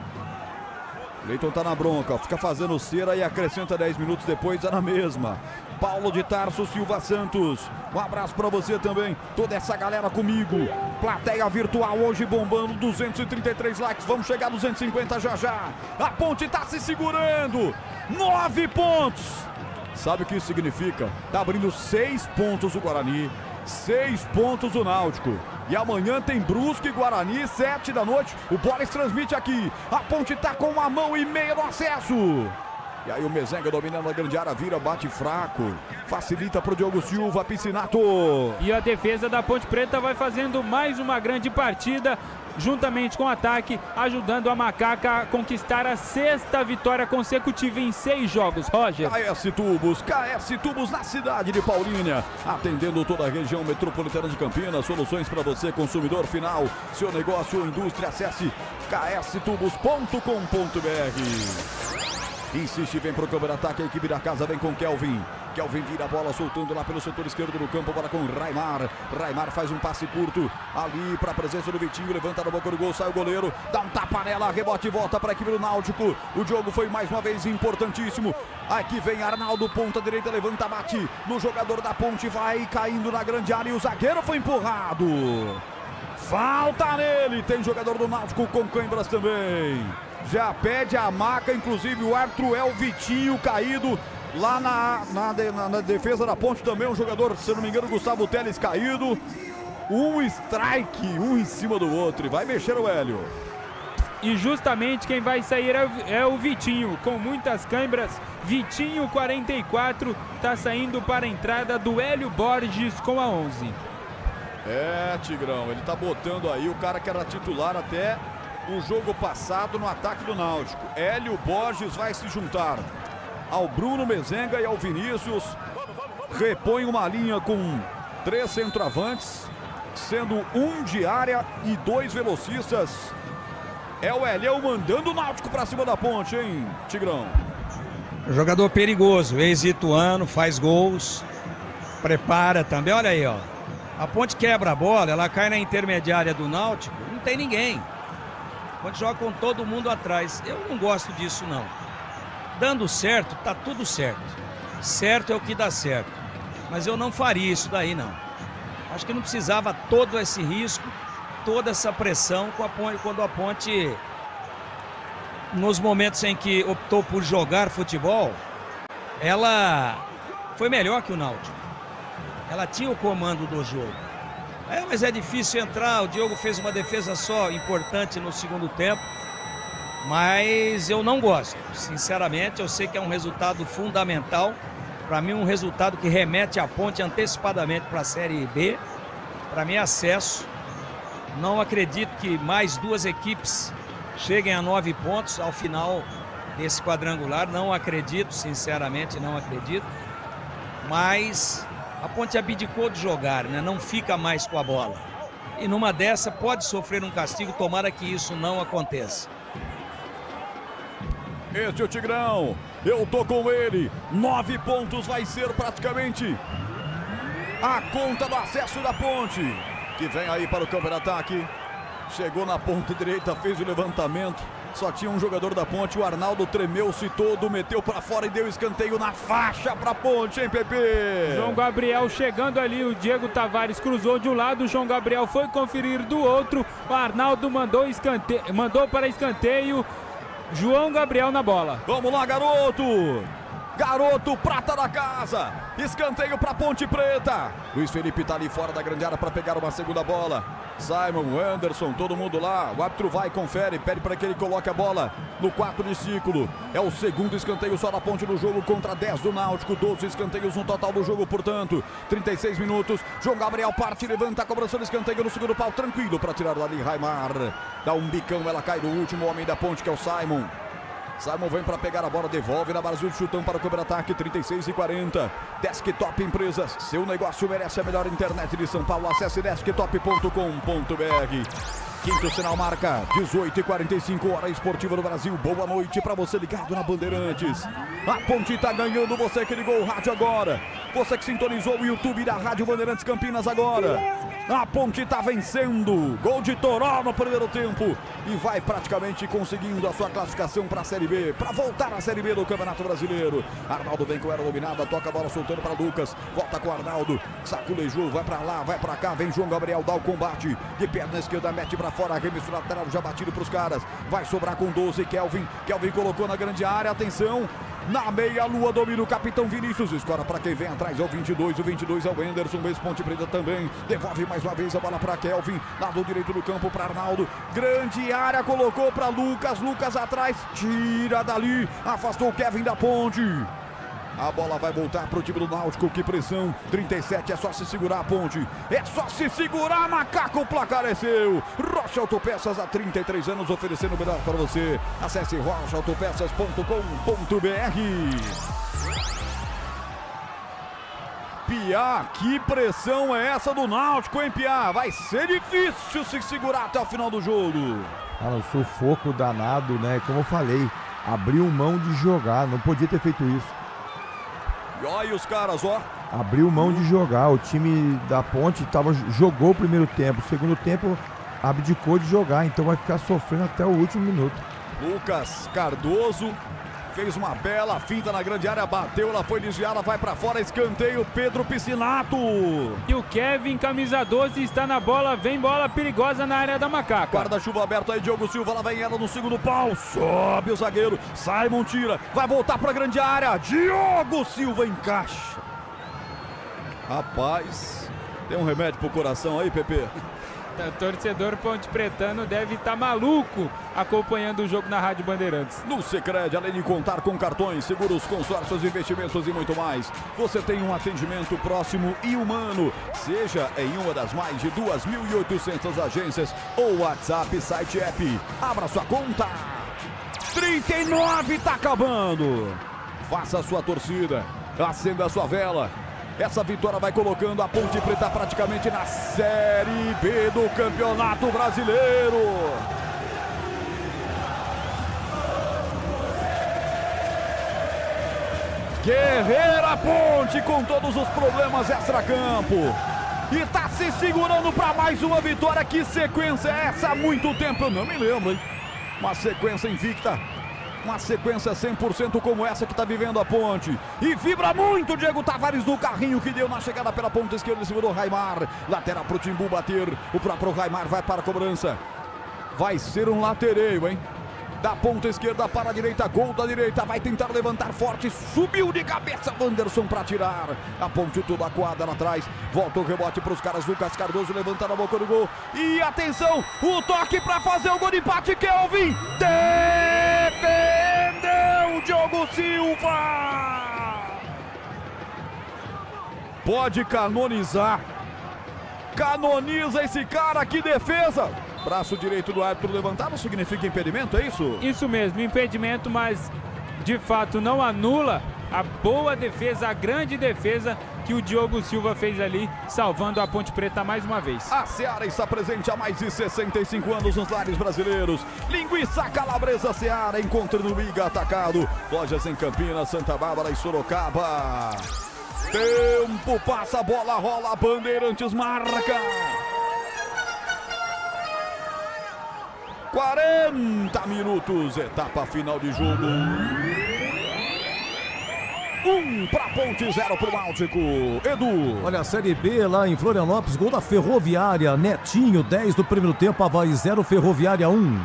Cleiton tá na bronca, fica fazendo cera e acrescenta 10 minutos depois, é na mesma. Paulo de Tarso, Silva Santos, um abraço pra você também, toda essa galera comigo. Plateia virtual hoje bombando, 233 likes, vamos chegar a 250 já. A Ponte tá se segurando, 9 pontos. Sabe o que isso significa? Tá abrindo 6 pontos o Guarani, 6 pontos o Náutico. E amanhã tem Brusque e Guarani, 7 da noite. O Boris transmite aqui. A Ponte tá com 1 mão e meia no acesso. E aí o Mezenga dominando a grande área, vira, bate fraco. Facilita pro Diogo Silva, Piscinato. E a defesa da Ponte Preta vai fazendo mais uma grande partida, juntamente com o ataque, ajudando a Macaca a conquistar a 6ª vitória consecutiva em 6 jogos. Roger. KS Tubos na cidade de Paulínia, atendendo toda a região metropolitana de Campinas. Soluções para você, consumidor final, seu negócio ou indústria. Acesse kstubos.com.br. Insiste, vem pro câmera ataque, a equipe da casa vem com Kelvin. Kelvin vira a bola, soltando lá pelo setor esquerdo do campo, bola com Raimar. Raimar faz um passe curto, ali pra presença do Vitinho, levanta na boca do gol, sai o goleiro, dá um tapa nela, rebote e volta pra equipe do Náutico. O jogo foi mais uma vez importantíssimo. Aqui vem Arnaldo, ponta direita, levanta, bate no jogador da Ponte, vai caindo na grande área e o zagueiro foi empurrado. Falta nele, tem jogador do Náutico com câimbras também. Já pede a maca, inclusive o árbitro é o Vitinho caído. Lá na defesa da Ponte também um jogador, se não me engano, Gustavo Teles caído. Um strike, um em cima do outro. E vai mexer o Hélio. E justamente quem vai sair é o Vitinho, com muitas câimbras. Vitinho, 44, tá saindo para a entrada do Hélio Borges com a 11. É, Tigrão, ele tá botando aí o cara que era titular até o jogo passado no ataque do Náutico. Hélio Borges vai se juntar ao Bruno Mezenga e ao Vinícius. Repõe uma linha com 3 centroavantes, sendo 1 de área e 2 velocistas. É o Hélio mandando o Náutico pra cima da Ponte, hein, Tigrão? Jogador perigoso, ex-ituano, faz gols, prepara também. Olha aí, ó. A Ponte quebra a bola, ela cai na intermediária do Náutico, não tem ninguém. A Ponte joga com todo mundo atrás. Eu não gosto disso, não. Dando certo, tá tudo certo. Certo é o que dá certo. Mas eu não faria isso daí, não. Acho que não precisava todo esse risco, toda essa pressão com a Ponte, quando a Ponte, nos momentos em que optou por jogar futebol, ela foi melhor que o Náutico. Ela tinha o comando do jogo. Mas é difícil entrar, o Diogo fez uma defesa só importante no segundo tempo, mas eu não gosto, sinceramente. Eu sei que é um resultado fundamental, para mim um resultado que remete a Ponte antecipadamente para a Série B, para mim é acesso. Não acredito que mais 2 equipes cheguem a 9 pontos ao final desse quadrangular, não acredito, sinceramente não acredito, mas a Ponte abdicou de jogar, né? Não fica mais com a bola. E numa dessa pode sofrer um castigo, tomara que isso não aconteça. Este é o Tigrão, eu tô com ele. 9 pontos vai ser praticamente a conta do acesso da Ponte, que vem aí para o campo de ataque. Chegou na ponta direita, fez o levantamento. Só tinha um jogador da Ponte, o Arnaldo tremeu-se todo, meteu pra fora e deu escanteio na faixa pra Ponte, hein, Pepe? João Gabriel chegando ali, o Diego Tavares cruzou de um lado, o João Gabriel foi conferir do outro, o Arnaldo mandou para escanteio, João Gabriel na bola. Vamos lá, garoto! Garoto, prata da casa. Escanteio para Ponte Preta. Luiz Felipe tá ali fora da grande área para pegar uma segunda bola. Simon, Anderson, todo mundo lá. O árbitro vai, confere, pede para que ele coloque a bola no 4 de ciclo. É o segundo escanteio só da Ponte no jogo contra 10 do Náutico. 12 escanteios no total do jogo, portanto. 36 minutos. João Gabriel parte, levanta a cobrança do escanteio no segundo pau. Tranquilo para tirar dali Raimar. Dá um bicão, ela cai no último homem da Ponte, que é o Simon. Simon vem para pegar a bola, devolve na base do chutão para o contra-ataque, 36:40. Desktop Empresas, seu negócio merece a melhor internet de São Paulo. Acesse desktop.com.br. Quinto sinal marca 18:45, hora esportiva do Brasil. Boa noite para você ligado na Bandeirantes. A Ponte tá ganhando, você que ligou o rádio agora. Você que sintonizou o YouTube da Rádio Bandeirantes Campinas agora. A Ponte tá vencendo. Gol de Toró no primeiro tempo. E vai praticamente conseguindo a sua classificação para a Série B. Para voltar à Série B do Campeonato Brasileiro. Arnaldo vem com ela dominada. Toca a bola soltando para Lucas. Volta com o Arnaldo. Saculejou, vai para lá, vai para cá. Vem João Gabriel, dá o combate. De perna esquerda, mete para fora. Arremesso lateral já batido para os caras. Vai sobrar com 12. Kelvin colocou na grande área. Atenção. Na meia-lua domina o capitão Vinícius. Escora para quem vem atrás, é o 22. O 22 é o Anderson, mês Ponte Preta também. Devolve mais uma vez a bola para Kelvin. Lado direito do campo para Arnaldo. Grande área, colocou para Lucas. Lucas atrás, tira dali. Afastou o Kevin da Ponte. A bola vai voltar para o time do Náutico. Que pressão. 37, é só se segurar a Ponte. É só se segurar, macaco. O placar é seu. Rocha Autopeças, há 33 anos, oferecendo o melhor para você. Acesse rochaautopeças.com.br. Piá, que pressão é essa do Náutico, hein, Piá? Vai ser difícil se segurar até o final do jogo. Cara, o sufoco danado, né? Como eu falei, abriu mão de jogar. Não podia ter feito isso. E olha os caras, ó. Abriu mão de jogar. O time da Ponte jogou o primeiro tempo. O segundo tempo abdicou de jogar. Então vai ficar sofrendo até o último minuto. Lucas Cardoso fez uma bela finta na grande área. Bateu, ela foi desviada, vai pra fora. Escanteio, Pedro Piscinato. E o Kevin, camisa 12, está na bola. Vem bola perigosa na área da Macaca. Guarda-chuva aberto aí, Diogo Silva. Lá vem ela no segundo pau. Sobe o zagueiro. Simon tira. Vai voltar pra grande área. Diogo Silva encaixa. Rapaz, tem um remédio pro coração aí, Pepe? O torcedor ponte pretano deve estar maluco acompanhando o jogo na Rádio Bandeirantes. No Sicredi, além de contar com cartões, seguros, consórcios, investimentos e muito mais, você tem um atendimento próximo e humano, seja em uma das mais de 2.800 agências ou WhatsApp, site, app. Abra sua conta. 39 tá acabando. Faça a sua torcida, acenda a sua vela. Essa vitória vai colocando a Ponte Preta praticamente na Série B do Campeonato Brasileiro. Guerreira Ponte com todos os problemas extracampo. E tá se segurando para mais uma vitória. Que sequência é essa? Há muito tempo eu não me lembro, hein? Uma sequência invicta. Uma sequência 100% como essa que está vivendo a Ponte. E vibra muito Diego Tavares no carrinho que deu na chegada pela ponta esquerda em cima do Raimar. Lateral para o Timbu bater. O próprio Raimar vai para a cobrança. Vai ser um latereio, hein? Da ponta esquerda para a direita, gol da direita, vai tentar levantar forte, subiu de cabeça Anderson para tirar. A Ponte toda acuada lá atrás, volta o rebote para os caras, Lucas Cardoso levanta na boca do gol. E atenção, o toque para fazer o gol de empate, Kelvin. Defendeu Diogo Silva. Pode canonizar. Canoniza esse cara, que defesa. Braço direito do árbitro levantado significa impedimento, é isso? Isso mesmo, impedimento, mas de fato não anula a boa defesa, a grande defesa que o Diogo Silva fez ali, salvando a Ponte Preta mais uma vez. A Seara está presente há mais de 65 anos nos lares brasileiros. Linguiça Calabresa Seara, encontre no Liga Atacado. Lojas em Campinas, Santa Bárbara e Sorocaba. Tempo passa, a bola rola, Bandeirantes marca. 40 minutos, etapa final de jogo. 1 para Ponte, 0 para o Náutico. Edu. Olha a Série B lá em Florianópolis, gol da Ferroviária. Netinho, 10 do primeiro tempo, Avaí 0, Ferroviária 1.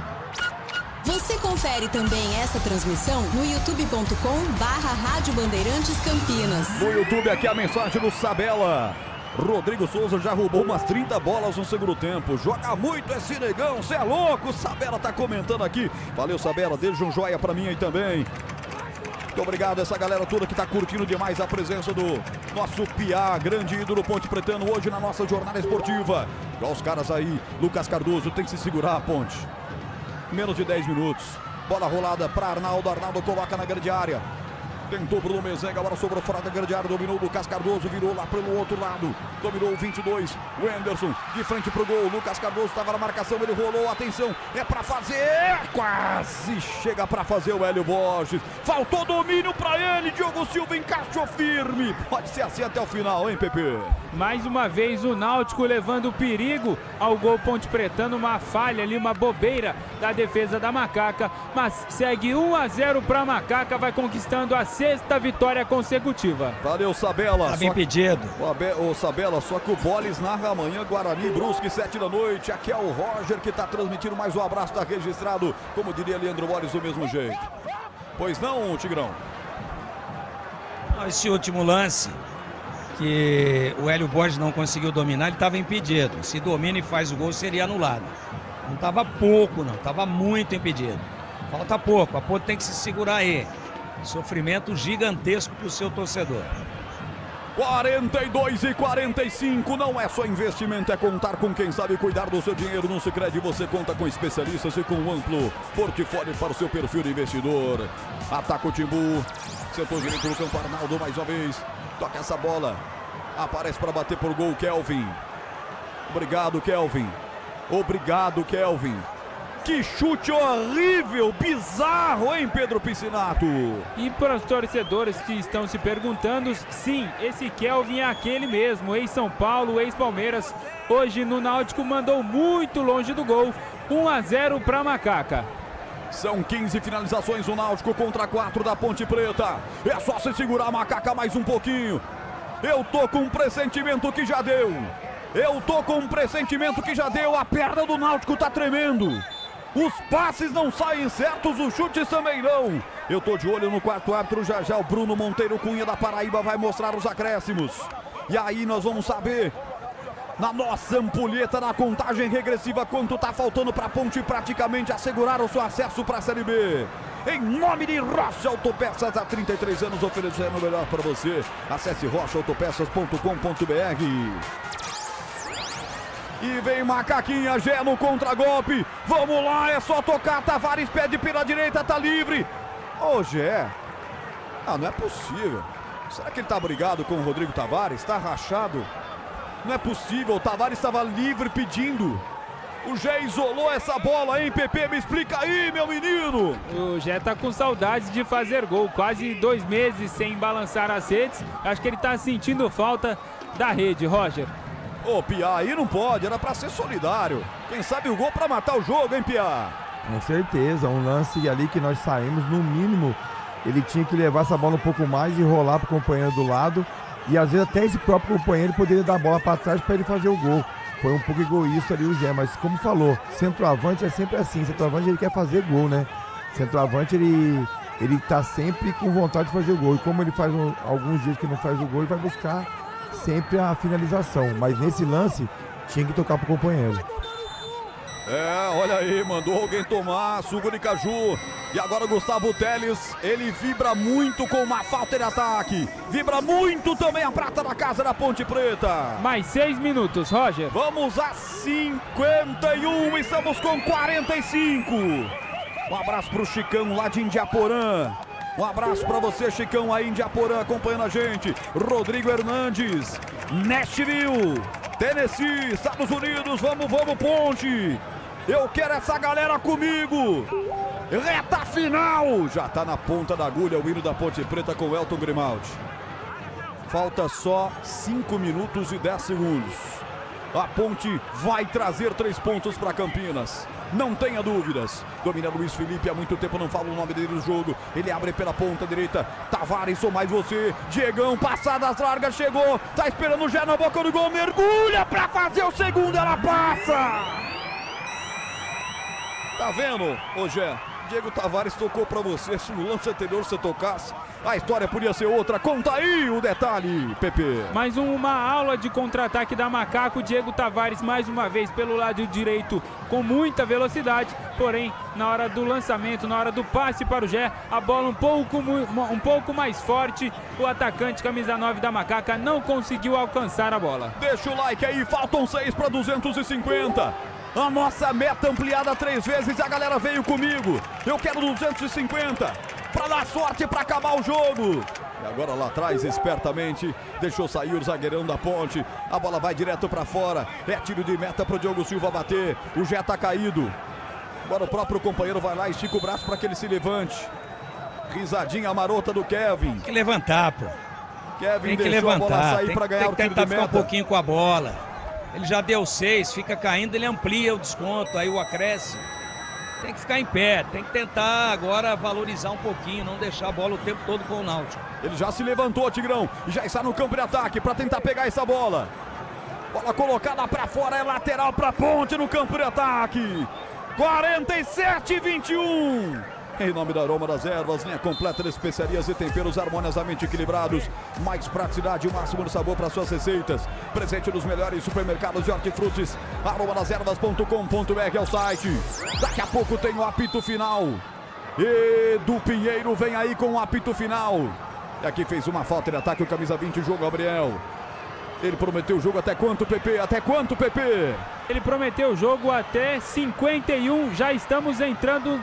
Você confere também essa transmissão no youtube.com/Rádio Bandeirantes Campinas. No YouTube aqui a mensagem do Sabela. Rodrigo Souza já roubou umas 30 bolas no segundo tempo. Joga muito esse negão, cê é louco. Sabela tá comentando aqui. Valeu, Sabela, deixa um joia pra mim aí também. Muito obrigado a essa galera toda que tá curtindo demais a presença do nosso Piá, grande ídolo Ponte Pretano, hoje na nossa jornada esportiva. Olha os caras aí, Lucas Cardoso tem que se segurar a Ponte. Menos de 10 minutos. Bola rolada para Arnaldo. Arnaldo coloca na grande área. Tentou Bruno Mezenga, agora sobrou fora da grande área, dominou o Lucas Cardoso, virou lá pelo outro lado, dominou o 22, o Anderson, de frente pro gol, Lucas Cardoso estava na marcação, ele rolou, atenção, é pra fazer, quase chega pra fazer o Hélio Borges, faltou domínio pra ele, Diogo Silva encaixou firme, pode ser assim até o final, hein, Pepe? Mais uma vez o Náutico levando perigo ao gol Ponte Pretano, uma falha ali, uma bobeira da defesa da Macaca, mas segue 1-0 pra Macaca, vai conquistando a sexta vitória consecutiva. Valeu, Sabela. Tá bem pedido. O Sabela, só que o Boles narra amanhã, Guarani, Brusque, 7 da noite. Aqui é o Roger que tá transmitindo mais um abraço, tá registrado, como diria Leandro Boles, do mesmo jeito. Pois não, Tigrão? Esse último lance, que o Hélio Borges não conseguiu dominar, ele estava impedido. Se domina e faz o gol, seria anulado. Não estava pouco, não, estava muito impedido. Falta pouco, a Ponte tem que se segurar aí. Sofrimento gigantesco para o seu torcedor. 42-45, não é só investimento, é contar com quem sabe cuidar do seu dinheiro. No Sicredi você conta com especialistas e com um amplo portfólio para o seu perfil de investidor. Ataca o Timbu, setor direito do campo, Arnaldo mais uma vez, toca essa bola, aparece para bater por gol, Kelvin. Obrigado, Kelvin. Obrigado, Kelvin. Que chute horrível, bizarro, hein, Pedro Piscinato? E para os torcedores que estão se perguntando, sim, esse Kelvin é aquele mesmo, ex-São Paulo, ex-Palmeiras. Hoje no Náutico mandou muito longe do gol, 1-0 para Macaca. São 15 finalizações do Náutico contra 4 da Ponte Preta. É só se segurar a Macaca mais um pouquinho. Eu tô com um pressentimento que já deu. A perna do Náutico tá tremendo. Os passes não saem certos, os chutes também não. Eu tô de olho no quarto árbitro, já o Bruno Monteiro Cunha da Paraíba vai mostrar os acréscimos. E aí nós vamos saber, na nossa ampulheta, na contagem regressiva, quanto tá faltando pra Ponte praticamente assegurar o seu acesso pra Série B. Em nome de Rocha Autopeças, há 33 anos oferecendo o melhor para você. Acesse rochaautopeças.com.br. E vem Macaquinha, Gé no contragolpe. Vamos lá, é só tocar. Tavares pede pela direita, tá livre. Ô, Gé. Não é possível. Será que ele tá brigado com o Rodrigo Tavares? Tá rachado? Não é possível, o Tavares estava livre pedindo. O Gé isolou essa bola, hein, Pepe? Me explica aí, meu menino. O Gé tá com saudades de fazer gol. Quase 2 meses sem balançar as redes. Acho que ele tá sentindo falta da rede, Roger. Ô, Piá, aí não pode, era pra ser solidário. Quem sabe o gol pra matar o jogo, hein, Piá? Com certeza, um lance ali que nós saímos, no mínimo, ele tinha que levar essa bola um pouco mais e rolar pro companheiro do lado. E às vezes até esse próprio companheiro poderia dar a bola pra trás pra ele fazer o gol. Foi um pouco egoísta ali o Gé, mas como falou, centroavante é sempre assim, centroavante ele quer fazer gol, né? Centroavante ele tá sempre com vontade de fazer o gol. E como ele faz alguns dias que não faz o gol, ele vai buscar sempre a finalização, mas nesse lance tinha que tocar pro companheiro. Olha aí, mandou alguém tomar, suco de caju. E agora o Gustavo Teles, ele vibra muito com uma falta de ataque. Vibra muito também a prata da casa da Ponte Preta. Mais 6 minutos, Roger. Vamos a 51, estamos com 45. Um abraço pro Chicão lá de Indiaporã. Um abraço pra você, Chicão, aí em Indiaporã, acompanhando a gente. Rodrigo Hernandes, Nashville, Tennessee, Estados Unidos. Vamos, Ponte. Eu quero essa galera comigo. Reta final. Já tá na ponta da agulha o hino da Ponte Preta com o Elton Grimaldi. Falta só 5 minutos e 10 segundos. A Ponte vai trazer 3 pontos para Campinas. Não tenha dúvidas. Domina Luiz Felipe, há muito tempo não falo o nome dele no jogo. Ele abre pela ponta direita. Tavares, sou mais você. Diegão, passadas largas, chegou. Tá esperando o Gé na boca do gol. Mergulha pra fazer o segundo, ela passa. Tá vendo, ô Gé? Diego Tavares tocou pra você. Se no lance anterior você tocasse, a história podia ser outra. Conta aí o detalhe, Pepe. Mais uma aula de contra-ataque da Macaco. Diego Tavares mais uma vez pelo lado direito com muita velocidade. Porém, na hora do lançamento, na hora do passe para o Gé, a bola um pouco mais forte. O atacante camisa 9 da Macaca não conseguiu alcançar a bola. Deixa o like aí, faltam 6 para 250. A nossa meta ampliada 3 vezes, a galera veio comigo. Eu quero 250 para dar sorte para acabar o jogo. E agora lá atrás, espertamente, deixou sair o zagueirão da Ponte. A bola vai direto para fora. É tiro de meta pro Diogo Silva bater. O Gé tá caído. Agora o próprio companheiro vai lá e estica o braço para que ele se levante. Risadinha marota do Kevin. Tem que levantar, pô. Kevin tem que deixou levantar, a bola sair para ganhar o tiro de meta. Tem que tentar ficar um pouquinho com a bola. Ele já deu 6, fica caindo, ele amplia o desconto, aí o acréscimo. Tem que ficar em pé, tem que tentar agora valorizar um pouquinho, não deixar a bola o tempo todo com o Náutico. Ele já se levantou, Tigrão, e já está no campo de ataque para tentar pegar essa bola. Bola colocada para fora, é lateral para Ponte no campo de ataque. 47-21. Em nome da Aroma das Ervas, linha completa de especiarias e temperos harmoniosamente equilibrados. Mais praticidade e o máximo de sabor para suas receitas. Presente nos melhores supermercados de hortifrutis. aromadeservas.com.br é o site. Daqui a pouco tem o apito final. Edu Pinheiro vem aí com o apito final. E aqui fez uma falta de ataque o camisa 20, João Gabriel. Ele prometeu o jogo até quanto, Pepe? Até quanto, Pepe? Ele prometeu o jogo até 51. Já estamos entrando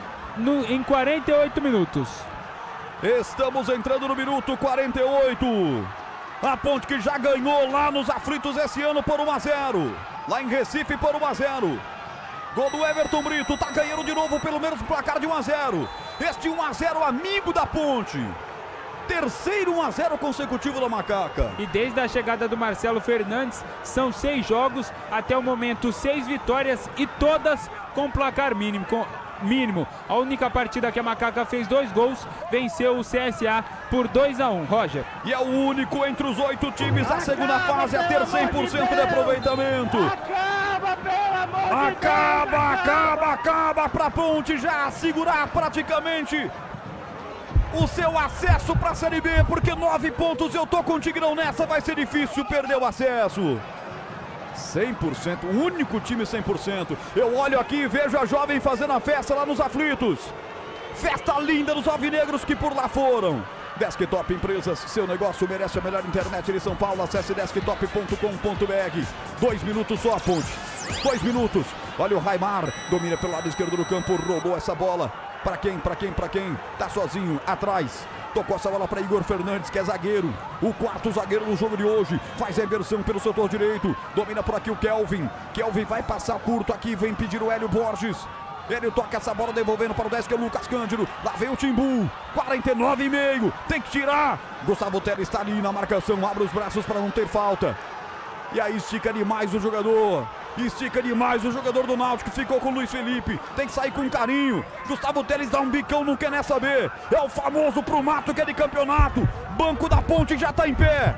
em 48 minutos. Estamos entrando no minuto 48. A Ponte que já ganhou lá nos aflitos esse ano por 1-0. Lá em Recife por 1-0. Gol do Everton Brito. Tá ganhando de novo pelo menos o placar de 1-0. Este 1-0 amigo da Ponte. Terceiro 1-0 consecutivo da Macaca. E desde a chegada do Marcelo Fernandes, são 6 jogos, até o momento 6 vitórias e todas com placar mínimo. A única partida que a Macaca fez 2 gols, venceu o CSA por 2-1, Roger. E é o único entre os 8 times da segunda fase a ter 100% de aproveitamento. Acaba pra Ponte já segurar praticamente o seu acesso para a Série B, porque 9 pontos, eu tô com o Tigrão nessa, vai ser difícil perder o acesso. 100%, o único time 100%. Eu olho aqui e vejo a Jovem fazendo a festa lá nos aflitos. Festa linda dos alvinegros que por lá foram. Desktop Empresas, seu negócio merece a melhor internet de São Paulo. Acesse desktop.com.br. 2 minutos só, Ponte. 2 minutos. Olha o Raimar, domina pelo lado esquerdo do campo, roubou essa bola. Pra quem? Tá sozinho, atrás. Tocou essa bola para Igor Fernandes, que é zagueiro. O 4º zagueiro do jogo de hoje. Faz a inversão pelo setor direito. Domina por aqui o Kelvin. Kelvin vai passar curto aqui, vem pedir o Hélio Borges. Ele toca essa bola devolvendo para o 10, que é o Lucas Cândido. Lá vem o Timbu. 49,5. Tem que tirar. Gustavo Telles está ali na marcação. Abre os braços para não ter falta. E aí estica demais o jogador. Estica demais o jogador do Náutico. Ficou com o Luiz Felipe. Tem que sair com carinho. Gustavo Telles dá um bicão, não quer nem saber. É o famoso pro mato que é de campeonato. Banco da Ponte já tá em pé.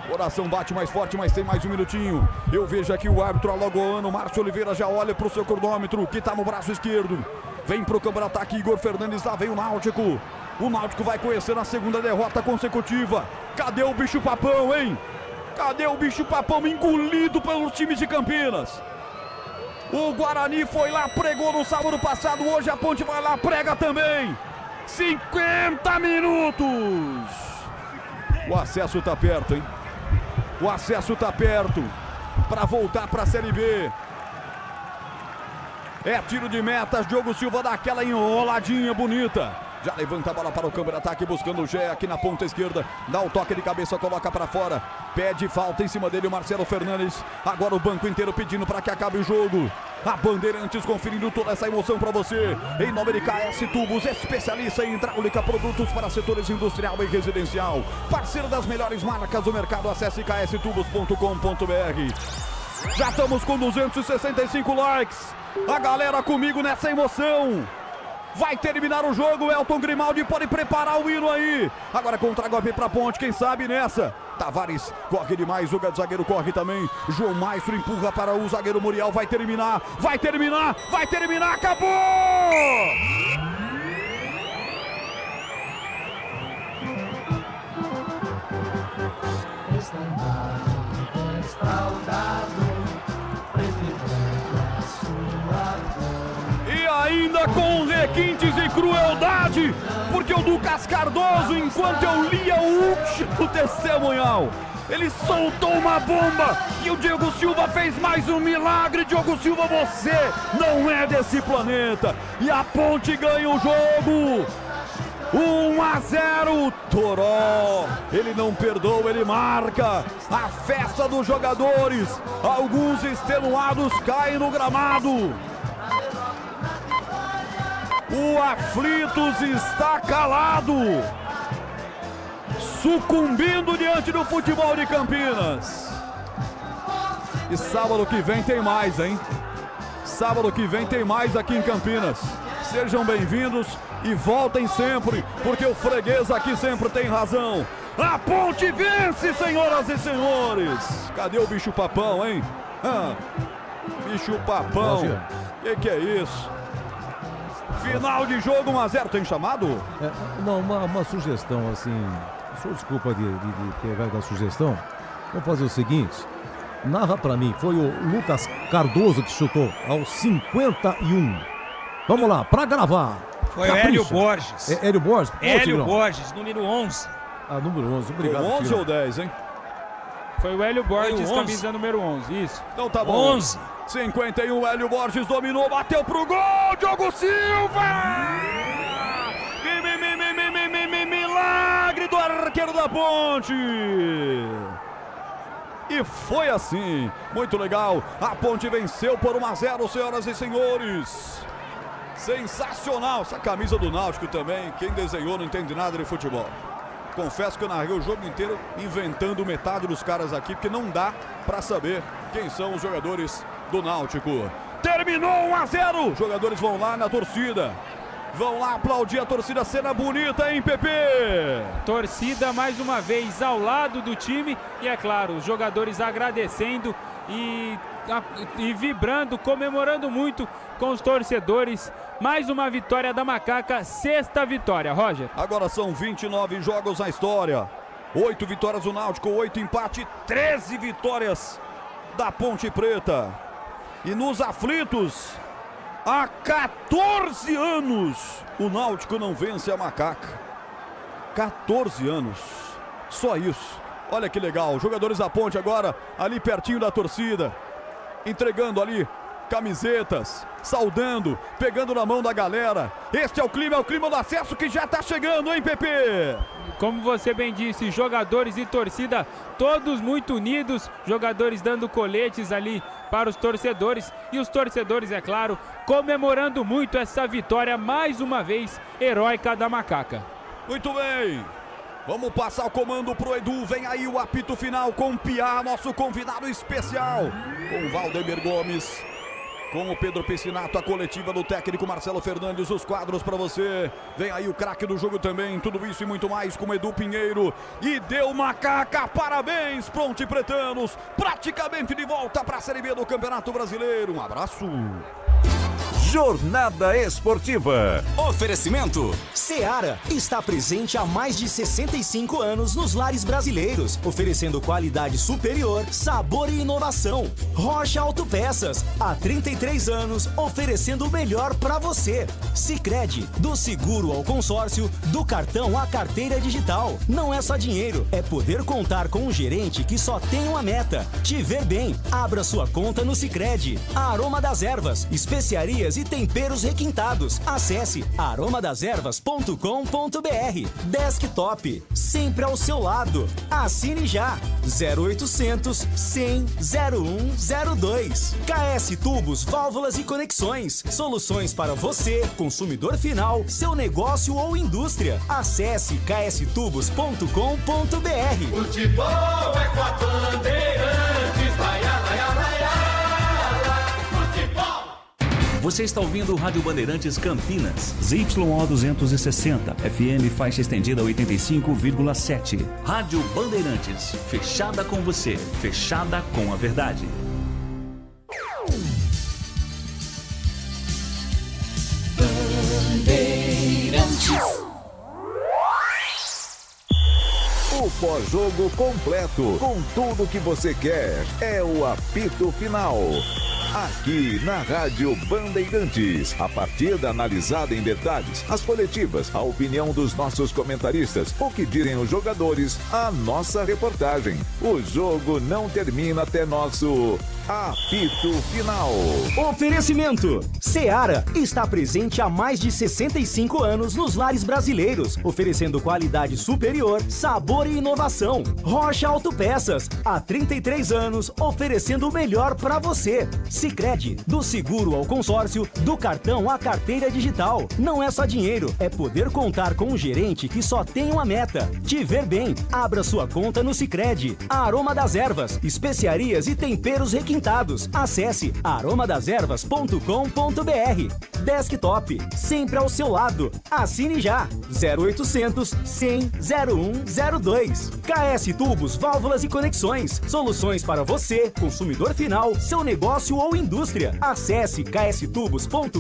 Coração bate mais forte, mas tem mais um minutinho. Eu vejo aqui o árbitro alagoano, Márcio Oliveira, já olha pro seu cronômetro, que tá no braço esquerdo. Vem pro campo de ataque, Igor Fernandes, lá vem o Náutico. O Náutico vai conhecer a segunda derrota consecutiva. Cadê o bicho papão, hein? Cadê o bicho papão engolido pelos times de Campinas? O Guarani foi lá, pregou no sábado passado, hoje a Ponte vai lá, prega também. 50 minutos. O acesso tá perto, hein? O acesso tá perto para voltar para a Série B. É tiro de meta, Diogo Silva dá aquela enroladinha bonita. Já levanta a bola para o campo de ataque, buscando o Gé aqui na ponta esquerda. Dá o toque de cabeça, coloca para fora. Pede falta em cima dele o Marcelo Fernandes. Agora o banco inteiro pedindo para que acabe o jogo. A Bandeirantes conferindo toda essa emoção para você. Em nome de KS Tubos, especialista em hidráulica, produtos para setores industrial e residencial. Parceiro das melhores marcas do mercado. Acesse kstubos.com.br. Já estamos com 265 likes. A galera comigo nessa emoção. Vai terminar o jogo, Elton Grimaldi pode preparar o hino aí. Agora contra-golpe pra Ponte, quem sabe nessa. Tavares corre demais, o zagueiro corre também. João Maestro empurra para o zagueiro Muriel, vai terminar, acabou! E ainda com requintes e crueldade, porque o Lucas Cardoso, enquanto eu lia o último testemunhal, ele soltou uma bomba e o Diego Silva fez mais um milagre. Diego Silva, você não é desse planeta. E a Ponte ganha o jogo. 1-0, Toró, ele não perdoa, ele marca. A festa dos jogadores, alguns extenuados caem no gramado. O Aflitos está calado, sucumbindo diante do futebol de Campinas. E sábado que vem tem mais, hein? Sábado que vem tem mais aqui em Campinas. Sejam bem-vindos e voltem sempre, porque o freguês aqui sempre tem razão. A Ponte vence, senhoras e senhores. Cadê o bicho papão, hein? Bicho papão. Que é isso? Final de jogo, 1-0. Tem chamado? Não, uma sugestão assim. O senhor desculpa de pegar da sugestão. Vamos fazer o seguinte. Narra pra mim. Foi o Lucas Cardoso que chutou aos 51. Vamos lá, pra gravar. Foi Capricha. o Hélio Borges. Hélio Borges? Hélio Borges, número 11. Número 11, obrigado. 11 Tiro. ou 10, hein? Foi o Hélio Borges, Foi o 11. camisa número 11, isso. Então tá bom. 11. 51, Hélio Borges dominou, bateu pro gol, Diogo Silva! Milagre do arqueiro da Ponte! E foi assim, muito legal, a Ponte venceu por 1-0, senhoras e senhores. Sensacional, essa camisa do Náutico também, quem desenhou não entende nada de futebol. Confesso que eu narrei o jogo inteiro inventando metade dos caras aqui, porque não dá pra saber quem são os jogadores do Náutico. Terminou 1-0, jogadores vão lá na torcida. Vão lá aplaudir a torcida, cena bonita, hein, Pepe? Torcida mais uma vez ao lado do time e, é claro, os jogadores agradecendo e vibrando, comemorando muito com os torcedores. Mais uma vitória da Macaca, 6ª vitória, Roger. Agora são 29 jogos na história. 8 vitórias do Náutico, 8 empate, 13 vitórias da Ponte Preta. E nos aflitos, há 14 anos o Náutico não vence a Macaca. 14 anos, só isso. Olha que legal, jogadores da Ponte agora ali pertinho da torcida, entregando ali camisetas, saudando, pegando na mão da galera. Este é o clima do acesso que já tá chegando, hein, Pepe? Como você bem disse, jogadores e torcida todos muito unidos, jogadores dando coletes ali para os torcedores e os torcedores, é claro, comemorando muito essa vitória mais uma vez heróica da Macaca. Muito bem, vamos passar o comando pro Edu, vem aí o apito final com o Piá, nosso convidado especial, com o Valdemir Gomes, com o Pedro Piscinato, a coletiva do técnico Marcelo Fernandes, os quadros para você. Vem aí o craque do jogo também, tudo isso e muito mais com o Edu Pinheiro. E deu Macaca, parabéns, Ponte Pretanos, praticamente de volta para a Série B do Campeonato Brasileiro. Um abraço. Jornada Esportiva. Oferecimento. Seara está presente há mais de 65 anos nos lares brasileiros, oferecendo qualidade superior, sabor e inovação. Rocha Autopeças, há 33 anos, oferecendo o melhor para você. Sicredi, do seguro ao consórcio, do cartão à carteira digital. Não é só dinheiro, é poder contar com um gerente que só tem uma meta: te ver bem. Abra sua conta no Sicredi. Aroma das Ervas, especiarias e temperos requintados. Acesse aromadeservas.com.br. Desktop, sempre ao seu lado. Assine já. 0800 100 0102. KS Tubos, Válvulas e Conexões. Soluções para você, consumidor final, seu negócio ou indústria. Acesse kstubos.com.br. Futebol é com a Bandeirantes, vai, vai, vai. Você está ouvindo o Rádio Bandeirantes Campinas. ZYO 260, FM faixa estendida 85,7. Rádio Bandeirantes, fechada com você, fechada com a verdade. O pós-jogo completo, com tudo que você quer. É o apito final. Aqui na Rádio Bandeirantes, a partida analisada em detalhes, as coletivas, a opinião dos nossos comentaristas, o que dizem os jogadores, a nossa reportagem. O jogo não termina até nosso apito final. Oferecimento: Seara está presente há mais de 65 anos nos lares brasileiros, oferecendo qualidade superior, sabor e inovação. Rocha Autopeças, há 33 anos, oferecendo o melhor para você. Sicredi, do seguro ao consórcio, do cartão à carteira digital. Não é só dinheiro, é poder contar com um gerente que só tem uma meta: te ver bem. Abra sua conta no Sicredi. Aroma das Ervas, especiarias e temperos requintados. Acesse aromadeservas.com.br. Desktop, sempre ao seu lado. Assine já. 0800 100 0102. KS Tubos, Válvulas e Conexões. Soluções para você, consumidor final, seu negócio ou indústria. Acesse kstubos.com.br.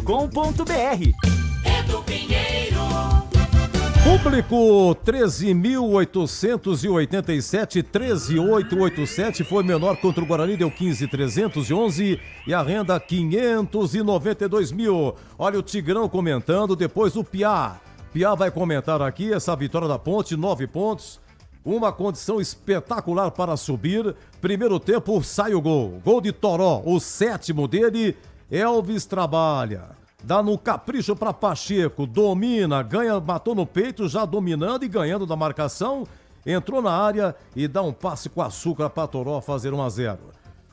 Edu Pinheiro. Público 13.887, 13.887 foi menor contra o Guarani, deu 15.311 e a renda 592 mil. Olha o Tigrão comentando, depois o Piá. Piá vai comentar aqui essa vitória da Ponte, 9 pontos. Uma condição espetacular para subir. Primeiro tempo, sai o gol. Gol de Toró, o 7º dele. Elvis trabalha. Dá no capricho para Pacheco. Domina, ganha, matou no peito, já dominando e ganhando da marcação. Entrou na área e dá um passe com açúcar para Toró fazer 1-0.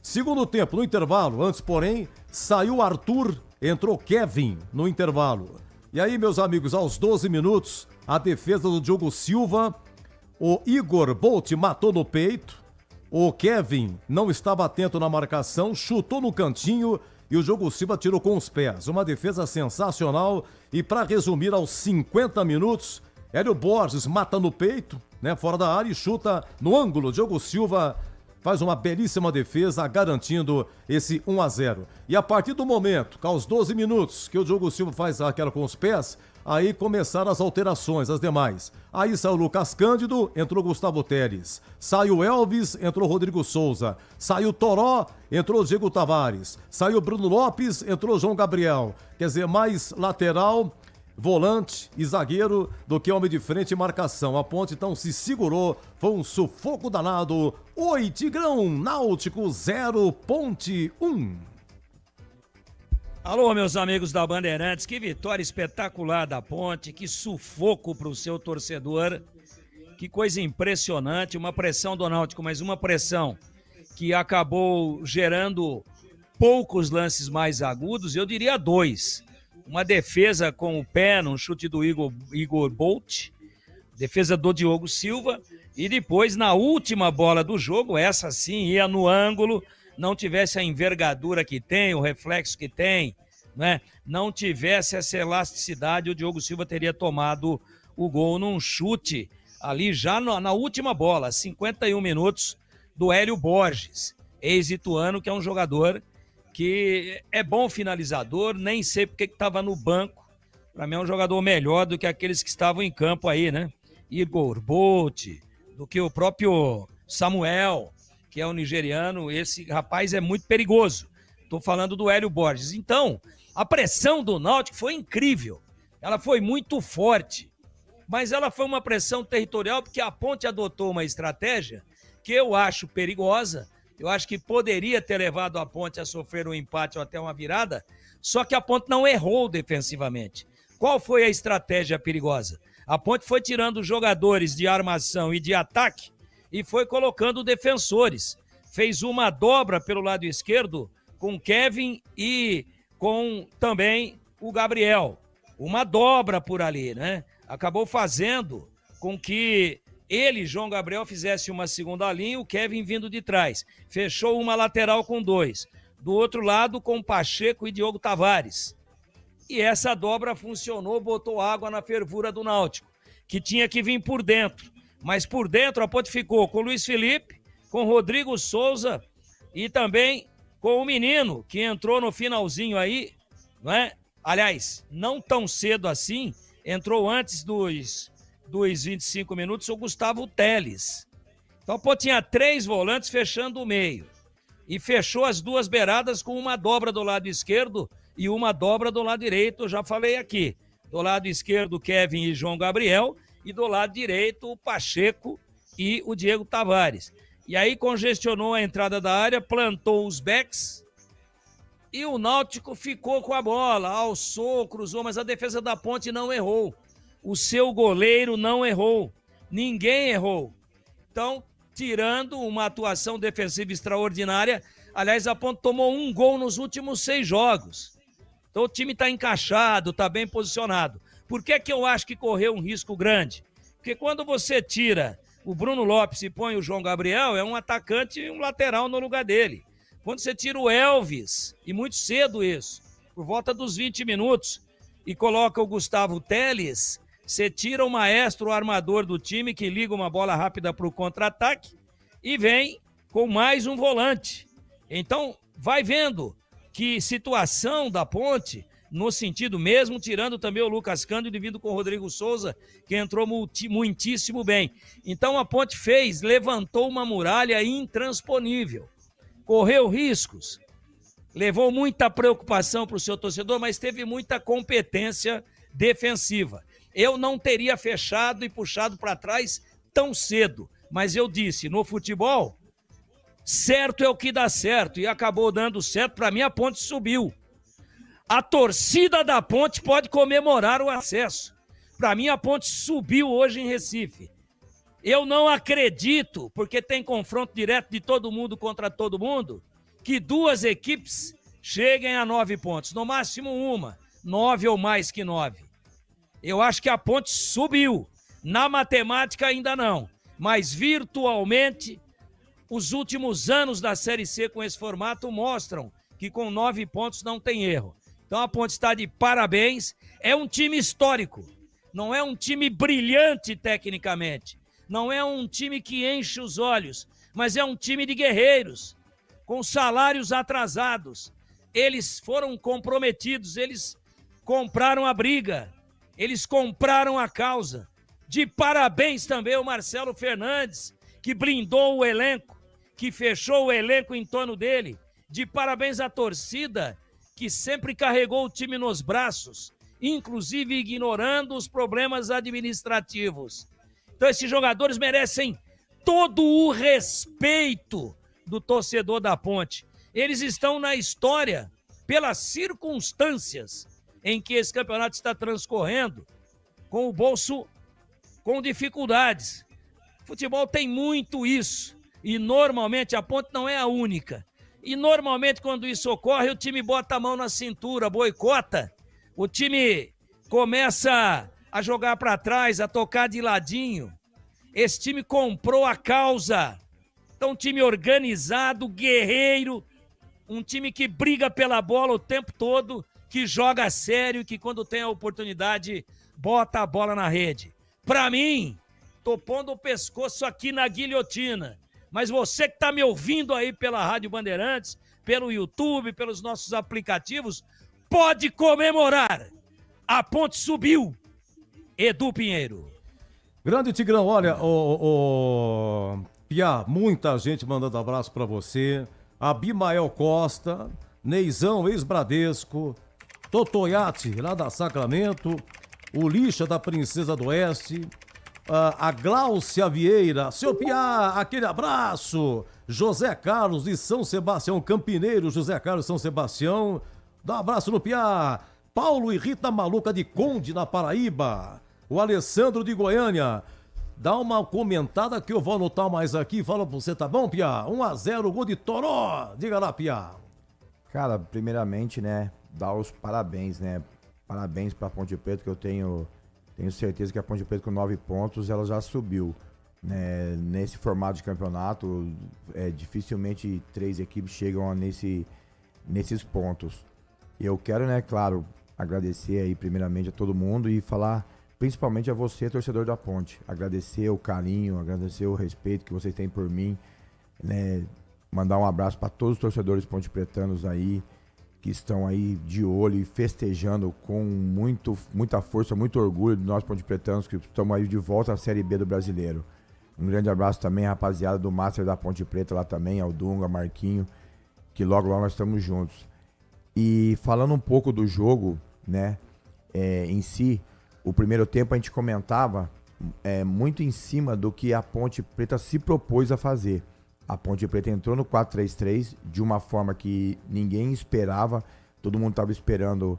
Segundo tempo, no intervalo. Antes, porém, saiu Arthur, entrou Kevin no intervalo. E aí, meus amigos, aos 12 minutos, a defesa do Diogo Silva... O Igor Bolt matou no peito, o Kevin não estava atento na marcação, chutou no cantinho e o Diogo Silva tirou com os pés. Uma defesa sensacional e para resumir, aos 50 minutos, Hélio Borges mata no peito, né, fora da área e chuta no ângulo. Diogo Silva faz uma belíssima defesa garantindo esse 1-0. E a partir do momento, aos 12 minutos, que o Diogo Silva faz aquela com os pés, aí começaram as alterações, as demais. Aí saiu o Lucas Cândido, entrou Gustavo Teles. Saiu Elvis, entrou Rodrigo Souza. Saiu Toró, entrou Diego Tavares. Saiu Bruno Lopes, entrou João Gabriel. Quer dizer, mais lateral, volante e zagueiro do que homem de frente e marcação. A Ponte então se segurou, foi um sufoco danado. Oi, Tigrão, Náutico 0, Ponte 1. Alô, meus amigos da Bandeirantes, que vitória espetacular da Ponte, que sufoco para o seu torcedor, que coisa impressionante, uma pressão do Náutico, mas uma pressão que acabou gerando poucos lances mais agudos, eu diria 2. Uma defesa com o pé, num chute do Igor Bolt, defesa do Diogo Silva, e depois na última bola do jogo, essa sim ia no ângulo, não tivesse a envergadura que tem, o reflexo que tem, né? Não tivesse essa elasticidade, o Diogo Silva teria tomado o gol num chute ali já na última bola, 51 minutos, do Hélio Borges, ex-ituano, que é um jogador que é bom finalizador, nem sei porque que estava no banco, para mim é um jogador melhor do que aqueles que estavam em campo aí, né? Igor Bolt, do que o próprio Samuel, que é um nigeriano. Esse rapaz é muito perigoso. Estou falando do Hélio Borges. Então, a pressão do Náutico foi incrível. Ela foi muito forte. Mas ela foi uma pressão territorial porque a Ponte adotou uma estratégia que eu acho perigosa. Eu acho que poderia ter levado a Ponte a sofrer um empate ou até uma virada, só que a Ponte não errou defensivamente. Qual foi a estratégia perigosa? A Ponte foi tirando jogadores de armação e de ataque e foi colocando defensores. Fez uma dobra pelo lado esquerdo com o Kevin e com também o Gabriel. Uma dobra por ali, né? Acabou fazendo com que ele, João Gabriel, fizesse uma segunda linha, o Kevin vindo de trás. Fechou uma lateral com 2. Do outro lado, com Pacheco e Diogo Tavares. E essa dobra funcionou, botou água na fervura do Náutico, que tinha que vir por dentro. Mas por dentro a Ponte ficou com o Luiz Felipe, com o Rodrigo Souza e também com o menino, que entrou no finalzinho aí, não é? Aliás, não tão cedo assim, entrou antes dos 25 minutos o Gustavo Teles, Então a Ponte tinha 3 volantes fechando o meio. E fechou as 2 beiradas com uma dobra do lado esquerdo e uma dobra do lado direito, eu já falei aqui. Do lado esquerdo, Kevin e João Gabriel, e do lado direito, o Pacheco e o Diego Tavares. E aí congestionou a entrada da área, plantou os backs e o Náutico ficou com a bola, alçou, cruzou, mas a defesa da Ponte não errou. O seu goleiro não errou. Ninguém errou. Então, tirando uma atuação defensiva extraordinária, aliás, a Ponte tomou 1 gol nos últimos 6 jogos. Então o time está encaixado, está bem posicionado. Por que eu acho que correu um risco grande? Porque quando você tira o Bruno Lopes e põe o João Gabriel, é um atacante e um lateral no lugar dele. Quando você tira o Elvis, e muito cedo isso, por volta dos 20 minutos, e coloca o Gustavo Teles, você tira o maestro, o armador do time, que liga uma bola rápida para o contra-ataque, e vem com mais um volante. Então, vai vendo que situação da Ponte, no sentido mesmo, tirando também o Lucas Cândido e vindo com o Rodrigo Souza, que entrou muitíssimo bem. Então a Ponte levantou uma muralha intransponível, correu riscos, levou muita preocupação para o seu torcedor, mas teve muita competência defensiva. Eu não teria fechado e puxado para trás tão cedo, mas eu disse, no futebol, certo é o que dá certo, e acabou dando certo. Para mim, a Ponte subiu. A torcida da Ponte pode comemorar o acesso. Para mim, a Ponte subiu hoje em Recife. Eu não acredito, porque tem confronto direto de todo mundo contra todo mundo, que 2 equipes cheguem a 9 pontos. No máximo 1, 9 ou mais que 9. Eu acho que a Ponte subiu. Na matemática ainda não, mas virtualmente os últimos anos da Série C com esse formato mostram que com 9 pontos não tem erro. Então a Ponte está de parabéns. É um time histórico, não é um time brilhante tecnicamente, não é um time que enche os olhos, mas é um time de guerreiros, com salários atrasados. Eles foram comprometidos, eles compraram a briga, eles compraram a causa. De parabéns também o Marcelo Fernandes, que blindou o elenco, que fechou o elenco em torno dele. De parabéns à torcida, que sempre carregou o time nos braços, inclusive ignorando os problemas administrativos. Então esses jogadores merecem todo o respeito do torcedor da Ponte. Eles estão na história pelas circunstâncias em que esse campeonato está transcorrendo, com o bolso com dificuldades. O futebol tem muito isso, e normalmente a Ponte não é a única. E normalmente quando isso ocorre, o time bota a mão na cintura, boicota, o time começa a jogar para trás, a tocar de ladinho. Esse time comprou a causa. Então um time organizado, guerreiro, um time que briga pela bola o tempo todo, que joga sério e que quando tem a oportunidade, bota a bola na rede. Para mim, tô pondo o pescoço aqui na guilhotina. Mas você que está me ouvindo aí pela Rádio Bandeirantes, pelo YouTube, pelos nossos aplicativos, pode comemorar. A Ponte subiu. Edu Pinheiro. Grande Tigrão, olha, Piá, muita gente mandando abraço para você. Abimael Costa, Neizão, ex-Bradesco, Totoiate, lá da Sacramento, o Lixa da Princesa do Oeste, a Gláucia Vieira, seu Piá, aquele abraço. José Carlos de São Sebastião, Campineiro, José Carlos São Sebastião, dá um abraço no Piá. Paulo e Rita Maluca de Conde, na Paraíba. O Alessandro de Goiânia, dá uma comentada que eu vou anotar mais aqui, fala pra você, tá bom, Piá? 1-0, gol de Toró, diga lá, Piá. Cara, primeiramente, né, dar os parabéns, né, parabéns pra Ponte Preta, que eu tenho certeza que a Ponte Preta com 9 pontos, ela já subiu, né, nesse formato de campeonato, dificilmente 3 equipes chegam nesses pontos. Eu quero, né, claro, agradecer aí primeiramente a todo mundo e falar principalmente a você, torcedor da Ponte, agradecer o carinho, agradecer o respeito que vocês têm por mim, né, mandar um abraço para todos os torcedores pontepretanos aí, que estão aí de olho e festejando com muita força, muito orgulho de nós pontepretanos que estamos aí de volta à Série B do Brasileiro. Um grande abraço também, rapaziada do Master da Ponte Preta lá também, ao Dunga, Marquinho, que logo nós estamos juntos. E falando um pouco do jogo, né, em si, o primeiro tempo a gente comentava muito em cima do que a Ponte Preta se propôs a fazer. A Ponte Preta entrou no 4-3-3 de uma forma que ninguém esperava, todo mundo estava esperando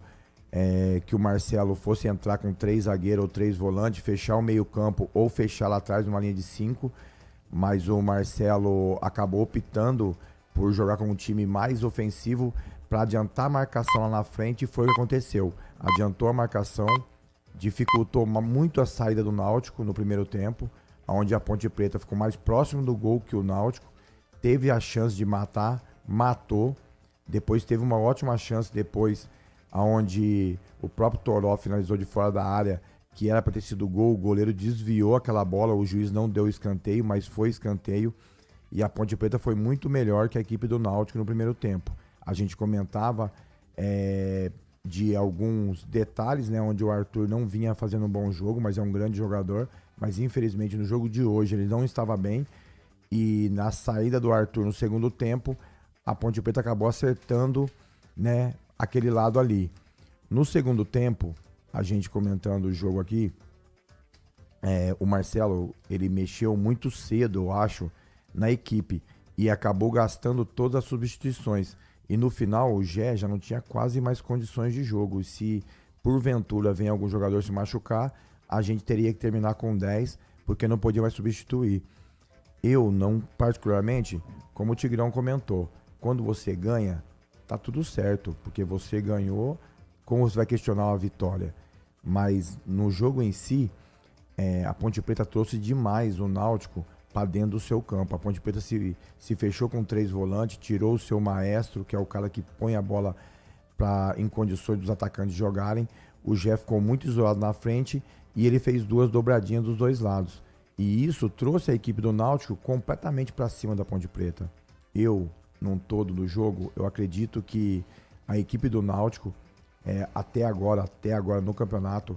que o Marcelo fosse entrar com 3 zagueiros ou 3 volantes, fechar o meio campo ou fechar lá atrás numa linha de 5, mas o Marcelo acabou optando por jogar com um time mais ofensivo para adiantar a marcação lá na frente, e foi o que aconteceu. Adiantou a marcação, dificultou muito a saída do Náutico no primeiro tempo, onde a Ponte Preta ficou mais próximo do gol que o Náutico, teve a chance de matar, matou, depois teve uma ótima chance depois, onde o próprio Toró finalizou de fora da área, que era para ter sido gol, o goleiro desviou aquela bola, o juiz não deu escanteio, mas foi escanteio, e a Ponte Preta foi muito melhor que a equipe do Náutico no primeiro tempo. A gente comentava de alguns detalhes, né, onde o Arthur não vinha fazendo um bom jogo, mas é um grande jogador, mas infelizmente no jogo de hoje ele não estava bem, e na saída do Arthur no segundo tempo, a Ponte Preta acabou acertando, né, aquele lado ali. No segundo tempo, a gente comentando o jogo aqui, o Marcelo, ele mexeu muito cedo, eu acho, na equipe, e acabou gastando todas as substituições. E no final, o Gé já não tinha quase mais condições de jogo. E se porventura vem algum jogador se machucar, a gente teria que terminar com 10, porque não podia mais substituir. Eu não, particularmente, como o Tigrão comentou, quando você ganha, tá tudo certo, porque você ganhou, como você vai questionar a vitória? Mas no jogo em si, a Ponte Preta trouxe demais o Náutico para dentro do seu campo. A Ponte Preta se fechou com 3 volantes, tirou o seu maestro, que é o cara que põe a bola em condições dos atacantes jogarem. O Gé ficou muito isolado na frente e ele fez 2 dobradinhas dos 2 lados. E isso trouxe a equipe do Náutico completamente para cima da Ponte Preta. Eu, num todo do jogo, eu acredito que a equipe do Náutico, até agora no campeonato,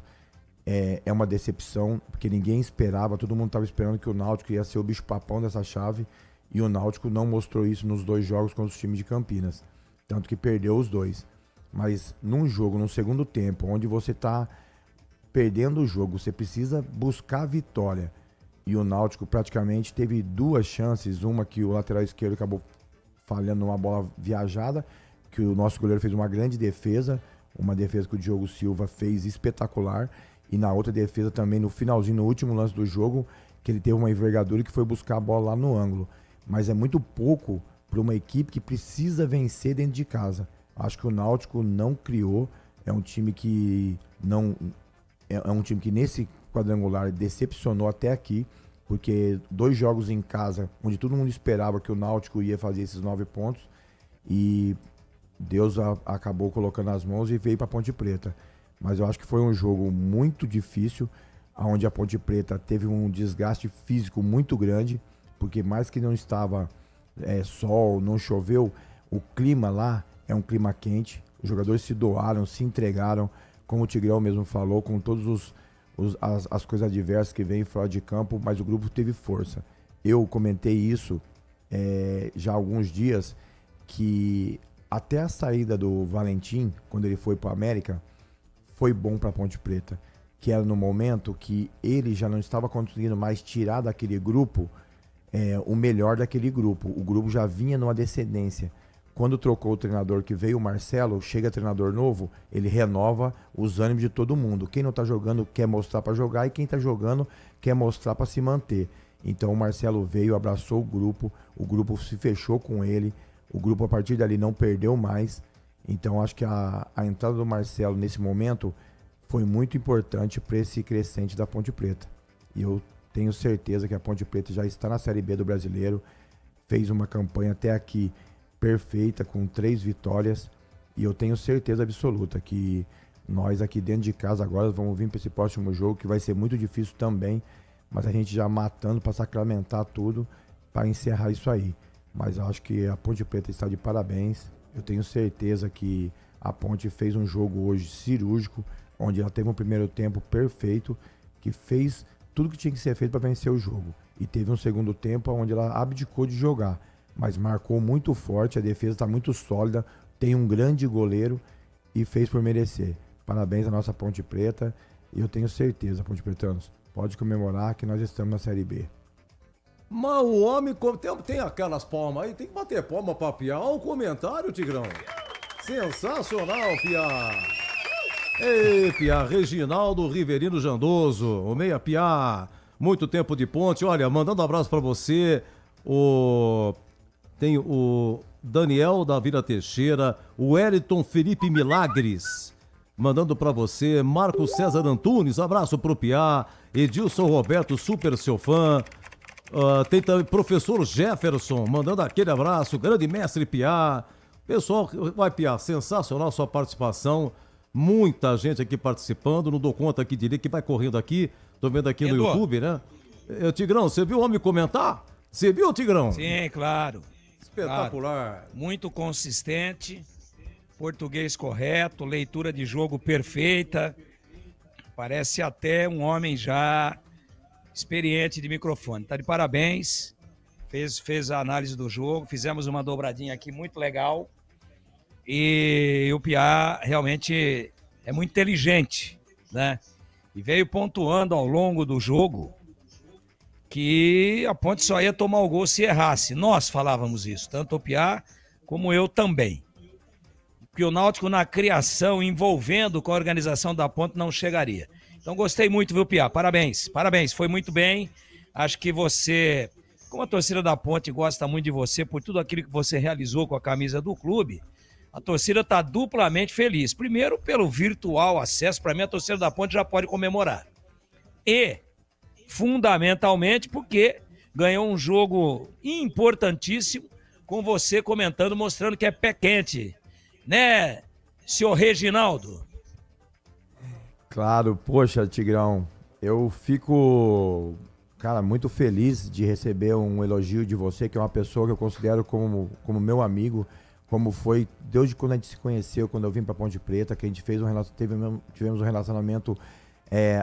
é uma decepção, porque ninguém esperava, todo mundo estava esperando que o Náutico ia ser o bicho-papão dessa chave, e o Náutico não mostrou isso nos 2 jogos contra os times de Campinas, tanto que perdeu os 2. Mas num jogo, num segundo tempo, onde você está perdendo o jogo, você precisa buscar a vitória, e o Náutico praticamente teve 2 chances, uma que o lateral esquerdo acabou falhando numa bola viajada, que o nosso goleiro fez uma grande defesa, uma defesa que o Diogo Silva fez espetacular, e na outra defesa também, no finalzinho, no último lance do jogo, que ele teve uma envergadura que foi buscar a bola lá no ângulo. Mas é muito pouco para uma equipe que precisa vencer dentro de casa. Acho que o Náutico não criou, é um time que nesse quadrangular decepcionou até aqui, porque 2 jogos em casa, onde todo mundo esperava que o Náutico ia fazer esses 9 pontos, e Deus acabou colocando as mãos e veio para a Ponte Preta. Mas eu acho que foi um jogo muito difícil, onde a Ponte Preta teve um desgaste físico muito grande, porque mais que não estava sol, não choveu, o clima lá é um clima quente, os jogadores se doaram, se entregaram, como o Tigrão mesmo falou, com todas as coisas adversas que vêm fora de campo, mas o grupo teve força. Eu comentei isso já há alguns dias, que até a saída do Valentim, quando ele foi para a América, foi bom para a Ponte Preta, que era no momento que ele já não estava conseguindo mais tirar daquele grupo o melhor daquele grupo. O grupo já vinha numa descendência. Quando trocou o treinador, que veio o Marcelo, chega treinador novo, ele renova os ânimos de todo mundo. Quem não está jogando quer mostrar para jogar, e quem está jogando quer mostrar para se manter. Então o Marcelo veio, abraçou o grupo se fechou com ele, o grupo a partir dali não perdeu mais. Então acho que a entrada do Marcelo nesse momento foi muito importante para esse crescente da Ponte Preta. E eu tenho certeza que a Ponte Preta já está na Série B do Brasileiro, fez uma campanha até aqui perfeita, com 3 vitórias, e eu tenho certeza absoluta que nós aqui dentro de casa agora vamos vir para esse próximo jogo, que vai ser muito difícil também, mas a gente já matando para sacramentar tudo, para encerrar isso aí. Mas eu acho que a Ponte Preta está de parabéns. Eu tenho certeza que a Ponte fez um jogo hoje cirúrgico, onde ela teve um primeiro tempo perfeito, que fez tudo que tinha que ser feito para vencer o jogo. E teve um segundo tempo onde ela abdicou de jogar, mas marcou muito forte, a defesa está muito sólida, tem um grande goleiro e fez por merecer. Parabéns à nossa Ponte Preta e eu tenho certeza, Ponte Pretanos, pode comemorar que nós estamos na Série B. Mas o homem tem aquelas palmas aí, tem que bater palma pra Piá. Olha o comentário, Tigrão. Sensacional, Piá. Ei, Piá, Reginaldo Riverino Jandoso, o Meia Piá, muito tempo de ponte. Olha, mandando um abraço pra você, tem o Daniel da Vila Teixeira, o Wellington Felipe Milagres, mandando pra você, Marcos César Antunes, abraço pro Piá, Edilson Roberto, super seu fã. Tem também professor Jefferson, mandando aquele abraço, grande mestre Piá. Pessoal, vai Piá, sensacional sua participação. Muita gente aqui participando, não dou conta aqui direito, que vai correndo aqui. Tô vendo aqui no YouTube, né? Tigrão, você viu o homem comentar? Você viu, Tigrão? Sim, claro. Espetacular. Claro. Muito consistente, português correto, leitura de jogo perfeita. Parece até um homem já experiente de microfone. Tá de parabéns. Fez a análise do jogo. Fizemos uma dobradinha aqui muito legal. E o Piá realmente é muito inteligente, né? E veio pontuando ao longo do jogo que a Ponte só ia tomar o gol se errasse. Nós falávamos isso, tanto o Piá como eu também. Que o Náutico na criação, envolvendo com a organização da Ponte, não chegaria. Então gostei muito, viu, Piá? Parabéns, parabéns, foi muito bem. Acho que você, como a torcida da Ponte gosta muito de você, por tudo aquilo que você realizou com a camisa do clube, a torcida está duplamente feliz. Primeiro, pelo virtual acesso, para mim a torcida da Ponte já pode comemorar. E, fundamentalmente, porque ganhou um jogo importantíssimo, com você comentando, mostrando que é pé quente. Né, senhor Reginaldo? Claro, poxa, Tigrão, eu fico, cara, muito feliz de receber um elogio de você, que é uma pessoa que eu considero como meu amigo, como foi desde quando a gente se conheceu, quando eu vim pra Ponte Preta, que a gente tivemos um relacionamento,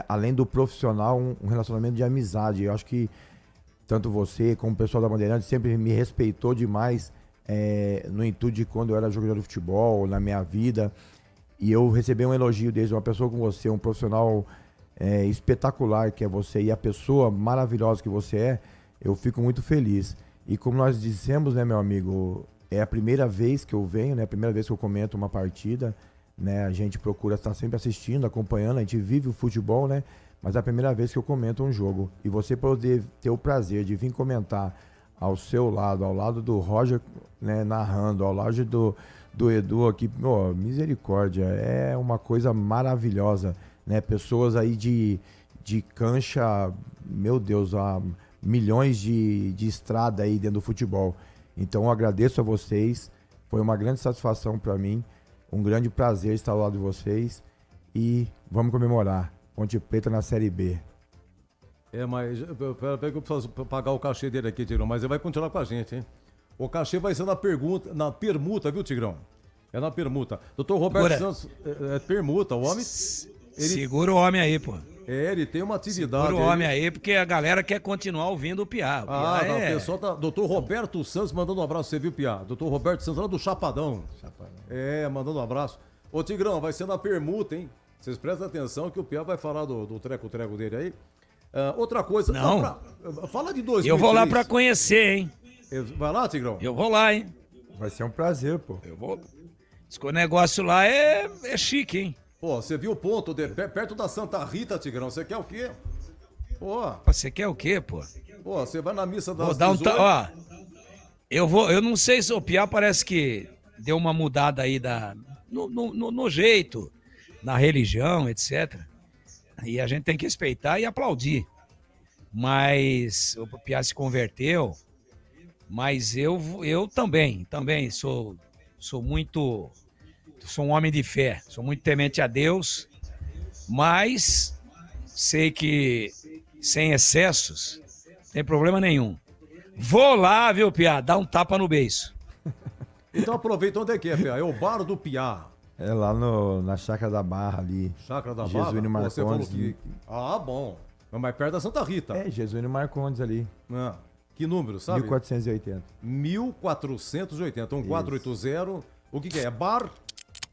além do profissional, um relacionamento de amizade. Eu acho que tanto você como o pessoal da Bandeirantes sempre me respeitou demais, no intuito de quando eu era jogador de futebol, na minha vida. E eu recebi um elogio desde uma pessoa como você, um profissional espetacular que é você e a pessoa maravilhosa que você é, eu fico muito feliz. E como nós dissemos, né, meu amigo, é a primeira vez que eu venho, né, a primeira vez que eu comento uma partida, né, a gente procura estar sempre assistindo, acompanhando, a gente vive o futebol, né, mas é a primeira vez que eu comento um jogo. E você poder ter o prazer de vir comentar ao seu lado, ao lado do Roger, né, narrando, ao lado do Edu aqui, misericórdia, é uma coisa maravilhosa, né? Pessoas aí de cancha, meu Deus, há milhões de estrada aí dentro do futebol. Então eu agradeço a vocês, foi uma grande satisfação para mim, um grande prazer estar ao lado de vocês e vamos comemorar, Ponte Preta na Série B. Mas peraí que eu preciso pagar o cachê dele aqui, Tigrão, mas ele vai continuar com a gente, hein? O cachê vai ser na permuta, viu, Tigrão? É na permuta. Doutor Roberto Santos, permuta, o homem... Segura o homem aí, pô. Ele tem uma atividade... Segura o homem aí, porque a galera quer continuar ouvindo o Piá. Não, o pessoal tá... Doutor Roberto Santos mandando um abraço, você viu, Piá? Doutor Roberto Santos, lá do Chapadão. Mandando um abraço. Ô, Tigrão, vai ser na permuta, hein? Vocês prestem atenção que o Piá vai falar do treco-treco dele aí. Outra coisa... Não. Fala de 2003. Eu vou lá pra conhecer, hein? Vai lá, Tigrão? Eu vou lá, hein? Vai ser um prazer, pô. Eu vou. Diz que o negócio lá é chique, hein? Pô, você viu o ponto perto da Santa Rita, Tigrão? Você quer o quê? Pô. Você quer o quê, pô? Pô, você vai na missa das vou dar 18... eu não sei se o Piá parece que deu uma mudada aí no jeito, na religião, etc. E a gente tem que respeitar e aplaudir. Mas o Piá se converteu, mas eu também sou um homem de fé, sou muito temente a Deus, mas sei que sem excessos não tem problema nenhum. Vou lá, viu, Piá, dar um tapa no beiço. Então aproveita, onde é que é, Piá? É o bar do Piá. É lá na Chácara da Barra ali. Chácara da Barra? Jesuíno Marcondes. Você falou que... bom. Mais perto da Santa Rita. É, Jesuíno Marcondes ali. Que número, sabe? 1480. 1480, 1480. O que é? É bar?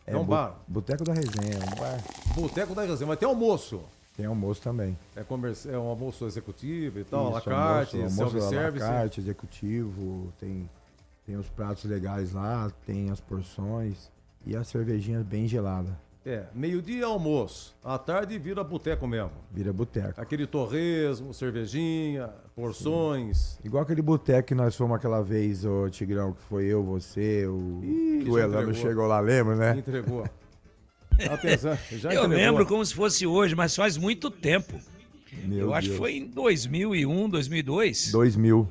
É um bar. Boteco da Resenha, um bar. Boteco da Resenha, mas tem almoço. Tem almoço também. É um almoço executivo e tal, Isso, à la carte, almoço self-service. à la carte, executivo, tem os pratos legais lá, tem as porções e as cervejinhas bem geladas. Meio-dia almoço, à tarde vira boteco mesmo. Vira boteco. Aquele torresmo, cervejinha, porções. Igual aquele boteco que nós fomos aquela vez, ô Tigrão, que foi eu, você, que o Elano chegou lá, lembra, né? Entregou. Atenção, já Eu entregou. lembro como se fosse hoje, mas faz muito tempo. Meu Acho que Deus. foi em 2001, 2002. 2000.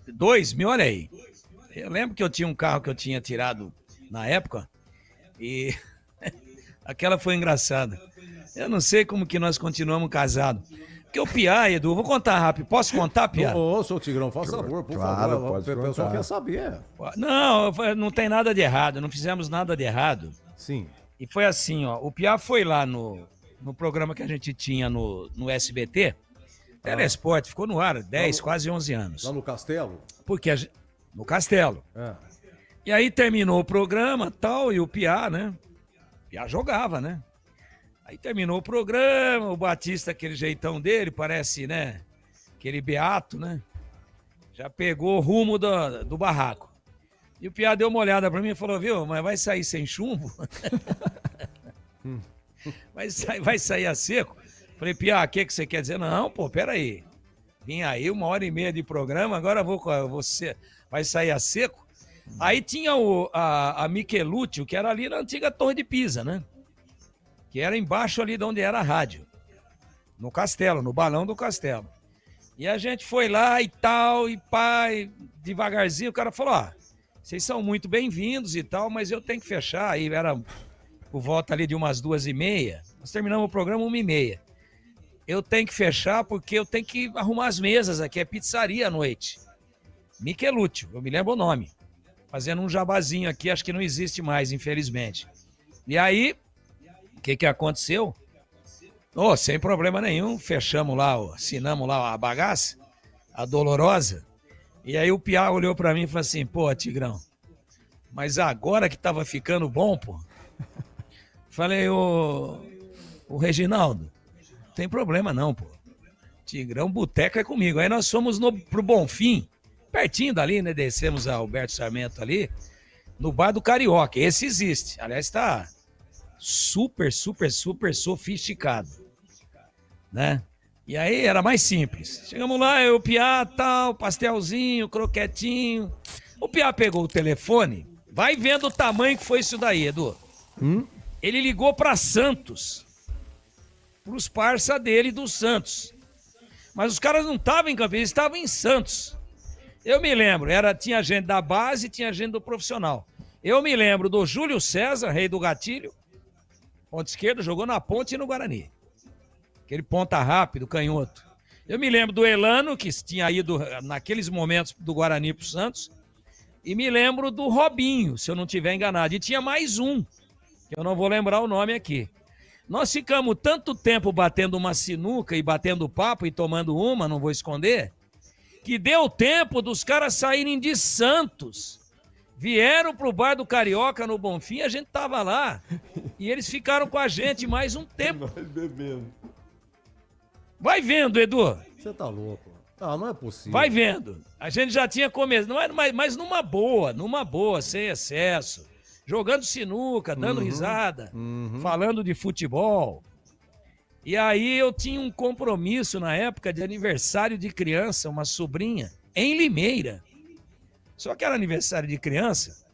2000, olha aí. Eu lembro que eu tinha um carro que eu tinha tirado na época e aquela foi engraçada. Eu não sei como que nós continuamos casados. Porque o Piá, Edu, vou contar rápido. Posso contar, Piá? Ô, seu Tigrão, faz favor, por favor. O pessoal quer saber. Não, não tem nada de errado. Não fizemos nada de errado. Sim. E foi assim, ó. O Piá foi lá no programa que a gente tinha no SBT. Telesporte, ficou no ar 10, quase 11 anos. Lá no Castelo? Porque no Castelo. E aí terminou o programa tal, e o Piá, né? O Piá jogava, né? Aí terminou o programa, o Batista, aquele jeitão dele, parece, né? Aquele beato, né? Já pegou o rumo do barraco. E o Piá deu uma olhada pra mim e falou, viu, mas vai sair sem chumbo? Vai sair a seco? Falei, Piá, o que você quer dizer? Não, pô, peraí. Vim aí 1h30 de programa, agora você vai sair a seco? Aí tinha a Michelúcio, que era ali na antiga Torre de Pisa, né? Que era embaixo ali de onde era a rádio. No Castelo, no balão do Castelo. E a gente foi lá e tal, e pai, devagarzinho, o cara falou, ó, vocês são muito bem-vindos e tal, mas eu tenho que fechar. Aí era por volta ali de umas 2h30, nós terminamos o programa 1h30. Eu tenho que fechar porque eu tenho que arrumar as mesas aqui, é pizzaria à noite. Michelúcio, eu me lembro o nome. Fazendo um jabazinho aqui, acho que não existe mais, infelizmente. E aí, o que aconteceu? Sem problema nenhum, fechamos lá, assinamos lá a bagaça, a dolorosa. E aí o Piá olhou pra mim e falou assim, pô, Tigrão, mas agora que tava ficando bom, pô. Falei, ô Reginaldo, não tem problema não, pô. Tigrão, boteco é comigo. Aí nós fomos pro Bonfim, pertinho dali, né? Descemos a Alberto Sarmento ali, no bar do Carioca. Esse existe. Aliás, tá super, super, super sofisticado, né? E aí era mais simples. Chegamos lá, eu, o Piá, tal, pastelzinho, croquetinho. O Piá pegou o telefone, vai vendo o tamanho que foi isso daí, Edu. Ele ligou para Santos, pros parça dele do Santos. Mas os caras não estavam em Campinas, eles estavam em Santos. Eu me lembro, tinha gente da base e tinha gente do profissional. Eu me lembro do Júlio César, rei do gatilho, ponta esquerda, jogou na ponte e no Guarani. Aquele ponta rápido, canhoto. Eu me lembro do Elano, que tinha ido naqueles momentos do Guarani pro Santos. E me lembro do Robinho, se eu não estiver enganado. E tinha mais um, que eu não vou lembrar o nome aqui. Nós ficamos tanto tempo batendo uma sinuca e batendo papo e tomando uma, não vou esconder, que deu tempo dos caras saírem de Santos. Vieram pro bar do Carioca no Bonfim, a gente tava lá. E eles ficaram com a gente mais um tempo. Nós bebendo. Vai vendo, Edu. Você tá louco. Não é possível. Vai vendo. A gente já tinha começado, mas numa boa, sem excesso. Jogando sinuca, dando risada, falando de futebol. E aí eu tinha um compromisso na época de aniversário de criança, uma sobrinha, em Limeira. Só que era aniversário de criança,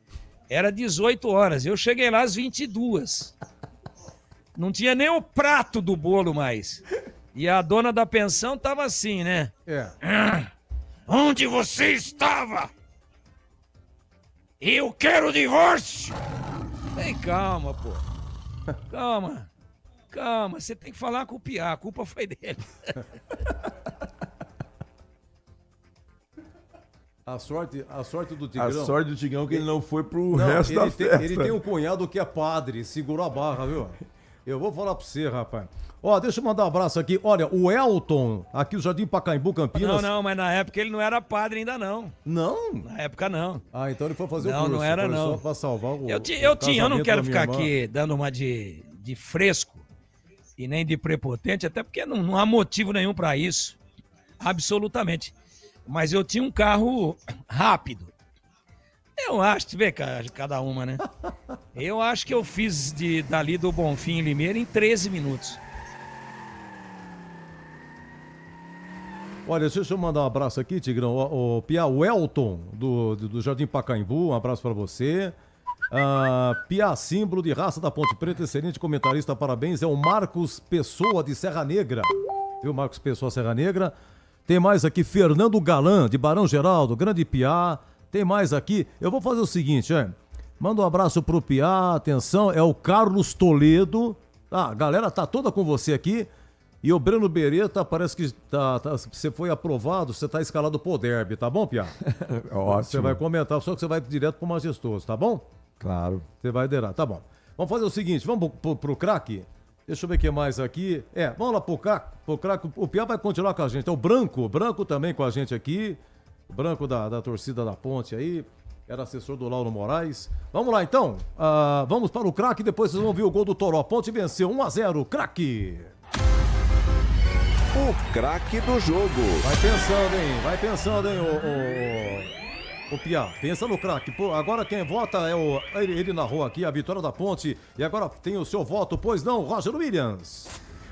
era 18 horas. Eu cheguei lá às 22. Não tinha nem o prato do bolo mais. E a dona da pensão tava assim, né? Onde você estava? Eu quero divórcio! Ei, calma, pô. Calma. Você tem que falar com o Piá, a culpa foi dele. A sorte do Tigrão. A sorte do Tigrão é que ele não foi pro resto da festa. Ele tem um cunhado que é padre, segurou a barra, viu? Eu vou falar pra você, rapaz. Ó, deixa eu mandar um abraço aqui. Olha, o Elton, aqui no Jardim Pacaembu, Campinas. Não, mas na época ele não era padre ainda, não. Não? Na época, não. Ah, então ele foi fazer o Não, curso. não era, foi não. Só pra salvar o Eu não quero ficar irmã. aqui dando uma de fresco e nem de prepotente, até porque não há motivo nenhum pra isso. Absolutamente. Mas eu tinha um carro rápido. Eu acho, tu vê cada uma, né? Eu acho que eu fiz dali do Bonfim em Limeira em 13 minutos. Olha, deixa eu mandar um abraço aqui, Tigrão. O Pia, o Elton, do Jardim Pacaembu, um abraço pra você. Pia, símbolo de raça da Ponte Preta, excelente comentarista, parabéns. É o Marcos Pessoa, de Serra Negra. Viu, Marcos Pessoa, Serra Negra. Tem mais aqui, Fernando Galan, de Barão Geraldo, grande Pia. Tem mais aqui. Eu vou fazer o seguinte, manda um abraço pro Pia, atenção, é o Carlos Toledo. A galera tá toda com você aqui. E o Breno Beretta, parece que você foi aprovado, você tá escalado pro derby, tá bom, Pia? Ótimo. Você vai comentar, só que você vai direto pro Majestoso, tá bom? Claro. Você vai liderar, tá bom. Vamos fazer o seguinte, vamos pro craque? Deixa eu ver o que mais aqui. Vamos lá pro craque. O Pia vai continuar com a gente. É o Branco também com a gente aqui. O Branco da torcida da Ponte aí. Era assessor do Lauro Moraes. Vamos lá então. Vamos para o craque. Depois vocês vão ver o gol do Toró. A Ponte venceu 1-0. Craque. O craque do jogo. Vai pensando, hein, o Pia. Pensa no craque. Agora quem vota é ele narrou aqui a vitória da Ponte. E agora tem o seu voto, pois não, Roger Williams.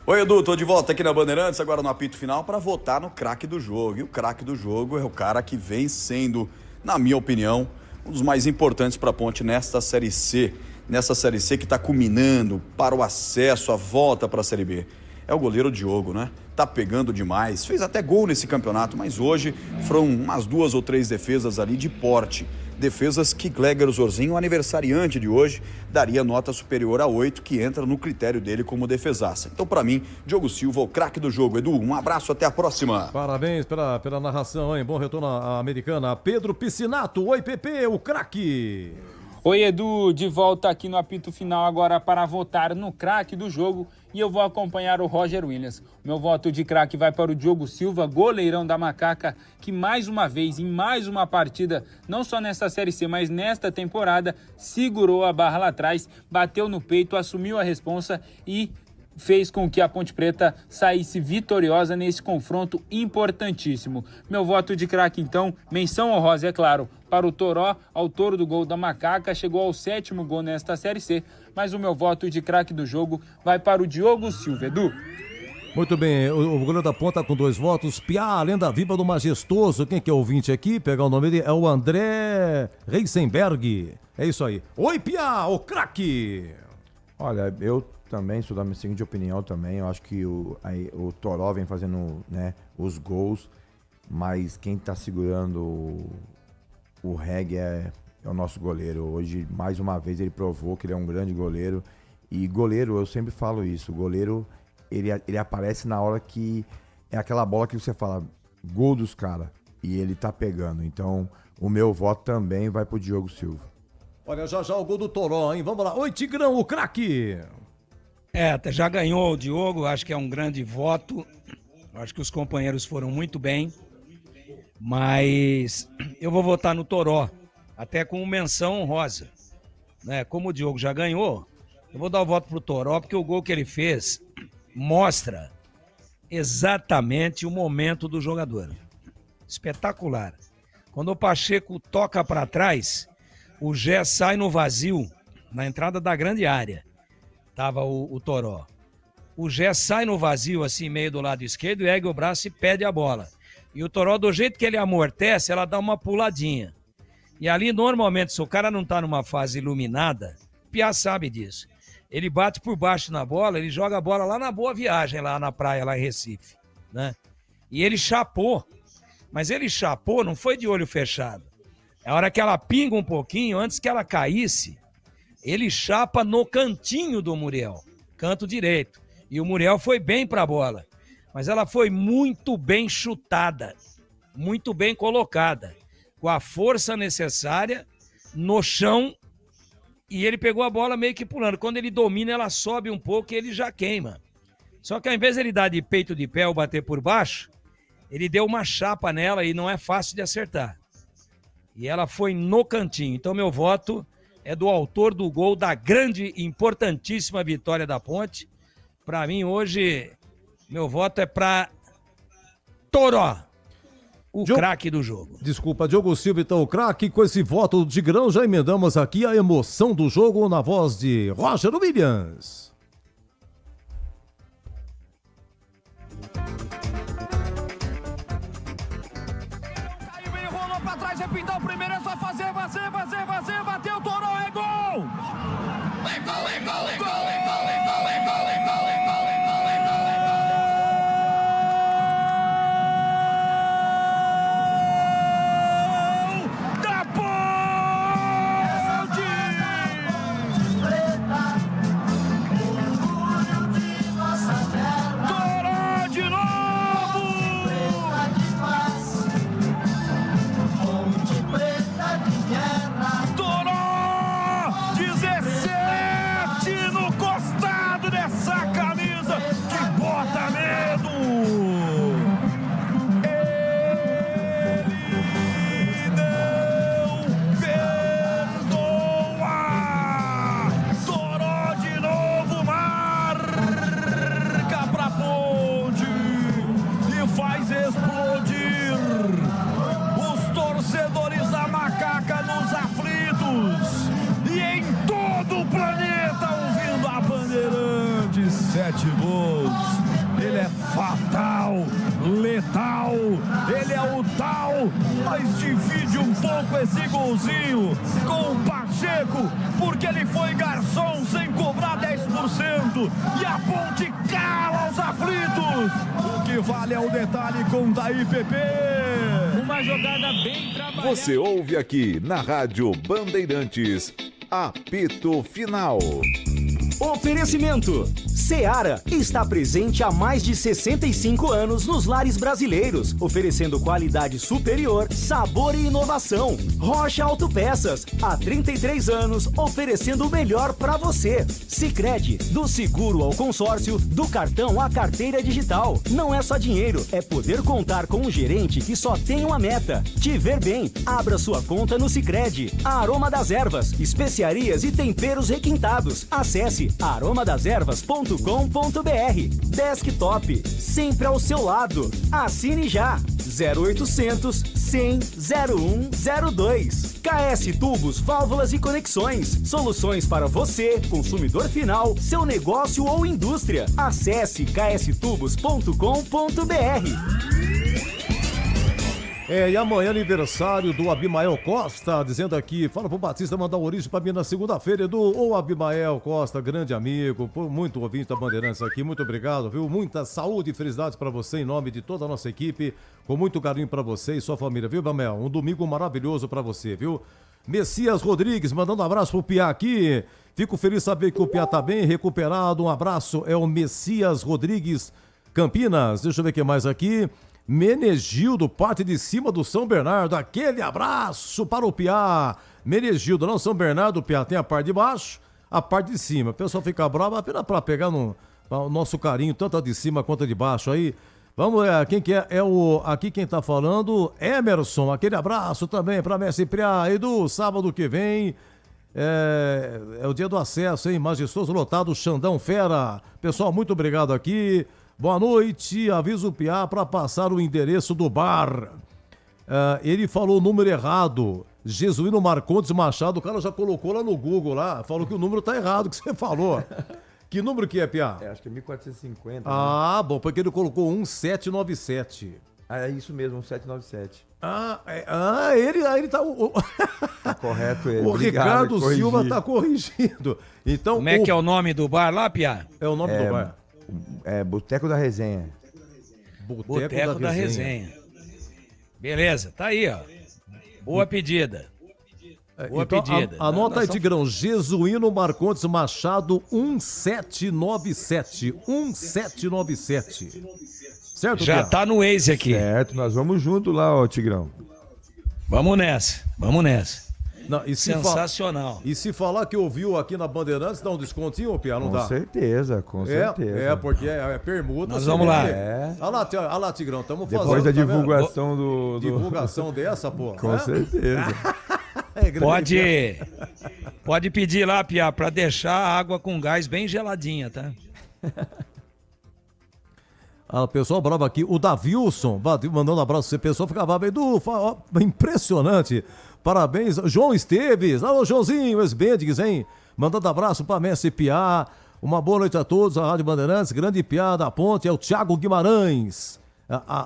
Oi, Edu, tô de volta aqui na Bandeirantes, agora no apito final, para votar no craque do jogo. E o craque do jogo é o cara que vem sendo, na minha opinião, um dos mais importantes para a Ponte nesta Série C. Nessa Série C que está culminando para o acesso, a volta para a Série B. É o goleiro Diogo, né? Tá pegando demais, fez até gol nesse campeonato, mas hoje foram umas 2 ou 3 defesas ali de porte. Defesas que Gleger Zorzinho, aniversariante de hoje, daria nota superior a 8, que entra no critério dele como defesaça. Então, para mim, Diogo Silva, o craque do jogo. Edu, um abraço, até a próxima. Parabéns pela narração, hein? Bom retorno à Americana. Pedro Piscinato, oi, Pepe, o craque. Oi, Edu, de volta aqui no apito final agora para votar no craque do jogo e eu vou acompanhar o Roger Williams. Meu voto de craque vai para o Diogo Silva, goleirão da Macaca, que mais uma vez, em mais uma partida, não só nessa Série C, mas nesta temporada, segurou a barra lá atrás, bateu no peito, assumiu a responsa e fez com que a Ponte Preta saísse vitoriosa nesse confronto importantíssimo. Meu voto de craque, então, menção honrosa, é claro, para o Toró, autor do gol da Macaca, chegou ao 7º gol nesta Série C, mas o meu voto de craque do jogo vai para o Diogo Silva. Edu. Muito bem, o goleiro da Ponta com 2 votos. Pia, a lenda viva do Majestoso. Quem que é o ouvinte aqui? Pegar o nome dele, é o André Reisenberg. É isso aí. Oi, Pia, o craque! Olha, eu também sou da minha seguinte opinião também. Eu acho que o Toró vem fazendo, né, os gols, mas quem tá segurando o reggae é o nosso goleiro. Hoje, mais uma vez, ele provou que ele é um grande goleiro. E goleiro, eu sempre falo isso, o goleiro, ele aparece na hora que é aquela bola que você fala, gol dos caras, e ele tá pegando. Então, o meu voto também vai pro Diogo Silva. Olha, já o gol do Toró, hein? Vamos lá. Oi, Tigrão, o craque! Já ganhou o Diogo, acho que é um grande voto. Acho que os companheiros foram muito bem. Mas eu vou votar no Toró, até com menção honrosa. Né? Como o Diogo já ganhou, eu vou dar o voto pro Toró, porque o gol que ele fez mostra exatamente o momento do jogador. Espetacular. Quando o Pacheco toca para trás, o Gé sai no vazio, na entrada da grande área. Tava o Toró. O Gé sai no vazio, assim, meio do lado esquerdo, e ergue o braço e pede a bola. E o Toró, do jeito que ele amortece, ela dá uma puladinha. E ali, normalmente, se o cara não tá numa fase iluminada, o Piá sabe disso. Ele bate por baixo na bola, ele joga a bola lá na Boa Viagem, lá na praia, lá em Recife, né? E ele chapou. Mas ele chapou, não foi de olho fechado. A hora que ela pinga um pouquinho, antes que ela caísse, ele chapa no cantinho do Muriel, canto direito. E o Muriel foi bem para a bola. Mas ela foi muito bem chutada, muito bem colocada, com a força necessária no chão E ele pegou a bola meio que pulando. Quando ele domina, ela sobe um pouco e ele já queima. Só que ao invés de ele dar de peito de pé ou bater por baixo, ele deu uma chapa nela e não é fácil de acertar. E ela foi no cantinho. Então meu voto é do autor do gol da grande e importantíssima vitória da Ponte. Para mim hoje, meu voto é para Toró, o craque do jogo. Desculpa, Diogo Silva, então o craque. Com esse voto do Tigrão, já emendamos aqui a emoção do jogo na voz de Roger Williams. Rolou pra trás, é pintar o primeiro, é só fazer, bateu, Toró, é gol! É gol, é gol, é gol, é gol, é gol, é gol, é gol, é gol, é gol, é gol, é gol. Da Ponte! Toró de novo! Toró, 17 no costado dessa camisa que bota medo. Ele não perdoa. Toró de novo marca pra Ponte e faz explodir os torcedores da Macaca nos aflitos e em todo o planeta ouvindo a Bandeirantes. 7 gols, ele é fatal, letal, ele é o tal, mas divide um pouco esse golzinho com o Pacheco, porque ele foi garçom sem cobrar 10% e a Ponte cala os aflitos. O que vale é o detalhe com Daí PP. Uma jogada bem trabalhada. Você ouve aqui na Rádio Bandeirantes, apito final. Oferecimento. Seara está presente há mais de 65 anos nos lares brasileiros, oferecendo qualidade superior, sabor e inovação. Rocha Autopeças, há 33 anos, oferecendo o melhor para você. Sicredi, do seguro ao consórcio, do cartão à carteira digital. Não é só dinheiro, é poder contar com um gerente que só tem uma meta: te ver bem. Abra sua conta no Sicredi. Aroma das Ervas, especiarias e temperos requintados. Acesse aromadeservas.com.br. Desktop, sempre ao seu lado. Assine já. 0800 100 0102. KS Tubos, Válvulas e Conexões. Soluções para você, consumidor final, seu negócio ou indústria. Acesse kstubos.com.br. E amanhã aniversário do Abimael Costa, dizendo aqui, fala pro Batista mandar o origem pra mim na segunda-feira, Edu. Ô Abimael Costa, grande amigo, muito ouvinte da Bandeirantes aqui, muito obrigado, viu? Muita saúde e felicidades pra você em nome de toda a nossa equipe, com muito carinho pra você e sua família, viu, Abimael? Um domingo maravilhoso pra você, viu? Messias Rodrigues, mandando um abraço pro Piá aqui, fico feliz de saber que o Piá tá bem recuperado, um abraço, é o Messias Rodrigues Campinas, deixa eu ver o que mais aqui. Menegildo, parte de cima do São Bernardo, aquele abraço para o Piá. Menegildo, não São Bernardo, o Piá tem a parte de baixo, a parte de cima. O pessoal fica bravo apenas para pegar o nosso carinho, tanto a de cima quanto a de baixo aí. Vamos ver, quem que é? Aqui quem tá falando, Emerson, aquele abraço também para Messi Piá. Edu, sábado que vem é o dia do acesso, hein? Majestoso lotado, Xandão Fera. Pessoal, muito obrigado aqui. Boa noite, aviso o Piá para passar o endereço do bar. Ele falou o número errado. Jesuíno Marcondes Machado, o cara já colocou lá no Google, lá, falou que o número tá errado que você falou. Que número que é, Piá? Acho que é 1450. Ah, né? Bom, porque ele colocou 1797. É isso mesmo, 1797. Ele tá... Tá correto ele. O Ricardo Silva tá corrigindo. Então, como é que é o nome do bar lá, Piá? É o nome do bar. Boteco da Resenha. Boteco da Resenha. Beleza, tá aí, ó. Boa pedida. Boa então, pedida. Anota aí, Tigrão. Jesuíno Marcondes Machado 1797. 1797. Certo, já Piá? tá no Waze aqui. Certo, nós vamos junto lá, ó, Tigrão. Vamos nessa, vamos nessa. Não, e se Sensacional. E se falar que ouviu aqui na Bandeirantes, dá um descontinho, Pia? Não Com dá? certeza, com certeza. Porque é permuta. Nós vamos lá. Olha lá, Tigrão, estamos fazendo. Depois da tá divulgação divulgação dessa, pô. Com certeza. Pode pedir lá, Pia, pra deixar a água com gás bem geladinha, tá? Pessoal bravo aqui, o Davilson, mandando um abraço pra você, pessoal ficava bem, impressionante, parabéns, João Esteves, alô Joãozinho, ex-Bendix, hein, mandando abraço pra Messi Piá, uma boa noite a todos, a Rádio Bandeirantes, grande Piá da Ponte, é o Thiago Guimarães,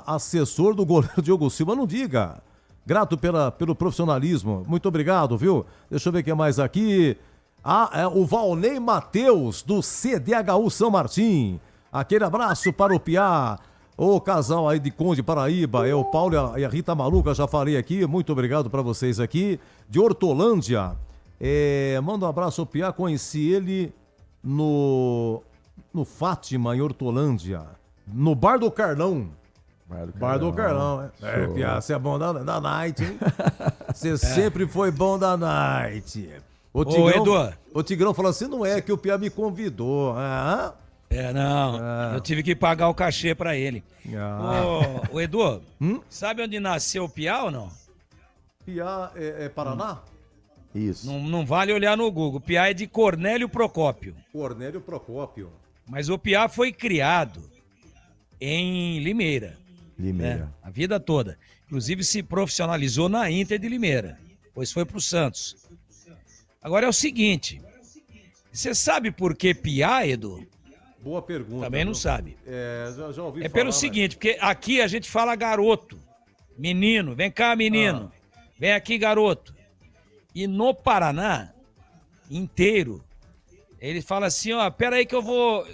assessor do goleiro Diogo Silva, não diga, grato pelo profissionalismo, muito obrigado, viu, deixa eu ver o que mais aqui, o Valnei Mateus, do CDHU São Martim. Aquele abraço para o Piá, o casal aí de Conde Paraíba, é o Paulo e a Rita Maluca, já falei aqui, muito obrigado para vocês aqui, de Hortolândia, manda um abraço ao Piá, conheci ele no Fátima, em Hortolândia, no Bar do Carlão. Bar do Carlão, Piá, você é bom da night, hein? Você sempre foi bom da night. O Tigrão falou assim, não é que o Piá me convidou, eu tive que pagar o cachê pra ele. Ô, Edu, sabe onde nasceu o Piá ou não? Piá é Paraná? Isso. Não vale olhar no Google. Piá é de Cornélio Procópio. Cornélio Procópio. Mas o Piá foi criado em Limeira. Né? A vida toda. Inclusive se profissionalizou na Inter de Limeira. Depois foi pro Santos. Agora é o seguinte. Você sabe por que Piá, Edu? Boa pergunta. Também não sabe. Já ouvi falar, pelo seguinte, porque aqui a gente fala garoto, menino, vem cá menino, vem aqui garoto. E no Paraná inteiro, ele fala assim, pera aí que eu vou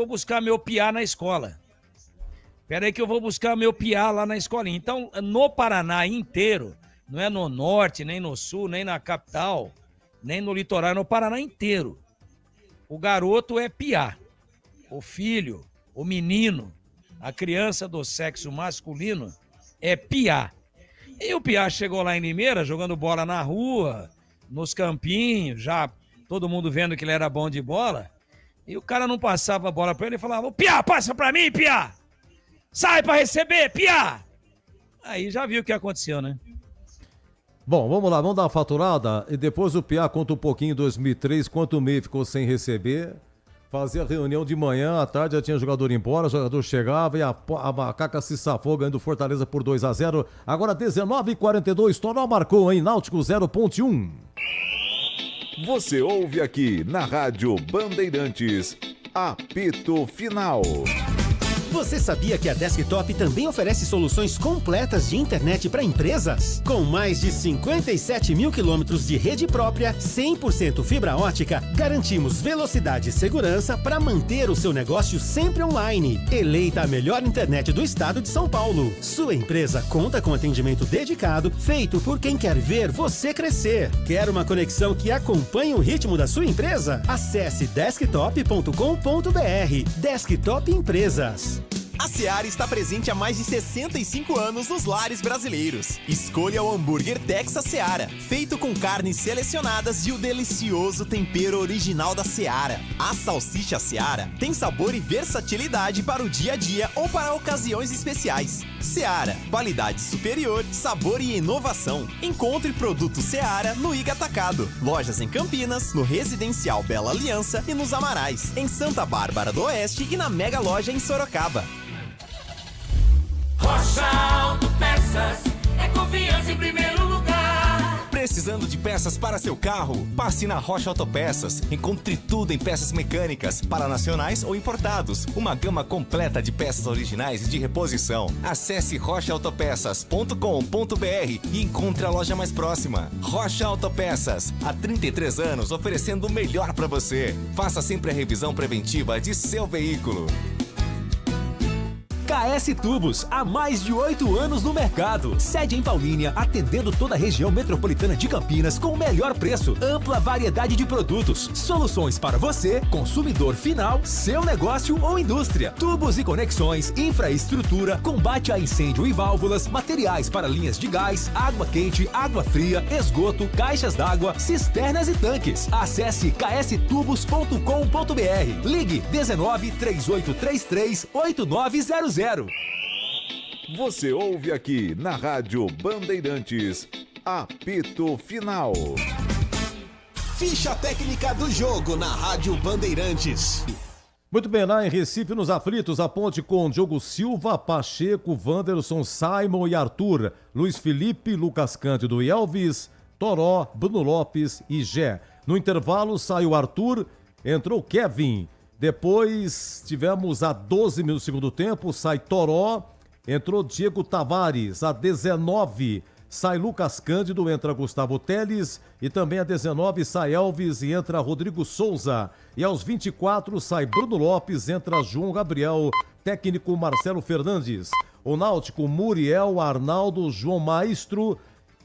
buscar meu Piá na escola. Pera aí que eu vou buscar meu Piá lá na escolinha. Então, no Paraná inteiro, não é no norte, nem no sul, nem na capital, nem no litoral, é no Paraná inteiro. O garoto é Piá. O filho, o menino, a criança do sexo masculino é Piá. E o Piá chegou lá em Limeira, jogando bola na rua, nos campinhos, já todo mundo vendo que ele era bom de bola. E o cara não passava a bola pra ele e falava, ô Piá, passa pra mim, Piá! Sai pra receber, Piá! Aí já viu o que aconteceu, né? Bom, vamos lá, vamos dar uma faturada. E depois o Piá conta um pouquinho em 2003, quanto o MEI ficou sem receber. Fazia reunião de manhã, à tarde já tinha jogador embora, o jogador chegava e a Macaca se safou ganhando Fortaleza por 2-0. Agora 19h42, Toró marcou, hein? Náutico 0.1. Você ouve aqui na Rádio Bandeirantes, apito final. Você sabia que a Desktop também oferece soluções completas de internet para empresas? Com mais de 57 mil quilômetros de rede própria, 100% fibra ótica, garantimos velocidade e segurança para manter o seu negócio sempre online. Eleita a melhor internet do estado de São Paulo. Sua empresa conta com atendimento dedicado, feito por quem quer ver você crescer. Quer uma conexão que acompanhe o ritmo da sua empresa? Acesse desktop.com.br. Desktop Empresas. A Seara está presente há mais de 65 anos nos lares brasileiros. Escolha o hambúrguer Texas Seara, feito com carnes selecionadas e o delicioso tempero original da Seara. A salsicha Seara tem sabor e versatilidade para o dia a dia ou para ocasiões especiais. Seara, qualidade superior, sabor e inovação. Encontre produto Seara no Iga Atacado. Lojas em Campinas, no Residencial Bela Aliança e nos Amarais, em Santa Bárbara do Oeste e na Mega Loja em Sorocaba. Rocha Autopeças, é confiança em primeiro lugar. Precisando de peças para seu carro? Passe na Rocha Autopeças. Encontre tudo em peças mecânicas, para nacionais ou importados. Uma gama completa de peças originais e de reposição. Acesse rochaautopeças.com.br e encontre a loja mais próxima. Rocha Autopeças, há 33 anos oferecendo o melhor para você. Faça sempre a revisão preventiva de seu veículo. KS Tubos, há mais de 8 anos no mercado. Sede em Paulínia, atendendo toda a região metropolitana de Campinas com o melhor preço, ampla variedade de produtos, soluções para você, consumidor final, seu negócio ou indústria. Tubos e conexões, infraestrutura, combate a incêndio e válvulas, materiais para linhas de gás, água quente, água fria, esgoto, caixas d'água, cisternas e tanques. Acesse kstubos.com.br. Ligue 19 3833 8900. Você ouve aqui na Rádio Bandeirantes, apito final. Ficha técnica do jogo na Rádio Bandeirantes. Muito bem, lá em Recife, nos aflitos, a ponte com Diogo Silva, Pacheco, Wanderson, Simon e Arthur, Luiz Felipe, Lucas Cândido e Elvis, Toró, Bruno Lopes e Gé. No intervalo saiu Arthur, entrou Kevin. Depois tivemos a 12 minutos do segundo tempo, sai Toró, entrou Diego Tavares. A 19 sai Lucas Cândido, entra Gustavo Teles. E também a 19 sai Elvis e entra Rodrigo Souza. E aos 24 sai Bruno Lopes, entra João Gabriel, técnico Marcelo Fernandes. O Náutico, Muriel, Arnaldo, João Maestro,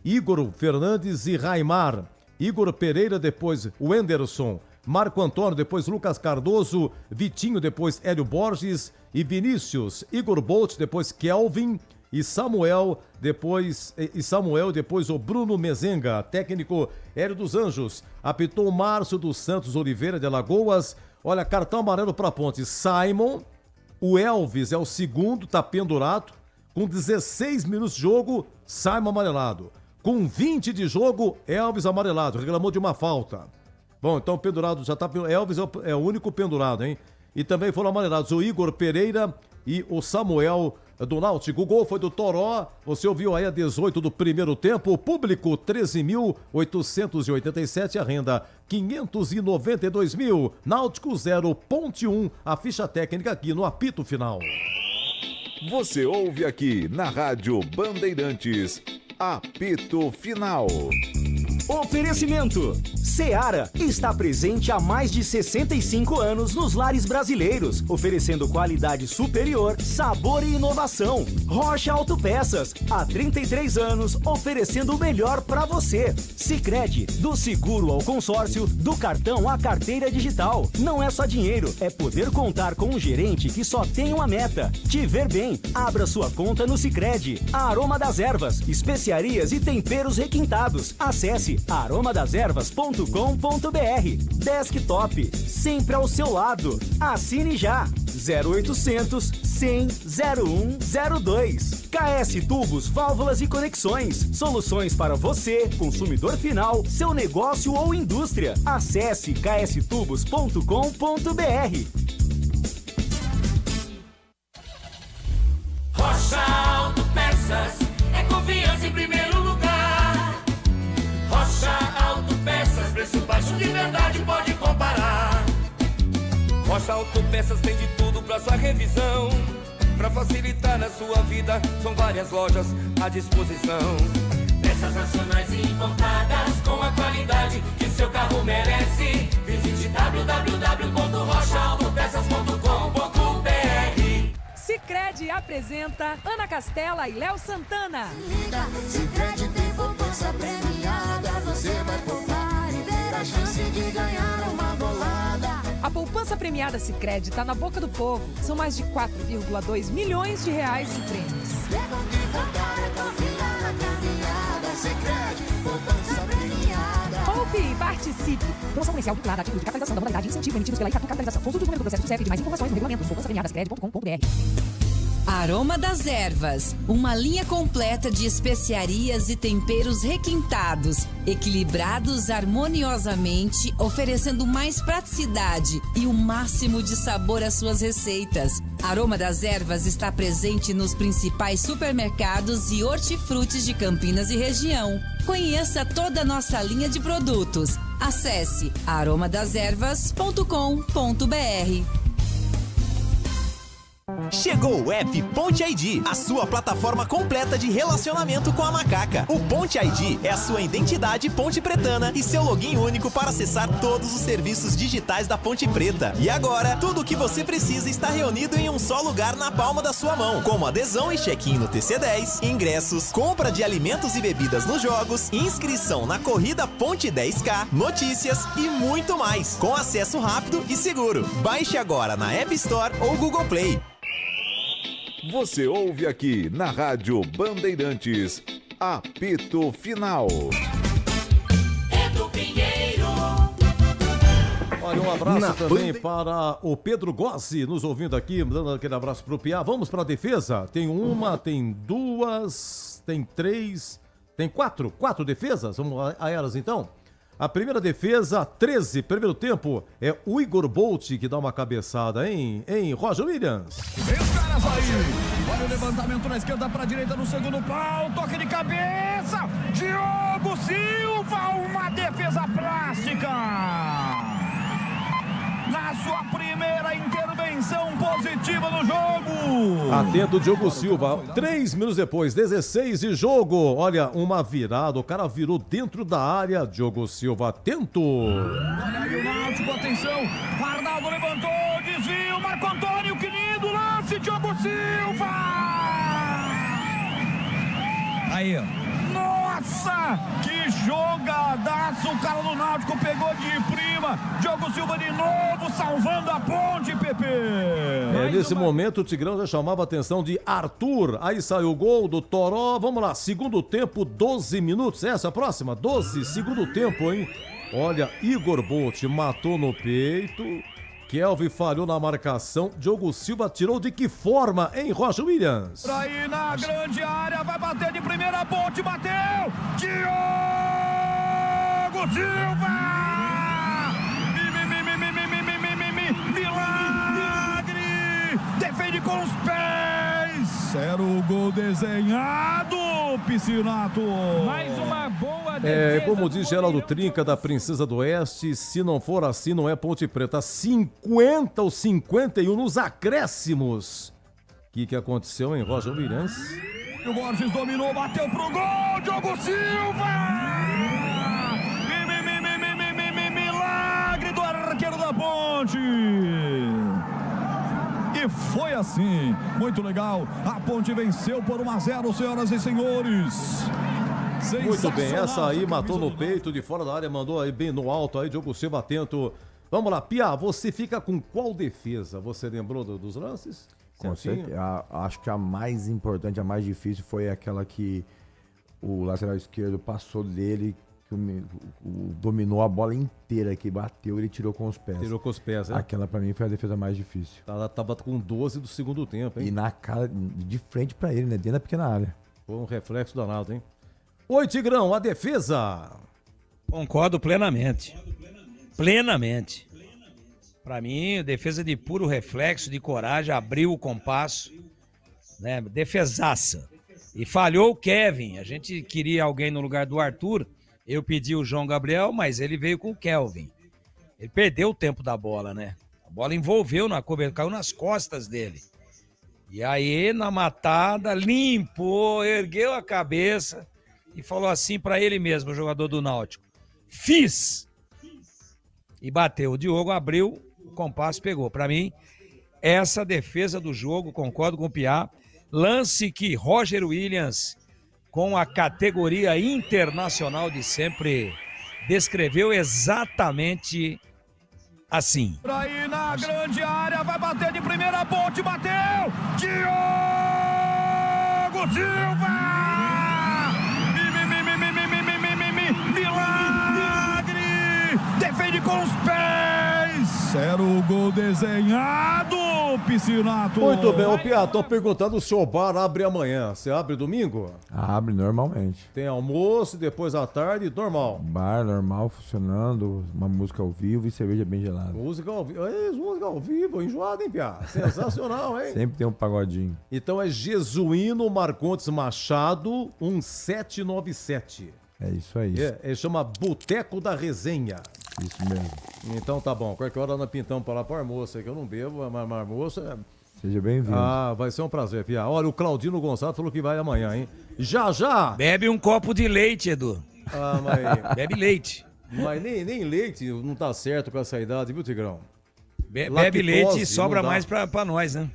Igor Fernandes e Raimar. Igor Pereira, depois Wenderson. Marco Antônio, depois Lucas Cardoso, Vitinho, depois Hélio Borges e Vinícius, Igor Bolt, depois Kelvin e Samuel, depois o Bruno Mezenga, técnico Hélio dos Anjos, apitou Márcio dos Santos Oliveira de Alagoas. Olha, cartão amarelo para a ponte, Simon, o Elvis é o segundo, tá pendurado, com 16 minutos de jogo, Simon amarelado, com 20 de jogo, Elvis amarelado, reclamou de uma falta. Bom, então pendurado já tá. Elvis é o único pendurado, hein? E também foram amarelados o Igor Pereira e o Samuel do Náutico. O gol foi do Toró. Você ouviu aí a 18 do primeiro tempo. O público 13.887. A renda 592.000. Náutico 0, Ponte 1. A ficha técnica aqui no apito final. Você ouve aqui na Rádio Bandeirantes, apito final. Oferecimento. Seara está presente há mais de 65 anos nos lares brasileiros, oferecendo qualidade superior, sabor e inovação. Rocha Autopeças, há 33 anos, oferecendo o melhor para você. Sicredi, do seguro ao consórcio, do cartão à carteira digital. Não é só dinheiro, é poder contar com um gerente que só tem uma meta: te ver bem. Abra sua conta no Sicredi. A Aroma das Ervas, especiarias e temperos requintados. Acesse aromadeservas.com.br. Desktop, sempre ao seu lado. Assine já. 0800 100 0102. KS Tubos, Válvulas e Conexões. Soluções para você, consumidor final, seu negócio ou indústria. Acesse kstubos.com.br. Rocha Autopeças é confiança em primeiro lugar. Rocha Autopeças, preço baixo de verdade, pode comparar. Rocha Autopeças tem de tudo pra sua revisão. Pra facilitar na sua vida, são várias lojas à disposição. Peças nacionais e importadas com a qualidade que seu carro merece. Visite www.rochaautopeças.com.br. Sicredi apresenta Ana Castela e Léo Santana. Sicredi tem poupança premiada, você vai poupar e ter a chance de ganhar uma bolada. A poupança premiada Sicredi está na boca do povo. São mais de 4,2 milhões de reais em prêmios. Sicredi, poupança premiada. Poupe e participe. Promoção comercial vinculada a título de capitalização da modalidade incentivo emitidos pela Icatu Capitalização. Consulte o número do processo do CEP e mais informações no regulamento poupançapremiadascred.com.br. Aroma das Ervas, uma linha completa de especiarias e temperos requintados, equilibrados harmoniosamente, oferecendo mais praticidade e o máximo de sabor às suas receitas. Aroma das Ervas está presente nos principais supermercados e hortifrutis de Campinas e região. Conheça toda a nossa linha de produtos. Acesse aromadeservas.com.br. Chegou o app Ponte ID, a sua plataforma completa de relacionamento com a macaca. O Ponte ID é a sua identidade ponte pretana e seu login único para acessar todos os serviços digitais da Ponte Preta. E agora, tudo o que você precisa está reunido em um só lugar na palma da sua mão, como adesão e check-in no TC10, ingressos, compra de alimentos e bebidas nos jogos, inscrição na corrida Ponte 10K, notícias e muito mais, com acesso rápido e seguro. Baixe agora na App Store ou Google Play. Você ouve aqui na Rádio Bandeirantes, apito final. Edu Pinheiro. Olha, um abraço também para o Pedro Gossi, nos ouvindo aqui, dando aquele abraço pro Piá. Vamos para a defesa? Tem uma, tem duas, tem três, tem quatro defesas? Vamos a elas então? A primeira defesa, 13, primeiro tempo, é o Igor Bolt que dá uma cabeçada, hein, Roger Williams? Vem os caras aí. Olha o levantamento na esquerda para a direita no segundo pau. Toque de cabeça. Diogo Silva, uma defesa plástica. Na sua primeira intervenção positiva no jogo. Atento, Diogo Silva. 3 minutos depois, 16 de jogo. Olha, uma virada. O cara virou dentro da área. Diogo Silva, atento. Olha aí o Náutico, atenção. Arnaldo levantou, desvio. Marco Antônio, que lindo lance. Diogo Silva. Aí, ó. Nossa, que jogadaço. O cara do Náutico pegou de prima. Diogo Silva de novo, salvando a ponte, Pepe. Nesse momento o Tigrão já chamava a atenção de Arthur. Aí saiu o gol do Toró. Vamos lá, segundo tempo, 12 minutos. Essa é a próxima? 12, segundo tempo, hein? Olha, Igor Bolt matou no peito. Kelvin falhou na marcação. Diogo Silva tirou de que forma, hein, Roger Williams? Pra ir na grande área, vai bater de primeira, Bolt bateu! Diogo Silva! Milagre! Defende com os pés! Era o gol desenhado, Piscinato! Mais uma boa defesa. Como diz Geraldo Trinca, da Princesa do Oeste, se não for assim, não é Ponte Preta. 50 ou 51 nos acréscimos. O que aconteceu, hein, Roger Williams? O Borges dominou, bateu pro gol, Diogo Silva! Milagre do arqueiro da Ponte! E foi assim, muito legal. A Ponte venceu por 1-0, senhoras e senhores. Muito bem, essa aí matou no peito, de fora da área, mandou aí bem no alto aí, Diogo Silva atento. Vamos lá, Pia, você fica com qual defesa? Você lembrou dos lances? Com certeza. Acho que a mais importante, a mais difícil foi aquela que o lateral esquerdo passou dele, que dominou a bola inteira, que bateu, ele tirou com os pés. Tirou com os pés, né? Aquela pra mim foi a defesa mais difícil. Tava com 12 do segundo tempo, hein? E na cara, de frente pra ele, né? Dentro da pequena área. Foi um reflexo danado, hein? Oi, Tigrão, a defesa. Concordo plenamente. Plenamente. Para mim, defesa de puro reflexo, de coragem, abriu o compasso, né? Defesaça. E falhou o Kevin. A gente queria alguém no lugar do Arthur. Eu pedi o João Gabriel, mas ele veio com o Kelvin. Ele perdeu o tempo da bola, né? A bola envolveu na cobertura, caiu nas costas dele. E aí, na matada, limpou, ergueu a cabeça e falou assim para ele mesmo, o jogador do Náutico: fiz! E bateu. O Diogo abriu, o compasso pegou. Para mim, essa defesa do jogo, concordo com o Piá. Lance que Roger Williams, com a categoria internacional de sempre, descreveu exatamente assim. Pra ir na grande área, vai bater de primeira, Bolt bateu! Diogo Silva! Milagre! Defende com os pés! Era o gol desenhado, Piscinato! Muito bem, ô Piá, tô perguntando se o bar abre amanhã. Você abre domingo? Abre normalmente. Tem almoço, depois à tarde, normal. Bar normal, funcionando, uma música ao vivo e cerveja bem gelada. Música ao vivo, música ao vivo, enjoado, hein, Piá? Sensacional, hein? Sempre tem um pagodinho. Então é Jesuíno Marcontes Machado, 1797. É isso aí. Ele chama Boteco da Resenha. Isso mesmo. Então tá bom, qualquer hora nós pintamos para lá para almoço, que eu não bebo, mas almoço Seja bem-vindo. Ah, vai ser um prazer, Pia. Olha, o Claudino Gonçalves falou que vai amanhã, hein? Já! Bebe um copo de leite, Edu. Ah, mas... Bebe leite. Mas nem leite não tá certo com essa idade, viu, Tigrão? Bebe leite e sobra mais pra nós, né?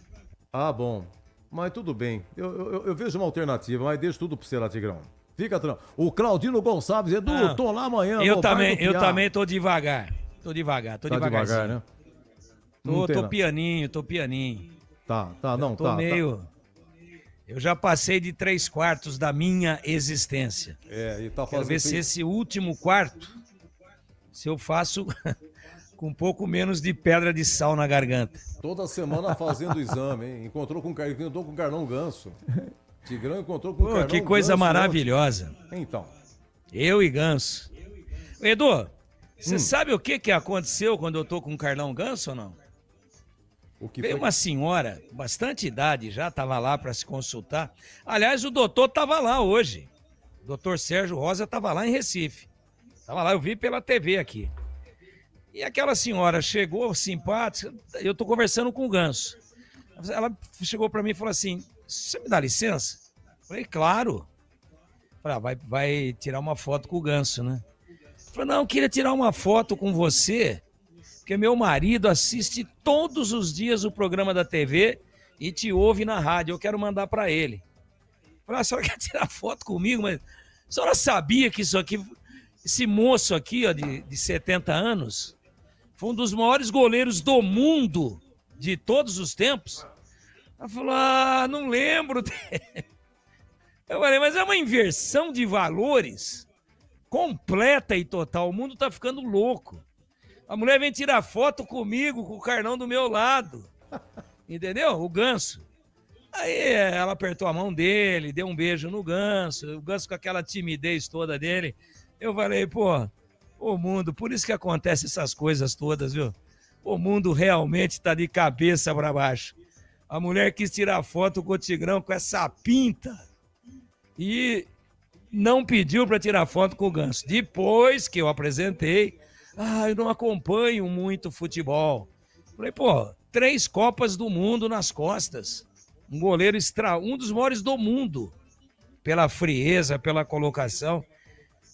Ah, bom. Mas tudo bem. Eu vejo uma alternativa, mas deixo tudo pra você lá, Tigrão. Fica tranquilo. O Claudino Gonçalves, Edu, tô lá amanhã. Eu também tô devagar. Tô devagarzinho. Devagar, né? Tô pianinho. Tá. Meio... Eu já passei de 3/4 da minha existência. E tá fazendo... Quero ver se esse último quarto, se eu faço com um pouco menos de pedra de sal na garganta. Toda semana fazendo exame, hein? Encontrou com o Carlão Ganso. Tigrão encontrou com o Carlão Ganso. Que coisa maravilhosa. Então. Eu e Ganso. Edu, você sabe o que aconteceu quando eu tô com o Carlão Ganso ou não? Veio uma senhora, bastante idade já, estava lá para se consultar. Aliás, o doutor estava lá hoje. O doutor Sérgio Rosa estava lá em Recife. Estava lá, eu vi pela TV aqui. E aquela senhora chegou, simpática, eu estou conversando com o Ganso. Ela chegou para mim e falou assim, você me dá licença? Eu falei, claro. Falei, vai tirar uma foto com o Ganso, né? Eu falei, não, eu queria tirar uma foto com você... Porque meu marido assiste todos os dias o programa da TV e te ouve na rádio. Eu quero mandar para ele. Falei, a senhora quer tirar foto comigo? Mas a senhora sabia que esse moço aqui, ó, de 70 anos, foi um dos maiores goleiros do mundo de todos os tempos? Ela falou, não lembro dele. Eu falei, mas é uma inversão de valores completa e total. O mundo tá ficando louco. A mulher vem tirar foto comigo, com o Carlão do meu lado. Entendeu? O Ganso. Aí ela apertou a mão dele, deu um beijo no Ganso. O Ganso com aquela timidez toda dele. Eu falei, o mundo, por isso que acontece essas coisas todas, viu? O mundo realmente tá de cabeça para baixo. A mulher quis tirar foto com o Tigrão com essa pinta. E não pediu para tirar foto com o Ganso. Depois que eu apresentei... eu não acompanho muito futebol. Falei, 3 Copas do Mundo nas costas. Um goleiro um dos maiores do mundo. Pela frieza, pela colocação.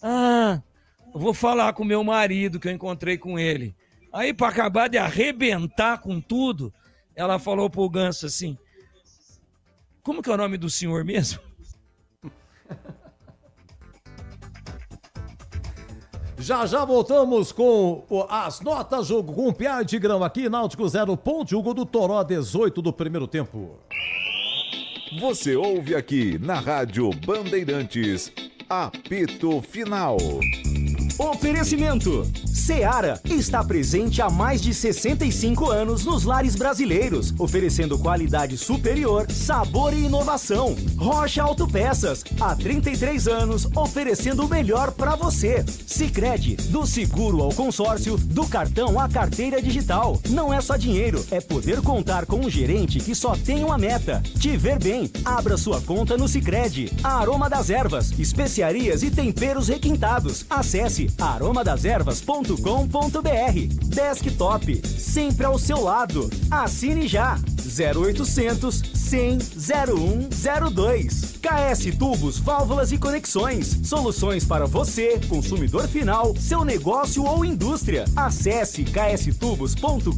Eu vou falar com meu marido, que eu encontrei com ele. Aí, para acabar de arrebentar com tudo, ela falou pro Ganso assim, como que é o nome do senhor mesmo? Já voltamos com as notas, jogo com o Piá e Tigrão aqui, Náutico 0, ponte, o gol do Toró, 18 do primeiro tempo. Você ouve aqui na Rádio Bandeirantes, apito final. Oferecimento. Seara está presente há mais de 65 anos nos lares brasileiros, oferecendo qualidade superior, sabor e inovação. Rocha Autopeças, há 33 anos, oferecendo o melhor para você. Sicredi, do seguro ao consórcio, do cartão à carteira digital. Não é só dinheiro, é poder contar com um gerente que só tem uma meta: te ver bem. Abra sua conta no Sicredi. Aroma das Ervas, especiarias e temperos requintados. Acesse aromadeservas.com.br. Desktop, sempre ao seu lado. Assine já. 0800 100 0102. KS Tubos, Válvulas e Conexões. Soluções para você, consumidor final, seu negócio ou indústria. Acesse kstubos.com.br.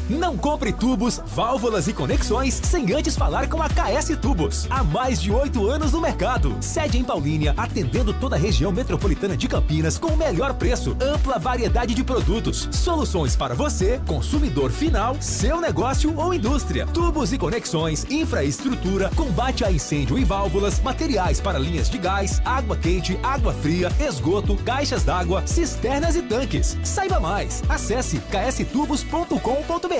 Não compre tubos, válvulas e conexões sem antes falar com a KS Tubos. Há mais de 8 anos no mercado. Sede em Paulínia, atendendo toda a região metropolitana de Campinas com o melhor preço, ampla variedade de produtos. Soluções para você, consumidor final, seu negócio ou indústria. Tubos e conexões, infraestrutura, combate a incêndio e válvulas, materiais para linhas de gás, água quente, água fria, esgoto, caixas d'água, cisternas e tanques. Saiba mais. Acesse kstubos.com.br.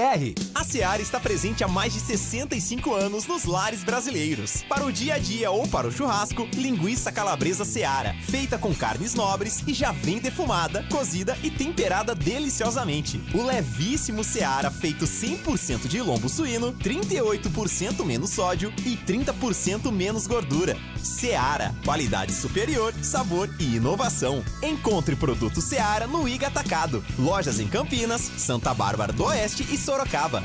A Seara está presente há mais de 65 anos nos lares brasileiros. Para o dia a dia ou para o churrasco, linguiça calabresa Seara, feita com carnes nobres e já vem defumada, cozida e temperada deliciosamente. O levíssimo Seara, feito 100% de lombo suíno, 38% menos sódio e 30% menos gordura. Seara, qualidade superior, sabor e inovação. Encontre produto Seara no Iga Atacado. Lojas em Campinas, Santa Bárbara do Oeste e Sorocaba.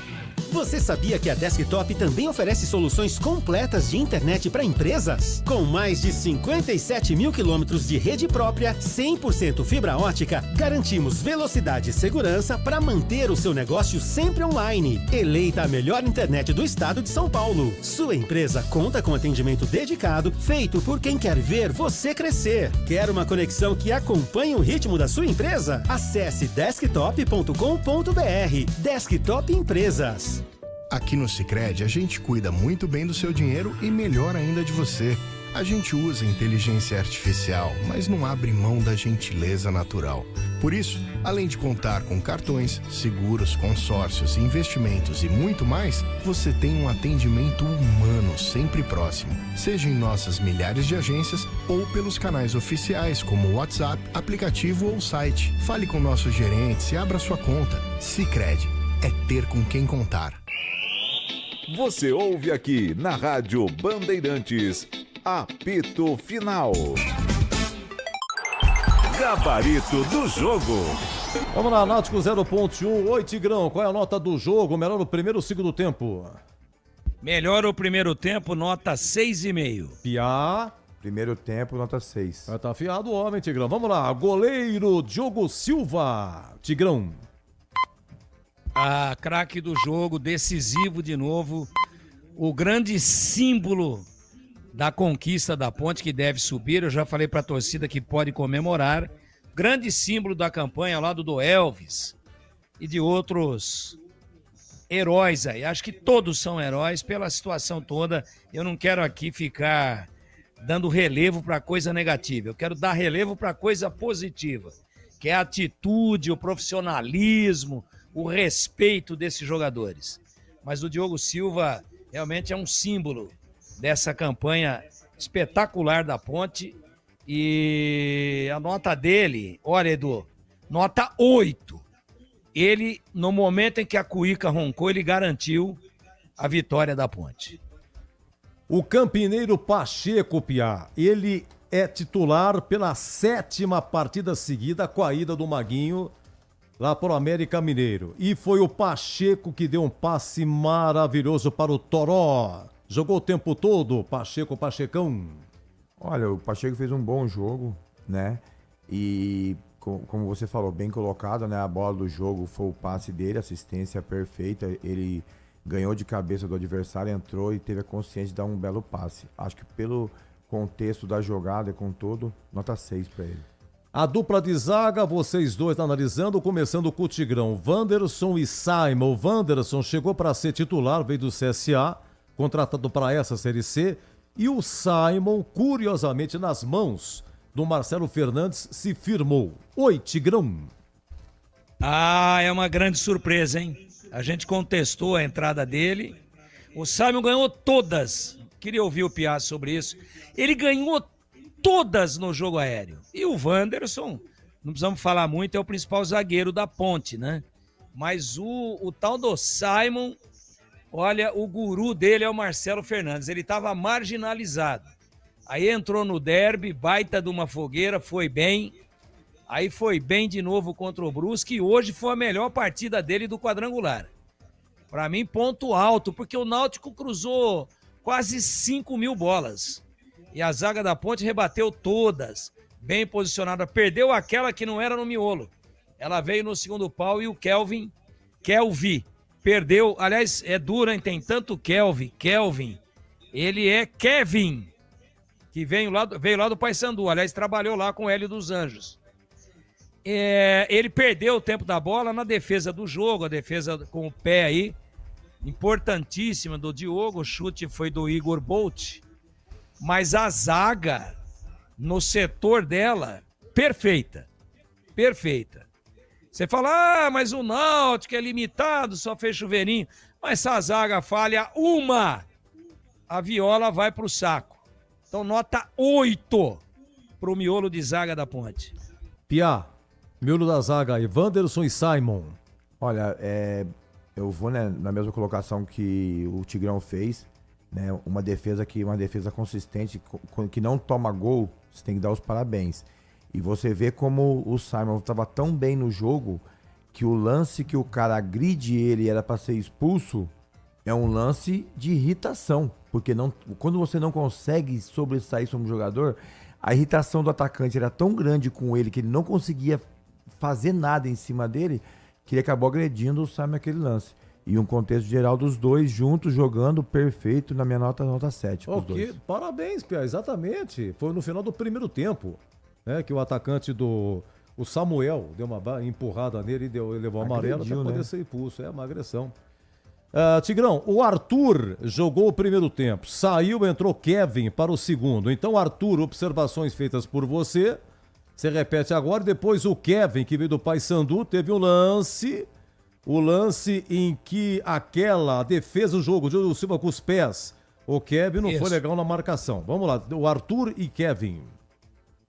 Você sabia que a Desktop também oferece soluções completas de internet para empresas? Com mais de 57 mil quilômetros de rede própria, 100% fibra ótica, garantimos velocidade e segurança para manter o seu negócio sempre online. Eleita a melhor internet do estado de São Paulo. Sua empresa conta com atendimento dedicado, feito por quem quer ver você crescer. Quer uma conexão que acompanhe o ritmo da sua empresa? Acesse desktop.com.br. Desktop Empresas. Aqui no Sicredi, a gente cuida muito bem do seu dinheiro e melhor ainda de você. A gente usa inteligência artificial, mas não abre mão da gentileza natural. Por isso, além de contar com cartões, seguros, consórcios, investimentos e muito mais, você tem um atendimento humano sempre próximo. Seja em nossas milhares de agências ou pelos canais oficiais como WhatsApp, aplicativo ou site. Fale com nossos gerentes e abra sua conta. Sicredi é ter com quem contar. Você ouve aqui na Rádio Bandeirantes, apito final. Gabarito do jogo. Vamos lá, Náutico 0.1. Oi, Tigrão, qual é a nota do jogo? Melhor o primeiro ou segundo tempo? Melhor o primeiro tempo, nota 6,5. Piá. Primeiro tempo, nota 6. Tá afiado o homem, Tigrão. Vamos lá, goleiro Diogo Silva. Tigrão. Craque do jogo, decisivo de novo, o grande símbolo da conquista da Ponte, que deve subir. Eu já falei para a torcida que pode comemorar. Grande símbolo da campanha ao lado do Elvis e de outros heróis aí. Acho que todos são heróis pela situação toda. Eu não quero aqui ficar dando relevo para coisa negativa. Eu quero dar relevo para coisa positiva, que é a atitude, o profissionalismo, o respeito desses jogadores. Mas o Diogo Silva realmente é um símbolo dessa campanha espetacular da Ponte. E a nota dele, olha, Edu, nota 8. Ele, no momento em que a Cuíca roncou, ele garantiu a vitória da Ponte. O campineiro Pacheco, Piá, ele é titular pela 7ª partida seguida com a ida do Maguinho lá para o América Mineiro. E foi o Pacheco que deu um passe maravilhoso para o Toró. Jogou o tempo todo, Pachecão. Olha, o Pacheco fez um bom jogo, né? E como você falou, bem colocado, né? A bola do jogo foi o passe dele, assistência perfeita. Ele ganhou de cabeça do adversário, entrou e teve a consciência de dar um belo passe. Acho que pelo contexto da jogada e com tudo, nota 6 para ele. A dupla de zaga, vocês dois analisando, começando com o Tigrão, Wanderson e Simon. O Wanderson chegou para ser titular, veio do CSA, contratado para essa Série C. E o Simon, curiosamente, nas mãos do Marcelo Fernandes, se firmou. Oi, Tigrão. É uma grande surpresa, hein? A gente contestou a entrada dele. O Simon ganhou todas. Queria ouvir o Piá sobre isso. Ele ganhou todas no jogo aéreo. E o Wanderson, não precisamos falar muito, é o principal zagueiro da Ponte, né? Mas o tal do Simon, olha, o guru dele é o Marcelo Fernandes. Ele estava marginalizado. Aí entrou no derby, baita de uma fogueira, foi bem. Aí foi bem de novo contra o Brusque e hoje foi a melhor partida dele do quadrangular. Para mim, ponto alto, porque o Náutico cruzou quase 5.000 bolas. E a zaga da Ponte rebateu todas, bem posicionada. Perdeu aquela que não era no miolo. Ela veio no segundo pau e o Kelvin perdeu. Aliás, é dura, hein? Tem tanto Kelvin. Ele é Kevin, que veio lá do Paysandu. Aliás, trabalhou lá com o Hélio dos Anjos. Ele perdeu o tempo da bola na defesa do jogo, a defesa com o pé aí, importantíssima do Diogo. O chute foi do Igor Bolt. Mas a zaga, no setor dela, perfeita. Você fala, mas o Náutico é limitado, só fez chuveirinho. Mas se a zaga falha uma, a viola vai pro saco. Então nota 8 pro miolo de zaga da Ponte. Piá, miolo da zaga, Evanderson e Simon. Olha, eu vou, né, na mesma colocação que o Tigrão fez, né? Uma defesa consistente, que não toma gol, você tem que dar os parabéns. E você vê como o Simon estava tão bem no jogo que o lance que o cara agride ele era para ser expulso é um lance de irritação. Porque quando você não consegue sobressair como jogador, a irritação do atacante era tão grande com ele que ele não conseguia fazer nada em cima dele, que ele acabou agredindo o Simon naquele lance. E um contexto geral dos dois juntos, jogando perfeito, na minha nota 7. Ok, parabéns, Pia, exatamente. Foi no final do primeiro tempo, né, que o atacante o Samuel deu uma empurrada nele e levou amarelo para poder ser expulso. É uma agressão. Tigrão, o Arthur jogou o primeiro tempo, saiu, entrou Kevin para o segundo. Então, Arthur, observações feitas por você repete agora. Depois o Kevin, que veio do Paysandu, teve o lance em que aquela defesa do jogo, o Silva com os pés, o Kevin não foi legal na marcação. Vamos lá, o Arthur e Kevin.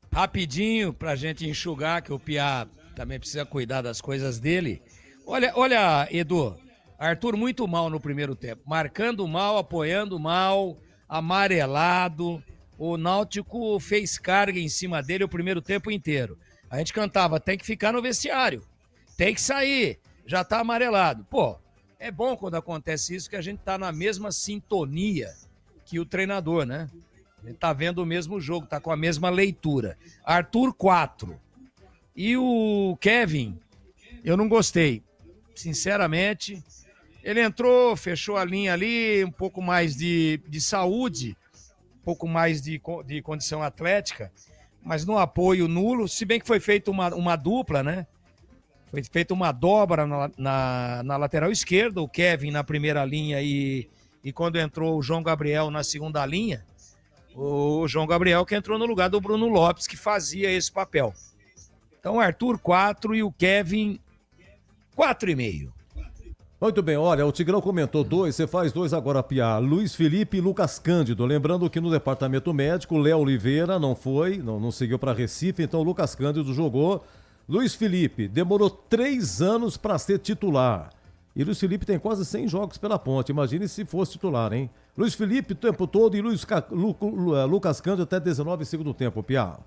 Rapidinho, pra gente enxugar, que o Piá também precisa cuidar das coisas dele. Olha, Edu, Arthur muito mal no primeiro tempo, marcando mal, apoiando mal, amarelado. O Náutico fez carga em cima dele o primeiro tempo inteiro. A gente cantava, tem que ficar no vestiário, tem que sair, já tá amarelado. Pô, é bom quando acontece isso, que a gente tá na mesma sintonia que o treinador, né? A gente tá vendo o mesmo jogo, tá com a mesma leitura. Arthur, 4. E o Kevin, eu não gostei. Sinceramente, ele entrou, fechou a linha ali, um pouco mais de saúde, um pouco mais de condição atlética, mas no apoio nulo, se bem que foi feita uma dupla, né? Foi feita uma dobra na lateral esquerda, o Kevin na primeira linha e quando entrou o João Gabriel na segunda linha, o João Gabriel que entrou no lugar do Bruno Lopes, que fazia esse papel. Então, Arthur, 4 e o Kevin, 4,5. Muito bem, olha, o Tigrão comentou 2, você faz 2 agora, Piá. Luiz Felipe e Lucas Cândido. Lembrando que no departamento médico, Léo Oliveira não seguiu para Recife, então o Lucas Cândido jogou. Luiz Felipe demorou 3 anos para ser titular. E Luiz Felipe tem quase 100 jogos pela Ponte. Imagine se fosse titular, hein? Luiz Felipe o tempo todo e Lucas Cândido até 19 segundo tempo, Piá.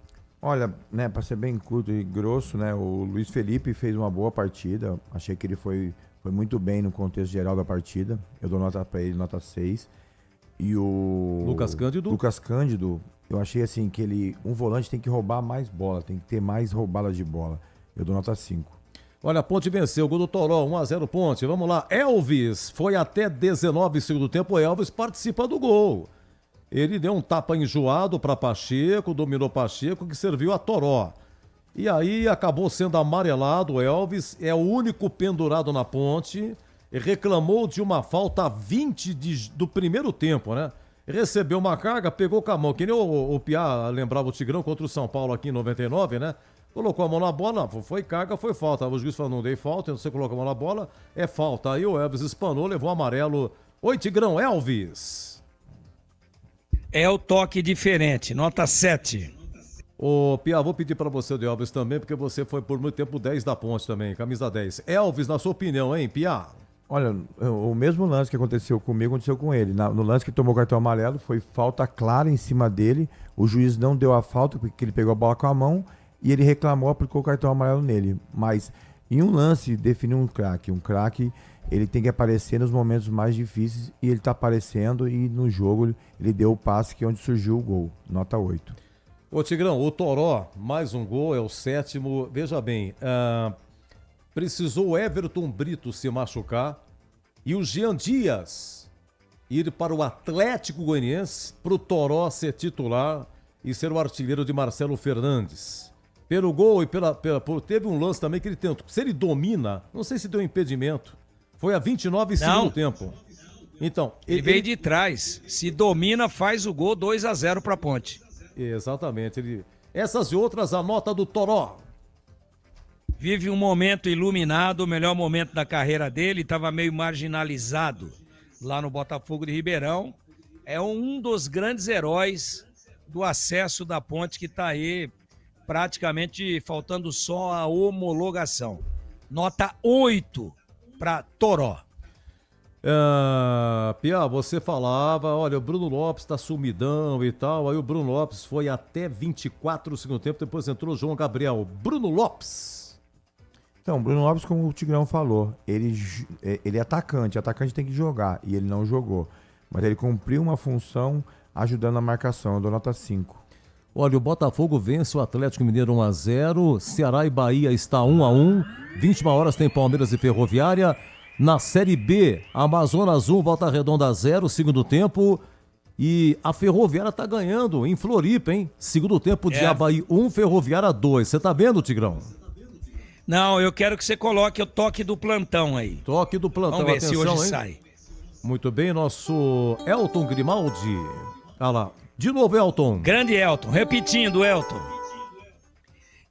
Olha, né, para ser bem curto e grosso, né, o Luiz Felipe fez uma boa partida. Achei que ele foi muito bem no contexto geral da partida. Eu dou nota para ele, nota 6. E o Lucas Cândido, eu achei assim que um volante tem que roubar mais bola, tem que ter mais roubadas de bola. Eu dou nota 5. Olha, a Ponte venceu, o gol do Toró, 1-0 Ponte. Vamos lá, Elvis foi até 19 segundo tempo, o Elvis participa do gol. Ele deu um tapa enjoado para Pacheco, dominou Pacheco, que serviu a Toró. E aí acabou sendo amarelado, o Elvis é o único pendurado na Ponte, reclamou de uma falta 20 do primeiro tempo, né? Recebeu uma carga, pegou com a mão, que nem o Piá lembrava o Tigrão contra o São Paulo aqui em 99, né? Colocou a mão na bola, foi carga, foi falta. O juiz falou, não dei falta, você coloca a mão na bola, é falta. Aí o Elvis espanou, levou amarelo. Oi, Tigrão, Elvis. É o toque diferente, nota 7. Ô, Pia, vou pedir pra você do Elvis também, porque você foi por muito tempo 10 da Ponte também, camisa 10. Elvis, na sua opinião, hein, Pia? Olha, o mesmo lance que aconteceu comigo, aconteceu com ele. No lance que tomou o cartão amarelo, foi falta clara em cima dele. O juiz não deu a falta, porque ele pegou a bola com a mão e ele reclamou, aplicou o cartão amarelo nele. Mas em um lance, definiu um craque. Um craque, ele tem que aparecer nos momentos mais difíceis e ele tá aparecendo e no jogo ele deu o passe que é onde surgiu o gol. Nota 8. Ô Tigrão, o Toró, mais um gol, é o 7º. Veja bem, precisou o Everton Brito se machucar e o Jean Dias ir para o Atlético Goianiense, para o Toró ser titular e ser o artilheiro de Marcelo Fernandes. Pelo gol e teve um lance também que ele tentou. Se ele domina, não sei se deu impedimento. Foi a 29 segundo tempo. Então, ele veio de trás. Se domina, faz o gol 2-0 para a Ponte. Exatamente. Essas e outras, a nota do Toró. Vive um momento iluminado, o melhor momento da carreira dele, estava meio marginalizado lá no Botafogo de Ribeirão. É um dos grandes heróis do acesso da Ponte, que está aí praticamente faltando só a homologação. Nota 8 para Toró. Pia, você falava, olha, o Bruno Lopes tá sumidão e tal, aí o Bruno Lopes foi até 24 no segundo tempo, depois entrou o João Gabriel. Bruno Lopes. Então, Bruno Lopes, como o Tigrão falou, ele é atacante tem que jogar, e ele não jogou. Mas ele cumpriu uma função ajudando na marcação, eu dou nota 5. Olha, o Botafogo vence o Atlético Mineiro 1-0, Ceará e Bahia está 1-1, 21 horas tem Palmeiras e Ferroviária. Na Série B, Amazonas 1, Volta Redonda 0, segundo tempo. E a Ferroviária tá ganhando em Floripa, hein? Segundo tempo de Avaí 1, Ferroviária 2. Você tá vendo, Tigrão? Não, eu quero que você coloque o toque do plantão aí. Toque do plantão, vamos ver atenção, se hoje hein? sai. Muito bem, nosso Elton Grimaldi. Olha lá, de novo, Elton. Grande Elton, repetindo, Elton.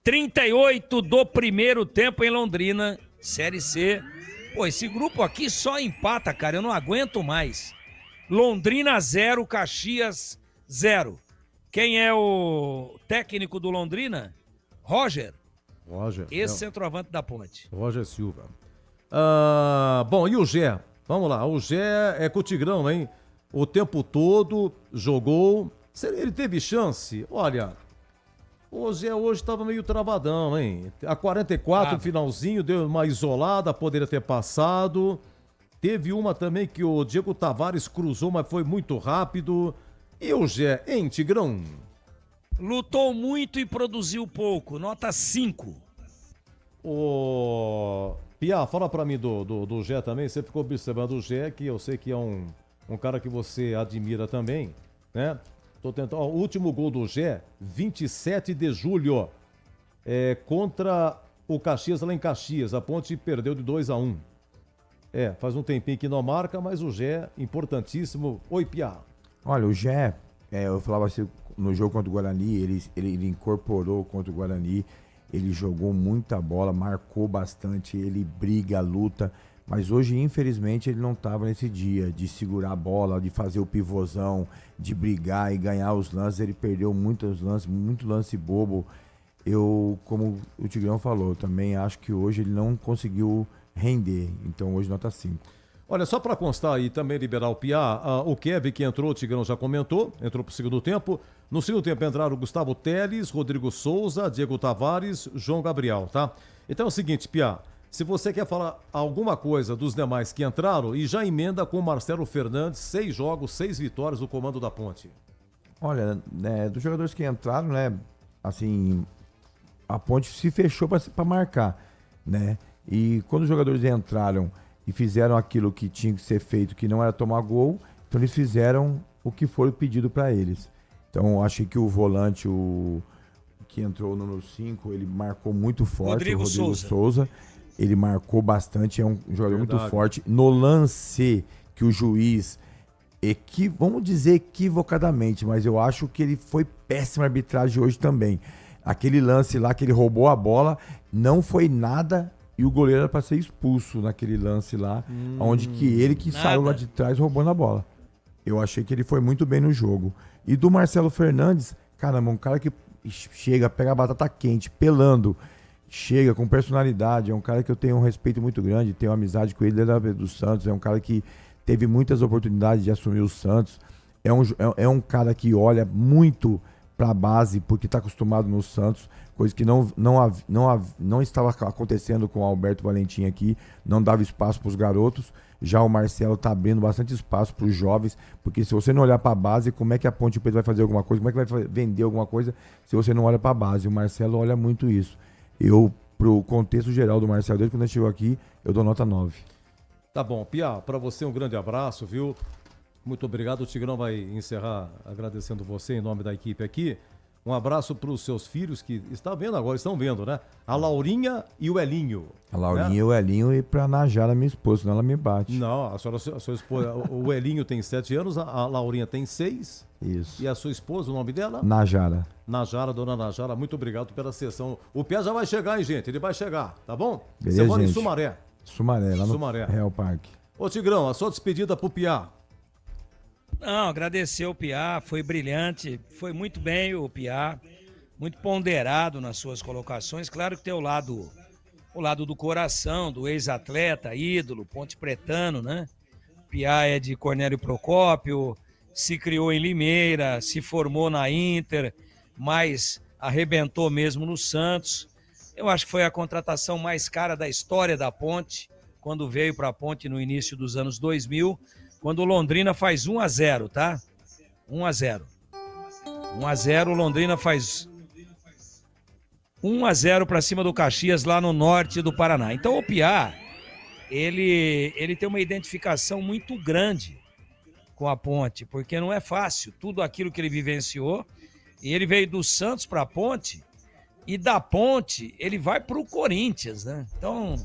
38 do primeiro tempo em Londrina, Série C. Pô, esse grupo aqui só empata, cara, eu não aguento mais. Londrina 0, Caxias 0. Quem é o técnico do Londrina? Roger. Ex-centroavante da Ponte. Roger Silva. Bom, e o Gé? Vamos lá, o Gé é com o Tigrão, hein? O tempo todo jogou. Ele teve chance? Olha, o Gé hoje estava meio travadão, hein? A 44, finalzinho, deu uma isolada, poderia ter passado. Teve uma também que o Diego Tavares cruzou, mas foi muito rápido. E o Gé, hein, Tigrão? Lutou muito e produziu pouco, nota 5. Pia, fala pra mim do Gé também. Você ficou observando o Gé, que eu sei que é um cara que você admira também, né? Tô tentando. O último gol do Gé, 27 de julho, contra o Caxias lá em Caxias. A Ponte perdeu de 2-1. Faz um tempinho que não marca, mas o Gé, importantíssimo. Oi, Pia. Olha, o Gé, eu falava assim, no jogo contra o Guarani, ele incorporou contra o Guarani, ele jogou muita bola, marcou bastante, ele briga, luta, mas hoje, infelizmente, ele não estava nesse dia de segurar a bola, de fazer o pivôzão, de brigar e ganhar os lances. Ele perdeu muitos lances, muito lance bobo. Eu, como o Tigrão falou, também acho que hoje ele não conseguiu render, então hoje nota 5. Olha, só para constar e também liberar o Piá, o Kevin que entrou, o Tigrão já comentou, entrou pro segundo tempo. No segundo tempo entraram o Gustavo Teles, Rodrigo Souza, Diego Tavares, João Gabriel, tá? Então é o seguinte, Piá, se você quer falar alguma coisa dos demais que entraram, e já emenda com o Marcelo Fernandes, 6 jogos, 6 vitórias no comando da Ponte. Olha, dos jogadores que entraram, né, assim, a Ponte se fechou para marcar, né? E quando os jogadores entraram e fizeram aquilo que tinha que ser feito, que não era tomar gol, então eles fizeram o que foi pedido para eles. Então, achei que o volante, o que entrou o número 5, ele marcou muito forte. Rodrigo Souza. Ele marcou bastante, é um jogador muito forte. No lance que o juiz, vamos dizer equivocadamente, mas eu acho que ele foi péssima arbitragem hoje também. Aquele lance lá que ele roubou a bola, não foi nada. E o goleiro era para ser expulso naquele lance lá, onde ele saiu lá de trás roubando a bola. Eu achei que ele foi muito bem no jogo. E do Marcelo Fernandes, caramba, um cara que chega, pega a batata quente, pelando, chega com personalidade, é um cara que eu tenho um respeito muito grande, tenho amizade com ele desde do Santos, é um cara que teve muitas oportunidades de assumir o Santos, é um cara que olha muito para a base, porque está acostumado no Santos, coisa que não estava acontecendo com o Alberto Valentim aqui, não dava espaço para os garotos. Já o Marcelo está abrindo bastante espaço para os jovens, porque se você não olhar para a base, como é que a Ponte Preta vai fazer alguma coisa, como é que vai vender alguma coisa se você não olha para a base? O Marcelo olha muito isso. Pro contexto geral do Marcelo, desde quando ele chegou aqui, eu dou nota 9. Tá bom, Pia, para você um grande abraço, viu? Muito obrigado. O Tigrão vai encerrar agradecendo você em nome da equipe aqui. Um abraço para os seus filhos que estão vendo, né? A Laurinha e o Elinho. A Laurinha e o Elinho e pra Najara, minha esposa, senão ela me bate. Não, a sua esposa, o Elinho tem 7 anos, a Laurinha tem 6. Isso. E a sua esposa, o nome dela? Najara. Najara, dona Najara, muito obrigado pela sessão. O Pia já vai chegar, hein, gente? Ele vai chegar, tá bom? Beleza, Você mora em gente? Sumaré. Sumaré, lá no Sumaré. Real Parque. Ô, Tigrão, a sua despedida pro Piá. Não, agradecer o Piá, foi brilhante, foi muito bem o Piá, muito ponderado nas suas colocações. Claro que tem o lado do coração, do ex-atleta, ídolo, Ponte Pretano, né? Piá é de Cornélio Procópio, se criou em Limeira, se formou na Inter, mas arrebentou mesmo no Santos. Eu acho que foi a contratação mais cara da história da Ponte, quando veio para a Ponte no início dos anos 2000, quando o Londrina faz 1-0, tá? 1-0. 1-0, o Londrina faz 1-0 para cima do Caxias, lá no norte do Paraná. Então o Piá, ele tem uma identificação muito grande com a Ponte, porque não é fácil tudo aquilo que ele vivenciou. E ele veio do Santos para a Ponte, e da Ponte ele vai para o Corinthians, né? Então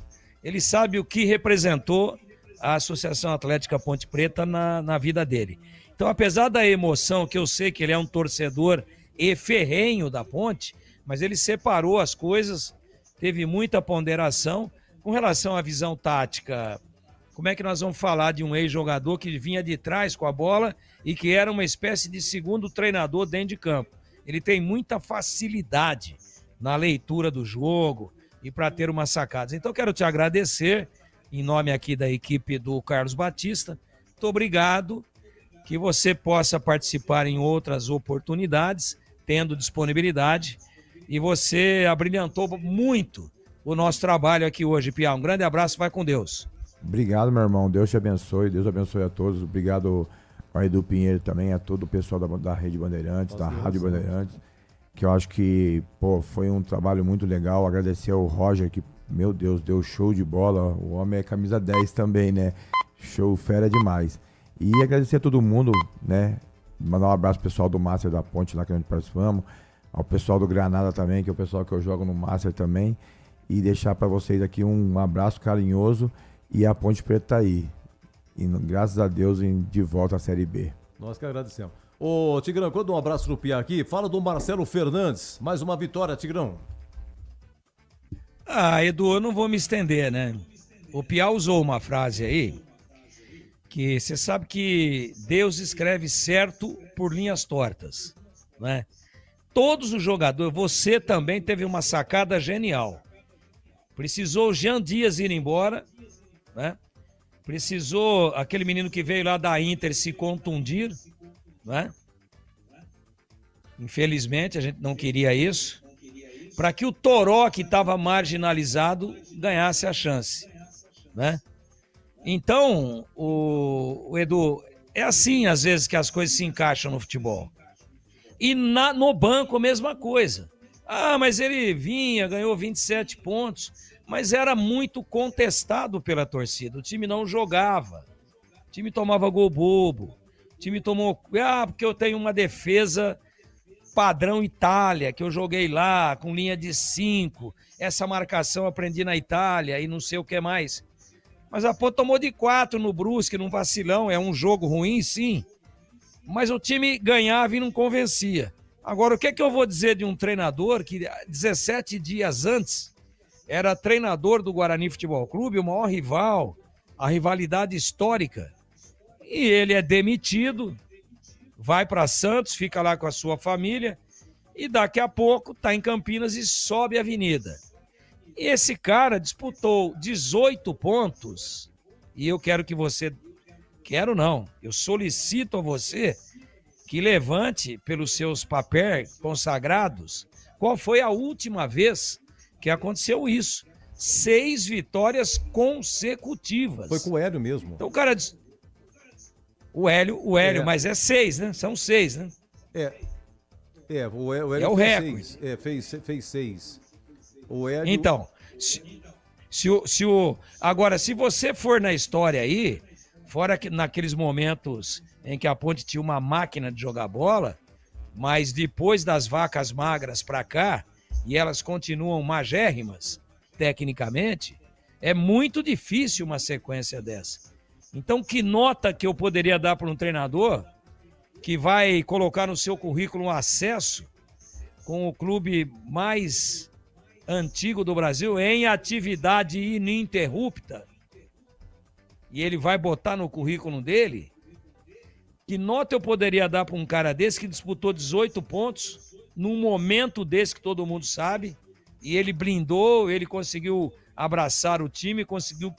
ele sabe o que representou a Associação Atlética Ponte Preta na vida dele. Então, apesar da emoção, que eu sei que ele é um torcedor e ferrenho da Ponte, mas ele separou as coisas, teve muita ponderação com relação à visão tática. Como é que nós vamos falar de um ex-jogador que vinha de trás com a bola e que era uma espécie de segundo treinador dentro de campo? Ele tem muita facilidade na leitura do jogo e para ter umas sacadas. Então, quero te agradecer, em nome aqui da equipe do Carlos Batista. Muito obrigado, que você possa participar em outras oportunidades, tendo disponibilidade. E você abrilhantou muito o nosso trabalho aqui hoje, Piá. Um grande abraço, vai com Deus. Obrigado, meu irmão. Deus te abençoe. Deus abençoe a todos. Obrigado ao Edu Pinheiro também, a todo o pessoal da Rede Bandeirantes, da Rádio Bandeirantes, que eu acho que foi um trabalho muito legal. Agradecer ao Roger, que, meu Deus, deu show de bola. O homem é camisa 10 também, né? Show fera demais. E agradecer a todo mundo, né? Mandar um abraço pro pessoal do Master da Ponte, lá que a gente participamos. Ao pessoal do Granada também, que é o pessoal que eu jogo no Master também. E deixar para vocês aqui um abraço carinhoso. E a Ponte Preta tá aí. E graças a Deus, de volta à Série B. Nós que agradecemos. Ô, Tigrão, quando um abraço pro Piá aqui, fala do Marcelo Fernandes. Mais uma vitória, Tigrão. Ah, Edu, eu não vou me estender, né? O Piá usou uma frase aí, que você sabe que Deus escreve certo por linhas tortas, né? Todos os jogadores, você também teve uma sacada genial. Precisou o Jean Dias ir embora, né? Precisou aquele menino que veio lá da Inter se contundir, né? Infelizmente, a gente não queria isso, para que o Toró, que estava marginalizado, ganhasse a chance, né? Então, o Edu, é assim às vezes que as coisas se encaixam no futebol. E no banco a mesma coisa. Ah, mas ele vinha, ganhou 27 pontos, mas era muito contestado pela torcida. O time não jogava, o time tomava gol bobo, o time tomou... Ah, porque eu tenho uma defesa padrão Itália, que eu joguei lá, com linha de 5, essa marcação aprendi na Itália e não sei o que mais. Mas a Ponte tomou de 4 no Brusque, num vacilão, é um jogo ruim, sim, mas o time ganhava e não convencia. Agora, o que é que eu vou dizer de um treinador que 17 dias antes era treinador do Guarani Futebol Clube, o maior rival, a rivalidade histórica, e ele é demitido, vai para Santos, fica lá com a sua família, e daqui a pouco está em Campinas e sobe a avenida. E esse cara disputou 18 pontos, e eu quero que você... Quero não, eu solicito a você que levante pelos seus papéis consagrados qual foi a última vez que aconteceu isso. 6 vitórias consecutivas. Foi com o Hélio mesmo. Então o cara diz... O Hélio, mas é 6, né? São 6, né? O Hélio é o recorde. Fez 6. O Hélio... Então, agora, se você for na história aí, fora que naqueles momentos em que a Ponte tinha uma máquina de jogar bola, Mas depois das vacas magras para cá, e elas continuam magérrimas, tecnicamente, é muito difícil uma sequência dessa. Então, que nota que eu poderia dar para um treinador que vai colocar no seu currículo um acesso com o clube mais antigo do Brasil em atividade ininterrupta, e ele vai botar no currículo dele? Que nota eu poderia dar para um cara desse que disputou 18 pontos num momento desse que todo mundo sabe, e ele blindou, ele conseguiu abraçar o time, conseguiu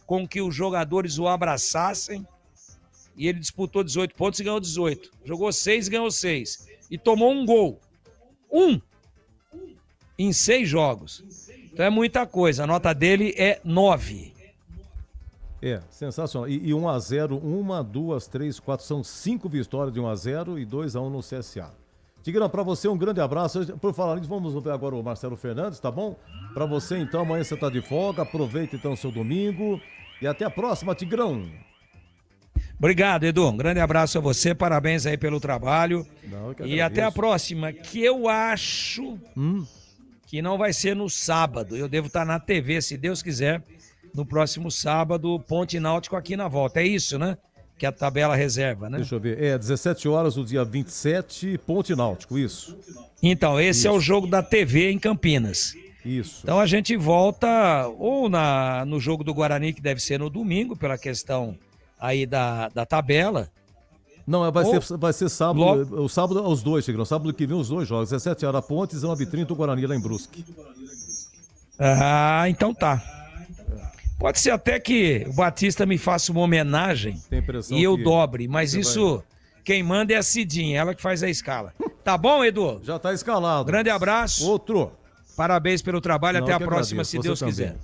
com que os jogadores o abraçassem, e ele disputou 18 pontos e ganhou 18. Jogou 6 e ganhou 6. E tomou um gol. Em 6 jogos. Então é muita coisa. A nota dele é 9. É, sensacional. E 1-0, 1, 2, 3, 4, são 5 vitórias de 1-0 e 2-1 no CSA. Tigrão, pra você um grande abraço. Por falar nisso, vamos ver agora o Marcelo Fernandes, tá bom? Pra você então, amanhã você tá de folga, aproveita então o seu domingo e até a próxima, Tigrão. Obrigado, Edu. Um grande abraço a você, parabéns aí pelo trabalho. E até a próxima, que eu acho que não vai ser no sábado. Eu devo estar na TV, se Deus quiser, no próximo sábado, Ponte Náutico aqui na volta. É isso, né? Que a tabela reserva, né? Deixa eu ver. 17 horas do dia 27, Ponte Náutico, isso. Então, esse é o jogo da TV em Campinas. Isso. Então a gente volta ou no jogo do Guarani, que deve ser no domingo, pela questão aí da tabela. Não, vai ser sábado, o sábado aos dois, Tigrão. Sábado que vem os dois jogos, 17 horas Ponte, 19h30 o Guarani lá em Brusque. Ah, então tá. Pode ser até que o Batista me faça uma homenagem e eu dobre, mas isso, quem manda é a Cidinha, ela que faz a escala. Tá bom, Edu? Já tá escalado. Grande abraço. Outro. Parabéns pelo trabalho, até a próxima, agradeço, se Deus também. quiser.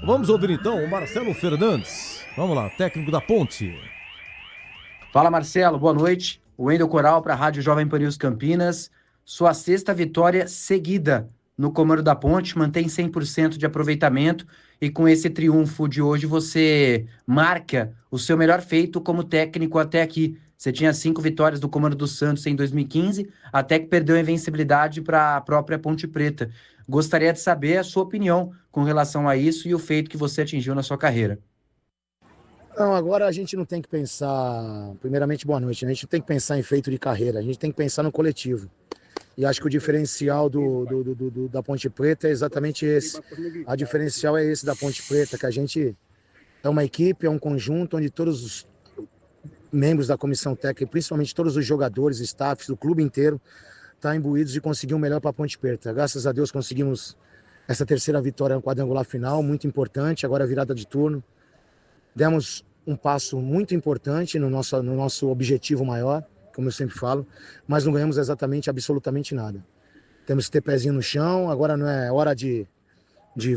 Vamos ouvir então o Marcelo Fernandes. Vamos lá, técnico da Ponte. Fala, Marcelo, boa noite. O Wendel Coral para a Rádio Jovem Pan News Campinas. Sua 6ª vitória seguida no comando da Ponte, mantém 100% de aproveitamento e com esse triunfo de hoje você marca o seu melhor feito como técnico até aqui. Você tinha 5 vitórias do comando do Santos em 2015, até que perdeu a invencibilidade para a própria Ponte Preta. Gostaria de saber a sua opinião com relação a isso e o feito que você atingiu na sua carreira. Não, agora a gente não tem que pensar, primeiramente boa noite, a gente não tem que pensar em feito de carreira, a gente tem que pensar no coletivo. E acho que o diferencial da Ponte Preta é exatamente esse. A diferencial é esse da Ponte Preta, que a gente é uma equipe, é um conjunto onde todos os membros da comissão técnica, principalmente todos os jogadores, staffs do clube inteiro, estão imbuídos de conseguir o melhor para a Ponte Preta. Graças a Deus conseguimos essa 3ª vitória no quadrangular final, muito importante, agora a virada de turno. Demos um passo muito importante no nosso objetivo maior, como eu sempre falo, mas não ganhamos exatamente, absolutamente nada. Temos que ter pezinho no chão, agora não é hora de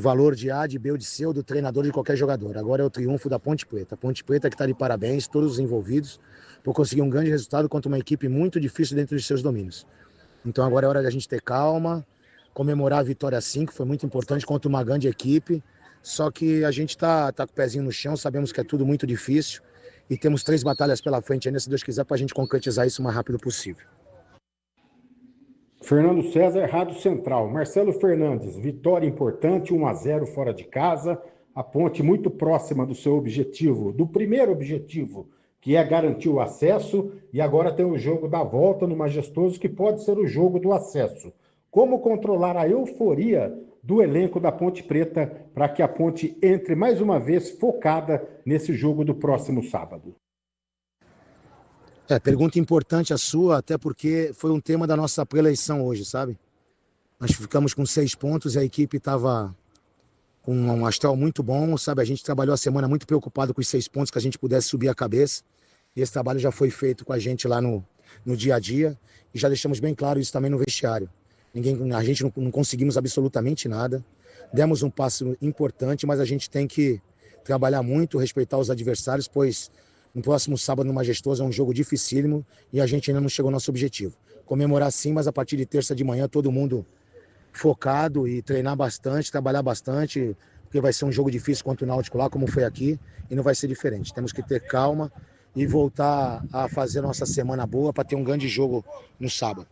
valor de A, de B ou de C ou do treinador de qualquer jogador. Agora é o triunfo da Ponte Preta. A Ponte Preta que está de parabéns, todos os envolvidos, por conseguir um grande resultado contra uma equipe muito difícil dentro de seus domínios. Então agora é hora de a gente ter calma, comemorar a vitória 5, foi muito importante contra uma grande equipe, só que a gente tá com o pezinho no chão, sabemos que é tudo muito difícil e temos 3 batalhas pela frente ainda, se Deus quiser, para a gente concretizar isso o mais rápido possível. Fernando César, Rádio Central. Marcelo Fernandes, vitória importante, 1-0 fora de casa, a Ponte muito próxima do seu objetivo, do primeiro objetivo, que é garantir o acesso, e agora tem o jogo da volta no Majestoso, que pode ser o jogo do acesso. Como controlar a euforia do elenco da Ponte Preta para que a Ponte entre mais uma vez focada nesse jogo do próximo sábado? Pergunta importante a sua, até porque foi um tema da nossa pré-eleição hoje, sabe? Nós ficamos com 6 pontos e a equipe estava com um astral muito bom, sabe? A gente trabalhou a semana muito preocupado com os 6 pontos, que a gente pudesse subir a cabeça. E esse trabalho já foi feito com a gente lá no dia a dia e já deixamos bem claro isso também no vestiário. A gente não conseguimos absolutamente nada, demos um passo importante, mas a gente tem que trabalhar muito, respeitar os adversários, pois no próximo sábado no Majestoso é um jogo dificílimo e a gente ainda não chegou ao nosso objetivo. Comemorar sim, mas a partir de terça de manhã todo mundo focado e treinar bastante, trabalhar bastante, porque vai ser um jogo difícil contra o Náutico lá, como foi aqui, e não vai ser diferente. Temos que ter calma e voltar a fazer nossa semana boa para ter um grande jogo no sábado.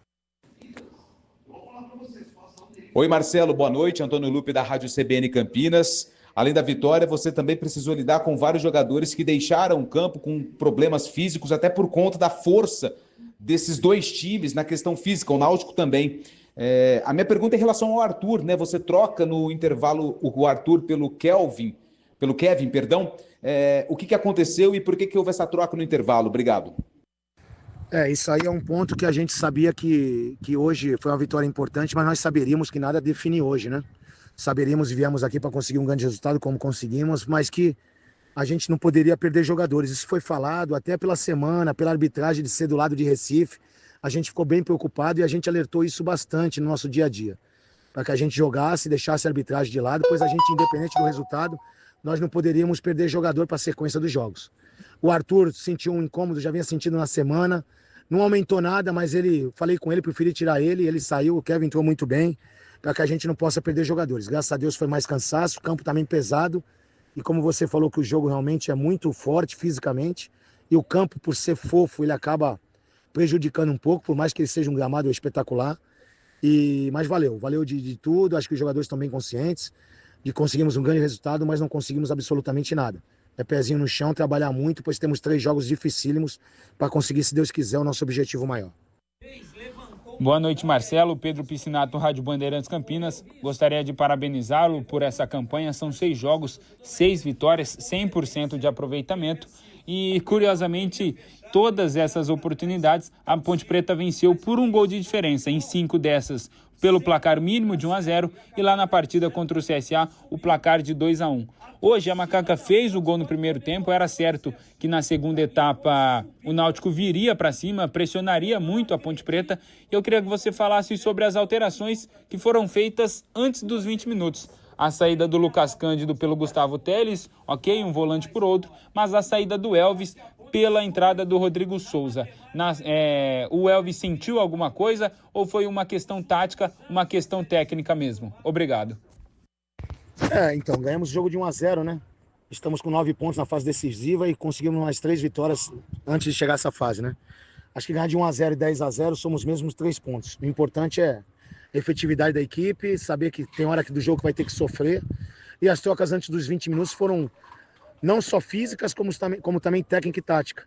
Oi, Marcelo, boa noite. Antônio Lupe, da Rádio CBN Campinas. Além da vitória, você também precisou lidar com vários jogadores que deixaram o campo com problemas físicos, até por conta da força desses dois times na questão física, o Náutico também. A minha pergunta é em relação ao Arthur, né? Você troca no intervalo o Arthur pelo Kevin, perdão. O que aconteceu e por que houve essa troca no intervalo? Obrigado. Isso aí é um ponto que a gente sabia que hoje foi uma vitória importante, mas nós saberíamos que nada define hoje, né? Saberíamos e viemos aqui para conseguir um grande resultado, como conseguimos, mas que a gente não poderia perder jogadores. Isso foi falado até pela semana, pela arbitragem de ser do lado de Recife. A gente ficou bem preocupado e a gente alertou isso bastante no nosso dia a dia. Para que a gente jogasse, deixasse a arbitragem de lado, pois a gente, independente do resultado, nós não poderíamos perder jogador para a sequência dos jogos. O Arthur sentiu um incômodo, já vinha sentindo na semana, não aumentou nada, mas falei com ele, preferi tirar ele saiu, o Kevin entrou muito bem, para que a gente não possa perder jogadores. Graças a Deus foi mais cansaço, o campo também pesado, e como você falou que o jogo realmente é muito forte fisicamente, e o campo, por ser fofo, ele acaba prejudicando um pouco, por mais que ele seja um gramado espetacular, mas valeu de tudo, acho que os jogadores estão bem conscientes, de conseguirmos um grande resultado, mas não conseguimos absolutamente nada. É pezinho no chão, trabalhar muito, pois temos 3 jogos dificílimos para conseguir, se Deus quiser, o nosso objetivo maior. Boa noite, Marcelo. Pedro Piscinato, Rádio Bandeirantes Campinas. Gostaria de parabenizá-lo por essa campanha. São 6 jogos, 6 vitórias, 100% de aproveitamento. E, curiosamente, todas essas oportunidades, a Ponte Preta venceu por 1 gol de diferença. Em 5 dessas, pelo placar mínimo de 1-0. E lá na partida contra o CSA, o placar de 2-1. Hoje a Macaca fez o gol no primeiro tempo, era certo que na segunda etapa o Náutico viria para cima, pressionaria muito a Ponte Preta. Eu queria que você falasse sobre as alterações que foram feitas antes dos 20 minutos. A saída do Lucas Cândido pelo Gustavo Teles, ok, um volante por outro, mas a saída do Elvis pela entrada do Rodrigo Souza. O Elvis sentiu alguma coisa ou foi uma questão tática, uma questão técnica mesmo? Obrigado. Então, ganhamos o jogo de 1-0, né? Estamos com 9 pontos na fase decisiva e conseguimos mais 3 vitórias antes de chegar a essa fase, né? Acho que ganhar de 1-0 e 10-0 somos os mesmos 3 pontos. O importante é a efetividade da equipe, saber que tem hora do jogo que vai ter que sofrer. E as trocas antes dos 20 minutos foram não só físicas, como também técnica e tática.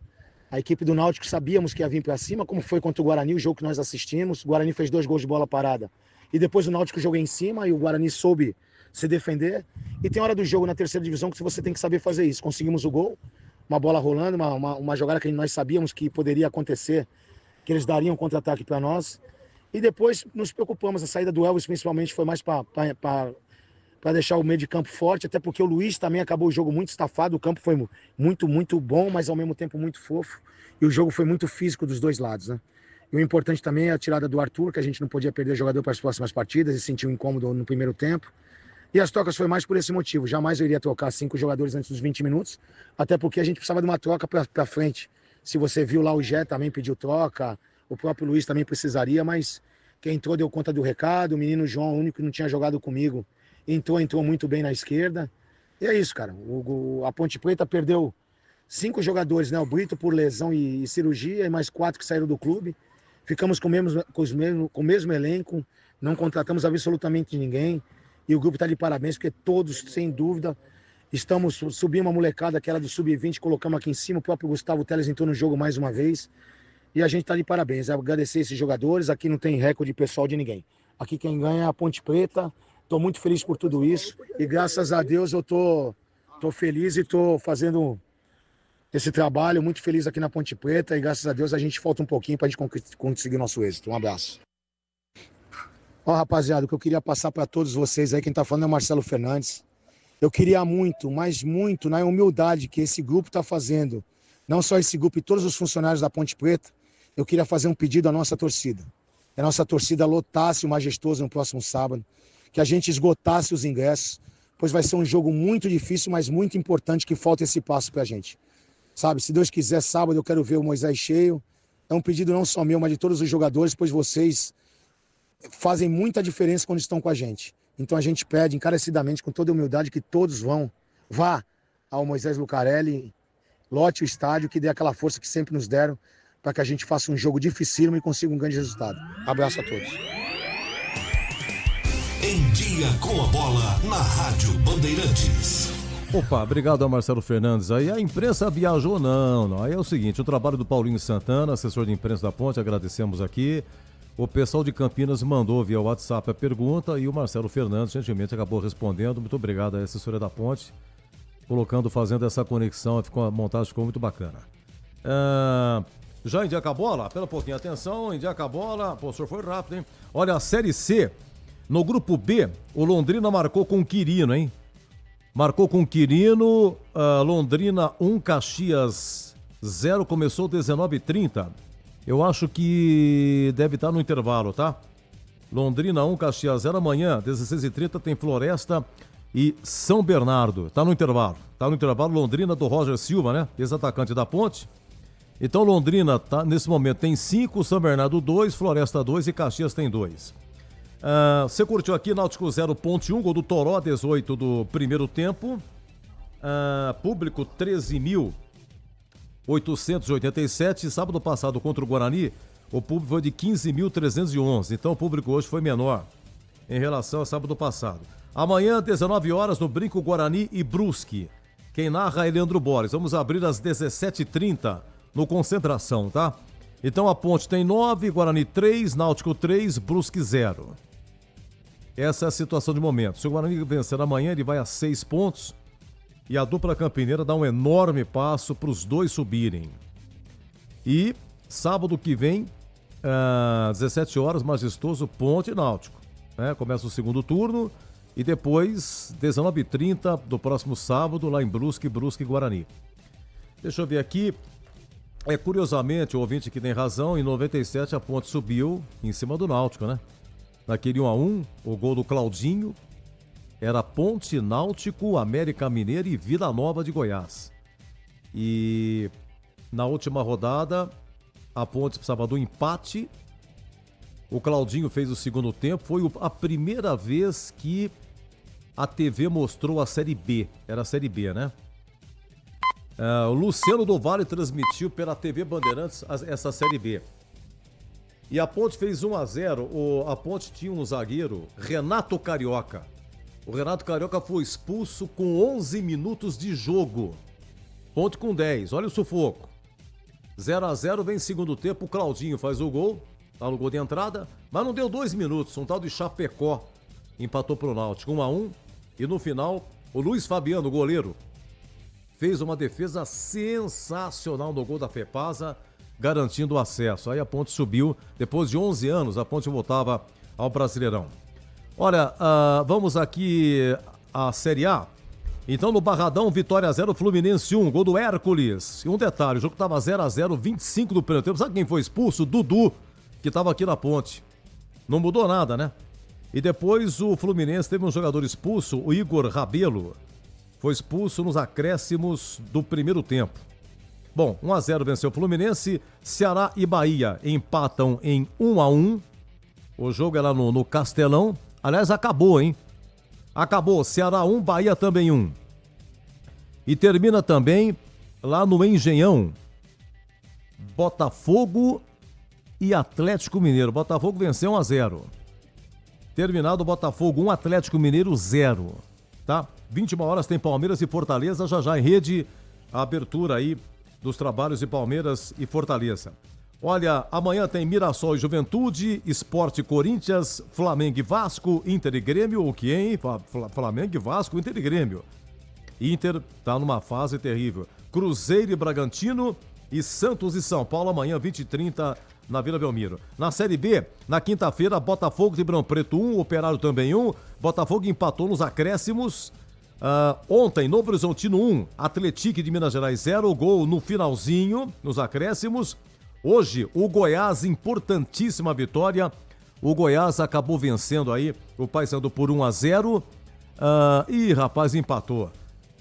A equipe do Náutico sabíamos que ia vir para cima, como foi contra o Guarani, o jogo que nós assistimos. O Guarani fez 2 gols de bola parada. E depois o Náutico jogou em cima e o Guarani soube se defender, e tem hora do jogo na terceira divisão que você tem que saber fazer isso. Conseguimos o gol, uma bola rolando, uma jogada que nós sabíamos que poderia acontecer, que eles dariam um contra-ataque para nós, e depois nos preocupamos. A saída do Elvis principalmente foi mais para deixar o meio de campo forte, até porque o Luiz também acabou o jogo muito estafado, o campo foi muito, muito bom, mas ao mesmo tempo muito fofo, e o jogo foi muito físico dos dois lados, né? E o importante também é a tirada do Arthur, que a gente não podia perder jogador para as próximas partidas, e sentiu um incômodo no primeiro tempo. E as trocas foi mais por esse motivo. Jamais eu iria trocar 5 jogadores antes dos 20 minutos, até porque a gente precisava de uma troca para frente. Se você viu lá, o Gé também pediu troca, o próprio Luiz também precisaria, mas quem entrou deu conta do recado. O menino João, o único que não tinha jogado comigo, entrou muito bem na esquerda. E é isso, cara. A Ponte Preta perdeu 5 jogadores, né? O Brito por lesão e cirurgia, e mais 4 que saíram do clube. Ficamos com o mesmo elenco, não contratamos absolutamente ninguém. E o grupo está de parabéns, porque todos, sem dúvida, subimos uma molecada que era do Sub-20, colocamos aqui em cima, o próprio Gustavo Teles entrou no jogo mais uma vez, e a gente está de parabéns. Agradecer esses jogadores, aqui não tem recorde pessoal de ninguém. Aqui quem ganha é a Ponte Preta, estou muito feliz por tudo isso, e graças a Deus eu tô feliz e estou fazendo esse trabalho, muito feliz aqui na Ponte Preta, e graças a Deus a gente falta um pouquinho para a gente conseguir nosso êxito. Um abraço. Rapaziada, o que eu queria passar para todos vocês aí, quem tá falando é o Marcelo Fernandes. Eu queria muito, mas muito, na humildade que esse grupo está fazendo, não só esse grupo e todos os funcionários da Ponte Preta, eu queria fazer um pedido à nossa torcida. Que a nossa torcida lotasse o Majestoso no próximo sábado, que a gente esgotasse os ingressos, pois vai ser um jogo muito difícil, mas muito importante, que falta esse passo pra gente. Sabe, se Deus quiser, sábado eu quero ver o Moisés cheio. É um pedido não só meu, mas de todos os jogadores, pois vocês fazem muita diferença quando estão com a gente. Então a gente pede encarecidamente, com toda humildade, que todos vá ao Moisés Lucarelli lote o estádio, que dê aquela força que sempre nos deram, para que a gente faça um jogo dificílimo e consiga um grande resultado. Abraço a todos. Em Dia com a Bola, na Rádio Bandeirantes. Opa, obrigado ao Marcelo Fernandes. Aí a imprensa viajou, não. Aí é o seguinte, o trabalho do Paulinho Santana, assessor de imprensa da Ponte, agradecemos aqui. O pessoal de Campinas mandou via WhatsApp a pergunta e o Marcelo Fernandes gentilmente acabou respondendo. Muito obrigado à assessoria da Ponte, fazendo essa conexão, a montagem ficou muito bacana. Já indica a bola? Pera um pouquinho, atenção, indica a bola. Pô, o senhor foi rápido, hein? Olha, a Série C, no grupo B, o Londrina marcou com o Quirino, hein? Marcou com o Quirino, Londrina 1, Caxias 0, começou 19h30. Eu acho que deve estar no intervalo, tá? Londrina 1, Caxias 0, amanhã, 16h30, tem Floresta e São Bernardo. Tá no intervalo. Londrina do Roger Silva, né? Ex-atacante da Ponte. Então Londrina, tá, nesse momento, tem 5, São Bernardo 2, Floresta 2 e Caxias tem 2. Você curtiu aqui, Náutico 0, Ponte 1, gol do Toró, 18 do primeiro tempo. Público 13.887. Sábado passado contra o Guarani, o público foi de 15.311. Então o público hoje foi menor em relação ao sábado passado. Amanhã, 19 horas, no Brinco Guarani e Brusque. Quem narra é Leandro Borges. Vamos abrir às 17h30 no Concentração, tá? Então a Ponte tem 9, Guarani 3, Náutico 3, Brusque 0. Essa é a situação de momento. Se o Guarani vencer amanhã, ele vai a 6 pontos e a dupla campineira dá um enorme passo para os dois subirem. E sábado que vem, 17 horas, majestoso, Ponte e Náutico. Né? Começa o segundo turno e depois, 19h30 do próximo sábado, lá em Brusque e Guarani. Deixa eu ver aqui. Curiosamente, o ouvinte que tem razão, em 97 a Ponte subiu em cima do Náutico, né? Naquele 1x1, o gol do Claudinho era Ponte, Náutico, América Mineiro e Vila Nova de Goiás. E na última rodada, a Ponte precisava do empate. O Claudinho fez o segundo tempo. Foi a primeira vez que a TV mostrou a Série B. Era a Série B, né? O Luciano do Vale transmitiu pela TV Bandeirantes essa Série B. E a Ponte fez 1x0. A Ponte tinha um zagueiro, Renato Carioca. O Renato Carioca foi expulso com 11 minutos de jogo. Ponte com 10. Olha o sufoco. 0x0, vem segundo tempo. O Claudinho faz o gol. Tá no gol de entrada. Mas não deu 2 minutos. Um tal de Chapecó empatou pro Náutico 1x1. E no final, o Luiz Fabiano, goleiro, fez uma defesa sensacional no gol da Fepasa, garantindo o acesso. Aí a Ponte subiu. Depois de 11 anos, a Ponte voltava ao Brasileirão. Olha, vamos aqui à Série A. Então, no Barradão, Vitória 0, Fluminense 1, gol do Hércules. E um detalhe, o jogo estava 0x0, 25 do primeiro tempo. Sabe quem foi expulso? Dudu, que estava aqui na Ponte. Não mudou nada, né? E depois o Fluminense teve um jogador expulso, o Igor Rabelo. Foi expulso nos acréscimos do primeiro tempo. Bom, 1x0 venceu o Fluminense. Ceará e Bahia empatam em 1x1. O jogo é lá no Castelão. Aliás, acabou, hein? Acabou. Ceará 1, Bahia também 1. E termina também lá no Engenhão. Botafogo e Atlético Mineiro. Botafogo venceu 1x0. Terminado Botafogo 1, Atlético Mineiro 0. Tá? 21 horas tem Palmeiras e Fortaleza. Já em rede, a abertura aí dos trabalhos de Palmeiras e Fortaleza. Olha, amanhã tem Mirassol e Juventude, Sport e Corinthians, Flamengo e Vasco, Inter e Grêmio, o que, hein? Flamengo e Vasco, Inter e Grêmio. Inter tá numa fase terrível. Cruzeiro e Bragantino e Santos e São Paulo, amanhã 20h30 na Vila Belmiro. Na Série B, na quinta-feira, Botafogo de Ribeirão Preto 1, Operário também 1, Botafogo empatou nos acréscimos. Ontem, Novo Horizontino 1, Atlético de Minas Gerais 0, gol no finalzinho, nos acréscimos. Hoje, o Goiás, importantíssima vitória. O Goiás acabou vencendo aí o Paysandu por 1x0. Rapaz, empatou.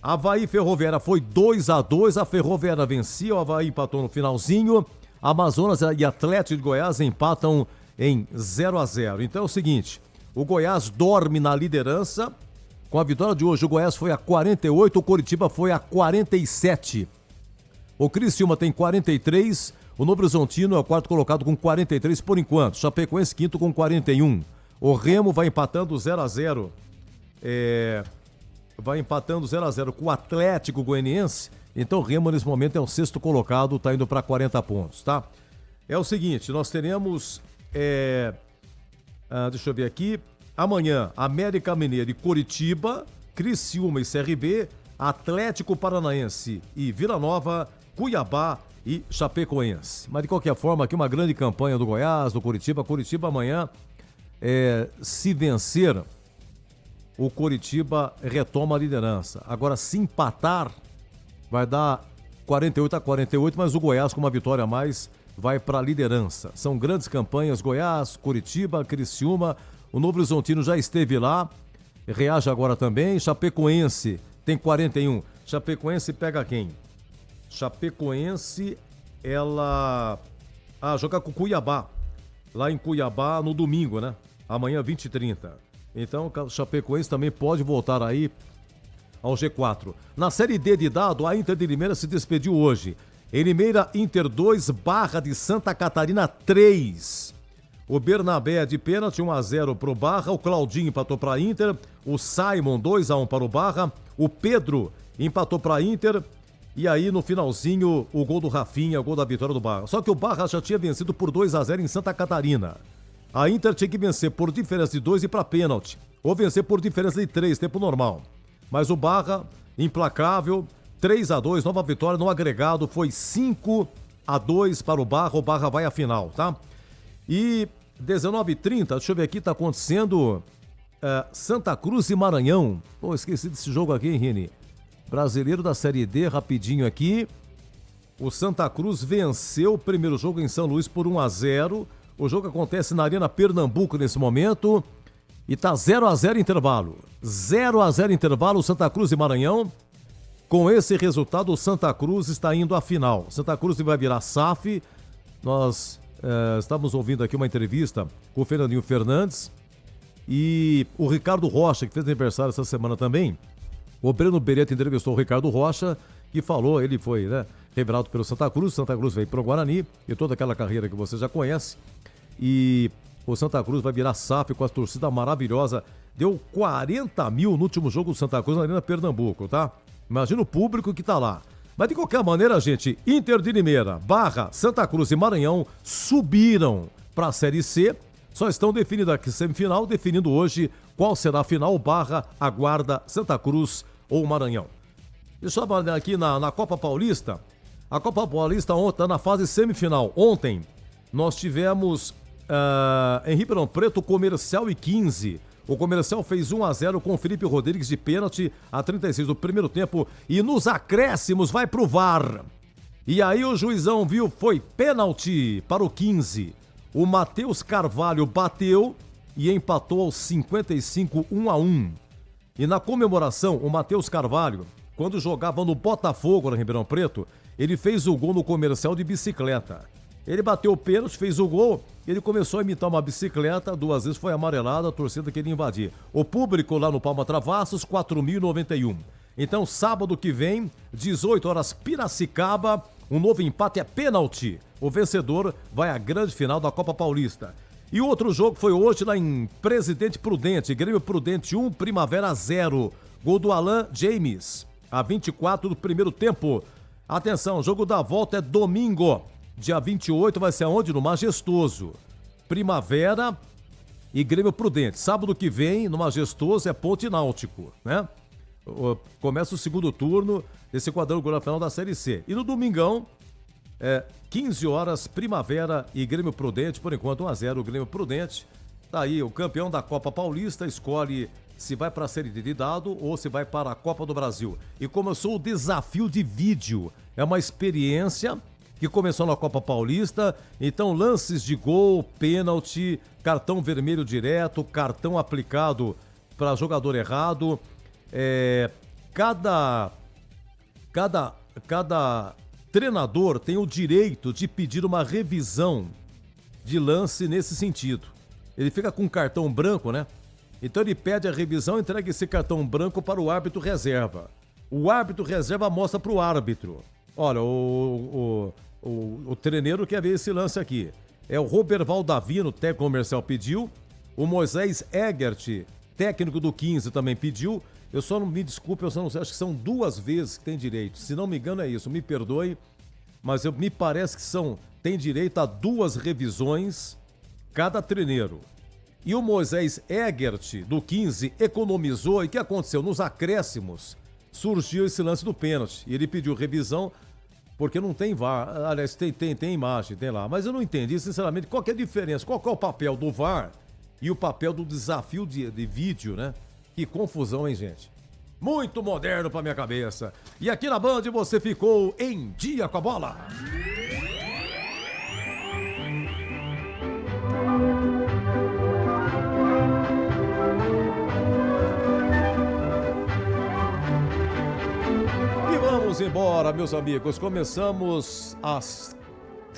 Avaí Ferroviária foi 2x2. A Ferroviária vencia, o Avaí empatou no finalzinho. Amazonas e Atlético de Goiás empatam em 0x0. Então é o seguinte, o Goiás dorme na liderança. Com a vitória de hoje, o Goiás foi a 48, o Coritiba foi a 47. O Criciúma tem 43, o Novo Horizontino é o quarto colocado com 43 por enquanto. Chapecoense quinto com 41. O Remo vai empatando 0-0. Vai empatando 0-0 com o Atlético Goianiense. Então o Remo nesse momento é o sexto colocado, está indo para 40 pontos, tá? É o seguinte, nós teremos, deixa eu ver aqui, amanhã América Mineiro e Coritiba, Criciúma e CRB, Atlético Paranaense e Vila Nova, Cuiabá e Chapecoense. Mas de qualquer forma, aqui uma grande campanha do Goiás, do Coritiba. Coritiba amanhã, se vencer, o Coritiba retoma a liderança. Agora, se empatar, vai dar 48-48, mas o Goiás, com uma vitória a mais, vai para a liderança. São grandes campanhas, Goiás, Coritiba, Criciúma. O Novo Horizontino já esteve lá, reage agora também. Chapecoense tem 41. Chapecoense pega quem? Chapecoense, ela joga com Cuiabá, lá em Cuiabá no domingo, né? Amanhã 20h30. Então o Chapecoense também pode voltar aí ao G4. Na Série D de dado, a Inter de Limeira se despediu hoje. Em Limeira, Inter 2, Barra de Santa Catarina 3. O Bernabé de pênalti 1-0 para o Barra, o Claudinho empatou para a Inter, o Simon 2-1 para o Barra, o Pedro empatou para a Inter e aí no finalzinho o gol do Rafinha, o gol da vitória do Barra. Só que o Barra já tinha vencido por 2-0 em Santa Catarina. A Inter tinha que vencer por diferença de 2 e para pênalti, ou vencer por diferença de 3, tempo normal. Mas o Barra, implacável, 3-2, nova vitória no agregado, foi 5-2 para o Barra vai à final, tá? E 19h30, deixa eu ver aqui, tá acontecendo Santa Cruz e Maranhão. Pô, esqueci desse jogo aqui, hein, Rini? Brasileiro da Série D, rapidinho aqui. O Santa Cruz venceu o primeiro jogo em São Luís por 1-0. O jogo acontece na Arena Pernambuco nesse momento. E tá 0-0 intervalo. 0-0 intervalo, Santa Cruz e Maranhão. Com esse resultado, o Santa Cruz está indo à final. Santa Cruz vai virar SAF. Nós estamos ouvindo aqui uma entrevista com o Fernandinho Fernandes e o Ricardo Rocha, que fez aniversário essa semana também. O Breno Beretta entrevistou o Ricardo Rocha, que falou, ele foi revelado pelo Santa Cruz veio para o Guarani e toda aquela carreira que você já conhece. E o Santa Cruz vai virar SAF com a torcida maravilhosa. Deu 40 mil no último jogo do Santa Cruz na Arena Pernambuco, tá? Imagina o público que tá lá. Mas de qualquer maneira, gente, Inter de Limeira, Barra, Santa Cruz e Maranhão subiram para a Série C. Só estão definindo aqui semifinal, definindo hoje qual será a final. Barra aguarda Santa Cruz ou Maranhão. Deixa eu falar aqui na Copa Paulista. A Copa Paulista ontem está na fase semifinal. Ontem nós tivemos em Ribeirão Preto, Comercial e 15. O Comercial fez 1-0 com o Felipe Rodrigues de pênalti a 36 do primeiro tempo e nos acréscimos vai pro VAR. E aí o juizão viu, foi pênalti para o 15. O Matheus Carvalho bateu e empatou aos 55, 1-1. E na comemoração, o Matheus Carvalho, quando jogava no Botafogo, na Ribeirão Preto, ele fez o gol no Comercial de bicicleta. Ele bateu o pênalti, fez o gol, ele começou a imitar uma bicicleta, 2 vezes foi amarelada, a torcida queria invadir. O público lá no Palma Travassos, 4.091. Então, sábado que vem, 18 horas, Piracicaba, um novo empate é pênalti. O vencedor vai à grande final da Copa Paulista. E o outro jogo foi hoje lá em Presidente Prudente, Grêmio Prudente 1, Primavera 0. Gol do Alan James, a 24 do primeiro tempo. Atenção, o jogo da volta é domingo. Dia 28 vai ser aonde? No Majestoso. Primavera e Grêmio Prudente. Sábado que vem, no Majestoso, é Ponte Náutico, né? Começa o segundo turno desse quadrangular final da Série C. E no domingão, 15 horas, Primavera e Grêmio Prudente. Por enquanto, 1-0 o Grêmio Prudente. Tá aí, o campeão da Copa Paulista escolhe se vai para a Série D de dado ou se vai para a Copa do Brasil. E começou o desafio de vídeo. É uma experiência que começou na Copa Paulista, então lances de gol, pênalti, cartão vermelho direto, cartão aplicado para jogador errado. Cada treinador tem o direito de pedir uma revisão de lance nesse sentido. Ele fica com um cartão branco, né? Então ele pede a revisão e entrega esse cartão branco para o árbitro reserva. O árbitro reserva mostra para o árbitro. Olha, o treineiro quer ver esse lance aqui. É o Roberval Davino, técnico comercial, pediu. O Moisés Egert, técnico do 15, também pediu. Eu só não me desculpe, eu só não sei, acho que são 2 vezes que tem direito. Se não me engano é isso, me perdoe, mas me parece que tem direito a 2 revisões cada treineiro. E o Moisés Egert, do 15, economizou. E o que aconteceu? Nos acréscimos, surgiu esse lance do pênalti. E ele pediu revisão, porque não tem VAR. Aliás, tem imagem, tem lá. Mas eu não entendi, sinceramente, qual que é a diferença? Qual que é o papel do VAR e o papel do desafio de vídeo, né? Que confusão, hein, gente? Muito moderno pra minha cabeça. E aqui na Band você ficou em dia com a bola. E vamos embora, meus amigos. Começamos às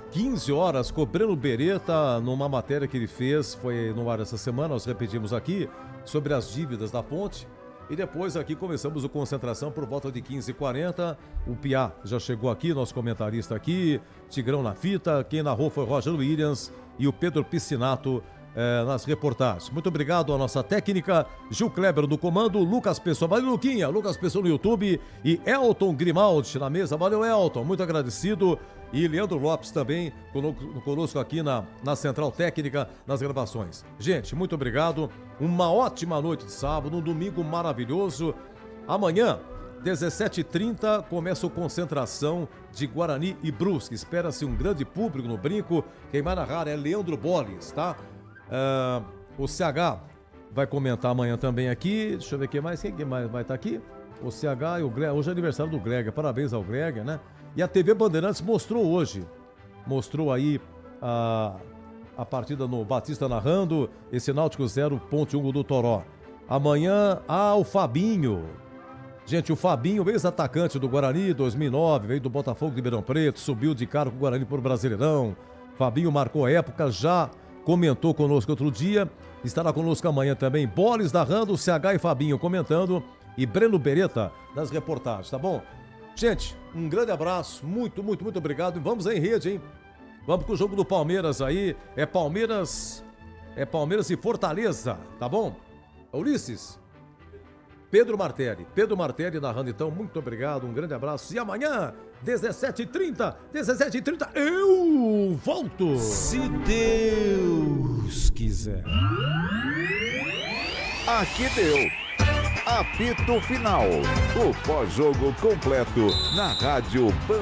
15 horas com o Breno Beretta, numa matéria que ele fez, foi no ar essa semana, nós repetimos aqui, sobre as dívidas da Ponte. E depois aqui começamos o Concentração por volta de 15h40. O Piá já chegou aqui, nosso comentarista aqui, Tigrão na fita. Quem narrou foi Roger Williams e o Pedro Piscinato nas reportagens. Muito obrigado à nossa técnica, Gil Kleber do comando, Lucas Pessoa, valeu Luquinha, Lucas Pessoa no YouTube e Elton Grimaldi na mesa, valeu Elton, muito agradecido. E Leandro Lopes também conosco aqui na Central Técnica, nas gravações. Gente, muito obrigado. Uma ótima noite de sábado, um domingo maravilhoso. Amanhã, 17h30, começa o Concentração de Guarani e Brusque. Espera-se um grande público no Brinco. Quem vai narrar é Leandro Bolles, tá? O CH vai comentar amanhã também aqui. Deixa eu ver quem mais vai estar aqui. O CH e o Greg. Hoje é aniversário do Greg. Parabéns ao Greg, né? E a TV Bandeirantes mostrou aí a partida no Batista narrando, esse Náutico 0, Ponte 1 do Toró. Amanhã, o Fabinho. Gente, o Fabinho, ex-atacante do Guarani, 2009, veio do Botafogo de Ribeirão Preto, subiu de cargo com o Guarani por Brasileirão. Fabinho marcou época, já comentou conosco outro dia, estará conosco amanhã também. Boris narrando, CH e Fabinho comentando e Breno Beretta nas reportagens, tá bom? Gente, um grande abraço, muito obrigado. E vamos aí em rede, hein? Vamos com o jogo do Palmeiras aí. É Palmeiras e Fortaleza, tá bom? Ulisses, Pedro Martelli narrando então, muito obrigado, um grande abraço. E amanhã, 17h30, eu volto. Se Deus quiser. Aqui deu. Apito Final. O pós-jogo completo na Rádio Band.